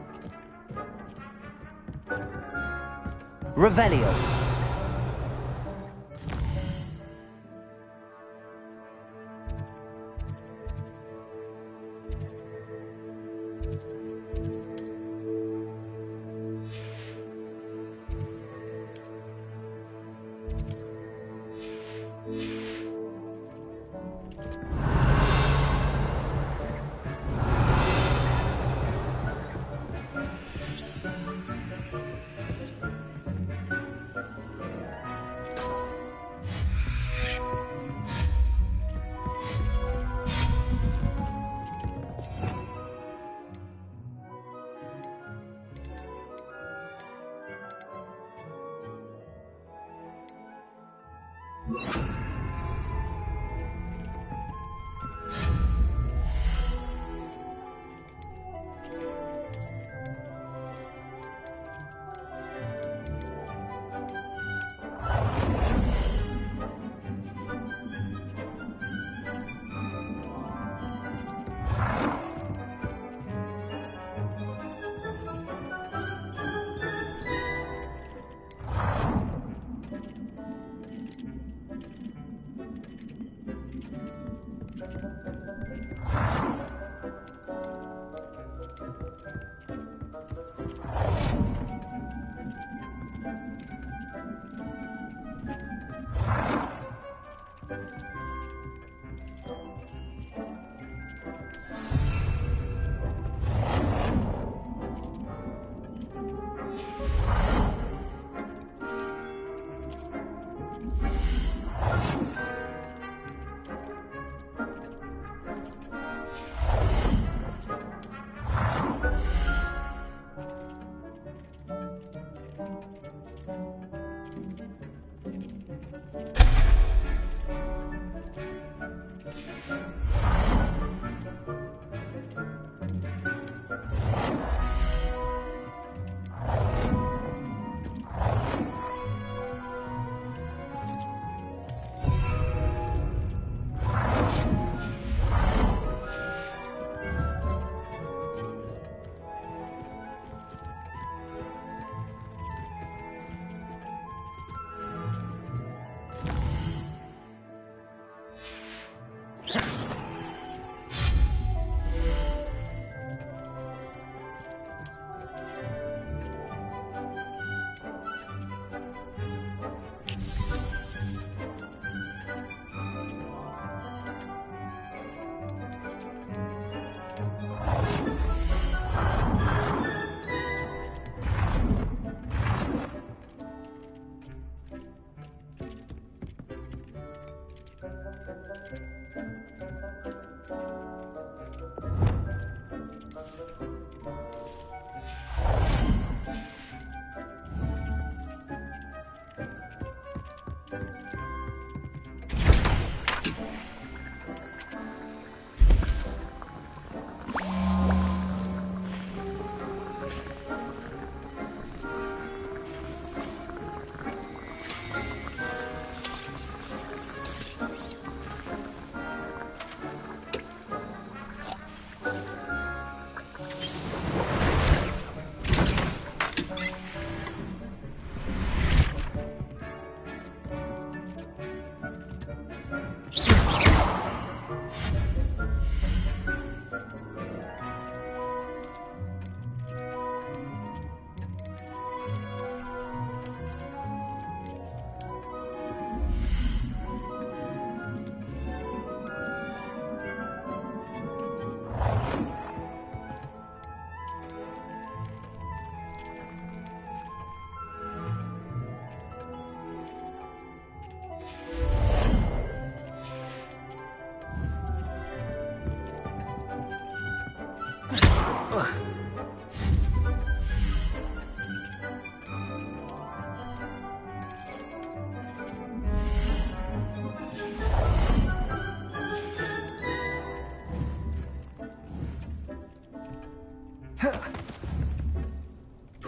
Revelio!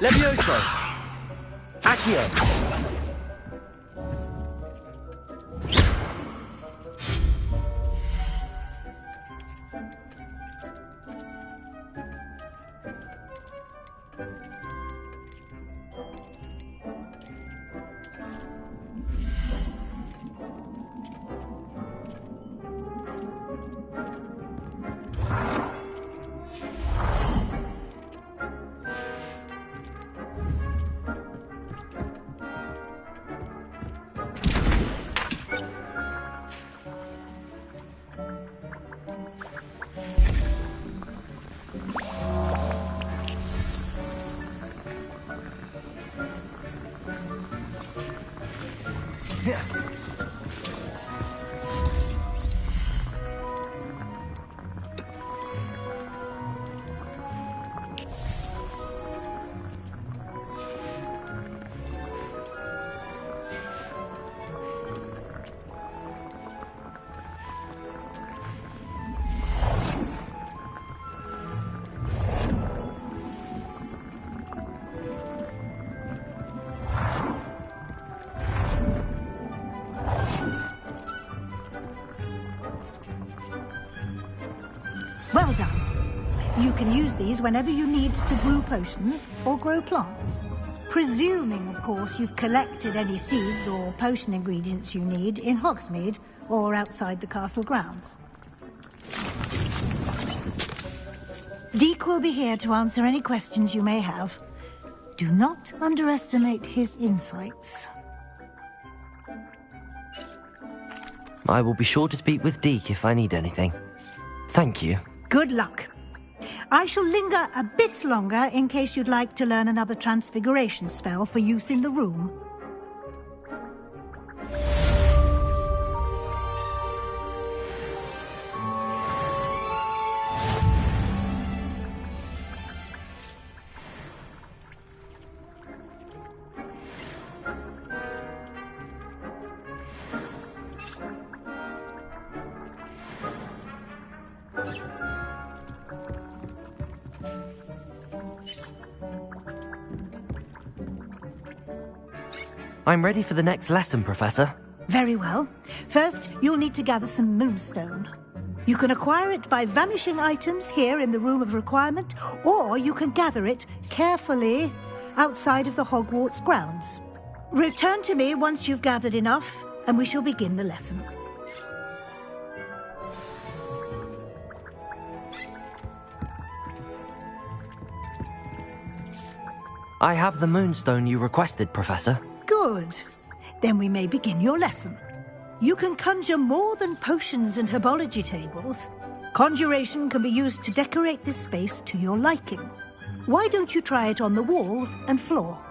Levioso! Accio! Well done. You can use these whenever you need to brew potions or grow plants. Presuming, of course, you've collected any seeds or potion ingredients you need in Hogsmeade or outside the castle grounds. Deek will be here to answer any questions you may have. Do not underestimate his insights. I will be sure to speak with Deek if I need anything. Thank you. Good luck. I shall linger a bit longer in case you'd like to learn another transfiguration spell for use in the room. I'm ready for the next lesson, Professor. Very well. First, you'll need to gather some moonstone. You can acquire it by vanishing items here in the Room of Requirement, or you can gather it carefully outside of the Hogwarts grounds. Return to me once you've gathered enough, and we shall begin the lesson. I have the moonstone you requested, Professor. Good. Then we may begin your lesson. You can conjure more than potions and herbology tables. Conjuration can be used to decorate this space to your liking. Why don't you try it on the walls and floor?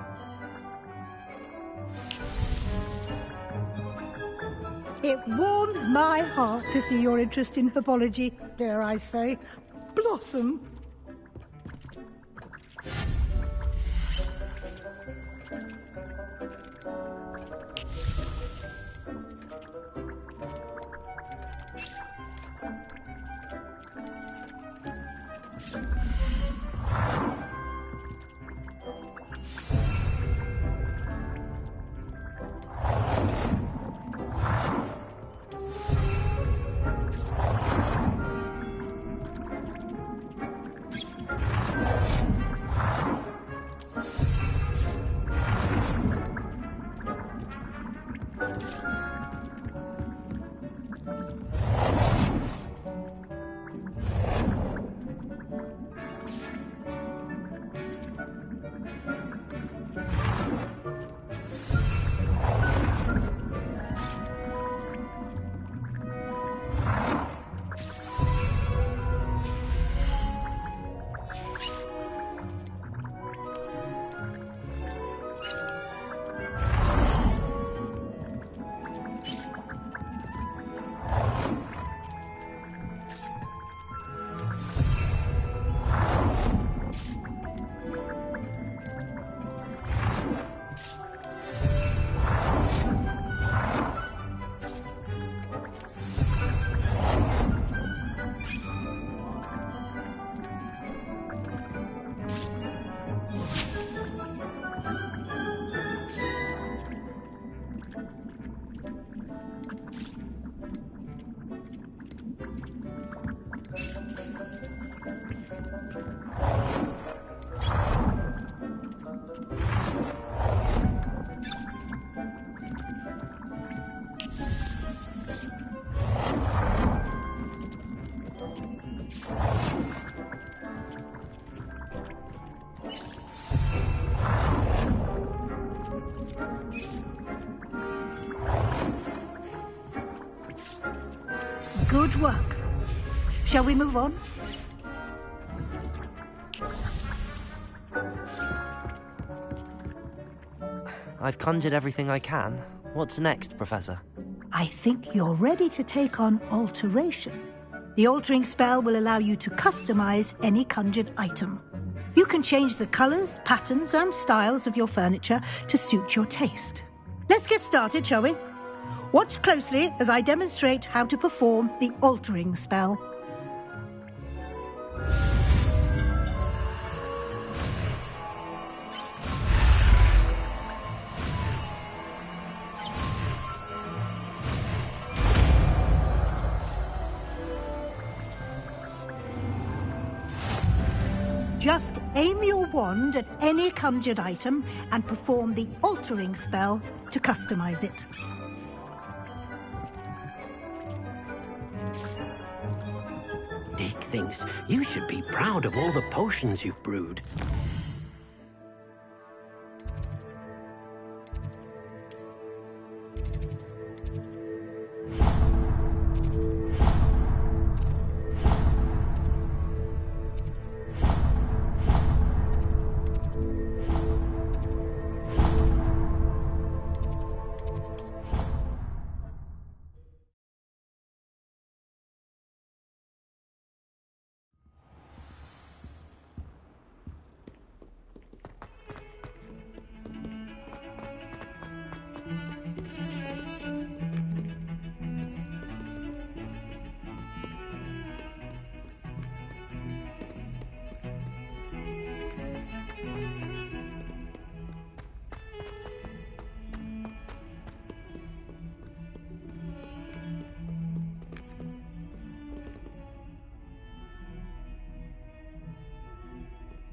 It warms my heart to see your interest in herbology, dare I say, blossom. Good work. Shall we move on? I've conjured everything I can. What's next, Professor? I think you're ready to take on alteration. The altering spell will allow you to customize any conjured item. You can change the colors, patterns, and styles of your furniture to suit your taste. Let's get started, shall we? Watch closely as I demonstrate how to perform the altering spell. Just aim your wand at any conjured item and perform the altering spell to customize it. Dick thinks you should be proud of all the potions you've brewed.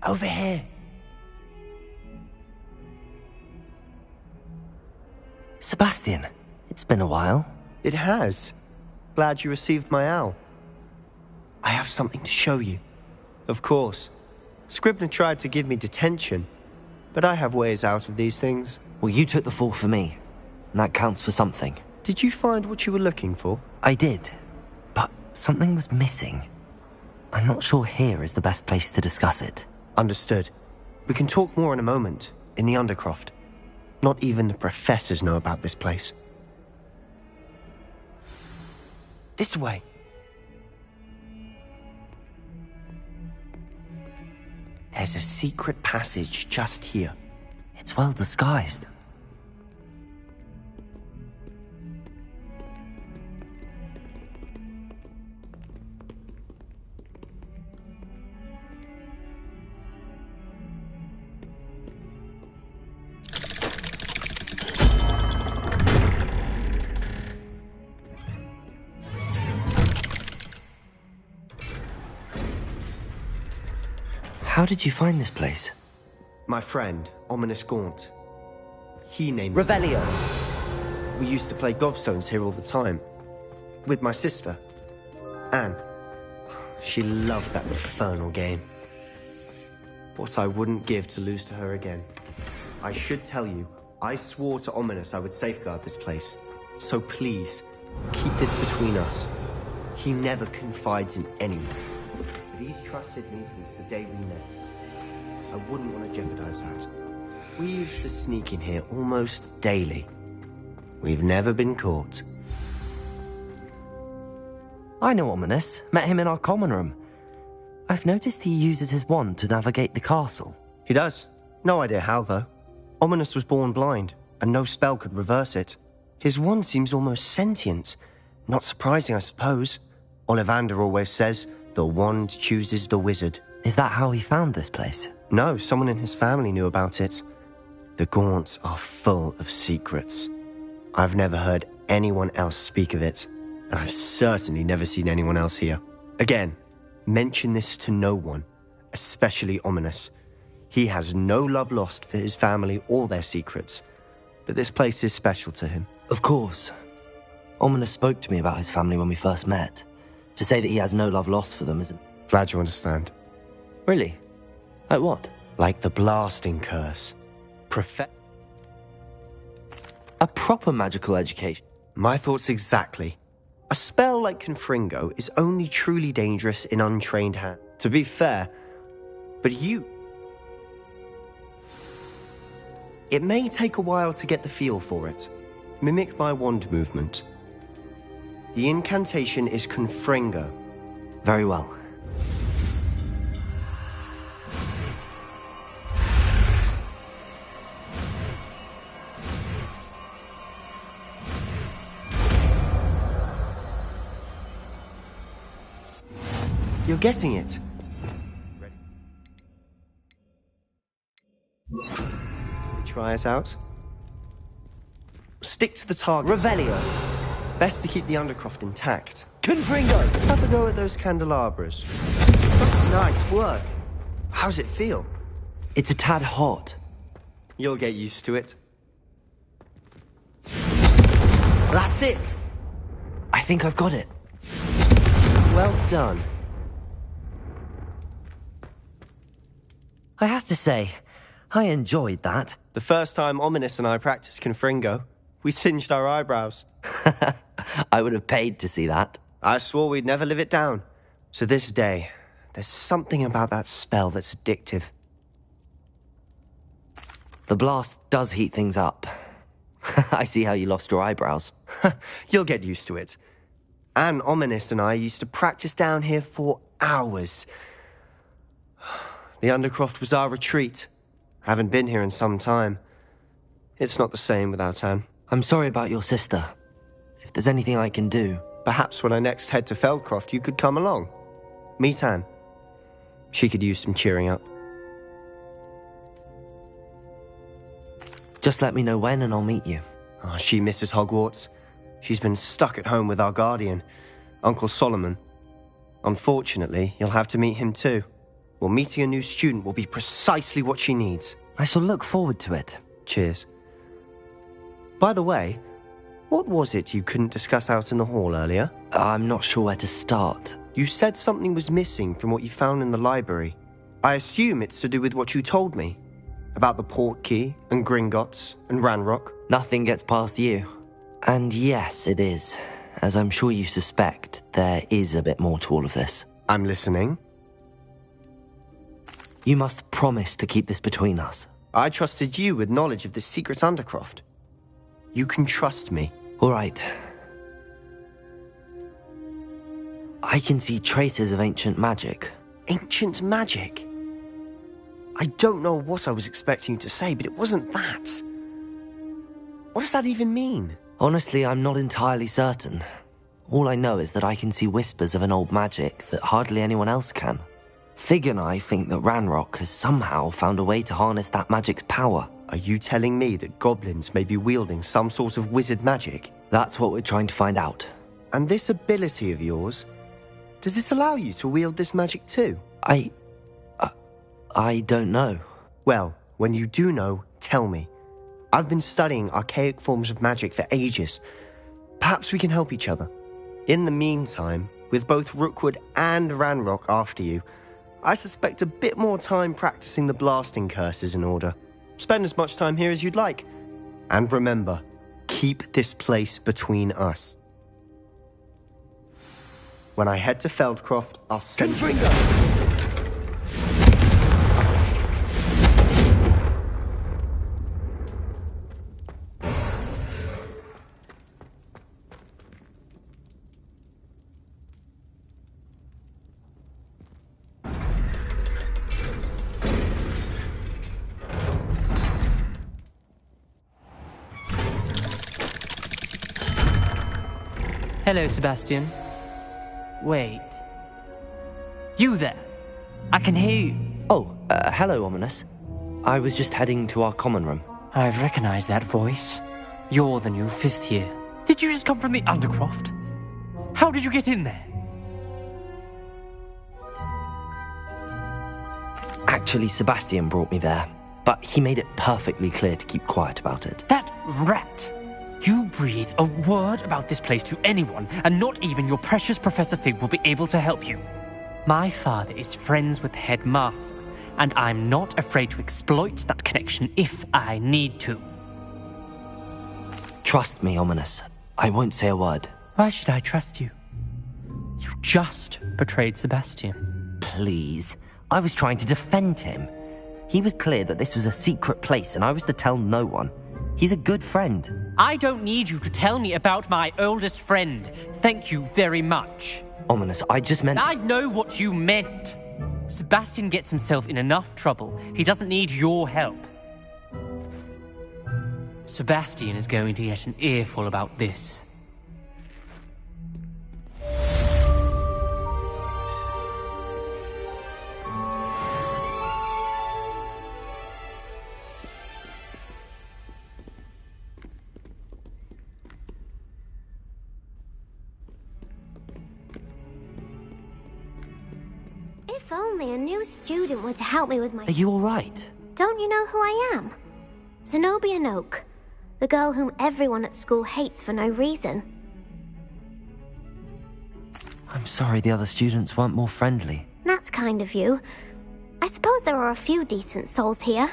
Over here. Sebastian, it's been a while. It has. Glad you received my owl. I have something to show you. Of course. Scribner tried to give me detention, but I have ways out of these things. Well, you took the fall for me, and that counts for something. Did you find what you were looking for? I did, but something was missing. I'm not sure here is the best place to discuss it. Understood. We can talk more in a moment, in the Undercroft. Not even the professors know about this place. This way. There's a secret passage just here. It's well disguised. How did you find this place? My friend, Ominous Gaunt. He named Revelio. We used to play gobstones here all the time. With my sister, Anne. She loved that infernal game. What I wouldn't give to lose to her again. I should tell you, I swore to Ominous I would safeguard this place. So please, keep this between us. He never confides in anyone. These trusted me since the day we met. I wouldn't want to jeopardize that. We used to sneak in here almost daily. We've never been caught. I know Ominous. Met him in our common room. I've noticed he uses his wand to navigate the castle. He does. No idea how, though. Ominous was born blind, and no spell could reverse it. His wand seems almost sentient. Not surprising, I suppose. Ollivander always says, the wand chooses the wizard. Is that how he found this place? No, someone in his family knew about it. The Gaunts are full of secrets. I've never heard anyone else speak of it, and I've certainly never seen anyone else here. Again, mention this to no one, especially Ominous. He has no love lost for his family or their secrets, but this place is special to him. Of course. Ominous spoke to me about his family when we first met. To say that he has no love lost for them isn't... Glad you understand. Really? Like what? Like the blasting curse. A proper magical education. My thoughts exactly. A spell like Confringo is only truly dangerous in untrained hands. To be fair, but you... It may take a while to get the feel for it. Mimic my wand movement. The incantation is Confringo. Very well. You're getting it. Try it out. Stick to the target. Revelio. Best to keep the Undercroft intact. Confringo! Have a go at those candelabras. Nice work. How's it feel? It's a tad hot. You'll get used to it. That's it! I think I've got it. Well done. I have to say, I enjoyed that. The first time Ominous and I practiced Confringo, we singed our eyebrows. I would have paid to see that. I swore we'd never live it down. So this day, there's something about that spell that's addictive. The blast does heat things up. I see how you lost your eyebrows. You'll get used to it. Anne, Ominous and I used to practice down here for hours. The Undercroft was our retreat. Haven't been here in some time. It's not the same without Anne. I'm sorry about your sister. If there's anything I can do... Perhaps when I next head to Feldcroft, you could come along. Meet Anne. She could use some cheering up. Just let me know when and I'll meet you. Oh, she misses Hogwarts. She's been stuck at home with our guardian, Uncle Solomon. Unfortunately, you'll have to meet him too. Well, meeting a new student will be precisely what she needs. I shall look forward to it. Cheers. By the way, what was it you couldn't discuss out in the hall earlier? I'm not sure where to start. You said something was missing from what you found in the library. I assume it's to do with what you told me. About the port key, and Gringotts, and Ranrock. Nothing gets past you. And yes, it is. As I'm sure you suspect, there is a bit more to all of this. I'm listening. You must promise to keep this between us. I trusted you with knowledge of the secret Undercroft. You can trust me. All right. I can see traces of ancient magic. Ancient magic? I don't know what I was expecting you to say, but it wasn't that. What does that even mean? Honestly, I'm not entirely certain. All I know is that I can see whispers of an old magic that hardly anyone else can. Fig and I think that Ranrock has somehow found a way to harness that magic's power. Are you telling me that goblins may be wielding some sort of wizard magic? That's what we're trying to find out. And this ability of yours, does it allow you to wield this magic too? I don't know. Well, when you do know, tell me. I've been studying archaic forms of magic for ages. Perhaps we can help each other. In the meantime, with both Rookwood and Ranrock after you, I suspect a bit more time practicing the blasting curse is in order. Spend as much time here as you'd like. And remember, keep this place between us. When I head to Feldcroft, I'll send you... Hello, Sebastian. Wait. You there? I can hear you. Oh, hello, Ominous. I was just heading to our common room. I've recognized that voice. You're the new 5th year. Did you just come from the Undercroft? How did you get in there? Actually, Sebastian brought me there, but he made it perfectly clear to keep quiet about it. That rat! You breathe a word about this place to anyone, and not even your precious Professor Fig will be able to help you. My father is friends with the headmaster, and I'm not afraid to exploit that connection if I need to. Trust me, Ominous. I won't say a word. Why should I trust you? You just betrayed Sebastian. Please. I was trying to defend him. He was clear that this was a secret place and I was to tell no one. He's a good friend. I don't need you to tell me about my oldest friend. Thank you very much. Ominous, I just meant... I know what you meant. Sebastian gets himself in enough trouble. He doesn't need your help. Sebastian is going to get an earful about this. If only a new student were to help me with my... Are you all right? Don't you know who I am? Zenobia Noak, the girl whom everyone at school hates for no reason. I'm sorry the other students weren't more friendly. That's kind of you. I suppose there are a few decent souls here.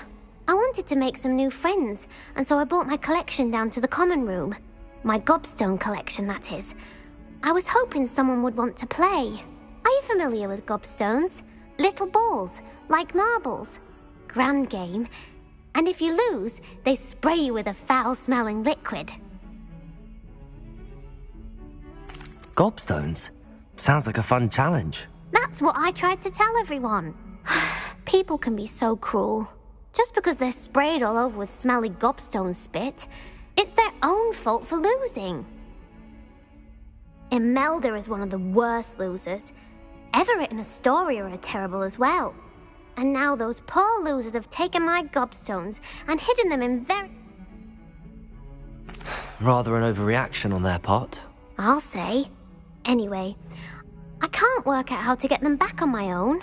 I wanted to make some new friends, and so I brought my collection down to the common room. My gobstone collection, that is. I was hoping someone would want to play. Are you familiar with gobstones? Little balls, like marbles. Grand game. And if you lose, they spray you with a foul-smelling liquid. Gobstones? Sounds like a fun challenge. That's what I tried to tell everyone. People can be so cruel. Just because they're sprayed all over with smelly gobstone spit, it's their own fault for losing. Imelda is one of the worst losers. Everett and Astoria are terrible as well. And now those poor losers have taken my gobstones and hidden them in Rather an overreaction on their part. I'll say. Anyway, I can't work out how to get them back on my own.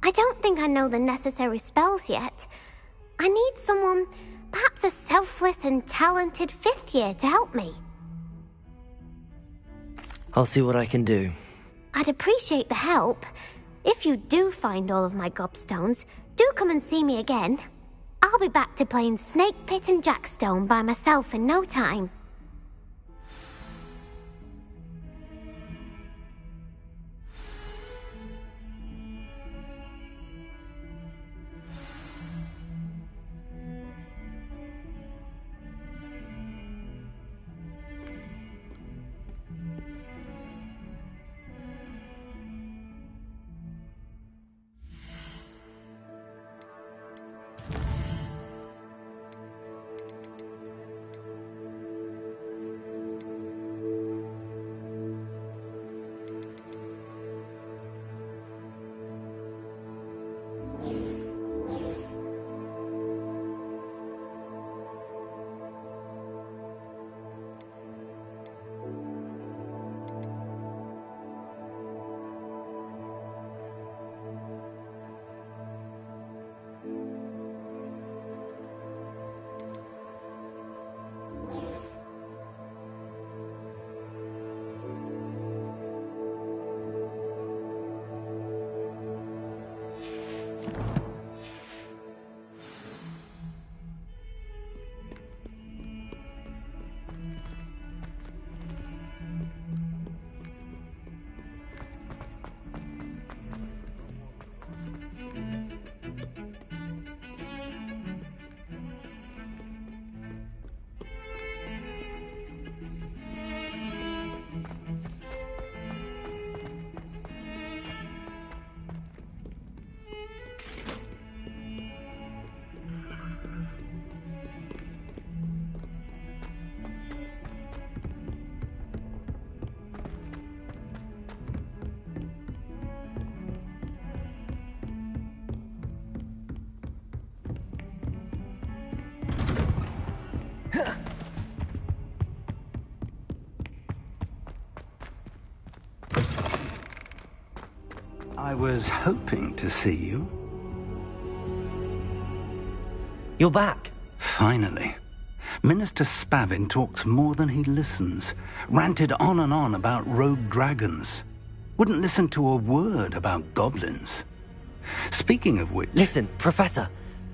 I don't think I know the necessary spells yet. I need someone, perhaps a selfless and talented 5th year to help me. I'll see what I can do. I'd appreciate the help. If you do find all of my gobstones, do come and see me again. I'll be back to playing Snake Pit and Jackstone by myself in no time. I was hoping to see you. You're back. Finally. Minister Spavin talks more than he listens. Ranted on and on about rogue dragons. Wouldn't listen to a word about goblins. Speaking of which... Listen, Professor.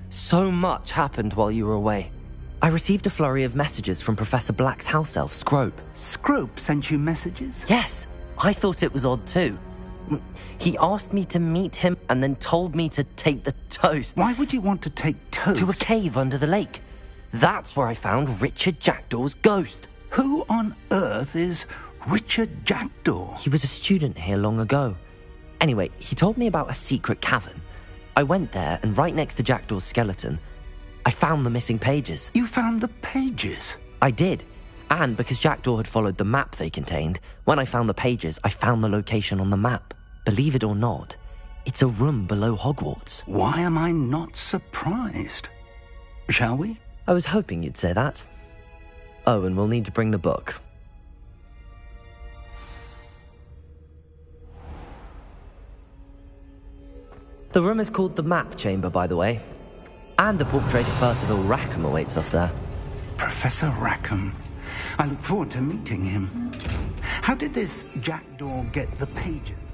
So much happened while you were away. I received a flurry of messages from Professor Black's house elf, Scrope. Scrope sent you messages? Yes, I thought it was odd too. He asked me to meet him and then told me to take the toast. Why would you want to take toast? To a cave under the lake. That's where I found Richard Jackdaw's ghost. Who on earth is Richard Jackdaw? He was a student here long ago. Anyway, he told me about a secret cavern. I went there, and right next to Jackdaw's skeleton, I found the missing pages. You found the pages? I did. And because Jackdaw had followed the map they contained, when I found the pages, I found the location on the map. Believe it or not, it's a room below Hogwarts. Why am I not surprised? Shall we? I was hoping you'd say that. Oh, and we'll need to bring the book. The room is called the Map Chamber, by the way. And a portrait of Percival Rackham awaits us there. Professor Rackham. I look forward to meeting him. How did this Jackdaw get the pages?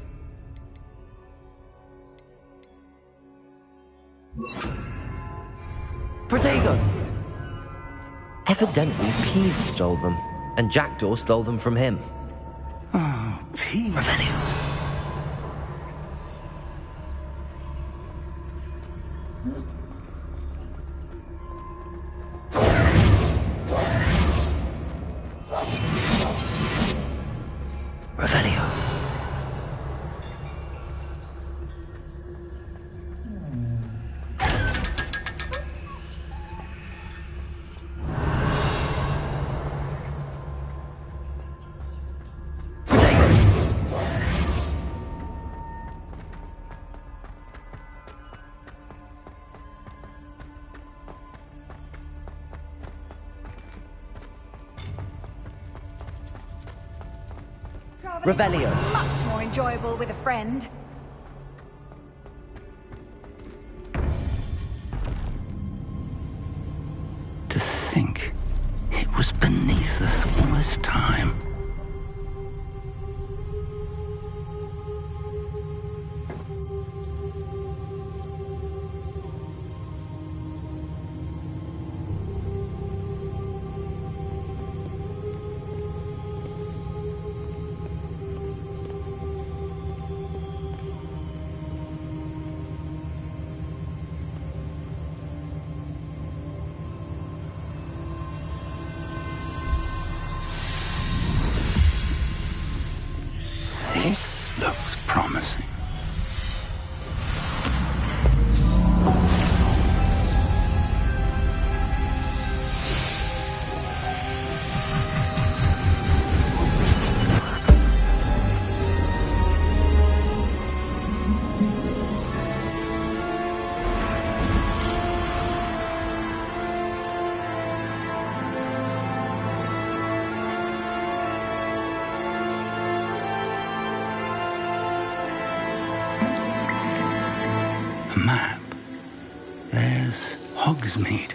Protego! Evidently, Peeves stole them, and Jackdaw stole them from him. Oh, Peeves. Revelio. Revelio. Revelio. Much more enjoyable with a friend. To think it was beneath us all this time. This looks promising. Map. There's Hogsmeade.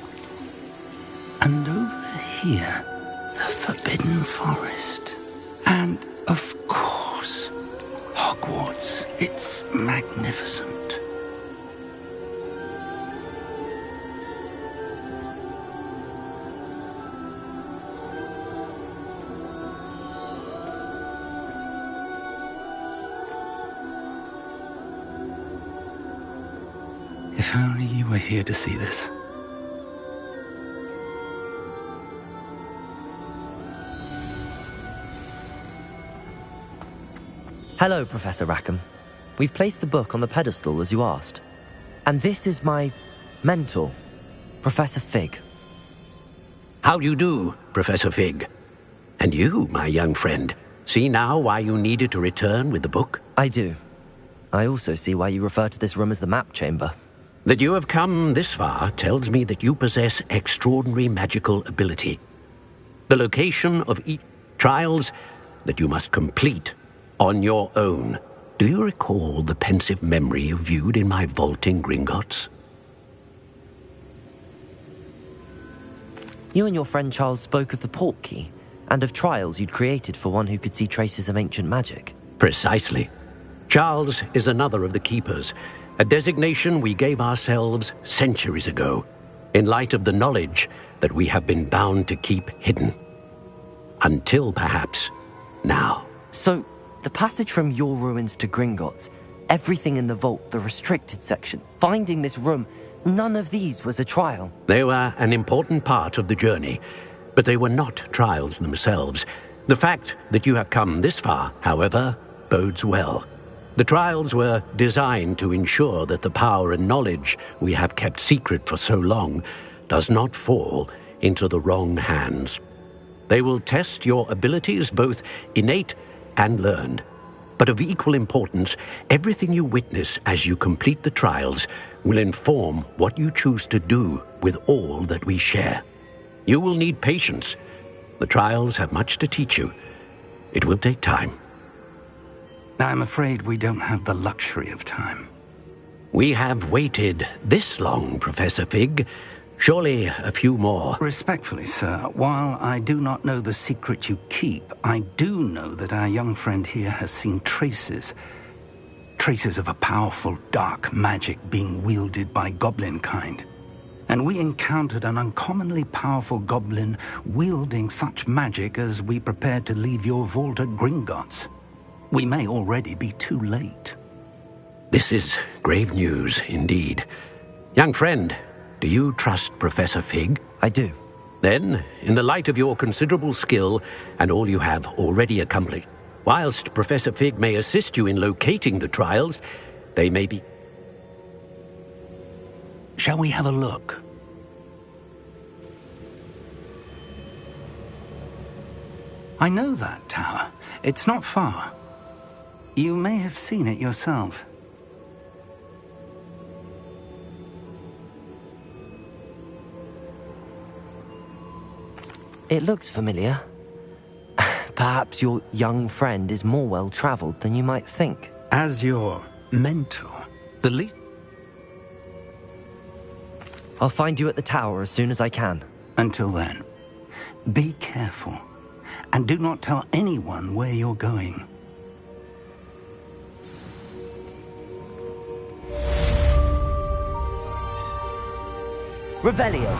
And over here, the Forbidden Forest. And, of course, Hogwarts. It's magnificent. If only you were here to see this. Hello, Professor Rackham. We've placed the book on the pedestal as you asked. And this is my mentor, Professor Fig. How do you do, Professor Fig? And you, my young friend, see now why you needed to return with the book? I do. I also see why you refer to this room as the Map Chamber. That you have come this far tells me that you possess extraordinary magical ability. The location of each trials that you must complete on your own. Do you recall the pensive memory you viewed in my vault in Gringotts? You and your friend Charles spoke of the Portkey and of trials you'd created for one who could see traces of ancient magic. Precisely. Charles is another of the Keepers, a designation we gave ourselves centuries ago. in light of the knowledge that we have been bound to keep hidden. Until perhaps now. So, the passage from your ruins to Gringotts, everything in the vault, the restricted section, finding this room, none of these was a trial. They were an important part of the journey, but they were not trials themselves. The fact that you have come this far, however, bodes well. The trials were designed to ensure that the power and knowledge we have kept secret for so long does not fall into the wrong hands. They will test your abilities, both innate and learned. But of equal importance, everything you witness as you complete the trials will inform what you choose to do with all that we share. You will need patience. The trials have much to teach you. It will take time. I'm afraid we don't have the luxury of time. We have waited this long, Professor Fig. Surely a few more. Respectfully, sir, while I do not know the secret you keep, I do know that our young friend here has seen traces of a powerful dark magic being wielded by goblin kind. And we encountered an uncommonly powerful goblin wielding such magic as we prepared to leave your vault at Gringotts. We may already be too late. This is grave news indeed. Young friend, do you trust Professor Fig? I do. Then, in the light of your considerable skill and all you have already accomplished, whilst Professor Fig may assist you in locating the trials, they may be... Shall we have a look? I know that tower. It's not far. You may have seen it yourself. It looks familiar. Perhaps your young friend is more well-traveled than you might think. As your mentor, the least... I'll find you at the tower as soon as I can. Until then, be careful, and do not tell anyone where you're going. Revelio.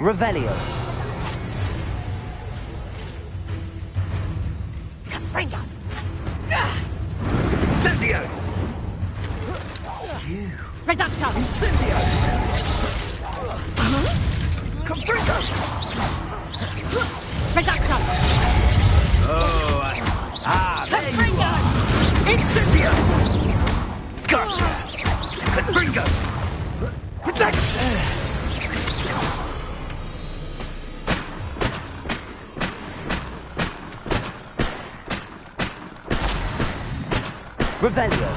Revelio. Confringo! Incendio! Reducto! Incendio! Confringo! Reducto! Oh, there you are! Incendio! Gotcha! Confringo! Protect! Revelio.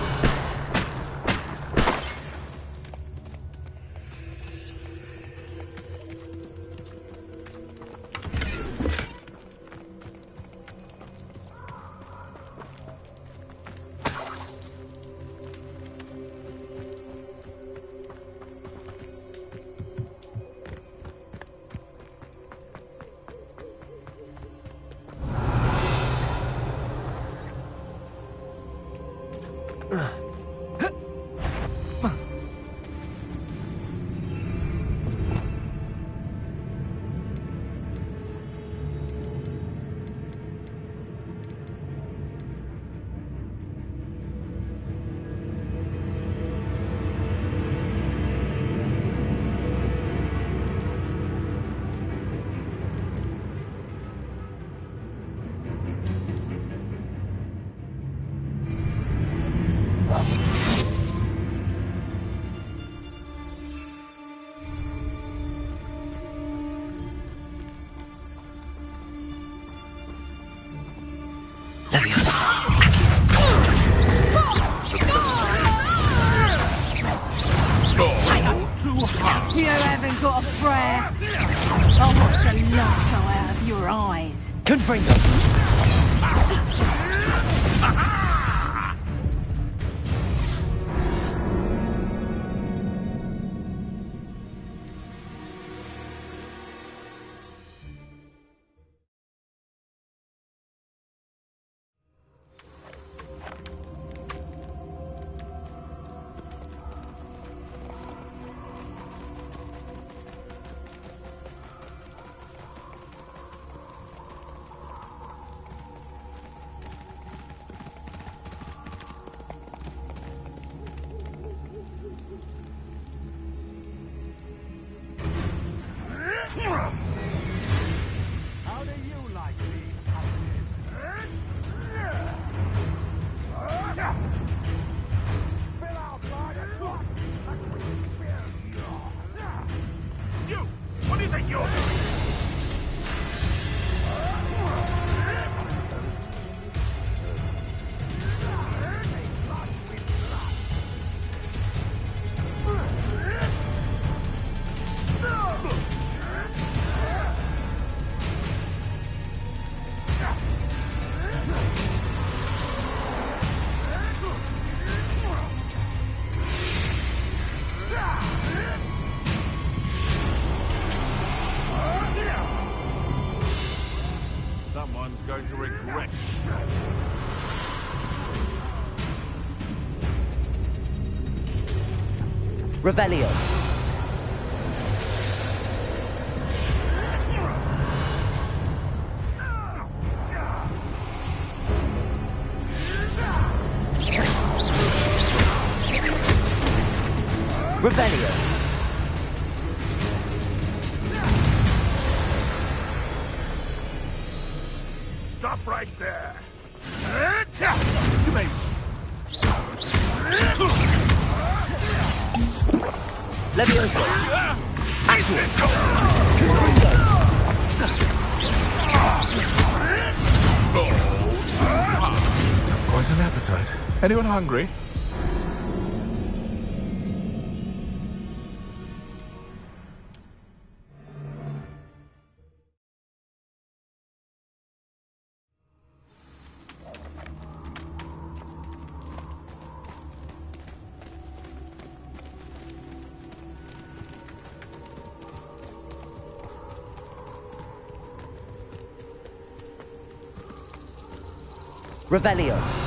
You haven't got a prayer. I'll watch the light go out of your eyes. Confringo. How do you like me? Spill out, blood! You! What do you think you're doing? Someone's going to regret. Revelio. Revelio. Stop right there. You may. Levioso. Quite an appetite. Anyone hungry? Revelio.